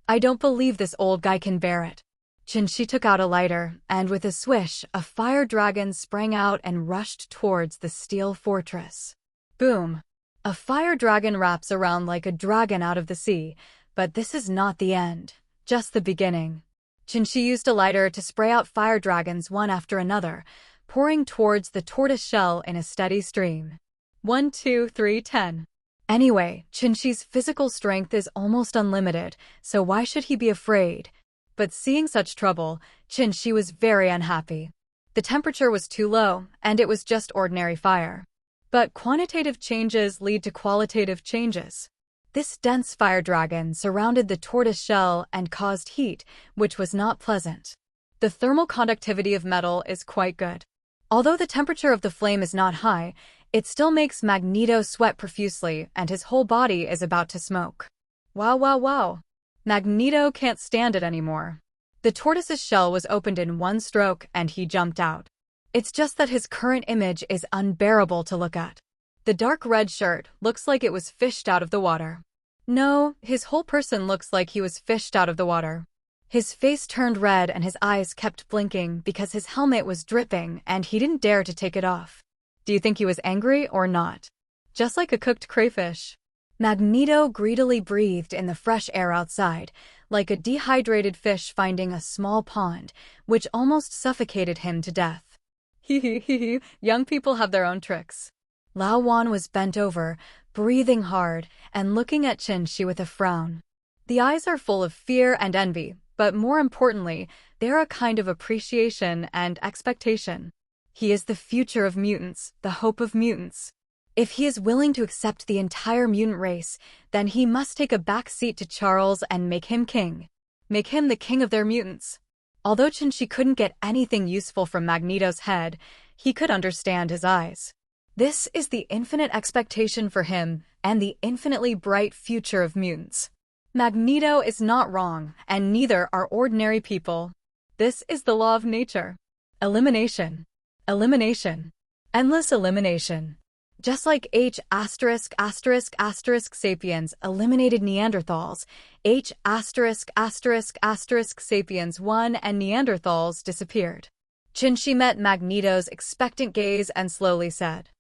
I don't believe this old guy can bear it. Shinshi took out a lighter, and with a swish, a fire dragon sprang out and rushed towards the steel fortress. Boom! A fire dragon wraps around like a dragon out of the sea, but this is not the end, just the beginning. Shinshi used a lighter to spray out fire dragons one after another, pouring towards the tortoise shell in a steady stream. 1, 2, 3, 10. Anyway, Shinshi's physical strength is almost unlimited, so why should he be afraid? But seeing such trouble, Shinshi was very unhappy. The temperature was too low, and it was just ordinary fire. But quantitative changes lead to qualitative changes. This dense fire dragon surrounded the tortoise shell and caused heat, which was not pleasant. The thermal conductivity of metal is quite good. Although the temperature of the flame is not high, it still makes Magneto sweat profusely and his whole body is about to smoke. Wow, wow, wow. Magneto can't stand it anymore. The tortoise's shell was opened in one stroke and he jumped out. It's just that his current image is unbearable to look at. The dark red shirt looks like it was fished out of the water. No, his whole person looks like he was fished out of the water. His face turned red and his eyes kept blinking because his helmet was dripping and he didn't dare to take it off. Do you think he was angry or not? Just like a cooked crayfish. Magneto greedily breathed in the fresh air outside, like a dehydrated fish finding a small pond, which almost suffocated him to death. Hee, young people have their own tricks. Lao Wan was bent over, breathing hard, and looking at Shinshi with a frown. The eyes are full of fear and envy, but more importantly, they're a kind of appreciation and expectation. He is the future of mutants, the hope of mutants. If he is willing to accept the entire mutant race, then he must take a back seat to Charles and make him king. Make him the king of their mutants. Although Shinshi couldn't get anything useful from Magneto's head, he could understand his eyes. This is the infinite expectation for him and the infinitely bright future of mutants. Magneto is not wrong, and neither are ordinary people. This is the law of nature. Elimination. Elimination. Endless elimination. Just like H******** sapiens eliminated Neanderthals, H****** sapiens won and Neanderthals disappeared. Shinshi met Magneto's expectant gaze and slowly said,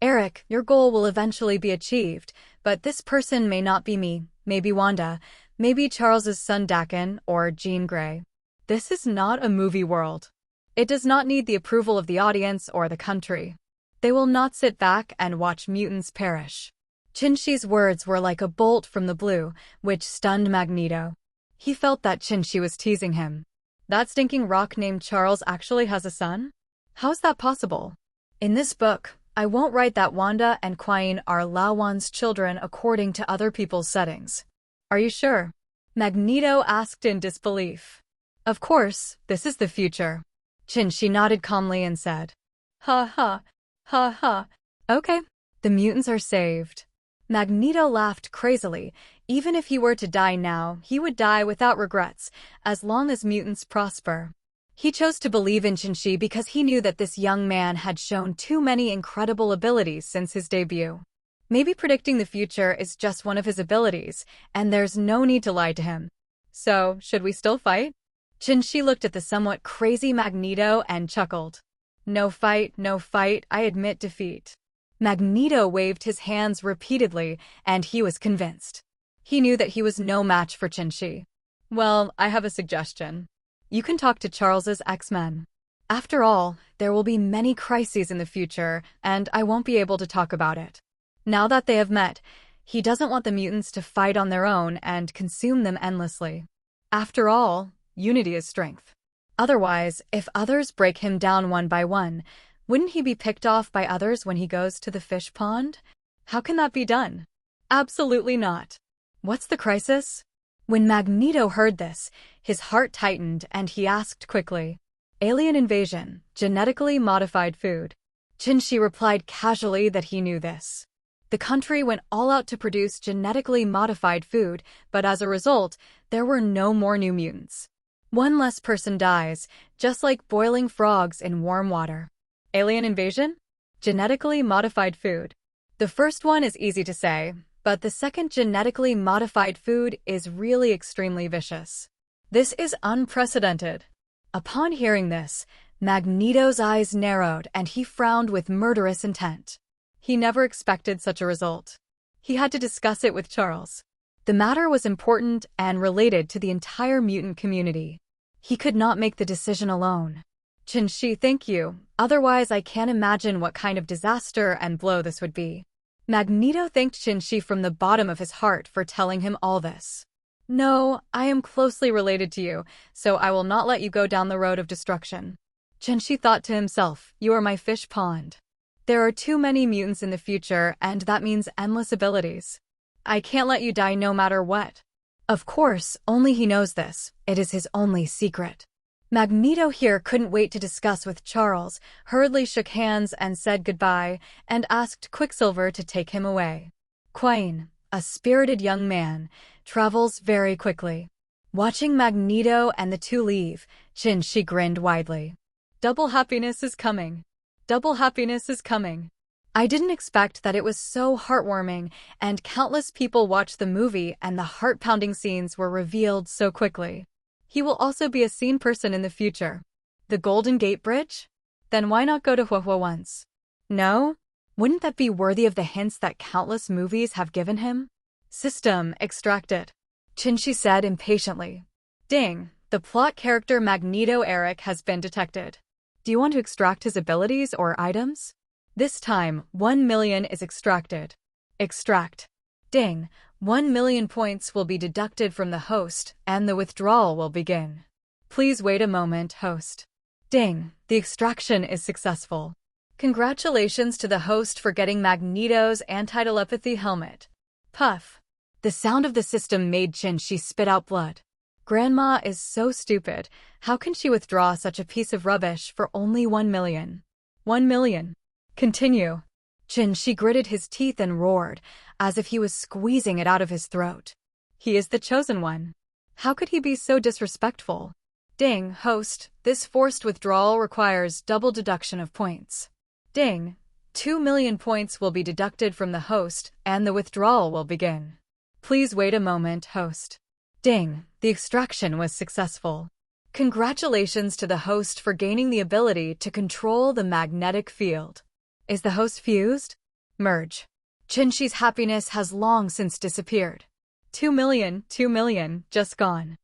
Eric, your goal will eventually be achieved, but this person may not be me, maybe Wanda, Maybe Charles's son Dakin or Jean Grey. This is not a movie world. It does not need the approval of the audience or the country. They will not sit back and watch mutants perish. Chinchi's words were like a bolt from the blue, which stunned Magneto. He felt that Chinchi was teasing him. That stinking rock named Charles actually has a son? How's that possible? In this book, I won't write that Wanda and Quine are Lawan's children according to other people's settings. Are you sure? Magneto asked in disbelief. Of course, this is the future. Chinchi nodded calmly and said, "Ha ha, ha ha. Okay, the mutants are saved." Magneto laughed crazily. Even if he were to die now, he would die without regrets, as long as mutants prosper. He chose to believe in Chinchi because he knew that this young man had shown too many incredible abilities since his debut. Maybe predicting the future is just one of his abilities, and there's no need to lie to him. So, should we still fight? Chinchi looked at the somewhat crazy Magneto and chuckled. No fight, I admit defeat. Magneto waved his hands repeatedly, and he was convinced. He knew that he was no match for Chinchi. Well, I have a suggestion. You can talk to Charles's X-Men. After all, there will be many crises in the future, and I won't be able to talk about it. Now that they have met, he doesn't want the mutants to fight on their own and consume them endlessly. After all, unity is strength. Otherwise, if others break him down one by one, wouldn't he be picked off by others when he goes to the fish pond? How can that be done? Absolutely not. What's the crisis? When Magneto heard this, his heart tightened and he asked quickly, "Alien invasion, genetically modified food." Chinchi replied casually that he knew this. The country went all out to produce genetically modified food, but as a result, there were no more new mutants. One less person dies, just like boiling frogs in warm water. Alien invasion? Genetically modified food. The first one is easy to say, but the second genetically modified food is really extremely vicious. This is unprecedented. Upon hearing this, Magneto's eyes narrowed and he frowned with murderous intent. He never expected such a result. He had to discuss it with Charles. The matter was important and related to the entire mutant community. He could not make the decision alone. Chinchi, thank you. Otherwise, I can't imagine what kind of disaster and blow this would be. Magneto thanked Chinchi from the bottom of his heart for telling him all this. No, I am closely related to you, so I will not let you go down the road of destruction. Chinchi thought to himself, you are my fish pond. There are too many mutants in the future, and that means endless abilities. I can't let you die no matter what. Of course, only he knows this. It is his only secret. Magneto here couldn't wait to discuss with Charles, hurriedly shook hands and said goodbye, and asked Quicksilver to take him away. Quine, a spirited young man, travels very quickly. Watching Magneto and the two leave, Chinchi grinned widely. Double happiness is coming. Double happiness is coming. I didn't expect that it was so heartwarming, and countless people watched the movie and the heart-pounding scenes were revealed so quickly. He will also be a seen person in the future. The Golden Gate Bridge? Then why not go to Huahua once? No? Wouldn't that be worthy of the hints that countless movies have given him? System extracted. Chinchi said impatiently. Ding, the plot character Magneto Eric has been detected. Do you want to extract his abilities or items? This time, 1 million is extracted. Extract. Ding. 1 million points will be deducted from the host, and the withdrawal will begin. Please wait a moment, host. Ding, the extraction is successful. Congratulations to the host for getting Magneto's anti-telepathy helmet. Puff. The sound of the system made Chinchi spit out blood. Grandma is so stupid. How can she withdraw such a piece of rubbish for only 1 million? 1 million. Continue. Chinchi gritted his teeth and roared, as if he was squeezing it out of his throat. He is the chosen one. How could he be so disrespectful? Ding, host, this forced withdrawal requires double deduction of points. Ding, 2 million points will be deducted from the host, and the withdrawal will begin. Please wait a moment, host. Ding, the extraction was successful. Congratulations to the host for gaining the ability to control the magnetic field. Is the host fused? Merge. Chinchi's happiness has long since disappeared. 2 million, just gone.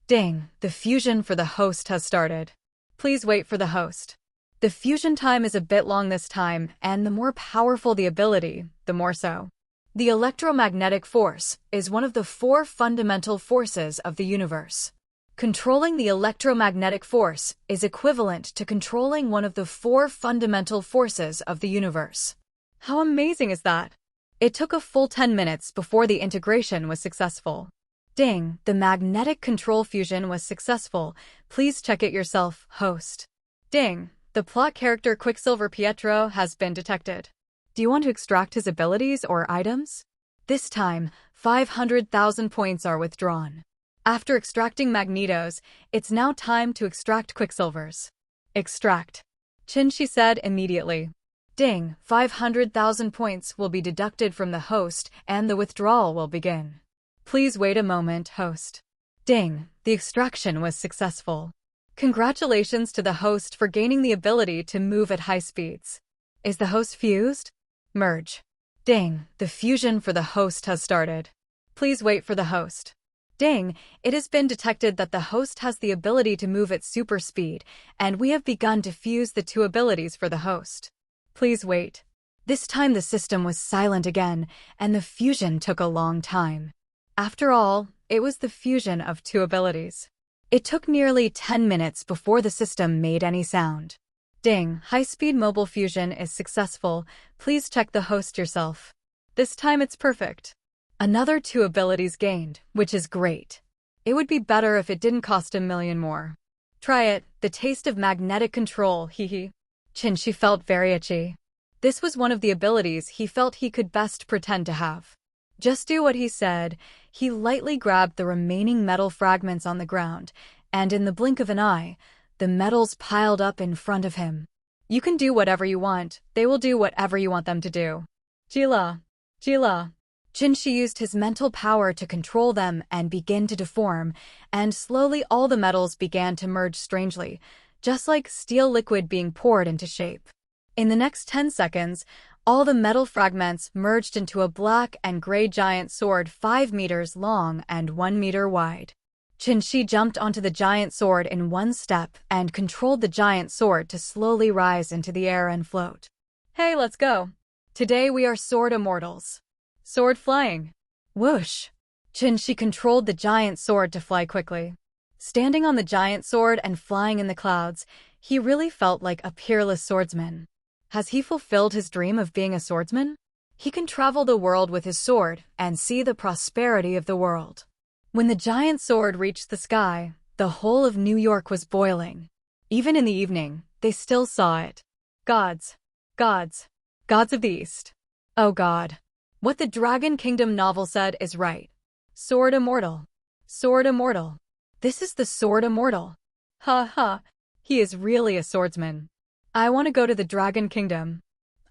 Ding, the fusion for the host has started. Please wait for the host. The fusion time is a bit long this time, and the more powerful the ability, the more so. The electromagnetic force is one of the 4 fundamental forces of the universe. Controlling the electromagnetic force is equivalent to controlling one of the 4 fundamental forces of the universe. How amazing is that? It took a full 10 minutes before the integration was successful. Ding, the magnetic control fusion was successful. Please check it yourself, host. Ding, the plot character Quicksilver Pietro has been detected. Do you want to extract his abilities or items? This time, 500,000 points are withdrawn. After extracting Magneto's, it's now time to extract Quicksilver's. Extract. Chinchi said immediately. Ding, 500,000 points will be deducted from the host and the withdrawal will begin. Please wait a moment, host. Ding, the extraction was successful. Congratulations to the host for gaining the ability to move at high speeds. Is the host fused? Merge. Ding, the fusion for the host has started. Please wait for the host. Ding, it has been detected that the host has the ability to move at super speed, and we have begun to fuse the 2 abilities for the host. Please wait. This time the system was silent again, and the fusion took a long time. After all, it was the fusion of 2 abilities. It took nearly 10 minutes before the system made any sound. Ding, high-speed mobile fusion is successful. Please check the host yourself. This time it's perfect. Another 2 abilities gained, which is great. It would be better if it didn't cost $1 million more. Try it, the taste of magnetic control, hehe. Chinchi felt very itchy. This was one of the abilities he felt he could best pretend to have. Just do what he said. He lightly grabbed the remaining metal fragments on the ground, and in the blink of an eye, the metals piled up in front of him. You can do whatever you want, they will do whatever you want them to do. Jila. Jila. Chinchi used his mental power to control them and begin to deform, and slowly all the metals began to merge strangely, just like steel liquid being poured into shape. In the next 10 seconds, all the metal fragments merged into a black and gray giant sword 5 meters long and 1 meter wide. Chinchi jumped onto the giant sword in one step and controlled the giant sword to slowly rise into the air and float. Hey, let's go. Today we are sword immortals. Sword flying. Whoosh. Chinchi controlled the giant sword to fly quickly. Standing on the giant sword and flying in the clouds, he really felt like a peerless swordsman. Has he fulfilled his dream of being a swordsman? He can travel the world with his sword and see the prosperity of the world. When the giant sword reached the sky, the whole of New York was boiling. Even in the evening, they still saw it. Gods. Gods. Gods of the East. Oh God. What the Dragon Kingdom novel said is right. Sword immortal. Sword immortal. This is the sword immortal. Ha ha. He is really a swordsman. I want to go to the Dragon Kingdom.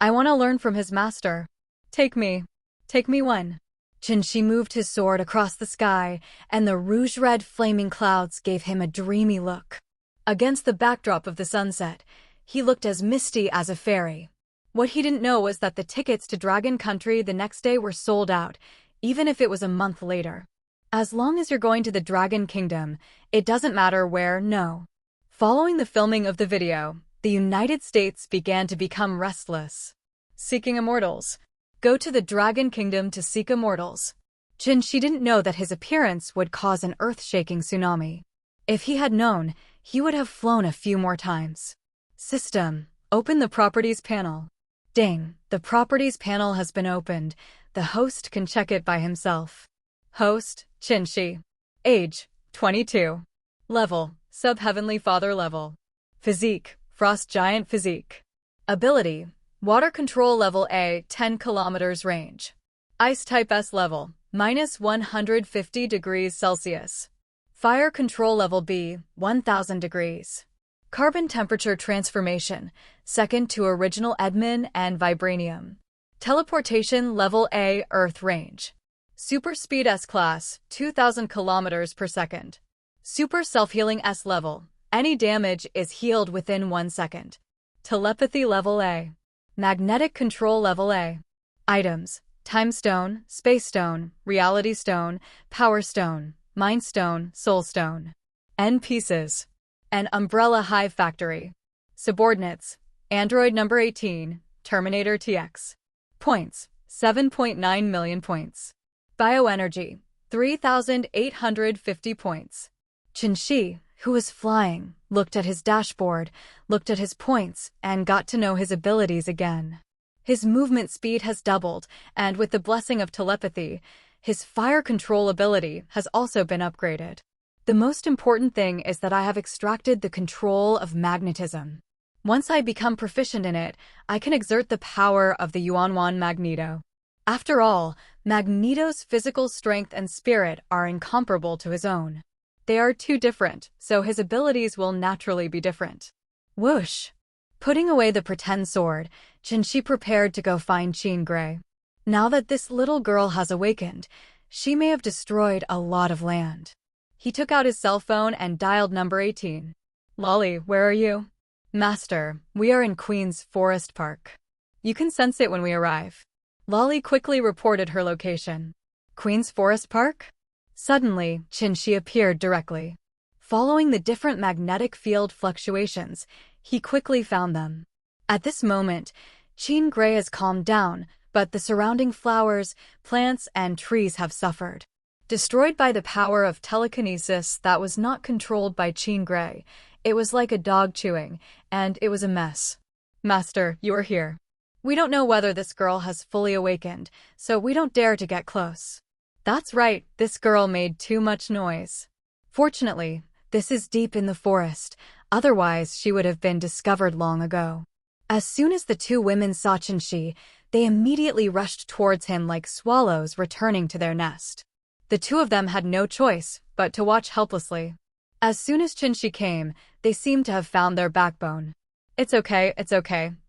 I want to learn from his master. Take me. Take me one. Chinchi moved his sword across the sky, and the rouge-red flaming clouds gave him a dreamy look. Against the backdrop of the sunset, he looked as misty as a fairy. What he didn't know was that the tickets to Dragon Country the next day were sold out, even if it was a month later. As long as you're going to the Dragon Kingdom, it doesn't matter where, no. Following the filming of the video, the United States began to become restless. Seeking immortals. Go to the Dragon Kingdom to seek immortals. Chinchi didn't know that his appearance would cause an earth-shaking tsunami. If he had known, he would have flown a few more times. System. Open the Properties panel. Ding, the Properties panel has been opened. The host can check it by himself. Host, Chinchi. Age, 22. Level, Sub-Heavenly Father level. Physique, Frost Giant physique. Ability, Water Control level A, 10 kilometers range. Ice type S level, minus 150 degrees Celsius. Fire Control level B, 1000 degrees. Carbon temperature transformation, second to original admin and vibranium. Teleportation level A, Earth range. Super speed S class, 2000 kilometers per second. Super self-healing S level. Any damage is healed within 1 second. Telepathy level A. Magnetic control level A. Items. Time Stone, Space Stone, Reality Stone, Power Stone, Mind Stone, Soul Stone. N pieces. An Umbrella Hive Factory. Subordinates. Android number 18, Terminator TX. Points. 7.9 million points. Bioenergy. 3,850 points. Qinshi, who was flying, looked at his dashboard, looked at his points, and got to know his abilities again. His movement speed has doubled, and with the blessing of telepathy, his fire control ability has also been upgraded. The most important thing is that I have extracted the control of magnetism. Once I become proficient in it, I can exert the power of the Yuanwan Magneto. After all, Magneto's physical strength and spirit are incomparable to his own. They are too different, so his abilities will naturally be different. Whoosh! Putting away the pretend sword, Qinshi prepared to go find Jean Grey. Now that this little girl has awakened, she may have destroyed a lot of land. He took out his cell phone and dialed number 18. Lolly, where are you? Master, we are in Queen's Forest Park. You can sense it when we arrive. Lolly quickly reported her location. Queen's Forest Park? Suddenly, Qinshi appeared directly. Following the different magnetic field fluctuations, he quickly found them. At this moment, Jean Grey has calmed down, but the surrounding flowers, plants, and trees have suffered. Destroyed by the power of telekinesis that was not controlled by Jean Grey, it was like a dog chewing, and it was a mess. Master, you are here. We don't know whether this girl has fully awakened, so we don't dare to get close. That's right, this girl made too much noise. Fortunately, this is deep in the forest, otherwise she would have been discovered long ago. As soon as the two women saw Qinshi, they immediately rushed towards him like swallows returning to their nest. The two of them had no choice but to watch helplessly. As soon as Qinshi came, they seemed to have found their backbone. It's okay,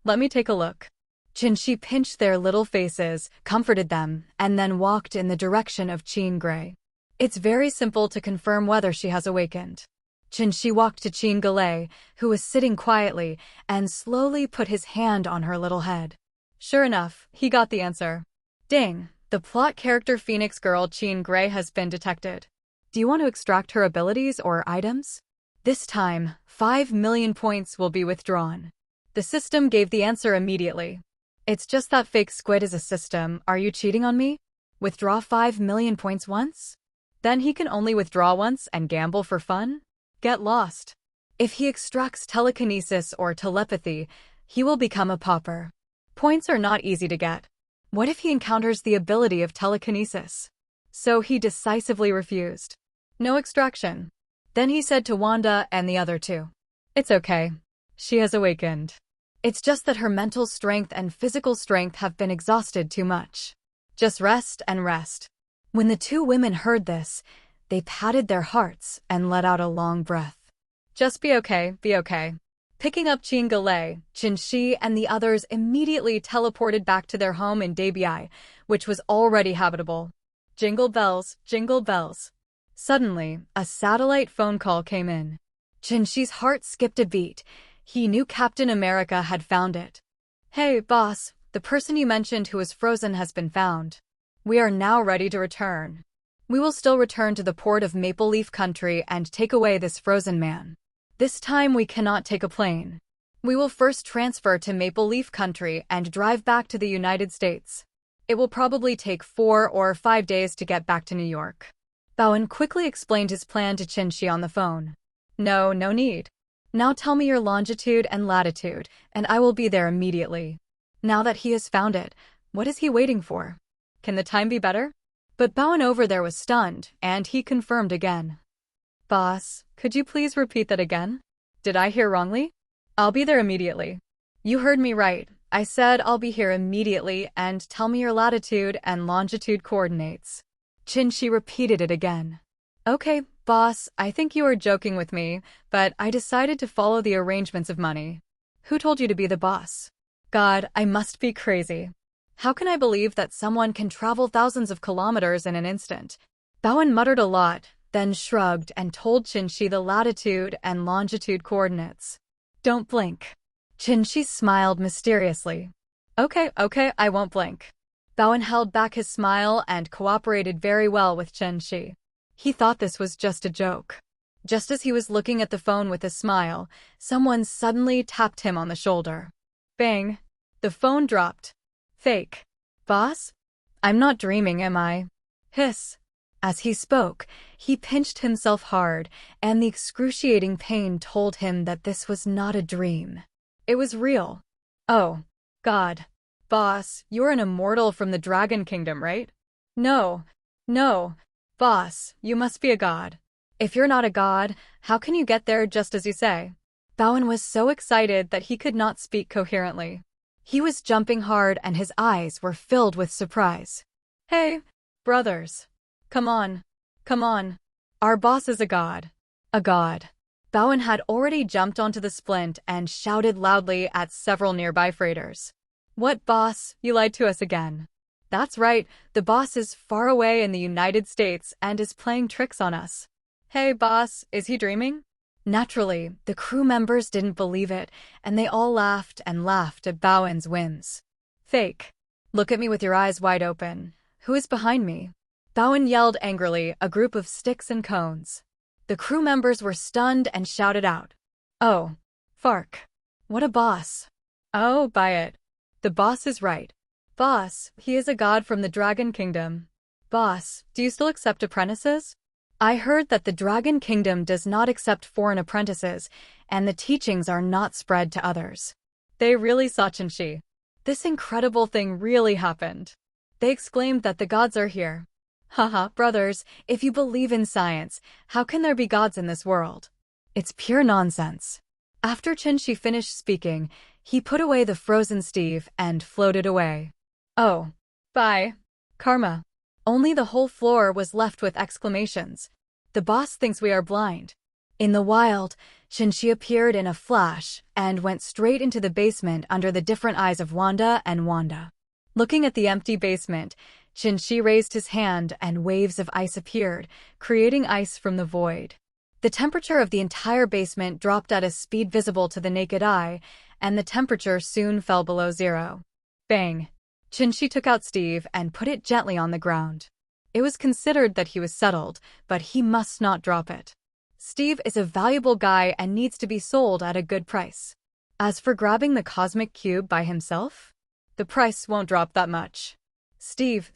let me take a look. Qinshi pinched their little faces, comforted them, and then walked in the direction of Jean Grey. It's very simple to confirm whether she has awakened. Qinshi walked to Jean Grey, who was sitting quietly, and slowly put his hand on her little head. Sure enough, he got the answer. Ding! The plot character Phoenix Girl Jean Grey has been detected. Do you want to extract her abilities or items? This time, 5 million points will be withdrawn. The system gave the answer immediately. It's just that fake squid is a system. Are you cheating on me? Withdraw 5 million points once? Then he can only withdraw once and gamble for fun? Get lost. If he extracts telekinesis or telepathy, he will become a pauper. Points are not easy to get. What if he encounters the ability of telekinesis? So he decisively refused. No extraction. Then he said to Wanda and the other two, "It's okay. She has awakened. It's just that her mental strength and physical strength have been exhausted too much. Just rest and rest." When the two women heard this, they patted their hearts and let out a long breath. Just be okay, be okay. Picking up Jean Grey, Qinshi and the others immediately teleported back to their home in Dabii, which was already habitable. Jingle bells, jingle bells. Suddenly, a satellite phone call came in. Qinshi's heart skipped a beat. He knew Captain America had found it. Hey, boss, the person you mentioned who was frozen has been found. We are now ready to return. We will still return to the port of Maple Leaf Country and take away this frozen man. This time we cannot take a plane. We will first transfer to Maple Leaf Country and drive back to the United States. It will probably take 4 or 5 days to get back to New York. Bowen quickly explained his plan to Qinshi on the phone. No need. Now tell me your longitude and latitude, and I will be there immediately. Now that he has found it, what is he waiting for? Can the time be better? But Bowen over there was stunned, and he confirmed again. Boss, could you please repeat that again? Did I hear wrongly? I'll be there immediately. You heard me right. I said I'll be here immediately and tell me your latitude and longitude coordinates. Qinshi repeated it again. Okay, boss, I think you are joking with me, but I decided to follow the arrangements of money. Who told you to be the boss? God, I must be crazy. How can I believe that someone can travel thousands of kilometers in an instant? Bowen muttered a lot, then shrugged and told Qinshi the latitude and longitude coordinates. Don't blink. Qinshi smiled mysteriously. Okay, I won't blink. Bowen held back his smile and cooperated very well with Chen Shi. He thought this was just a joke. Just as he was looking at the phone with a smile, someone suddenly tapped him on the shoulder. Bang! The phone dropped. Fake. Boss? I'm not dreaming, am I? Hiss. As he spoke, he pinched himself hard, and the excruciating pain told him that this was not a dream. It was real. Oh, God. Boss, you're an immortal from the Dragon Kingdom, right? No. No. Boss, you must be a god. If you're not a god, how can you get there just as you say? Bowen was so excited that he could not speak coherently. He was jumping hard and his eyes were filled with surprise. Hey, brothers. Come on. Come on. Our boss is a god. A god. Bowen had already jumped onto the splint and shouted loudly at several nearby freighters. What boss? You lied to us again. That's right, the boss is far away in the United States and is playing tricks on us. Hey boss, is he dreaming? Naturally, the crew members didn't believe it, and they all laughed and laughed at Bowen's whims. Fake. Look at me with your eyes wide open. Who is behind me? Bowen yelled angrily, a group of sticks and cones. The crew members were stunned and shouted out. Oh, Fark. What a boss. Oh, buy it. The boss is right. Boss, he is a god from the Dragon Kingdom. Boss, do you still accept apprentices? I heard that the Dragon Kingdom does not accept foreign apprentices, and the teachings are not spread to others. They really saw Chen Shi. This incredible thing really happened. They exclaimed that the gods are here. Haha, brothers, if you believe in science, how can there be gods in this world? It's pure nonsense. After Chen Shi finished speaking, he put away the frozen Steve and floated away. Oh. Bye. Karma. Only the whole floor was left with exclamations. The boss thinks we are blind. In the wild, Chen Shi appeared in a flash and went straight into the basement under the different eyes of Wanda and Wanda. Looking at the empty basement, Chen Shi raised his hand and waves of ice appeared, creating ice from the void. The temperature of the entire basement dropped at a speed visible to the naked eye, and the temperature soon fell below zero. Bang! Chen Shi took out Steve and put it gently on the ground. It was considered that he was settled, but he must not drop it. Steve is a valuable guy and needs to be sold at a good price. As for grabbing the cosmic cube by himself, the price won't drop that much. Steve,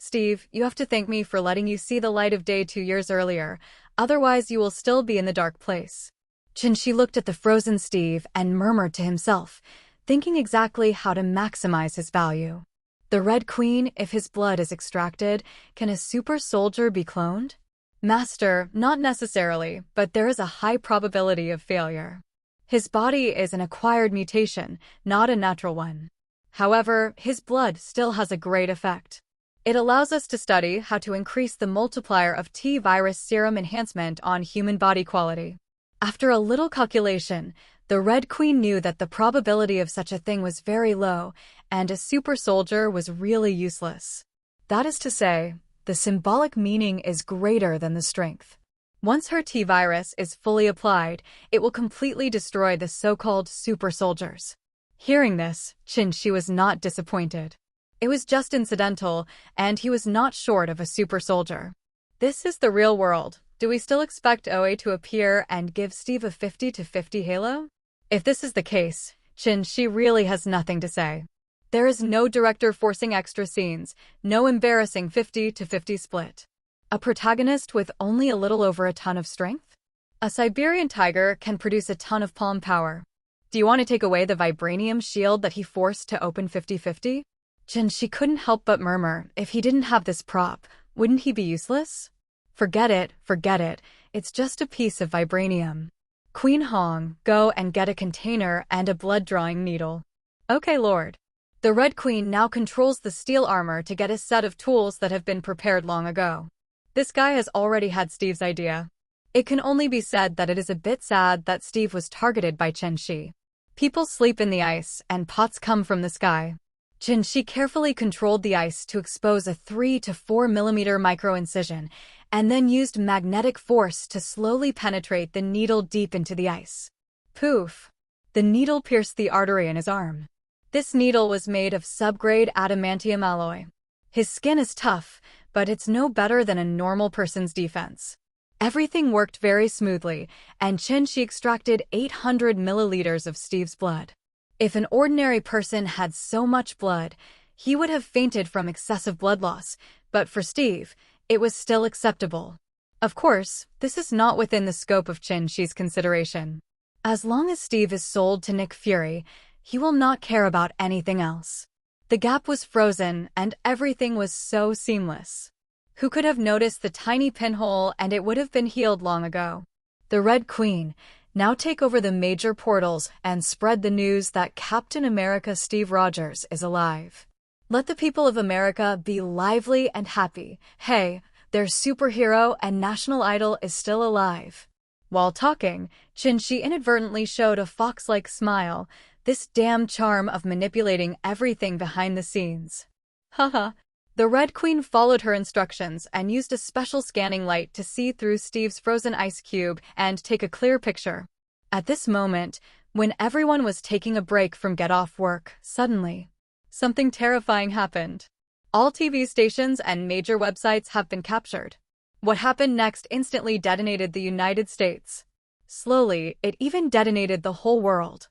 you have to thank me for letting you see the light of day 2 years earlier, otherwise you will still be in the dark place. Chen Shi looked at the frozen Steve and murmured to himself, thinking exactly how to maximize his value. The Red Queen, if his blood is extracted, can a super soldier be cloned? Master, not necessarily, but there is a high probability of failure. His body is an acquired mutation, not a natural one. However, his blood still has a great effect. It allows us to study how to increase the multiplier of T-virus serum enhancement on human body quality. After a little calculation, the Red Queen knew that the probability of such a thing was very low, and a super soldier was really useless. That is to say, the symbolic meaning is greater than the strength. Once her T-virus is fully applied, it will completely destroy the so-called super soldiers. Hearing this, Chen Shi was not disappointed. It was just incidental, and he was not short of a super soldier. This is the real world. Do we still expect OA to appear and give Steve a 50-50 halo? If this is the case, Chen Shi really has nothing to say. There is no director forcing extra scenes, no embarrassing 50-50 split. A protagonist with only a little over a ton of strength? A Siberian tiger can produce a ton of palm power. Do you want to take away the vibranium shield that he forced to open 50-50? Chen Shi couldn't help but murmur, if he didn't have this prop, wouldn't he be useless? Forget it, it's just a piece of vibranium. Queen Hong, go and get a container and a blood-drawing needle. Okay, Lord. The Red Queen now controls the steel armor to get a set of tools that have been prepared long ago. This guy has already had Steve's idea. It can only be said that it is a bit sad that Steve was targeted by Chen Shi. People sleep in the ice, and pots come from the sky. Chen Shi carefully controlled the ice to expose a 3 to 4 millimeter micro-incision, and then used magnetic force to slowly penetrate the needle deep into the ice. Poof! The needle pierced the artery in his arm. This needle was made of subgrade adamantium alloy. His skin is tough, but it's no better than a normal person's defense. Everything worked very smoothly, and Chin-Shi extracted 800 milliliters of Steve's blood. If an ordinary person had so much blood, he would have fainted from excessive blood loss, but for Steve, it was still acceptable. Of course, this is not within the scope of Chin-Shi's consideration. As long as Steve is sold to Nick Fury, he will not care about anything else. The gap was frozen, and everything was so seamless. Who could have noticed the tiny pinhole, and it would have been healed long ago? The Red Queen, now take over the major portals and spread the news that Captain America Steve Rogers is alive. Let the people of America be lively and happy. Hey, their superhero and national idol is still alive. While talking, Chin-Shi inadvertently showed a fox-like smile, this damn charm of manipulating everything behind the scenes. Haha. The Red Queen followed her instructions and used a special scanning light to see through Steve's frozen ice cube and take a clear picture. At this moment, when everyone was taking a break from Get Off Work, suddenly, something terrifying happened. All TV stations and major websites have been captured. What happened next instantly detonated the United States. Slowly, it even detonated the whole world.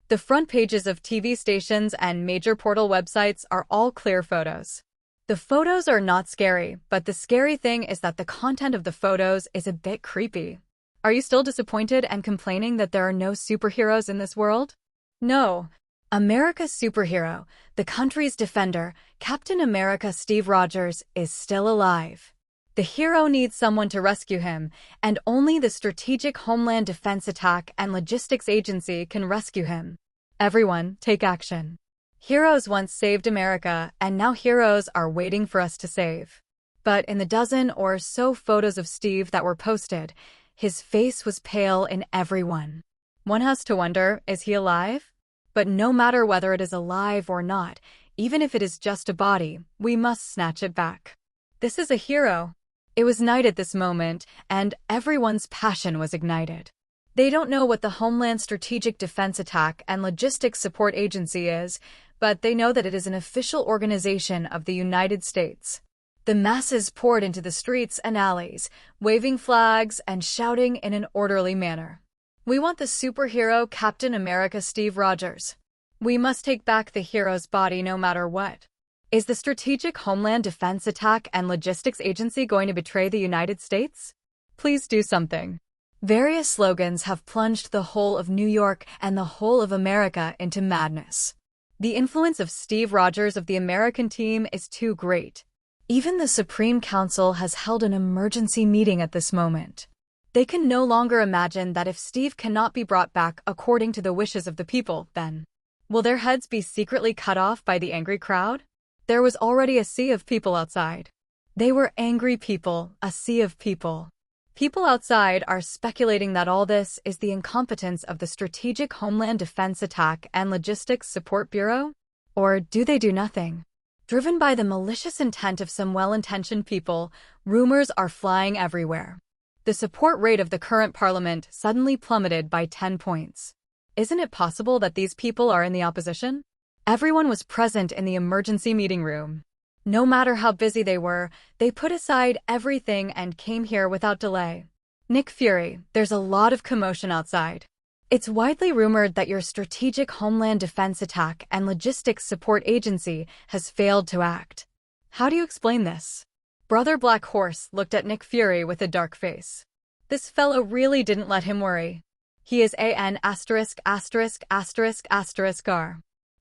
The front pages of TV stations and major portal websites are all clear photos. The photos are not scary, but the scary thing is that the content of the photos is a bit creepy. Are you still disappointed and complaining that there are no superheroes in this world? No. America's superhero, the country's defender, Captain America Steve Rogers, is still alive. The hero needs someone to rescue him, and only the Strategic Homeland Defense Attack and Logistics Agency can rescue him. Everyone, take action. Heroes once saved America, and now heroes are waiting for us to save. But in the dozen or so photos of Steve that were posted, his face was pale in every one. One has to wonder, is he alive? But no matter whether it is alive or not, even if it is just a body, we must snatch it back. This is a hero. It was night at this moment, and everyone's passion was ignited. They don't know what the Homeland Strategic Defense Attack and Logistics Support Agency is, but they know that it is an official organization of the United States. The masses poured into the streets and alleys, waving flags and shouting in an orderly manner. We want the superhero Captain America Steve Rogers. We must take back the hero's body no matter what. Is the Strategic Homeland Defense Attack and Logistics Agency going to betray the United States? Please do something. Various slogans have plunged the whole of New York and the whole of America into madness. The influence of Steve Rogers of the American team is too great. Even the Supreme Council has held an emergency meeting at this moment. They can no longer imagine that if Steve cannot be brought back according to the wishes of the people, then will their heads be secretly cut off by the angry crowd? There was already a sea of people outside. They were angry people, a sea of people. People outside are speculating that all this is the incompetence of the Strategic Homeland Defense Attack and Logistics Support Bureau? Or do they do nothing? Driven by the malicious intent of some well-intentioned people, rumors are flying everywhere. The support rate of the current parliament suddenly plummeted by 10 points. Isn't it possible that these people are in the opposition? Everyone was present in the emergency meeting room. No matter how busy they were, they put aside everything and came here without delay. Nick Fury, there's a lot of commotion outside. It's widely rumored that your Strategic Homeland Defense Attack and Logistics Support Agency has failed to act. How do you explain this? Brother Black Horse looked at Nick Fury with a dark face. This fellow really didn't let him worry. He is an **************.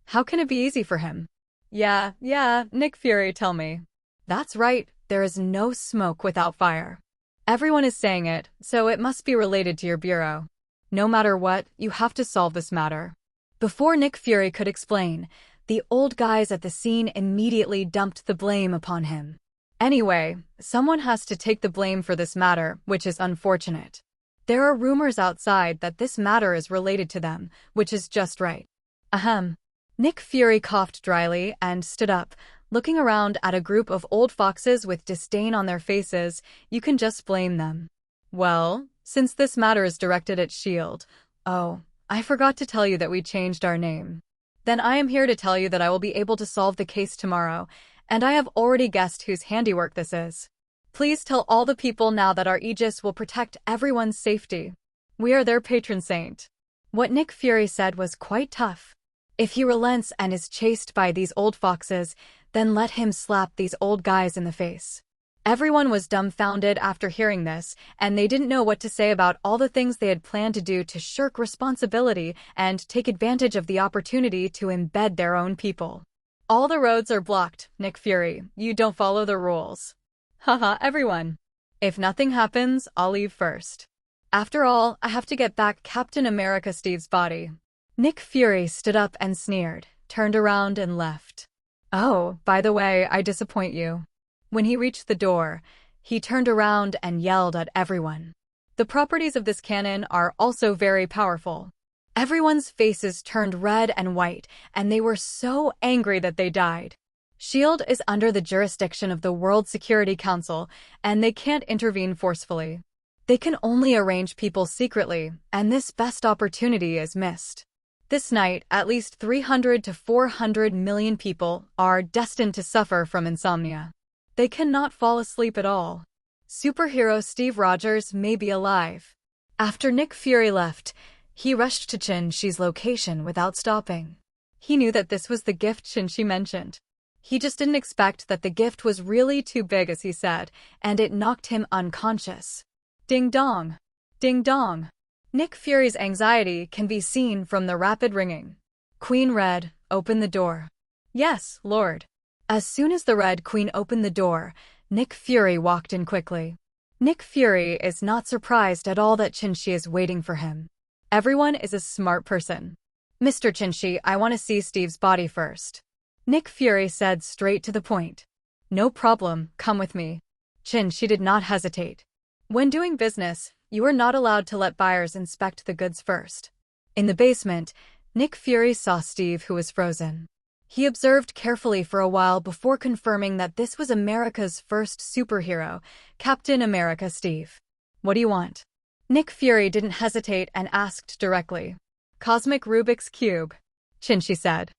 How can it be easy for him? Yeah, Nick Fury, tell me. That's right, there is no smoke without fire. Everyone is saying it, so it must be related to your bureau. No matter what, you have to solve this matter. Before Nick Fury could explain, the old guys at the scene immediately dumped the blame upon him. Anyway, someone has to take the blame for this matter, which is unfortunate. There are rumors outside that this matter is related to them, which is just right. Ahem. Nick Fury coughed dryly and stood up, looking around at a group of old foxes with disdain on their faces. You can just blame them. Well, since this matter is directed at S.H.I.E.L.D. Oh, I forgot to tell you that we changed our name. Then I am here to tell you that I will be able to solve the case tomorrow, and I have already guessed whose handiwork this is. Please tell all the people now that our Aegis will protect everyone's safety. We are their patron saint." What Nick Fury said was quite tough. If he relents and is chased by these old foxes, then let him slap these old guys in the face. Everyone was dumbfounded after hearing this, and they didn't know what to say about all the things they had planned to do to shirk responsibility and take advantage of the opportunity to embed their own people. "All the roads are blocked, Nick Fury. You don't follow the rules." Haha, everyone. "If nothing happens, I'll leave first. After all, I have to get back Captain America Steve's body." Nick Fury stood up and sneered, turned around and left. "Oh, by the way, I disappoint you." When he reached the door, he turned around and yelled at everyone. The properties of this cannon are also very powerful. Everyone's faces turned red and white, and they were so angry that they died. SHIELD is under the jurisdiction of the World Security Council, and they can't intervene forcefully. They can only arrange people secretly, and this best opportunity is missed. This night, at least 300 to 400 million people are destined to suffer from insomnia. They cannot fall asleep at all. Superhero Steve Rogers may be alive. After Nick Fury left, he rushed to Qin-Shi's location without stopping. He knew that this was the gift Qin-Shi mentioned. He just didn't expect that the gift was really too big, as he said, and it knocked him unconscious. Ding dong. Ding dong. Nick Fury's anxiety can be seen from the rapid ringing. "Queen Red, open the door." "Yes, Lord." As soon as the Red Queen opened the door, Nick Fury walked in quickly. Nick Fury is not surprised at all that Qin-Shi is waiting for him. Everyone is a smart person. "Mr. Qin-Shi, I want to see Steve's body first." Nick Fury said straight to the point. "No problem, come with me." Qin-Shi did not hesitate. When doing business, you are not allowed to let buyers inspect the goods first. In the basement, Nick Fury saw Steve, who was frozen. He observed carefully for a while before confirming that this was America's first superhero, Captain America Steve. "What do you want?" Nick Fury didn't hesitate and asked directly. "Cosmic Rubik's Cube," Qin-Shi said.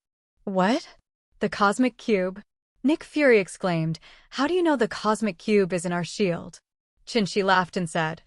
"What? The Cosmic Cube?" Nick Fury exclaimed. "How do you know the Cosmic Cube is in our shield?" Qin-Shi laughed and said,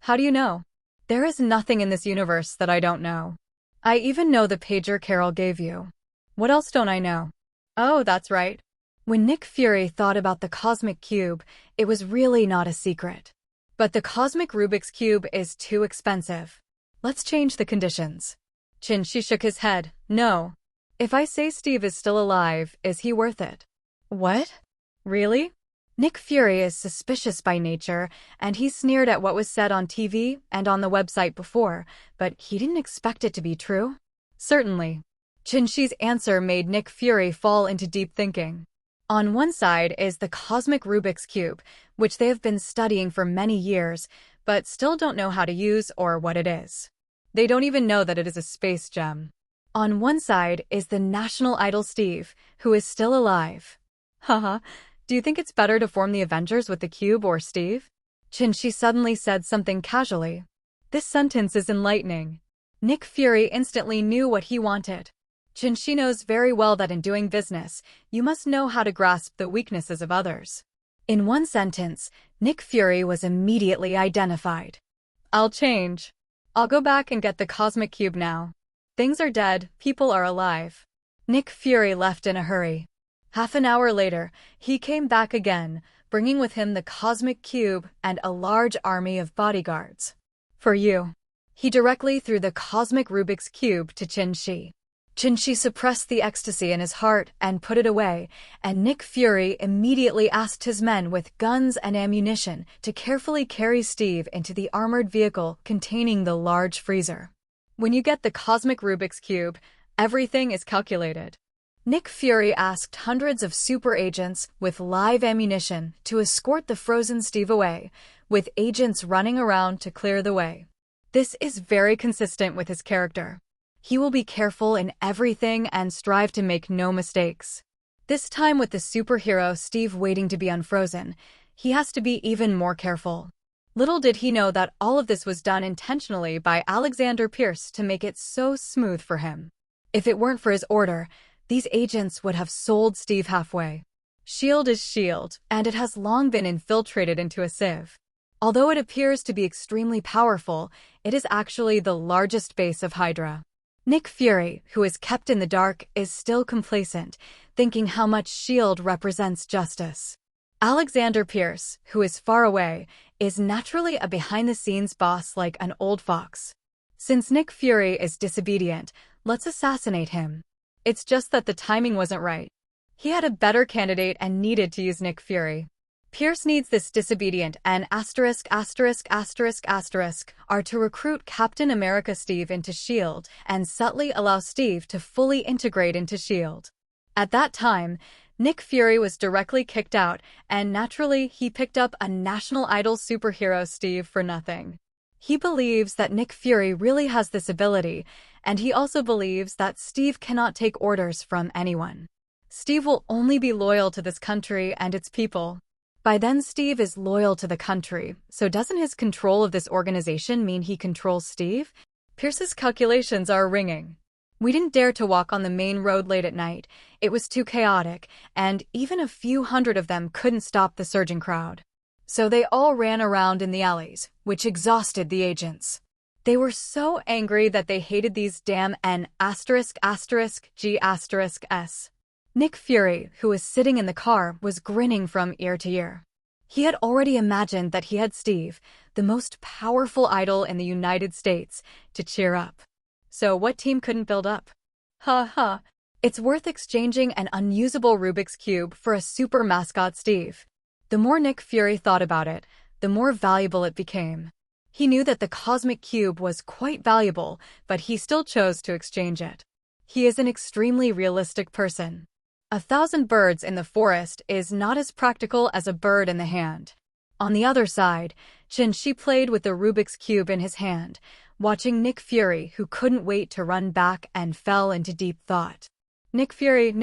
"How do you know? There is nothing in this universe that I don't know. I even know the pager Carol gave you. What else don't I know?" "Oh, that's right." When Nick Fury thought about the Cosmic Cube, it was really not a secret. "But the Cosmic Rubik's Cube is too expensive. Let's change the conditions." Qin-Shi shook his head. "No. If I say Steve is still alive, is he worth it?" "What? Really?" Nick Fury is suspicious by nature, and he sneered at what was said on TV and on the website before, but he didn't expect it to be true. "Certainly." Qin-Shi's answer made Nick Fury fall into deep thinking. On one side is the Cosmic Rubik's Cube, which they have been studying for many years, but still don't know how to use or what it is. They don't even know that it is a space gem. On one side is the national idol Steve, who is still alive. "Haha, do you think it's better to form the Avengers with the cube or Steve?" Qin-Shi suddenly said something casually. This sentence is enlightening. Nick Fury instantly knew what he wanted. Qin-Shi knows very well that in doing business, you must know how to grasp the weaknesses of others. In one sentence, Nick Fury was immediately identified. "I'll change. I'll go back and get the Cosmic Cube now. Things are dead, people are alive." Nick Fury left in a hurry. Half an hour later, he came back again, bringing with him the Cosmic Cube and a large army of bodyguards. "For you." He directly threw the Cosmic Rubik's Cube to Qin-Shi. Qin-Shi suppressed the ecstasy in his heart and put it away, and Nick Fury immediately asked his men with guns and ammunition to carefully carry Steve into the armored vehicle containing the large freezer. When you get the Cosmic Rubik's Cube, everything is calculated. Nick Fury asked hundreds of super agents with live ammunition to escort the frozen Steve away, with agents running around to clear the way. This is very consistent with his character. He will be careful in everything and strive to make no mistakes. This time with the superhero Steve waiting to be unfrozen, he has to be even more careful. Little did he know that all of this was done intentionally by Alexander Pierce to make it so smooth for him. If it weren't for his order, these agents would have sold Steve halfway. Shield is shield, and it has long been infiltrated into a sieve. Although it appears to be extremely powerful, it is actually the largest base of Hydra. Nick Fury, who is kept in the dark, is still complacent, thinking how much shield represents justice. Alexander Pierce, who is far away, is naturally a behind-the-scenes boss like an old fox. Since Nick Fury is disobedient, let's assassinate him. It's just that the timing wasn't right. He had a better candidate and needed to use Nick Fury. Pierce needs this disobedient and are to recruit Captain America Steve into S.H.I.E.L.D. and subtly allow Steve to fully integrate into S.H.I.E.L.D. At that time, Nick Fury was directly kicked out, and naturally he picked up a National Idol superhero Steve for nothing. He believes that Nick Fury really has this ability, and he also believes that Steve cannot take orders from anyone. Steve will only be loyal to this country and its people. By then, Steve is loyal to the country, so doesn't his control of this organization mean he controls Steve? Pierce's calculations are ringing. We didn't dare to walk on the main road late at night. It was too chaotic, and even a few hundred of them couldn't stop the surging crowd. So they all ran around in the alleys, which exhausted the agents. They were so angry that they hated these damn N***G***S. Nick Fury, who was sitting in the car, was grinning from ear to ear. He had already imagined that he had Steve, the most powerful idol in the United States, to cheer up. So what team couldn't build up? Ha ha. It's worth exchanging an unusable Rubik's Cube for a super mascot Steve. The more Nick Fury thought about it, the more valuable it became. He knew that the Cosmic Cube was quite valuable, but he still chose to exchange it. He is an extremely realistic person. 1,000 birds in the forest is not as practical as a bird in the hand. On the other side, Shi played with the Rubik's Cube in his hand, watching Nick Fury, who couldn't wait to run back and fell into deep thought. Nick Fury,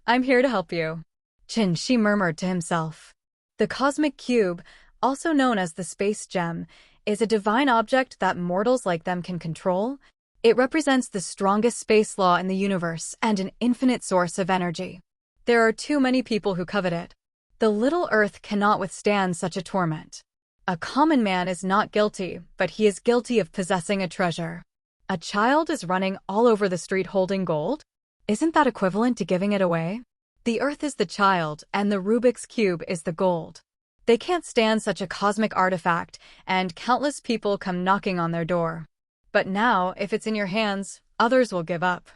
I'm here to help you," Shi murmured to himself. The Cosmic Cube, also known as the Space Gem, is a divine object that mortals like them can control. It represents the strongest space law in the universe and an infinite source of energy. There are too many people who covet it. The little Earth cannot withstand such a torment. A common man is not guilty, but he is guilty of possessing a treasure. A child is running all over the street holding gold? Isn't that equivalent to giving it away? The Earth is the child, and the Rubik's Cube is the gold. They can't stand such a cosmic artifact, and countless people come knocking on their door. But now, if it's in your hands, others will give up.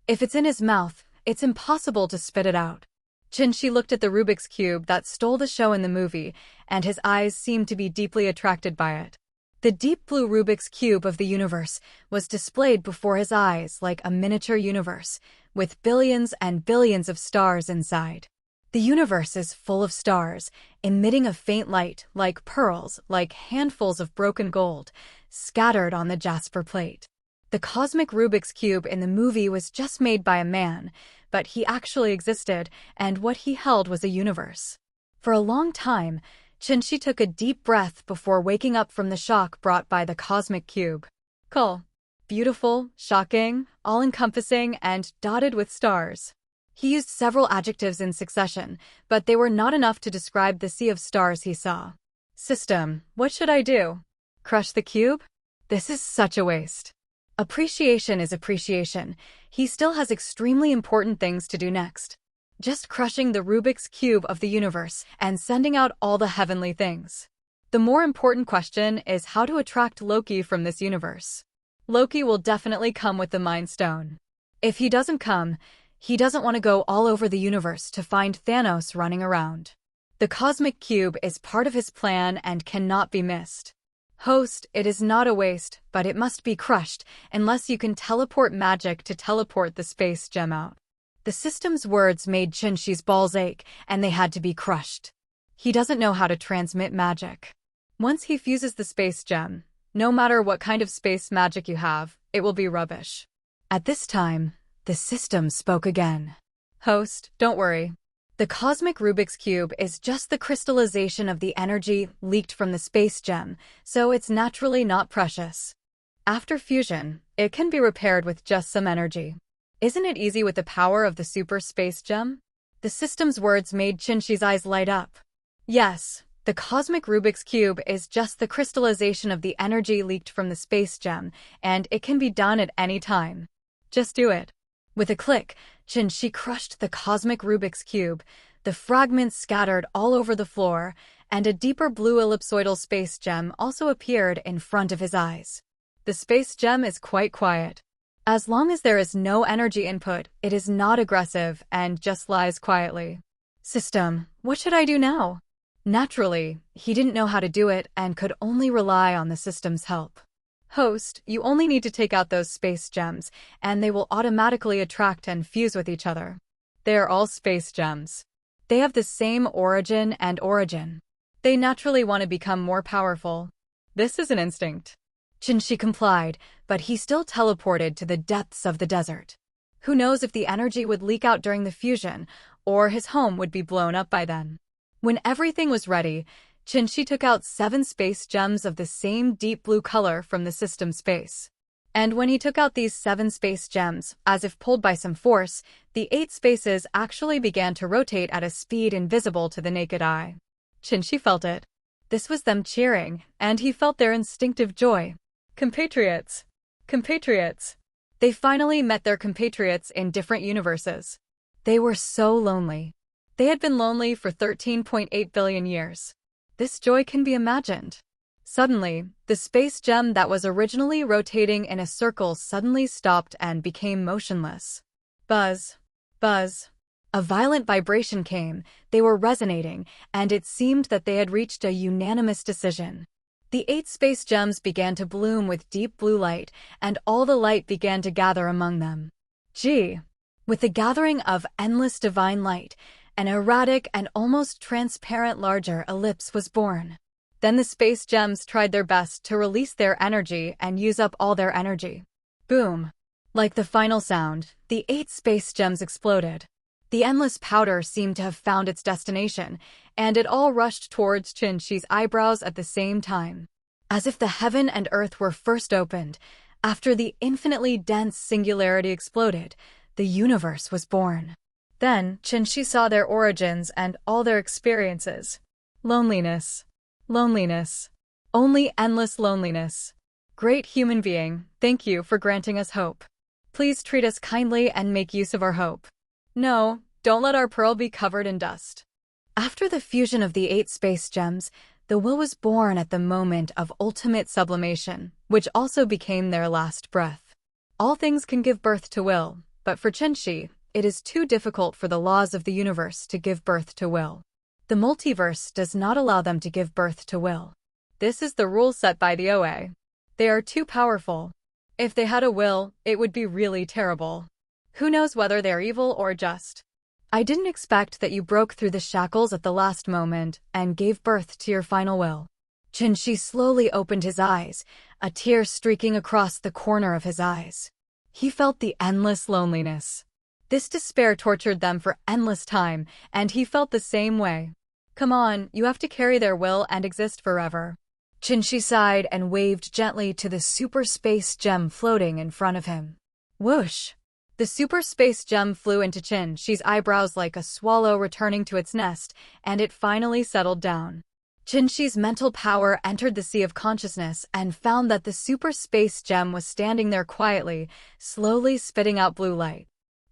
If it's in his mouth, it's impossible to spit it out. Shi looked at the Rubik's Cube that stole the show in the movie, and his eyes seemed to be deeply attracted by it. The deep blue Rubik's Cube of the universe was displayed before his eyes like a miniature universe, with billions and billions of stars inside. The universe is full of stars, emitting a faint light like pearls, like handfuls of broken gold, scattered on the jasper plate. The cosmic Rubik's Cube in the movie was just made by a man, but he actually existed, and what he held was a universe. For a long time, Shi took a deep breath before waking up from the shock brought by the Cosmic Cube. Cool. Beautiful, shocking, all-encompassing, and dotted with stars. He used several adjectives in succession, but they were not enough to describe the sea of stars he saw. System, what should I do? Crush the cube? This is such a waste. Appreciation is appreciation. He still has extremely important things to do next. Just crushing the Rubik's Cube of the universe and sending out all the heavenly things. The more important question is how to attract Loki from this universe. Loki will definitely come with the Mind Stone. If he doesn't come, he doesn't want to go all over the universe to find Thanos running around. The Cosmic Cube is part of his plan and cannot be missed. Host, it is not a waste, but it must be crushed unless you can teleport magic to teleport the space gem out. The system's words made Shi's balls ache, and they had to be crushed. He doesn't know how to transmit magic. Once he fuses the space gem, no matter what kind of space magic you have, it will be rubbish. At this time, the system spoke again. Host, don't worry. The cosmic Rubik's Cube is just the crystallization of the energy leaked from the space gem, so it's naturally not precious. After fusion, it can be repaired with just some energy. Isn't it easy with the power of the super space gem? The system's words made Qinshi's eyes light up. Yes, the cosmic Rubik's Cube is just the crystallization of the energy leaked from the space gem, and it can be done at any time. Just do it. With a click, Qinshi crushed the cosmic Rubik's Cube. The fragments scattered all over the floor, and a deeper blue ellipsoidal space gem also appeared in front of his eyes. The space gem is quite quiet. As long as there is no energy input, it is not aggressive and just lies quietly. System, what should I do now? Naturally, he didn't know how to do it and could only rely on the system's help. Host, you only need to take out those space gems, and they will automatically attract and fuse with each other. They are all space gems. They have the same origin and origin. They naturally want to become more powerful. This is an instinct. Qinshi complied, but he still teleported to the depths of the desert. Who knows if the energy would leak out during the fusion, or his home would be blown up by then. When everything was ready, Qinshi took out 7 space gems of the same deep blue color from the system space. And when he took out these 7 space gems, as if pulled by some force, the 8 spaces actually began to rotate at a speed invisible to the naked eye. Qinshi felt it. This was them cheering, and he felt their instinctive joy. Compatriots! Compatriots! They finally met their compatriots in different universes. They were so lonely. They had been lonely for 13.8 billion years. This joy can be imagined. Suddenly, the space gem that was originally rotating in a circle suddenly stopped and became motionless. Buzz. Buzz. A violent vibration came, they were resonating, and it seemed that they had reached a unanimous decision. The 8 space gems began to bloom with deep blue light, and all the light began to gather among them. Gee! With the gathering of endless divine light, an erratic and almost transparent larger ellipse was born. Then the space gems tried their best to release their energy and use up all their energy. Boom! Like the final sound, the 8 space gems exploded. The endless powder seemed to have found its destination, and it all rushed towards Qinshi's eyebrows at the same time. As if the heaven and earth were first opened, after the infinitely dense singularity exploded, the universe was born. Then, Qinshi saw their origins and all their experiences. Loneliness. Loneliness. Only endless loneliness. Great human being, thank you for granting us hope. Please treat us kindly and make use of our hope. No, don't let our pearl be covered in dust. After the fusion of the 8 space gems, the will was born at the moment of ultimate sublimation, which also became their last breath. All things can give birth to will, but for Qinshi, it is too difficult for the laws of the universe to give birth to will. The multiverse does not allow them to give birth to will. This is the rule set by the OA. They are too powerful. If they had a will, it would be really terrible. Who knows whether they are evil or just? I didn't expect that you broke through the shackles at the last moment and gave birth to your final will. Qinshi slowly opened his eyes, a tear streaking across the corner of his eyes. He felt the endless loneliness. This despair tortured them for endless time, and he felt the same way. Come on, you have to carry their will and exist forever. Qinshi sighed and waved gently to the super space gem floating in front of him. Whoosh! The super space gem flew into Qinshi's eyebrows like a swallow returning to its nest, and it finally settled down. Qinshi's mental power entered the sea of consciousness and found that the super space gem was standing there quietly, slowly spitting out blue light.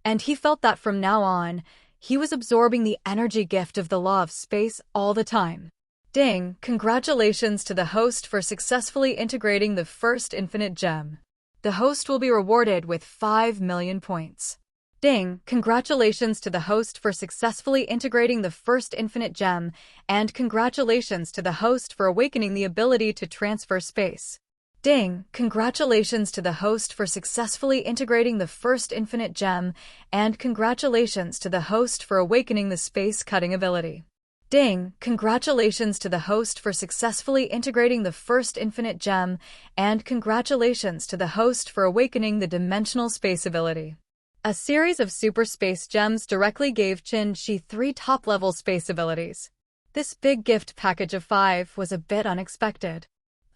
And he felt that from now on, he was absorbing the energy gift of the law of space all the time. Ding! Congratulations to the host for successfully integrating the first infinite gem. The host will be rewarded with 5 million points. Ding! Congratulations to the host for successfully integrating the first infinite gem, and congratulations to the host for awakening the ability to transfer space. Ding! Congratulations to the host for successfully integrating the first infinite gem, and congratulations to the host for awakening the space-cutting ability. Ding! Congratulations to the host for successfully integrating the first infinite gem, and congratulations to the host for awakening the dimensional space ability. A series of super space gems directly gave Qinshi 3 top-level space abilities. This big gift package of 5 was a bit unexpected.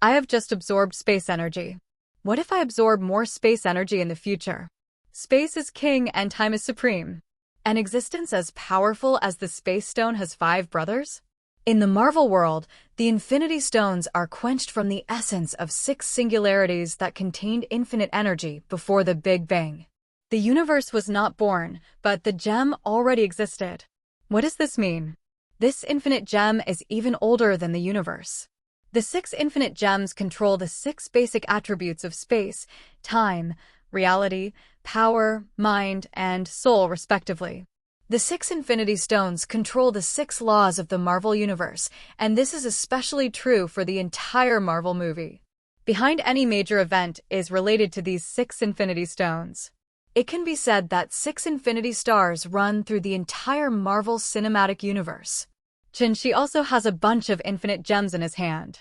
I have just absorbed space energy. What if I absorb more space energy in the future? Space is king and time is supreme. An existence as powerful as the Space Stone has 5 brothers? In the Marvel world, the Infinity Stones are quenched from the essence of 6 singularities that contained infinite energy before the Big Bang. The universe was not born, but the gem already existed. What does this mean? This infinite gem is even older than the universe. The 6 infinite gems control the 6 basic attributes of space, time, reality, power, mind, and soul, respectively. The 6 Infinity Stones control the 6 laws of the Marvel Universe, and this is especially true for the entire Marvel movie. Behind any major event is related to these 6 Infinity Stones. It can be said that 6 Infinity Stars run through the entire Marvel Cinematic Universe. Qin also has a bunch of infinite gems in his hand.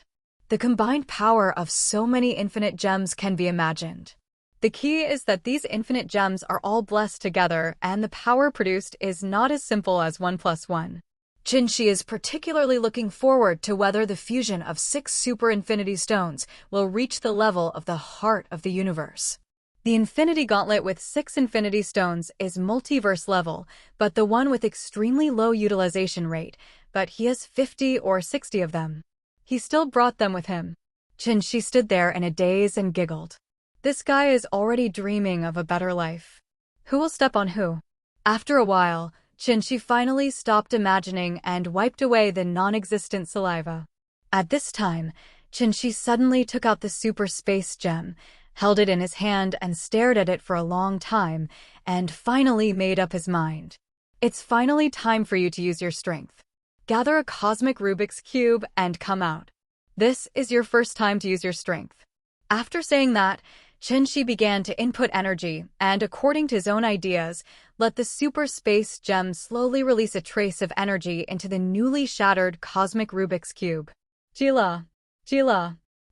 The combined power of so many infinite gems can be imagined. The key is that these infinite gems are all blessed together, and the power produced is not as simple as 1 plus 1. Qin is particularly looking forward to whether the fusion of 6 super infinity stones will reach the level of the heart of the universe. The Infinity Gauntlet with 6 Infinity Stones is multiverse level, but the one with extremely low utilization rate, but he has 50 or 60 of them. He still brought them with him. Qin stood there in a daze and giggled. This guy is already dreaming of a better life. Who will step on who? After a while, Qin finally stopped imagining and wiped away the non-existent saliva. At this time, Qin suddenly took out the super space gem, held it in his hand and stared at it for a long time, and finally made up his mind. It's finally time for you to use your strength. Gather a cosmic Rubik's Cube and come out. This is your first time to use your strength. After saying that, Qin began to input energy and, according to his own ideas, let the super space gem slowly release a trace of energy into the newly shattered cosmic Rubik's Cube. Jila.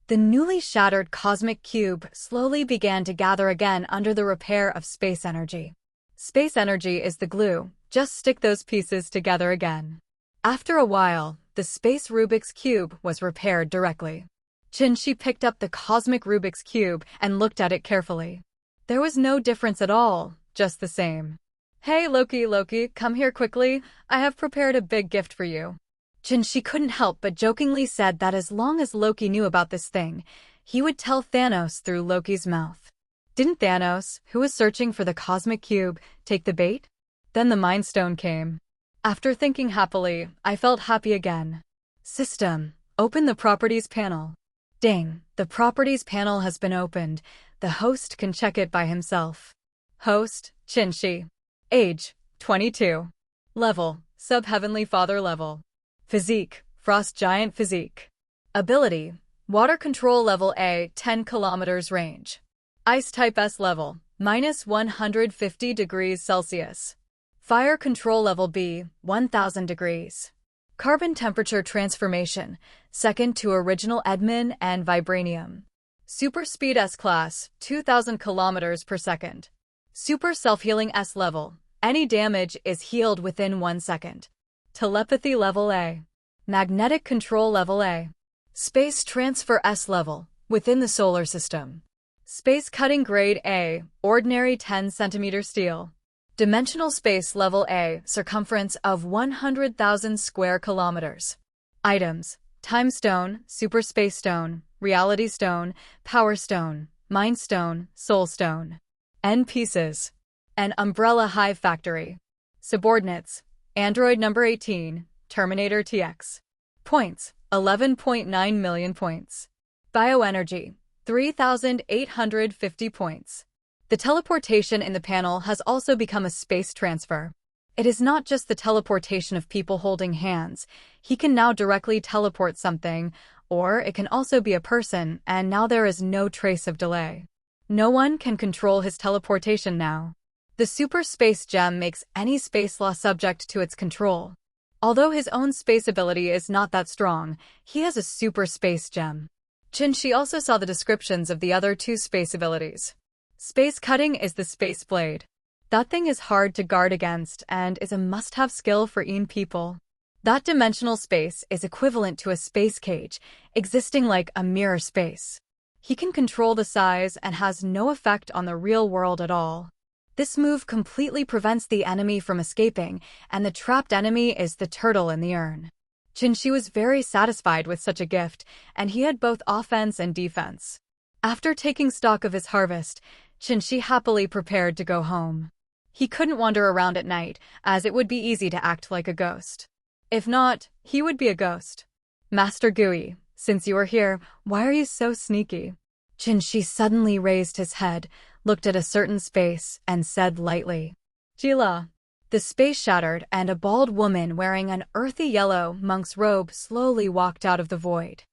The newly shattered cosmic cube slowly began to gather again under the repair of space energy. Space energy is the glue, just stick those pieces together again. After a while, the space Rubik's Cube was repaired directly. Qin picked up the cosmic Rubik's Cube and looked at it carefully. There was no difference at all, just the same. Hey Loki, come here quickly, I have prepared a big gift for you. Qin couldn't help but jokingly said that as long as Loki knew about this thing, he would tell Thanos through Loki's mouth. Didn't Thanos, who was searching for the cosmic cube, take the bait? Then the Mind Stone came. After thinking happily, I felt happy again. System, open the Properties panel. Ding, the Properties panel has been opened. The host can check it by himself. Host, Qin. Age, 22. Level, Sub-Heavenly Father level. Physique, Frost Giant physique. Ability, Water Control level A, 10 kilometers range. Ice type S level, minus 150 degrees Celsius. Fire Control level B, 1000 degrees. Carbon temperature transformation, second to original admin and vibranium. Super speed S class, 2000 kilometers per second. Super self-healing S level, any damage is healed within 1 second. Telepathy level A. Magnetic control level A. Space transfer S level, within the solar system. Space cutting grade A, ordinary 10 cm steel. Dimensional space level A, circumference of 100,000 square kilometers. Items: Time Stone, Super Space Stone, Reality Stone, Power Stone, Mind Stone, Soul Stone. End pieces. An Umbrella Hive Factory. Subordinates: Android number 18, Terminator TX. Points: 11.9 million points. Bioenergy: 3,850 points. The teleportation in the panel has also become a space transfer. It is not just the teleportation of people holding hands. He can now directly teleport something, or it can also be a person, and now there is no trace of delay. No one can control his teleportation now. The super space gem makes any space law subject to its control. Although his own space ability is not that strong, he has a super space gem. Qin also saw the descriptions of the other 2 space abilities. Space cutting is the space blade. That thing is hard to guard against and is a must-have skill for people. That dimensional space is equivalent to a space cage, existing like a mirror space. He can control the size and has no effect on the real world at all. This move completely prevents the enemy from escaping, and the trapped enemy is the turtle in the urn. Qinshi was very satisfied with such a gift, and he had both offense and defense. After taking stock of his harvest, Qinshi happily prepared to go home. He couldn't wander around at night, as it would be easy to act like a ghost. If not, he would be a ghost. Master Gui, since you are here, why are you so sneaky? Qinshi suddenly raised his head, looked at a certain space, and said lightly, Jila. The space shattered, and a bald woman wearing an earthy yellow monk's robe slowly walked out of the void.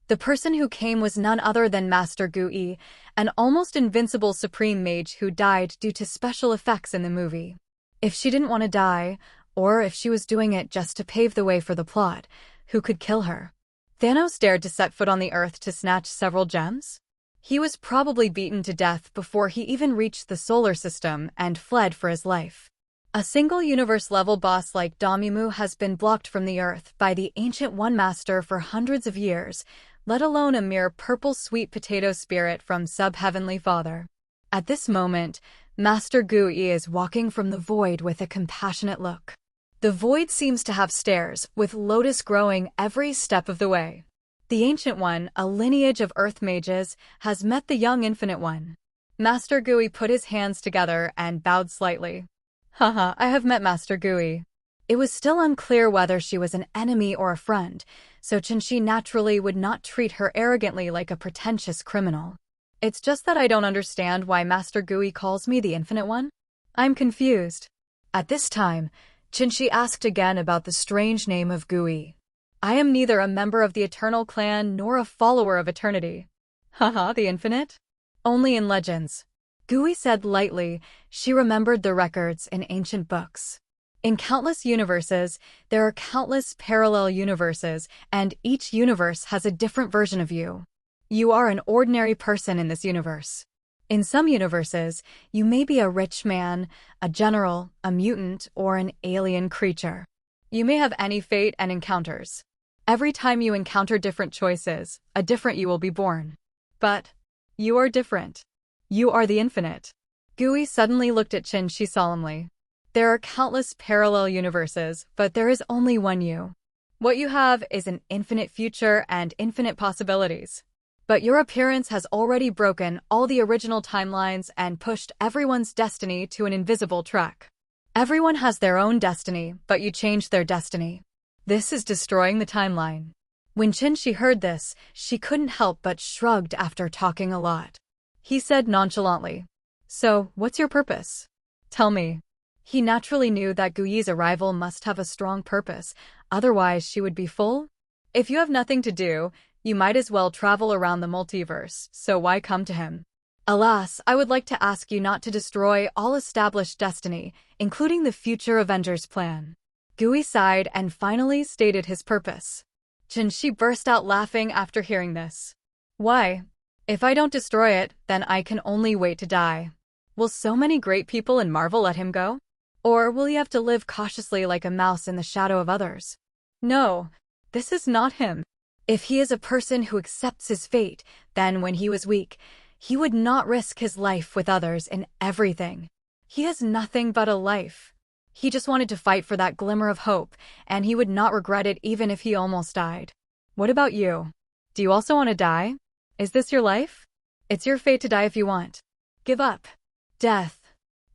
The person who came was none other than Master Gui, an almost invincible supreme mage who died due to special effects in the movie. If she didn't want to die, or if she was doing it just to pave the way for the plot, who could kill her? Thanos dared to set foot on the Earth to snatch several gems? He was probably beaten to death before he even reached the solar system and fled for his life. A single universe-level boss like Damimu has been blocked from the Earth by the Ancient One Master for hundreds of years, let alone a mere purple sweet potato spirit from Sub-Heavenly Father. At this moment, Master Gui is walking from the void with a compassionate look. The void seems to have stairs, with lotus growing every step of the way. The Ancient One, a lineage of Earth mages, has met the young Infinite One. Master Gui put his hands together and bowed slightly. Haha, I have met Master Gui. It was still unclear whether she was an enemy or a friend, so Qinshi naturally would not treat her arrogantly like a pretentious criminal. It's just that I don't understand why Master Gui calls me the Infinite One. I'm confused. At this time, Qinshi asked again about the strange name of Gui. I am neither a member of the Eternal Clan nor a follower of Eternity. Haha, the Infinite? Only in legends. Gui said lightly. She remembered the records in ancient books. In countless universes, there are countless parallel universes, and each universe has a different version of you. You are an ordinary person in this universe. In some universes, you may be a rich man, a general, a mutant, or an alien creature. You may have any fate and encounters. Every time you encounter different choices, a different you will be born. But you are different. You are the Infinite. Gui suddenly looked at Qinshi solemnly. There are countless parallel universes, but there is only one you. What you have is an infinite future and infinite possibilities. But your appearance has already broken all the original timelines and pushed everyone's destiny to an invisible track. Everyone has their own destiny, but you changed their destiny. This is destroying the timeline. When Qinshi heard this, she couldn't help but shrugged after talking a lot. He said nonchalantly, So, what's your purpose? Tell me. He naturally knew that Gui's arrival must have a strong purpose, otherwise she would be full. If you have nothing to do, you might as well travel around the multiverse, so why come to him? Alas, I would like to ask you not to destroy all established destiny, including the future Avengers plan. Gui sighed and finally stated his purpose. Qinshi burst out laughing after hearing this. Why? If I don't destroy it, then I can only wait to die. Will so many great people in Marvel let him go? Or will he have to live cautiously like a mouse in the shadow of others? No, this is not him. If he is a person who accepts his fate, then when he was weak, he would not risk his life with others in everything. He has nothing but a life. He just wanted to fight for that glimmer of hope, and he would not regret it even if he almost died. What about you? Do you also want to die? Is this your life? It's your fate to die if you want. Give up. Death.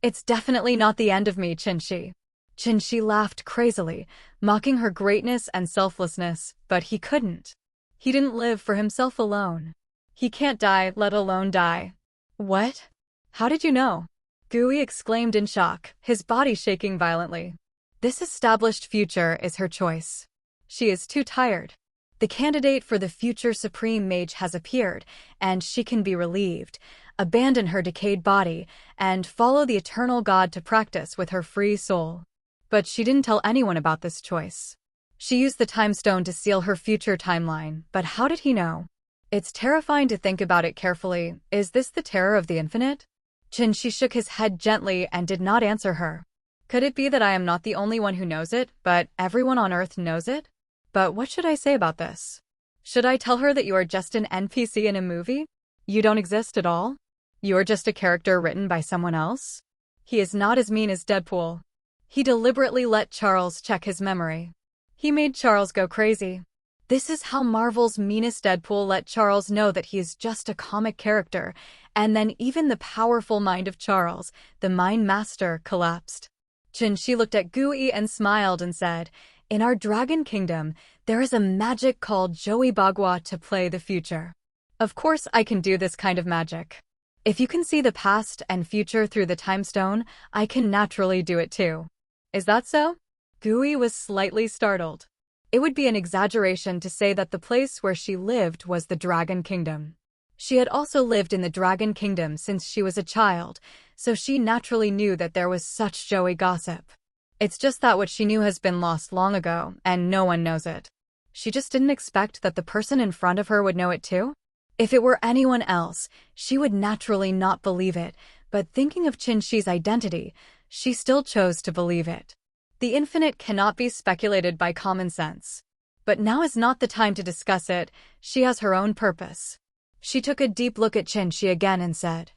It's definitely not the end of me, Qinshi. Qinshi laughed crazily, mocking her greatness and selflessness, but he couldn't. He didn't live for himself alone. He can't die, let alone die. What? How did you know? Gui exclaimed in shock, his body shaking violently. This established future is her choice. She is too tired. The candidate for the future Supreme Mage has appeared, and she can be relieved, abandon her decayed body, and follow the eternal God to practice with her free soul. But she didn't tell anyone about this choice. She used the time stone to seal her future timeline, but how did he know? It's terrifying to think about it carefully. Is this the terror of the infinite? Qinshi shook his head gently and did not answer her. Could it be that I am not the only one who knows it, but everyone on Earth knows it? But what should I say about this? Should I tell her that you are just an NPC in a movie? You don't exist at all? You are just a character written by someone else? He is not as mean as Deadpool. He deliberately let Charles check his memory. He made Charles go crazy. This is how Marvel's meanest Deadpool let Charles know that he is just a comic character, and then even the powerful mind of Charles, the Mind Master, collapsed. Chin-Shi looked at Gui and smiled and said, "In our Dragon Kingdom, there is a magic called Joey Bagua to play the future. Of course I can do this kind of magic. If you can see the past and future through the time stone, I can naturally do it too." Is that so? Gui was slightly startled. It would be an exaggeration to say that the place where she lived was the Dragon Kingdom. She had also lived in the Dragon Kingdom since she was a child, so she naturally knew that there was such Joey gossip. It's just that what she knew has been lost long ago, and no one knows it. She just didn't expect that the person in front of her would know it too? If it were anyone else, she would naturally not believe it, but thinking of Chin-Shi's identity, she still chose to believe it. The infinite cannot be speculated by common sense. But now is not the time to discuss it. She has her own purpose. She took a deep look at Chin-Shi again and said,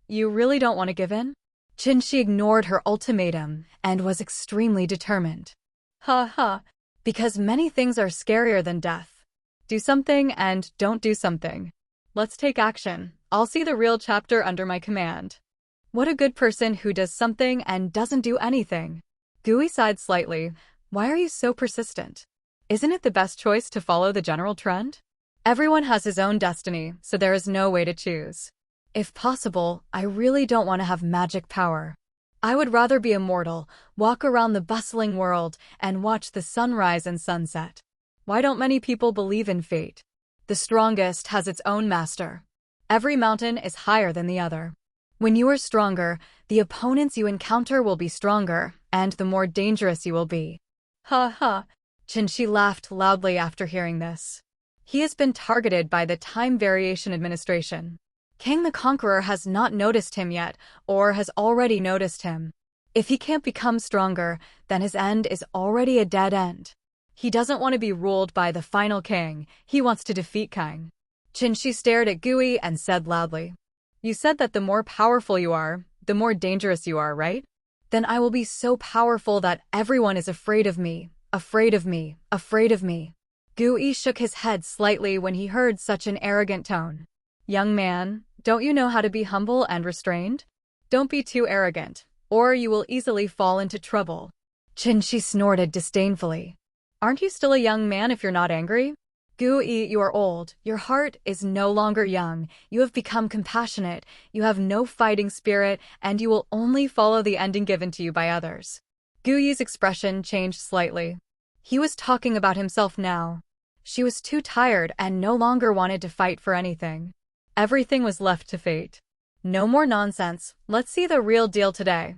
"You really don't want to give in?" Chin-Shi ignored her ultimatum and was extremely determined. Ha ha, because many things are scarier than death. Do something and don't do something. Let's take action. I'll see the real chapter under my command. What a good person who does something and doesn't do anything. Gui sighed slightly. Why are you so persistent? Isn't it the best choice to follow the general trend? Everyone has his own destiny, so there is no way to choose. If possible, I really don't want to have magic power. I would rather be immortal, walk around the bustling world, and watch the sunrise and sunset. Why don't many people believe in fate? The strongest has its own master. Every mountain is higher than the other. When you are stronger, the opponents you encounter will be stronger, and the more dangerous you will be. Ha ha. Chin-Shi laughed loudly after hearing this. He has been targeted by the Time Variation Administration. King the Conqueror has not noticed him yet, or has already noticed him. If he can't become stronger, then his end is already a dead end. He doesn't want to be ruled by the final king, he wants to defeat Kang. Chin-Shi stared at Gui and said loudly, "You said that the more powerful you are, the more dangerous you are, right? Then I will be so powerful that everyone is afraid of me, afraid of me, afraid of me." Gui shook his head slightly when he heard such an arrogant tone. "Young man, don't you know how to be humble and restrained? Don't be too arrogant, or you will easily fall into trouble." Chin-Shi snorted disdainfully. "Aren't you still a young man if you're not angry? Gui, you are old, your heart is no longer young, you have become compassionate, you have no fighting spirit, and you will only follow the ending given to you by others." Gui's expression changed slightly. He was talking about himself now. She was too tired and no longer wanted to fight for anything. Everything was left to fate. No more nonsense, let's see the real deal today.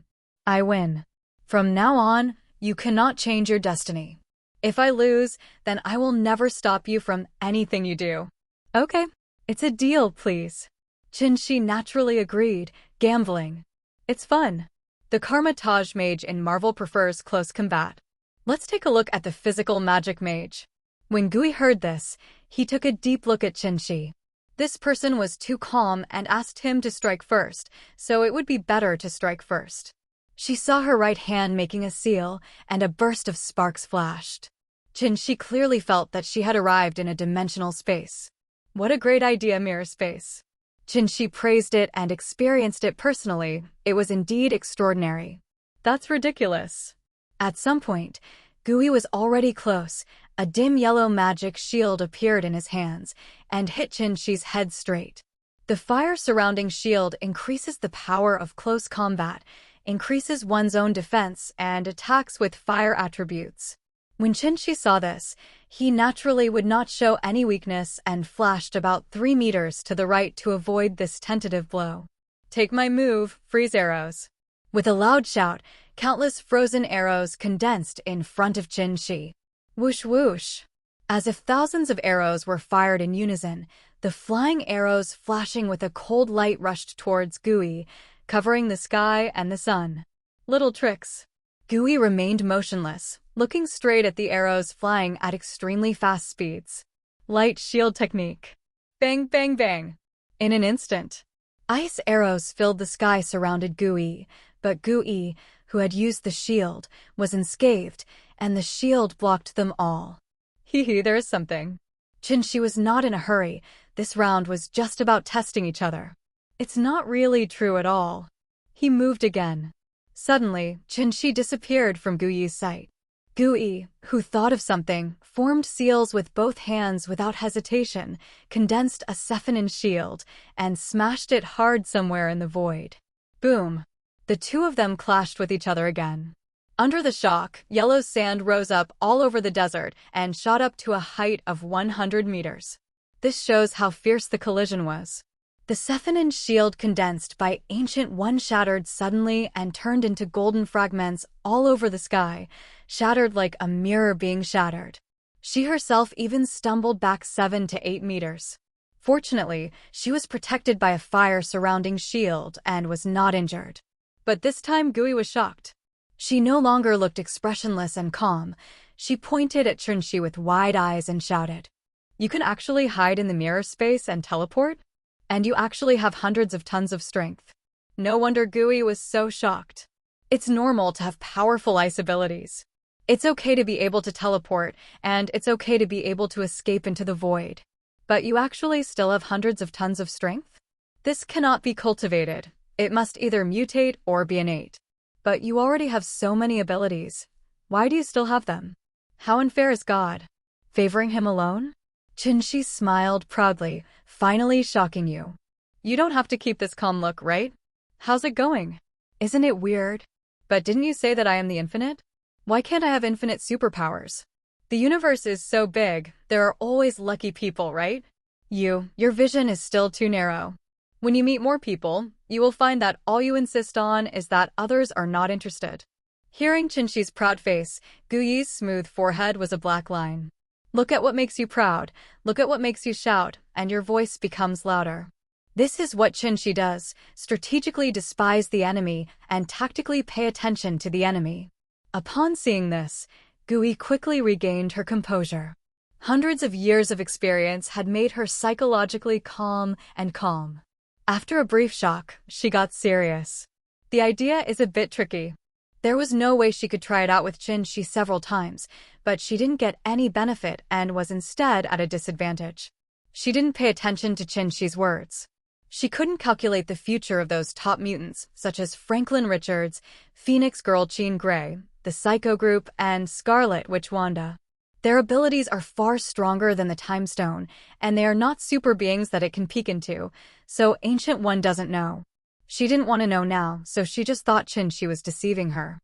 I win. From now on, you cannot change your destiny. If I lose, then I will never stop you from anything you do. Okay, it's a deal, please. Chin-Shi naturally agreed, gambling. It's fun. The Karma Taj mage in Marvel prefers close combat. Let's take a look at the physical magic mage. When Gui heard this, he took a deep look at Chin-Shi. This person was too calm and asked him to strike first, so it would be better to strike first. She saw her right hand making a seal, and a burst of sparks flashed. Chin-Shi clearly felt that she had arrived in a dimensional space. What a great idea, mirror space. Chin-Shi praised it and experienced it personally. It was indeed extraordinary. That's ridiculous. At some point, Gui was already close. A dim yellow magic shield appeared in his hands and hit Chin-Shi's head straight. The fire surrounding shield increases the power of close combat, increases one's own defense, and attacks with fire attributes. When Chin-Shi saw this, he naturally would not show any weakness and flashed about 3 meters to the right to avoid this tentative blow. Take my move, freeze arrows. With a loud shout, countless frozen arrows condensed in front of Chin-Shi. Whoosh whoosh. As if thousands of arrows were fired in unison, the flying arrows flashing with a cold light rushed towards Gui, covering the sky and the sun. Little tricks. Gui remained motionless, looking straight at the arrows flying at extremely fast speeds. Light shield technique. Bang, bang, bang. In an instant, ice arrows filled the sky surrounded Gui, But Gui, who had used the shield, was unscathed, and the shield blocked them all. Hee, there is something. Qinshi was not in a hurry. This round was just about testing each other. It's not really true at all. He moved again. Suddenly, Qinshi disappeared from Gui's sight. Gui, who thought of something, formed seals with both hands without hesitation, condensed a feminine shield, and smashed it hard somewhere in the void. Boom! The two of them clashed with each other again. Under the shock, yellow sand rose up all over the desert and shot up to a height of 100 meters. This shows how fierce the collision was. The feminine shield condensed by Ancient One shattered suddenly and turned into golden fragments all over the sky, shattered like a mirror being shattered. She herself even stumbled back 7 to 8 meters. Fortunately, she was protected by a fire surrounding shield and was not injured. But this time Gui was shocked. She no longer looked expressionless and calm. She pointed at Qinshi with wide eyes and shouted, "You can actually hide in the mirror space and teleport? And you actually have hundreds of tons of strength." No wonder Gui was so shocked. It's normal to have powerful ice abilities. It's okay to be able to teleport, and it's okay to be able to escape into the void. But you actually still have hundreds of tons of strength? This cannot be cultivated. It must either mutate or be innate. But you already have so many abilities. Why do you still have them? How unfair is God? Favoring him alone? Qinshi smiled proudly, finally shocking you. You don't have to keep this calm look, right? How's it going? Isn't it weird? But didn't you say that I am the infinite? Why can't I have infinite superpowers? The universe is so big, there are always lucky people, right? Your vision is still too narrow. When you meet more people, you will find that all you insist on is that others are not interested. Hearing Qinshi's proud face, Guyi's smooth forehead was a black line. Look at what makes you proud, look at what makes you shout, and your voice becomes louder. This is what Qinshi does, strategically despise the enemy and tactically pay attention to the enemy. Upon seeing this, Gui quickly regained her composure. Hundreds of years of experience had made her psychologically calm and calm. After a brief shock, she got serious. The idea is a bit tricky. There was no way she could try it out with Qinshi several times, but she didn't get any benefit and was instead at a disadvantage. She didn't pay attention to Qinshi's words. She couldn't calculate the future of those top mutants, such as Franklin Richards, Phoenix Girl Jean Grey, the Psycho Group, and Scarlet Witch Wanda. Their abilities are far stronger than the Time Stone, and they are not super beings that it can peek into, so Ancient One doesn't know. She didn't want to know now, so she just thought Qinshi was deceiving her.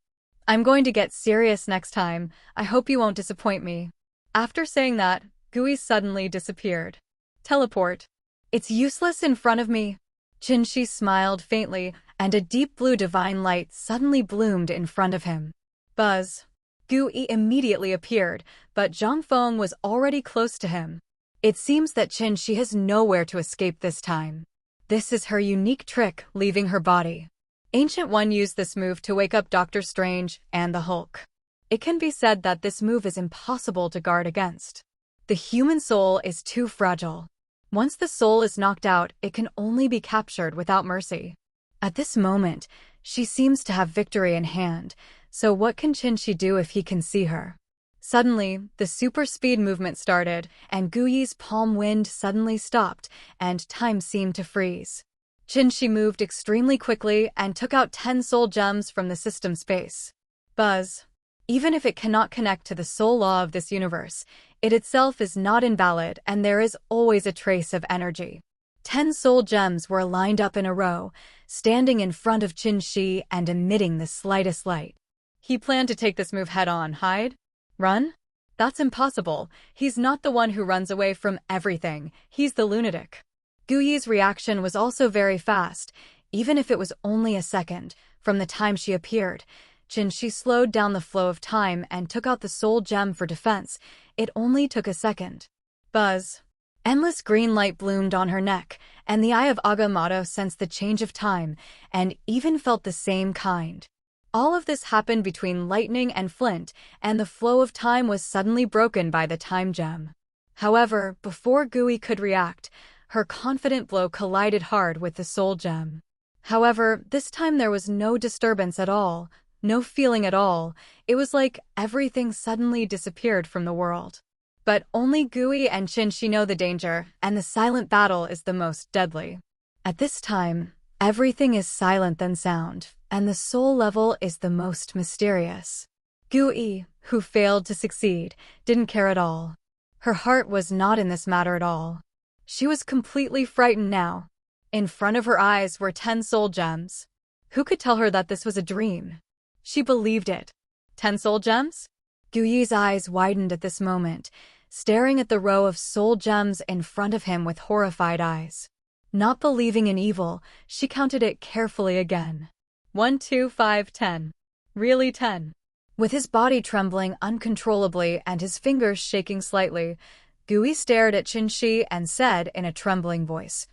I'm going to get serious next time. I hope you won't disappoint me. After saying that, Gui suddenly disappeared. Teleport. It's useless in front of me. Qinshi smiled faintly, and a deep blue divine light suddenly bloomed in front of him. Buzz. Gui immediately appeared, but Zhang Feng was already close to him. It seems that Qinshi has nowhere to escape this time. This is her unique trick, leaving her body. Ancient One used this move to wake up Doctor Strange and the Hulk. It can be said that this move is impossible to guard against. The human soul is too fragile. Once the soul is knocked out, it can only be captured without mercy. At this moment, she seems to have victory in hand, so what can Qinshi do if he can see her? Suddenly, the super speed movement started, and Guyi's palm wind suddenly stopped, and time seemed to freeze. Qinshi moved extremely quickly and took out 10 soul gems from the system space. Buzz. Even if it cannot connect to the soul law of this universe, it itself is not invalid and there is always a trace of energy. 10 soul gems were lined up in a row, standing in front of Qinshi and emitting the slightest light. He planned to take this move head-on. Hide? Run? That's impossible. He's not the one who runs away from everything. He's the lunatic. Guyi's reaction was also very fast, even if it was only a second. From the time she appeared, Qinshi slowed down the flow of time and took out the soul gem for defense. It only took a second. Buzz. Endless green light bloomed on her neck, and the eye of Agamotto sensed the change of time, and even felt the same kind. All of this happened between lightning and flint, and the flow of time was suddenly broken by the time gem. However, before Gui could react, her confident blow collided hard with the soul gem. However, this time there was no disturbance at all, no feeling at all. It was like everything suddenly disappeared from the world. But only Gui and Chinchi know the danger, and the silent battle is the most deadly. At this time, everything is silent than sound, and the soul level is the most mysterious. Gui, who failed to succeed, didn't care at all. Her heart was not in this matter at all. She was completely frightened now. In front of her eyes were 10 soul gems. Who could tell her that this was a dream? She believed it. 10 soul gems? Gui's eyes widened at this moment, staring at the row of soul gems in front of him with horrified eyes. Not believing in evil, she counted it carefully again. 1, 2, 5, 10. Really 10. With his body trembling uncontrollably and his fingers shaking slightly, Gui stared at Chinchi and said in a trembling voice,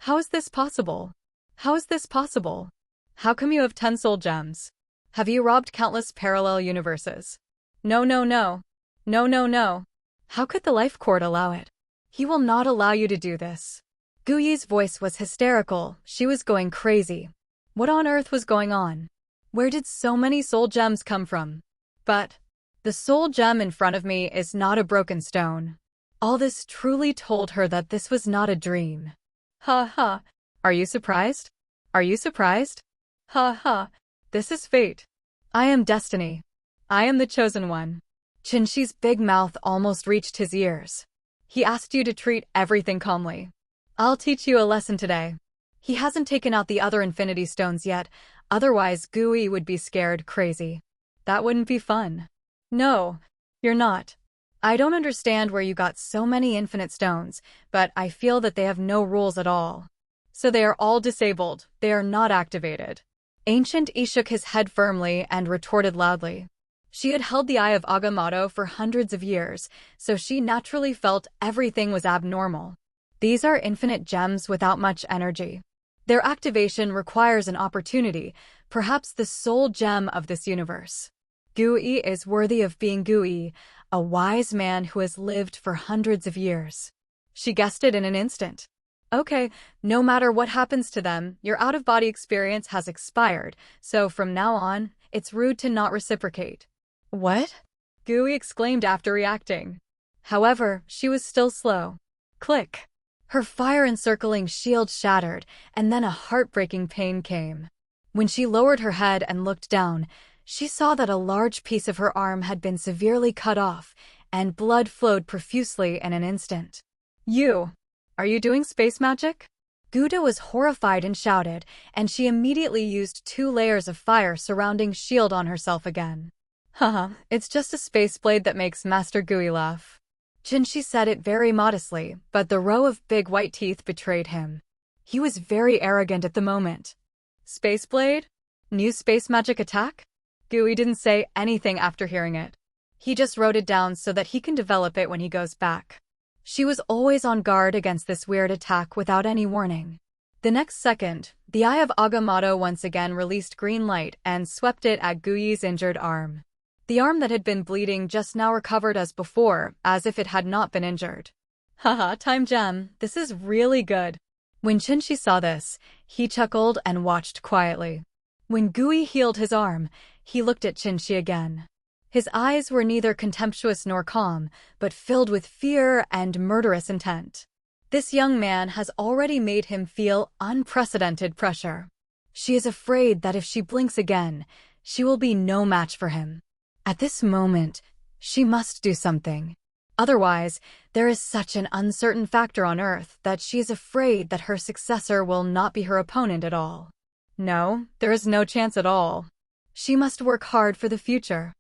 "How is this possible? How is this possible? How come you have 10 soul gems? Have you robbed countless parallel universes? No, no, no. No, no, no. How could the life cord allow it? He will not allow you to do this." Gui's voice was hysterical. She was going crazy. What on earth was going on? Where did so many soul gems come from? But the soul gem in front of me is not a broken stone. All this truly told her that this was not a dream. Ha ha. Are you surprised? Are you surprised? Ha ha. This is fate. I am destiny. I am the chosen one. Chinchi's big mouth almost reached his ears. He asked you to treat everything calmly. I'll teach you a lesson today. He hasn't taken out the other infinity stones yet, otherwise Gui would be scared crazy. That wouldn't be fun. No, you're not. I don't understand where you got so many infinite stones, but I feel that they have no rules at all. So they are all disabled, they are not activated. Ancient E shook his head firmly and retorted loudly. She had held the Eye of Agamotto for hundreds of years, so she naturally felt everything was abnormal. These are infinite gems without much energy. Their activation requires an opportunity, perhaps the sole gem of this universe. Gui is worthy of being Gui, a wise man who has lived for hundreds of years. She guessed it in an instant. Okay, no matter what happens to them, your out-of-body experience has expired, so from now on, it's rude to not reciprocate. What? Gui exclaimed after reacting. However, she was still slow. Click. Her fire-encircling shield shattered, and then a heartbreaking pain came. When she lowered her head and looked down, she saw that a large piece of her arm had been severely cut off, and blood flowed profusely in an instant. Are you doing space magic? Guda was horrified and shouted, and she immediately used 2 layers of fire surrounding shield on herself again. Haha, it's just a space blade that makes Master Gui laugh. Chinchi said it very modestly, but the row of big white teeth betrayed him. He was very arrogant at the moment. Space blade? New space magic attack? Gui didn't say anything after hearing it. He just wrote it down so that he can develop it when he goes back. She was always on guard against this weird attack without any warning. The next second, the Eye of Agamotto once again released green light and swept it at Gui's injured arm. The arm that had been bleeding just now recovered as before, as if it had not been injured. Haha, time gem, this is really good. When Chinchi saw this, he chuckled and watched quietly. When Gui healed his arm, he looked at Chinchi again. His eyes were neither contemptuous nor calm, but filled with fear and murderous intent. This young man has already made him feel unprecedented pressure. She is afraid that if she blinks again, she will be no match for him. At this moment, she must do something. Otherwise, there is such an uncertain factor on Earth that she is afraid that her successor will not be her opponent at all. No, there is no chance at all. She must work hard for the future.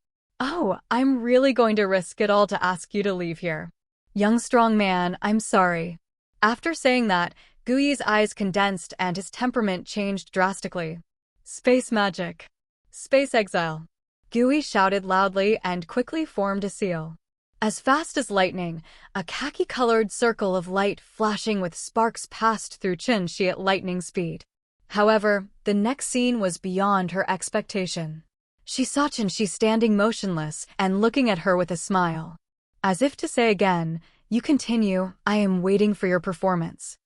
Oh, I'm really going to risk it all to ask you to leave here. Young strong man, I'm sorry. After saying that, Gui's eyes condensed and his temperament changed drastically. Space magic. Space exile. Gui shouted loudly and quickly formed a seal. As fast as lightning, a khaki-colored circle of light flashing with sparks passed through Chinchi at lightning speed. However, the next scene was beyond her expectation. She saw Chinchi standing motionless and looking at her with a smile. As if to say again, "You continue, I am waiting for your performance."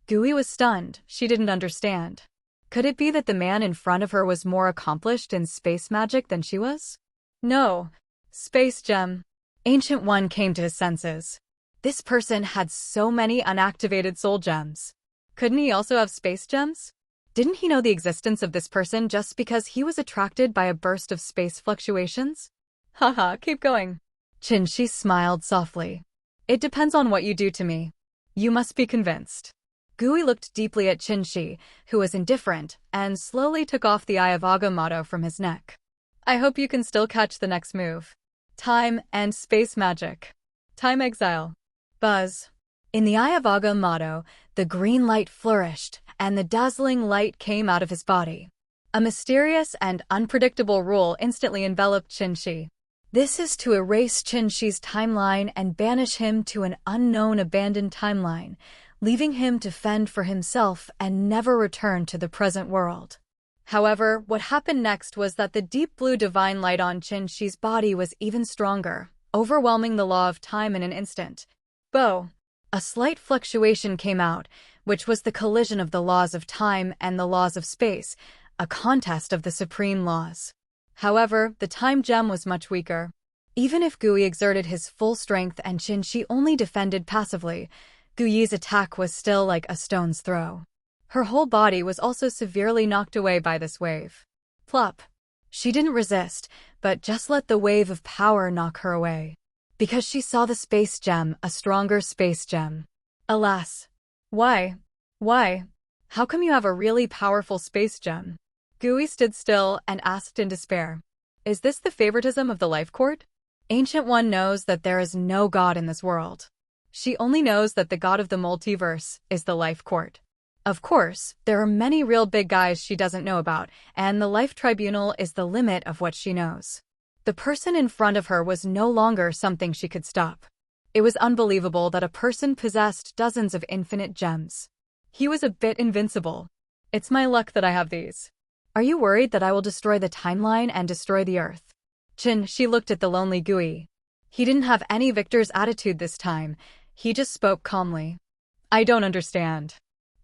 Gui was stunned. She didn't understand. Could it be that the man in front of her was more accomplished in space magic than she was? No. Space gem. Ancient One came to his senses. This person had so many unactivated soul gems. Couldn't he also have space gems? Didn't he know the existence of this person just because he was attracted by a burst of space fluctuations? Haha, keep going. Qinshi smiled softly. It depends on what you do to me. You must be convinced. Gui looked deeply at Qinshi, who was indifferent, and slowly took off the Eye of Agamotto from his neck. I hope you can still catch the next move. Time and space magic. Time exile. Buzz. In the Eye of Agamotto, the green light flourished, and the dazzling light came out of his body. A mysterious and unpredictable rule instantly enveloped Qinshi. This is to erase Qinshi's timeline and banish him to an unknown abandoned timeline, leaving him to fend for himself and never return to the present world. However, what happened next was that the deep blue divine light on Qinshi's body was even stronger, overwhelming the law of time in an instant. Bo! A slight fluctuation came out, which was the collision of the laws of time and the laws of space, a contest of the supreme laws. However, the time gem was much weaker. Even if Gui exerted his full strength and Qinshi only defended passively, Gui's attack was still like a stone's throw. Her whole body was also severely knocked away by this wave. Plop. She didn't resist, but just let the wave of power knock her away. Because she saw the space gem, a stronger space gem. Alas. Why? Why? How come you have a really powerful space gem? Gui stood still and asked in despair. Is this the favoritism of the life court? Ancient One knows that there is no god in this world. She only knows that the god of the multiverse is the life court. Of course, there are many real big guys she doesn't know about, and the life tribunal is the limit of what she knows. The person in front of her was no longer something she could stop. It was unbelievable that a person possessed dozens of infinite gems. He was a bit invincible. It's my luck that I have these. Are you worried that I will destroy the timeline and destroy the Earth? She looked at the lonely Gui. He didn't have any victor's attitude this time. He just spoke calmly. I don't understand.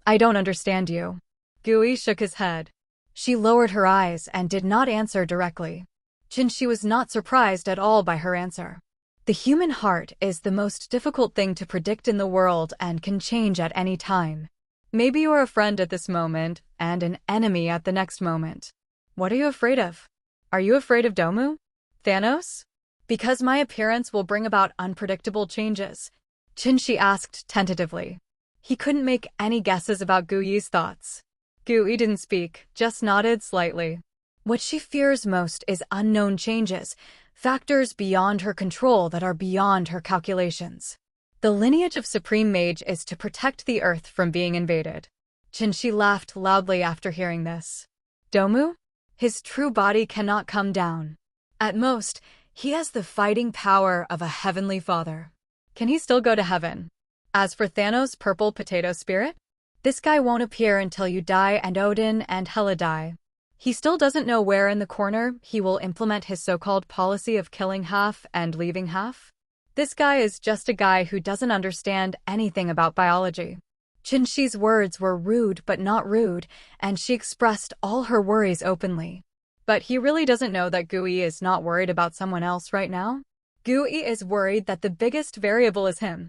I don't understand you. Gui shook his head. She lowered her eyes and did not answer directly. She was not surprised at all by her answer. The human heart is the most difficult thing to predict in the world and can change at any time. Maybe you are a friend at this moment and an enemy at the next moment. What are you afraid of? Are you afraid of Domu? Thanos? Because my appearance will bring about unpredictable changes, Qinshi asked tentatively. He couldn't make any guesses about Gui's thoughts. Gui didn't speak, just nodded slightly. What she fears most is unknown changes, factors beyond her control that are beyond her calculations. The lineage of Supreme Mage is to protect the Earth from being invaded. Qinshi laughed loudly after hearing this. Domu? His true body cannot come down. At most, he has the fighting power of a heavenly father. Can he still go to heaven? As for Thanos' purple potato spirit, this guy won't appear until you die and Odin and Hela die. He still doesn't know where in the corner he will implement his so-called policy of killing half and leaving half. This guy is just a guy who doesn't understand anything about biology. Qinshi's words were rude but not rude, and she expressed all her worries openly. But he really doesn't know that Gui is not worried about someone else right now. Gui is worried that the biggest variable is him.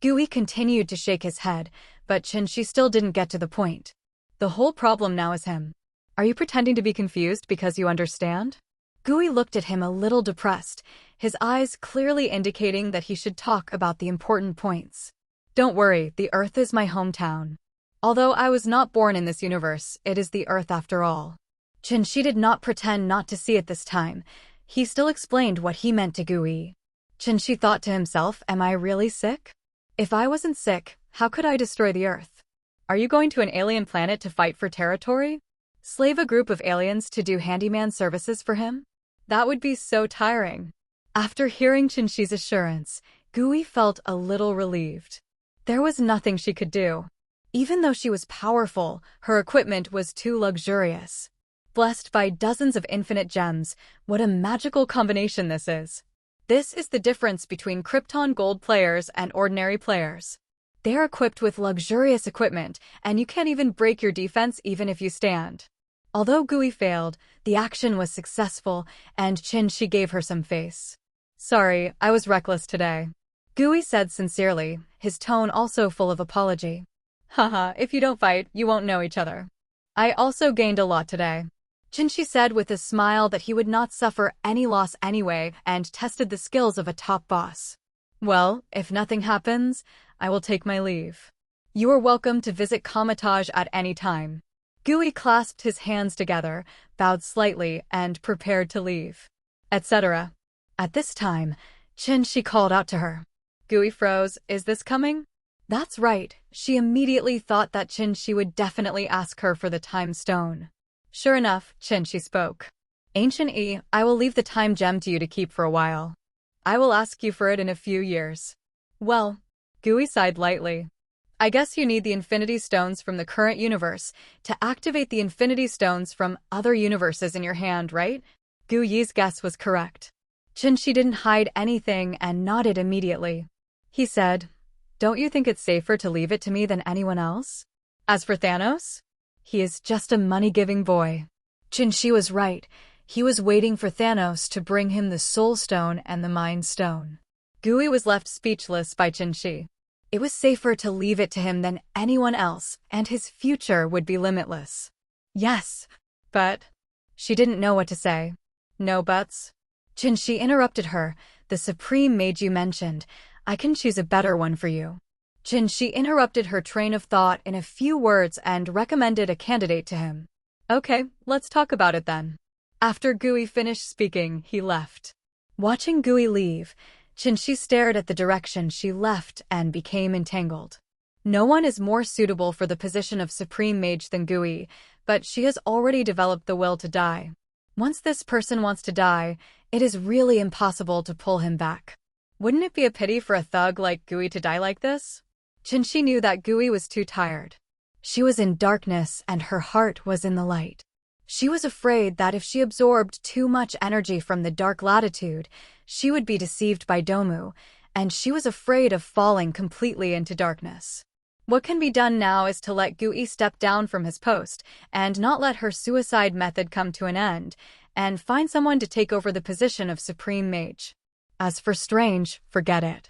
Gui continued to shake his head, but Qinshi still didn't get to the point. The whole problem now is him. Are you pretending to be confused because you understand? Gui looked at him a little depressed, his eyes clearly indicating that he should talk about the important points. Don't worry, the Earth is my hometown. Although I was not born in this universe, it is the Earth after all. Qinshi did not pretend not to see it this time. He still explained what he meant to Gui. Qinshi thought to himself, am I really sick? If I wasn't sick, how could I destroy the Earth? Are you going to an alien planet to fight for territory? Slave a group of aliens to do handyman services for him? That would be so tiring. After hearing Qinshi's assurance, Gui felt a little relieved. There was nothing she could do. Even though she was powerful, her equipment was too luxurious. Blessed by dozens of infinite gems, what a magical combination this is. This is the difference between Krypton Gold players and ordinary players. They're equipped with luxurious equipment, and you can't even break your defense even if you stand. Although Gui failed, the action was successful, and Chin-Shi gave her some face. Sorry, I was reckless today. Gui said sincerely, his tone also full of apology. Haha, if you don't fight, you won't know each other. I also gained a lot today. Chin-Shi said with a smile that he would not suffer any loss anyway and tested the skills of a top boss. Well, if nothing happens, I will take my leave. You are welcome to visit Kamatage at any time. Gui clasped his hands together, bowed slightly, and prepared to leave, etc. At this time, Chin-Shi called out to her. Gui froze. Is this coming? That's right. She immediately thought that Chin-Shi would definitely ask her for the time stone. Sure enough, Chin-Shi spoke. Ancient E, I will leave the time gem to you to keep for a while. I will ask you for it in a few years. Well, Gui sighed lightly. I guess you need the Infinity Stones from the current universe to activate the Infinity Stones from other universes in your hand, right? Gu Yi's guess was correct. Chin-Shi didn't hide anything and nodded immediately. He said, Don't you think it's safer to leave it to me than anyone else? As for Thanos? He is just a money-giving boy. Chin-Shi was right. He was waiting for Thanos to bring him the Soul Stone and the Mind Stone. Gui was left speechless by Chin-Shi. It was safer to leave it to him than anyone else, and his future would be limitless. Yes, but... She didn't know what to say. No buts? Chin-Shi interrupted her. The Supreme Mage you mentioned. I can choose a better one for you. Chin-Shi interrupted her train of thought in a few words and recommended a candidate to him. Okay, let's talk about it then. After Gui finished speaking, he left. Watching Gui leave, Chin-Shi stared at the direction she left and became entangled. No one is more suitable for the position of Supreme Mage than Gui, but she has already developed the will to die. Once this person wants to die, it is really impossible to pull him back. Wouldn't it be a pity for a thug like Gui to die like this? Chin-Shi knew that Gui was too tired. She was in darkness and her heart was in the light. She was afraid that if she absorbed too much energy from the dark latitude, she would be deceived by Domu, and she was afraid of falling completely into darkness. What can be done now is to let Gui step down from his post and not let her suicide method come to an end, and find someone to take over the position of Supreme Mage. As for Strange, forget it.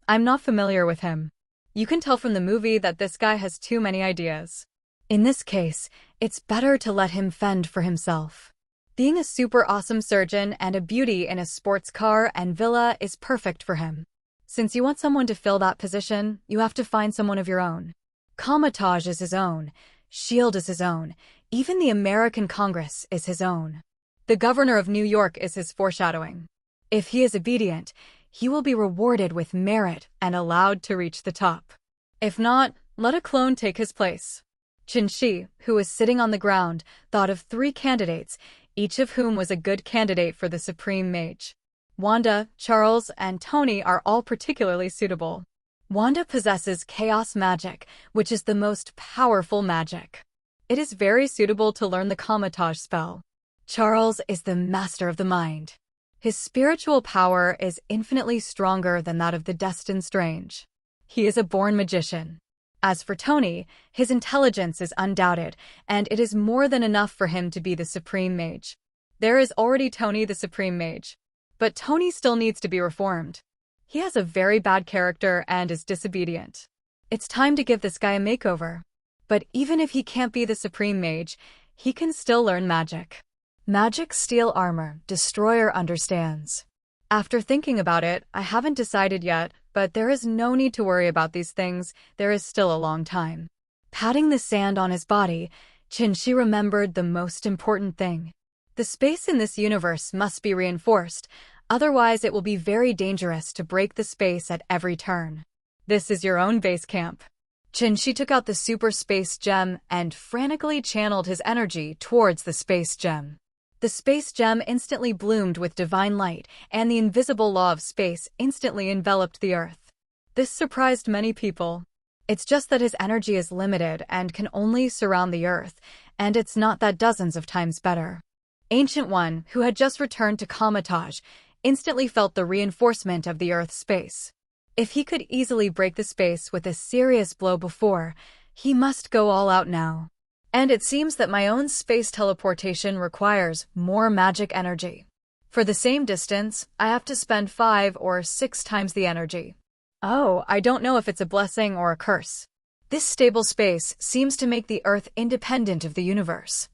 I'm not familiar with him. You can tell from the movie that this guy has too many ideas. In this case, it's better to let him fend for himself. Being a super awesome surgeon and a beauty in a sports car and villa is perfect for him. Since you want someone to fill that position, you have to find someone of your own. Kamatage is his own. S.H.I.E.L.D. is his own. Even the American Congress is his own. The governor of New York is his foreshadowing. If he is obedient, he will be rewarded with merit and allowed to reach the top. If not, let a clone take his place. Chin-Shi, who was sitting on the ground, thought of 3 candidates, each of whom was a good candidate for the Supreme Mage. Wanda, Charles, and Tony are all particularly suitable. Wanda possesses chaos magic, which is the most powerful magic. It is very suitable to learn the Kamatage spell. Charles is the master of the mind. His spiritual power is infinitely stronger than that of the destined Strange. He is a born magician. As for Tony, his intelligence is undoubted, and it is more than enough for him to be the Supreme Mage. There is already Tony the Supreme Mage. But Tony still needs to be reformed. He has a very bad character and is disobedient. It's time to give this guy a makeover. But even if he can't be the Supreme Mage, he can still learn magic. Magic steel armor, Destroyer understands. After thinking about it, I haven't decided yet, but there is no need to worry about these things. There is still a long time. Patting the sand on his body, Chin-Shi remembered the most important thing. The space in this universe must be reinforced, otherwise it will be very dangerous to break the space at every turn. This is your own base camp. Chin-Shi took out the super space gem and frantically channeled his energy towards the space gem. The space gem instantly bloomed with divine light, and the invisible law of space instantly enveloped the earth. This surprised many people. It's just that his energy is limited and can only surround the earth, and it's not that dozens of times better. Ancient One, who had just returned to Kamatage, instantly felt the reinforcement of the Earth's space. If he could easily break the space with a serious blow before, he must go all out now. And it seems that my own space teleportation requires more magic energy. For the same distance, I have to spend 5 or 6 times the energy. Oh, I don't know if it's a blessing or a curse. This stable space seems to make the Earth independent of the universe.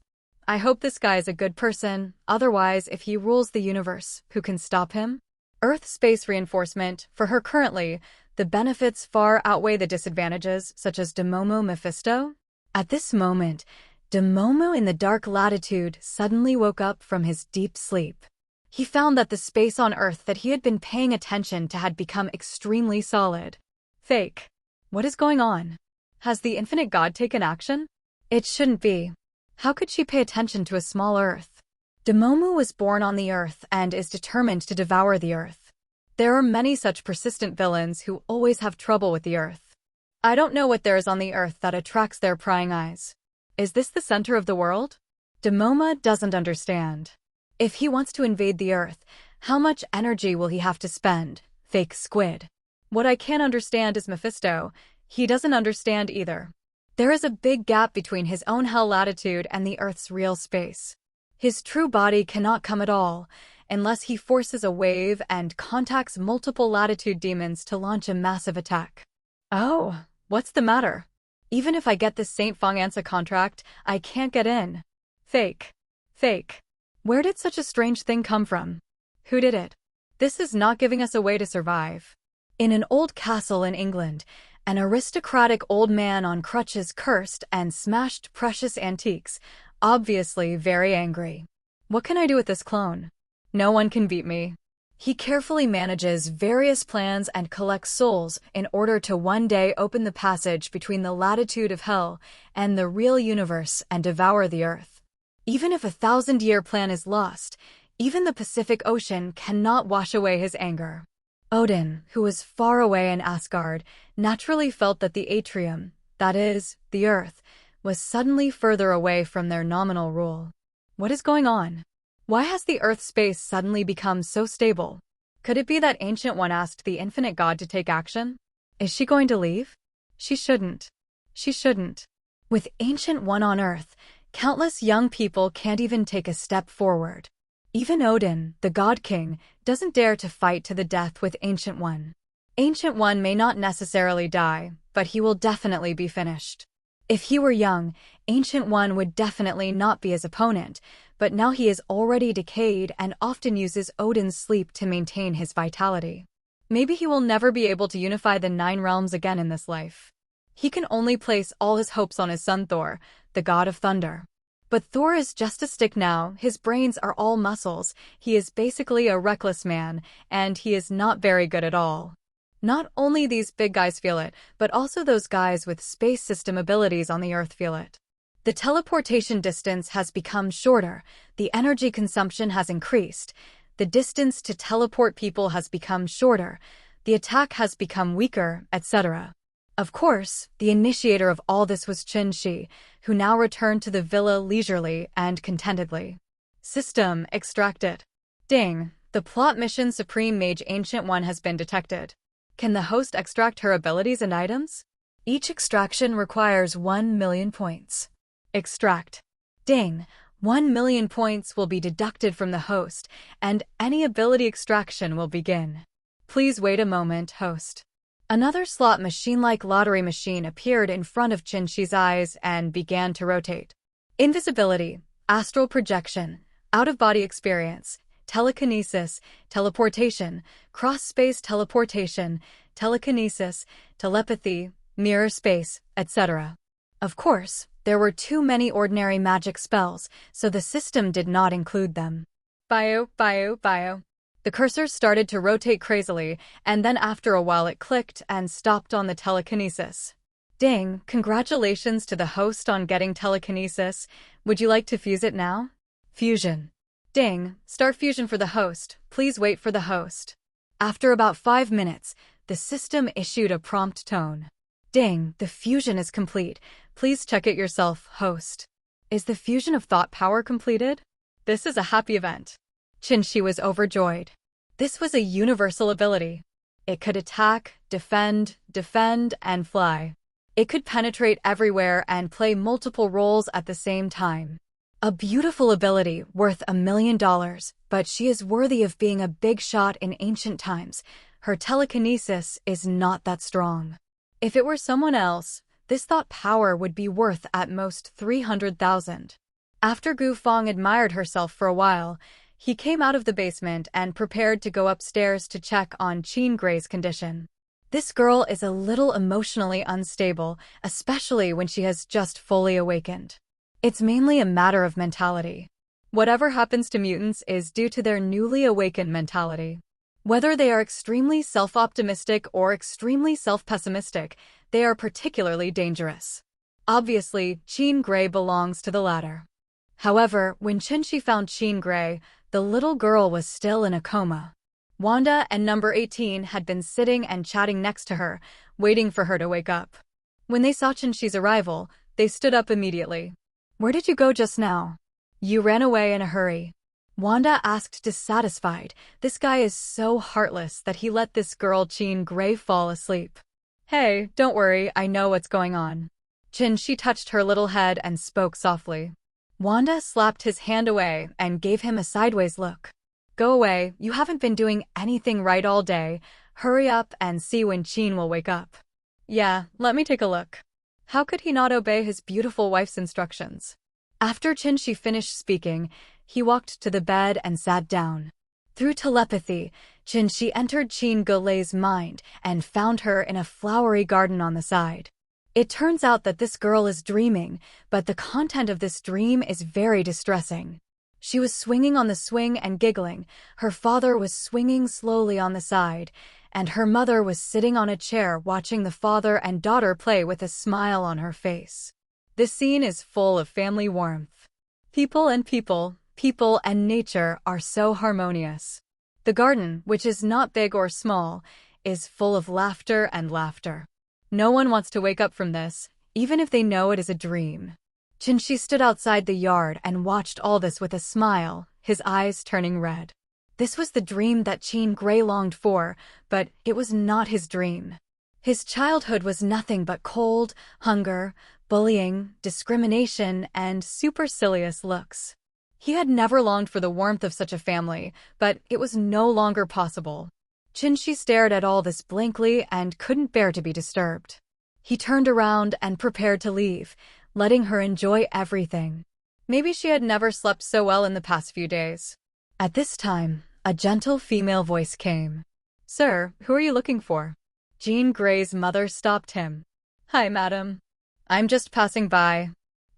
I hope this guy is a good person, otherwise if he rules the universe, who can stop him? Earth space reinforcement, for her currently, the benefits far outweigh the disadvantages, such as Demomo Mephisto. At this moment, Demomo in the dark latitude suddenly woke up from his deep sleep. He found that the space on Earth that he had been paying attention to had become extremely solid. Fake. What is going on? Has the infinite god taken action? It shouldn't be. How could she pay attention to a small Earth? Demomo was born on the Earth and is determined to devour the Earth. There are many such persistent villains who always have trouble with the Earth. I don't know what there is on the Earth that attracts their prying eyes. Is this the center of the world? Demomo doesn't understand. If he wants to invade the Earth, how much energy will he have to spend? Fake squid. What I can't understand is Mephisto. He doesn't understand either. There is a big gap between his own hell latitude and the Earth's real space. His true body cannot come at all, unless he forces a wave and contacts multiple latitude demons to launch a massive attack. Oh, what's the matter? Even if I get this St. Fonganza contract, I can't get in. Fake. Fake. Where did such a strange thing come from? Who did it? This is not giving us a way to survive. In an old castle in England, an aristocratic old man on crutches cursed and smashed precious antiques, obviously very angry. What can I do with this clone? No one can beat me. He carefully manages various plans and collects souls in order to one day open the passage between the latitude of hell and the real universe and devour the Earth. Even if a 1,000-year plan is lost, even the Pacific Ocean cannot wash away his anger. Odin, who was far away in Asgard, naturally felt that the atrium, that is, the Earth, was suddenly further away from their nominal rule. What is going on? Why has the Earth's space suddenly become so stable? Could it be that Ancient One asked the infinite god to take action? Is she going to leave? She shouldn't. She shouldn't. With Ancient One on Earth, countless young people can't even take a step forward. Even Odin, the God King, doesn't dare to fight to the death with Ancient One. Ancient One may not necessarily die, but he will definitely be finished. If he were young, Ancient One would definitely not be his opponent, but now he is already decayed and often uses Odin's sleep to maintain his vitality. Maybe he will never be able to unify the 9 realms again in this life. He can only place all his hopes on his son Thor, the god of thunder. But Thor is just a stick now, his brains are all muscles, he is basically a reckless man, and he is not very good at all. Not only these big guys feel it, but also those guys with space system abilities on the Earth feel it. The teleportation distance has become shorter, the energy consumption has increased, the distance to teleport people has become shorter, the attack has become weaker, etc. Of course, the initiator of all this was Qin Shi, who now returned to the villa leisurely and contentedly. System extracted. Ding, the plot mission Supreme Mage Ancient One has been detected. Can the host extract her abilities and items? Each extraction requires 1 million points. Extract. Ding, 1 million points will be deducted from the host, and any ability extraction will begin. Please wait a moment, host. Another slot machine-like lottery machine appeared in front of Qin Shi's eyes and began to rotate. Invisibility, astral projection, out-of-body experience, telekinesis, teleportation, cross-space teleportation, telekinesis, telepathy, mirror space, etc. Of course, there were too many ordinary magic spells, so the system did not include them. Bio. The cursor started to rotate crazily, and then after a while it clicked and stopped on the telekinesis. Ding, congratulations to the host on getting telekinesis. Would you like to fuse it now? Fusion. Ding, start fusion for the host. Please wait for the host. After about 5 minutes, the system issued a prompt tone. Ding, the fusion is complete. Please check it yourself, host. Is the fusion of thought power completed? This is a happy event. Qin Shi was overjoyed. This was a universal ability. It could attack, defend, and fly. It could penetrate everywhere and play multiple roles at the same time. A beautiful ability worth $1 million, but she is worthy of being a big shot in ancient times. Her telekinesis is not that strong. If it were someone else, this thought power would be worth at most 300,000. After Gu Feng admired herself for a while, he came out of the basement and prepared to go upstairs to check on Qin Gray's condition. This girl is a little emotionally unstable, especially when she has just fully awakened. It's mainly a matter of mentality. Whatever happens to mutants is due to their newly awakened mentality. Whether they are extremely self-optimistic or extremely self-pessimistic, they are particularly dangerous. Obviously, Qin Gray belongs to the latter. However, when Qinshi found Qin Gray, the little girl was still in a coma. Wanda and number 18 had been sitting and chatting next to her, waiting for her to wake up. When they saw Qinshi's arrival, they stood up immediately. "Where did you go just now?" "You ran away in a hurry." Wanda asked, dissatisfied. This guy is so heartless that he let this girl Qin Gray fall asleep. "Hey, don't worry, I know what's going on." Qinshi touched her little head and spoke softly. Wanda slapped his hand away and gave him a sideways look. "Go away, you haven't been doing anything right all day. Hurry up and see when Qin will wake up." "Yeah, let me take a look." How could he not obey his beautiful wife's instructions? After Qinshi finished speaking, he walked to the bed and sat down. Through telepathy, Qinshi entered Qin Glay's mind and found her in a flowery garden on the side. It turns out that this girl is dreaming, but the content of this dream is very distressing. She was swinging on the swing and giggling, her father was swinging slowly on the side, and her mother was sitting on a chair watching the father and daughter play with a smile on her face. This scene is full of family warmth. People and nature are so harmonious. The garden, which is not big or small, is full of laughter and laughter. No one wants to wake up from this, even if they know it is a dream. Qinshi stood outside the yard and watched all this with a smile, his eyes turning red. This was the dream that Qin Gray longed for, but it was not his dream. His childhood was nothing but cold, hunger, bullying, discrimination, and supercilious looks. He had never longed for the warmth of such a family, but it was no longer possible. Qinshi stared at all this blankly and couldn't bear to be disturbed. He turned around and prepared to leave, letting her enjoy everything. Maybe she had never slept so well in the past few days. At this time, a gentle female voice came. "Sir, who are you looking for?" Qin Gray's mother stopped him. "Hi, madam. I'm just passing by.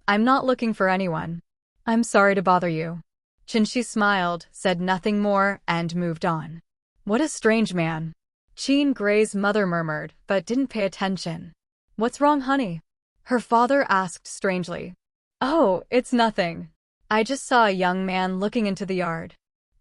I'm not looking for anyone. I'm sorry to bother you." Qinshi smiled, said nothing more, and moved on. "What a strange man," Qin Gray's mother murmured, but didn't pay attention. "What's wrong, honey?" her father asked strangely. "Oh, it's nothing. I just saw a young man looking into the yard.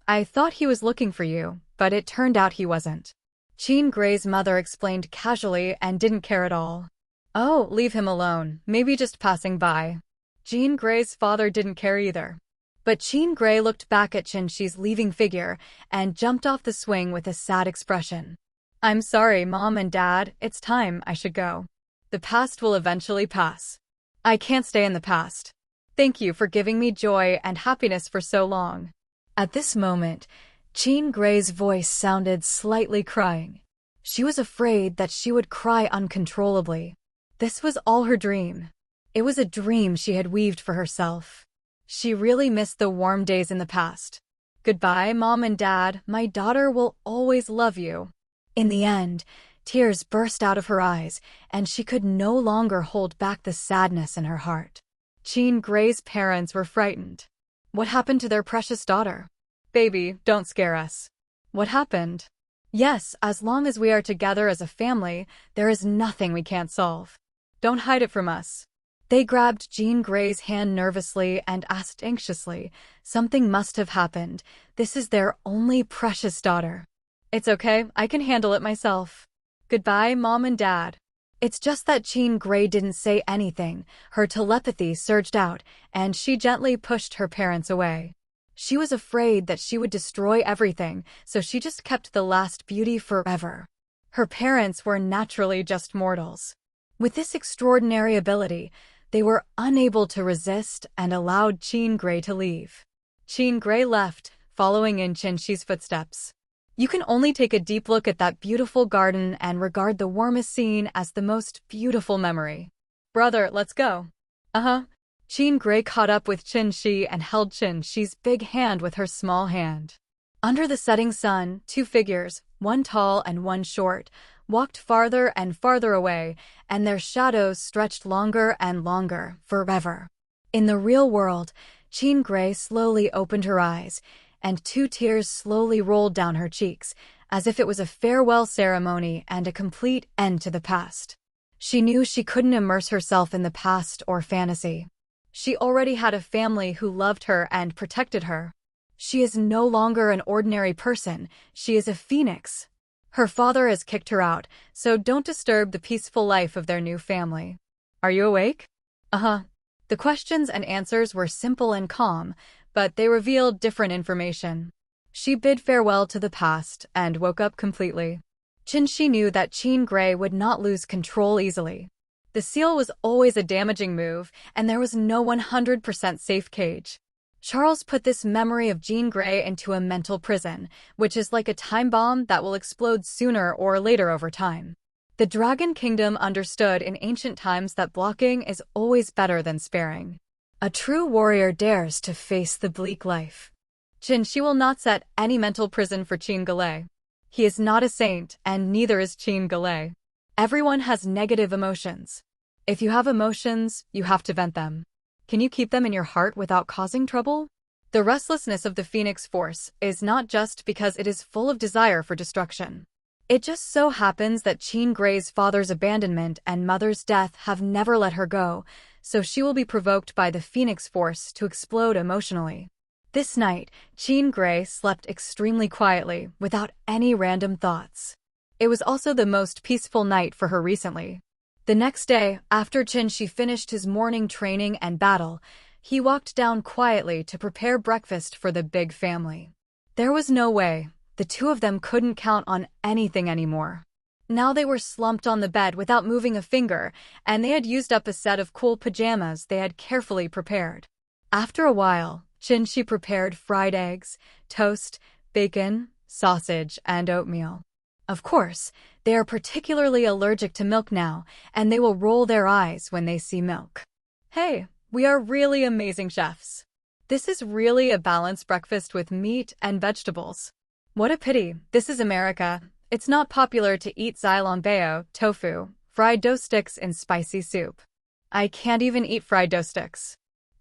I thought he was looking for you, but it turned out he wasn't." Qin Gray's mother explained casually and didn't care at all. "Oh, leave him alone, maybe just passing by." Qin Gray's father didn't care either. But Qin Gray looked back at Qinshi's leaving figure and jumped off the swing with a sad expression. "I'm sorry, Mom and Dad, it's time I should go. The past will eventually pass. I can't stay in the past. Thank you for giving me joy and happiness for so long." At this moment, Qin Gray's voice sounded slightly crying. She was afraid that she would cry uncontrollably. This was all her dream. It was a dream she had weaved for herself. She really missed the warm days in the past. "Goodbye, Mom and Dad, my daughter will always love you." In the end, tears burst out of her eyes, and she could no longer hold back the sadness in her heart. Qin Gray's parents were frightened. What happened to their precious daughter? "Baby, don't scare us." "What happened?" "Yes, as long as we are together as a family, there is nothing we can't solve. Don't hide it from us." They grabbed Qin Gray's hand nervously and asked anxiously, "Something must have happened. This is their only precious daughter." "It's okay, I can handle it myself. Goodbye, Mom and Dad." It's just that Qin Gray didn't say anything. Her telepathy surged out, and she gently pushed her parents away. She was afraid that she would destroy everything, so she just kept the last beauty forever. Her parents were naturally just mortals. With this extraordinary ability, they were unable to resist and allowed Qin Gray to leave. Qin Gray left, following in Qin Shi's footsteps. You can only take a deep look at that beautiful garden and regard the warmest scene as the most beautiful memory. Brother, let's go. Uh-huh. Qin Gray caught up with Qin Shi and held Qin Shi's big hand with her small hand. Under the setting sun, two figures, one tall and one short, walked farther and farther away, and their shadows stretched longer and longer, forever. In the real world, Qin Gray slowly opened her eyes, and two tears slowly rolled down her cheeks, as if it was a farewell ceremony and a complete end to the past. She knew she couldn't immerse herself in the past or fantasy. She already had a family who loved her and protected her. She is no longer an ordinary person, she is a phoenix. Her father has kicked her out, so don't disturb the peaceful life of their new family. Are you awake? Uh-huh. The questions and answers were simple and calm, but they revealed different information. She bid farewell to the past and woke up completely. Qin Shi knew that Qin Gray would not lose control easily. The seal was always a damaging move, and there was no 100% safe cage. Charles put this memory of Jean Grey into a mental prison, which is like a time bomb that will explode sooner or later over time. The Dragon Kingdom understood in ancient times that blocking is always better than sparing. A true warrior dares to face the bleak life. Qin Shi will not set any mental prison for Qin Galley. He is not a saint, and neither is Qin Galley. Everyone has negative emotions. If you have emotions, you have to vent them. Can you keep them in your heart without causing trouble? The restlessness of the Phoenix Force is not just because it is full of desire for destruction. It just so happens that Qin Gray's father's abandonment and mother's death have never let her go, so she will be provoked by the Phoenix Force to explode emotionally. This night, Qin Gray slept extremely quietly, without any random thoughts. It was also the most peaceful night for her recently. The next day, after Qin Shi finished his morning training and battle, he walked down quietly to prepare breakfast for the big family. There was no way. The two of them couldn't count on anything anymore. Now they were slumped on the bed without moving a finger, and they had used up a set of cool pajamas they had carefully prepared. After a while, Qin Shi prepared fried eggs, toast, bacon, sausage, and oatmeal. Of course, they are particularly allergic to milk now, and they will roll their eyes when they see milk. Hey, we are really amazing chefs. This is really a balanced breakfast with meat and vegetables. What a pity, this is America. It's not popular to eat xylon tofu, fried dough sticks in spicy soup. I can't even eat fried dough sticks.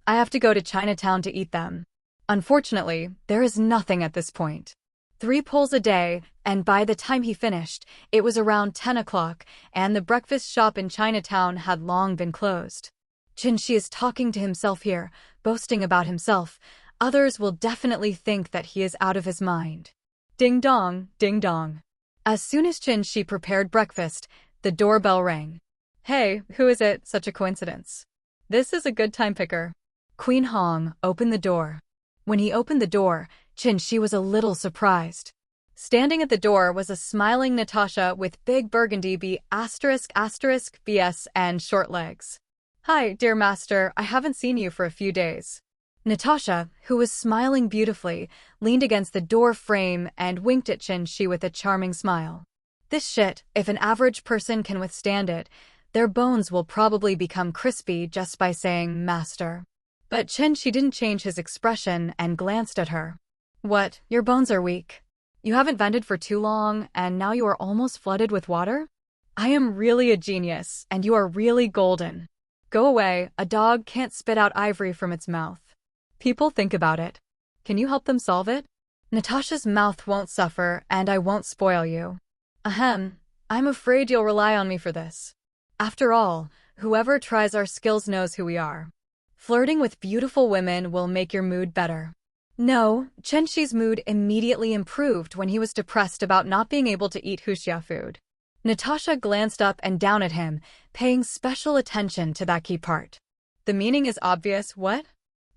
I have to go to Chinatown to eat them. Unfortunately, there is nothing at this point. 3 pulls a day, and by the time he finished, it was around 10 o'clock, and the breakfast shop in Chinatown had long been closed. Qin Shi is talking to himself here, boasting about himself. Others will definitely think that he is out of his mind. Ding dong, ding dong. As soon as Qin Shi prepared breakfast, the doorbell rang. Hey, who is it? Such a coincidence. This is a good time picker. Queen Hong opened the door. When he opened the door, Qin Shi was a little surprised. Standing at the door was a smiling Natasha with big burgundy BS and short legs. Hi, dear master, I haven't seen you for a few days. Natasha, who was smiling beautifully, leaned against the door frame and winked at Qin Shi with a charming smile. This shit, if an average person can withstand it, their bones will probably become crispy just by saying master. But Qin Shi didn't change his expression and glanced at her. What, your bones are weak? You haven't vented for too long, and now you are almost flooded with water? I am really a genius, and you are really golden. Go away, a dog can't spit out ivory from its mouth. People think about it. Can you help them solve it? Natasha's mouth won't suffer, and I won't spoil you. Ahem, I'm afraid you'll rely on me for this. After all, whoever tries our skills knows who we are. Flirting with beautiful women will make your mood better. No, Qin Shi's mood immediately improved when he was depressed about not being able to eat Huxia food. Natasha glanced up and down at him, paying special attention to that key part. The meaning is obvious, what?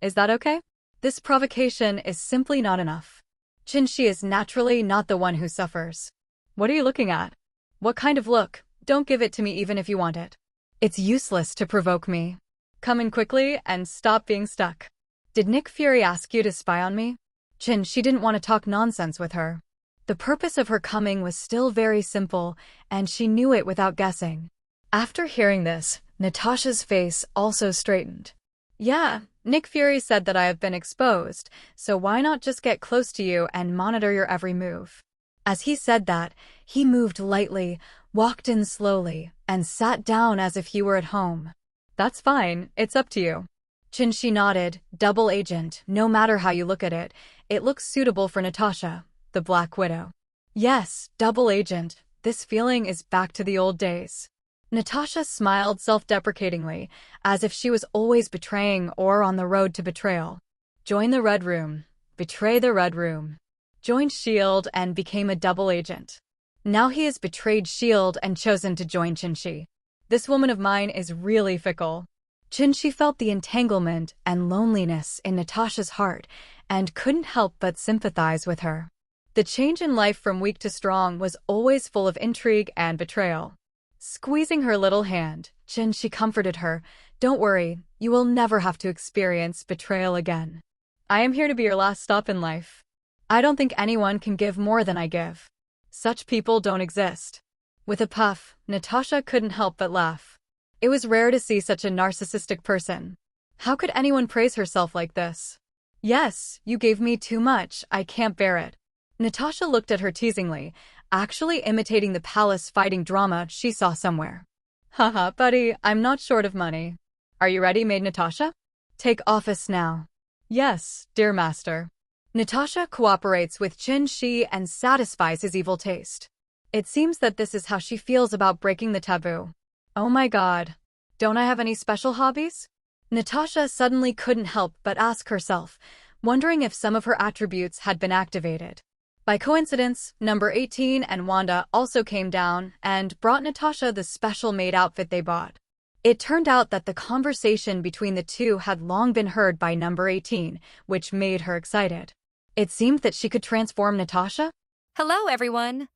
Is that okay? This provocation is simply not enough. Qin Shi is naturally not the one who suffers. What are you looking at? What kind of look? Don't give it to me even if you want it. It's useless to provoke me. Come in quickly and stop being stuck. Did Nick Fury ask you to spy on me? She didn't want to talk nonsense with her. The purpose of her coming was still very simple, and she knew it without guessing. After hearing this, Natasha's face also straightened. Yeah, Nick Fury said that I have been exposed, so why not just get close to you and monitor your every move? As he said that, he moved lightly, walked in slowly, and sat down as if he were at home. That's fine, it's up to you. She nodded. Double agent, no matter how you look at it, it looks suitable for Natasha, the Black Widow. Yes, double agent, this feeling is back to the old days. Natasha smiled self-deprecatingly, as if she was always betraying or on the road to betrayal. Join the Red Room. Betray the Red Room. Joined S.H.I.E.L.D. and became a double agent. Now he has betrayed S.H.I.E.L.D. and chosen to join Qinshi. This woman of mine is really fickle. Qinshi felt the entanglement and loneliness in Natasha's heart and couldn't help but sympathize with her. The change in life from weak to strong was always full of intrigue and betrayal. Squeezing her little hand, Qinshi comforted her. Don't worry, you will never have to experience betrayal again. I am here to be your last stop in life. I don't think anyone can give more than I give. Such people don't exist. With a puff, Natasha couldn't help but laugh. It was rare to see such a narcissistic person. How could anyone praise herself like this? Yes, you gave me too much, I can't bear it. Natasha looked at her teasingly, actually imitating the palace fighting drama she saw somewhere. Haha, buddy, I'm not short of money. Are you ready, maid Natasha? Take office now. Yes, dear master. Natasha cooperates with Qinshi and satisfies his evil taste. It seems that this is how she feels about breaking the taboo. Oh my god. Don't I have any special hobbies? Natasha suddenly couldn't help but ask herself, wondering if some of her attributes had been activated. By coincidence, number 18 and Wanda also came down and brought Natasha the special maid outfit they bought. It turned out that the conversation between the two had long been heard by number 18, which made her excited. It seemed that she could transform Natasha? Hello, everyone.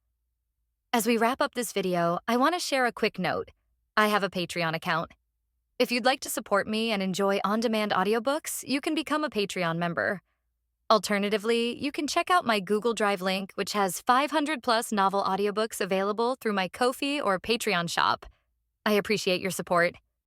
As we wrap up this video, I want to share a quick note. I have a Patreon account. If you'd like to support me and enjoy on-demand audiobooks, you can become a Patreon member. Alternatively, you can check out my Google Drive link, which has 500+ novel audiobooks available through my Ko-fi or Patreon shop. I appreciate your support.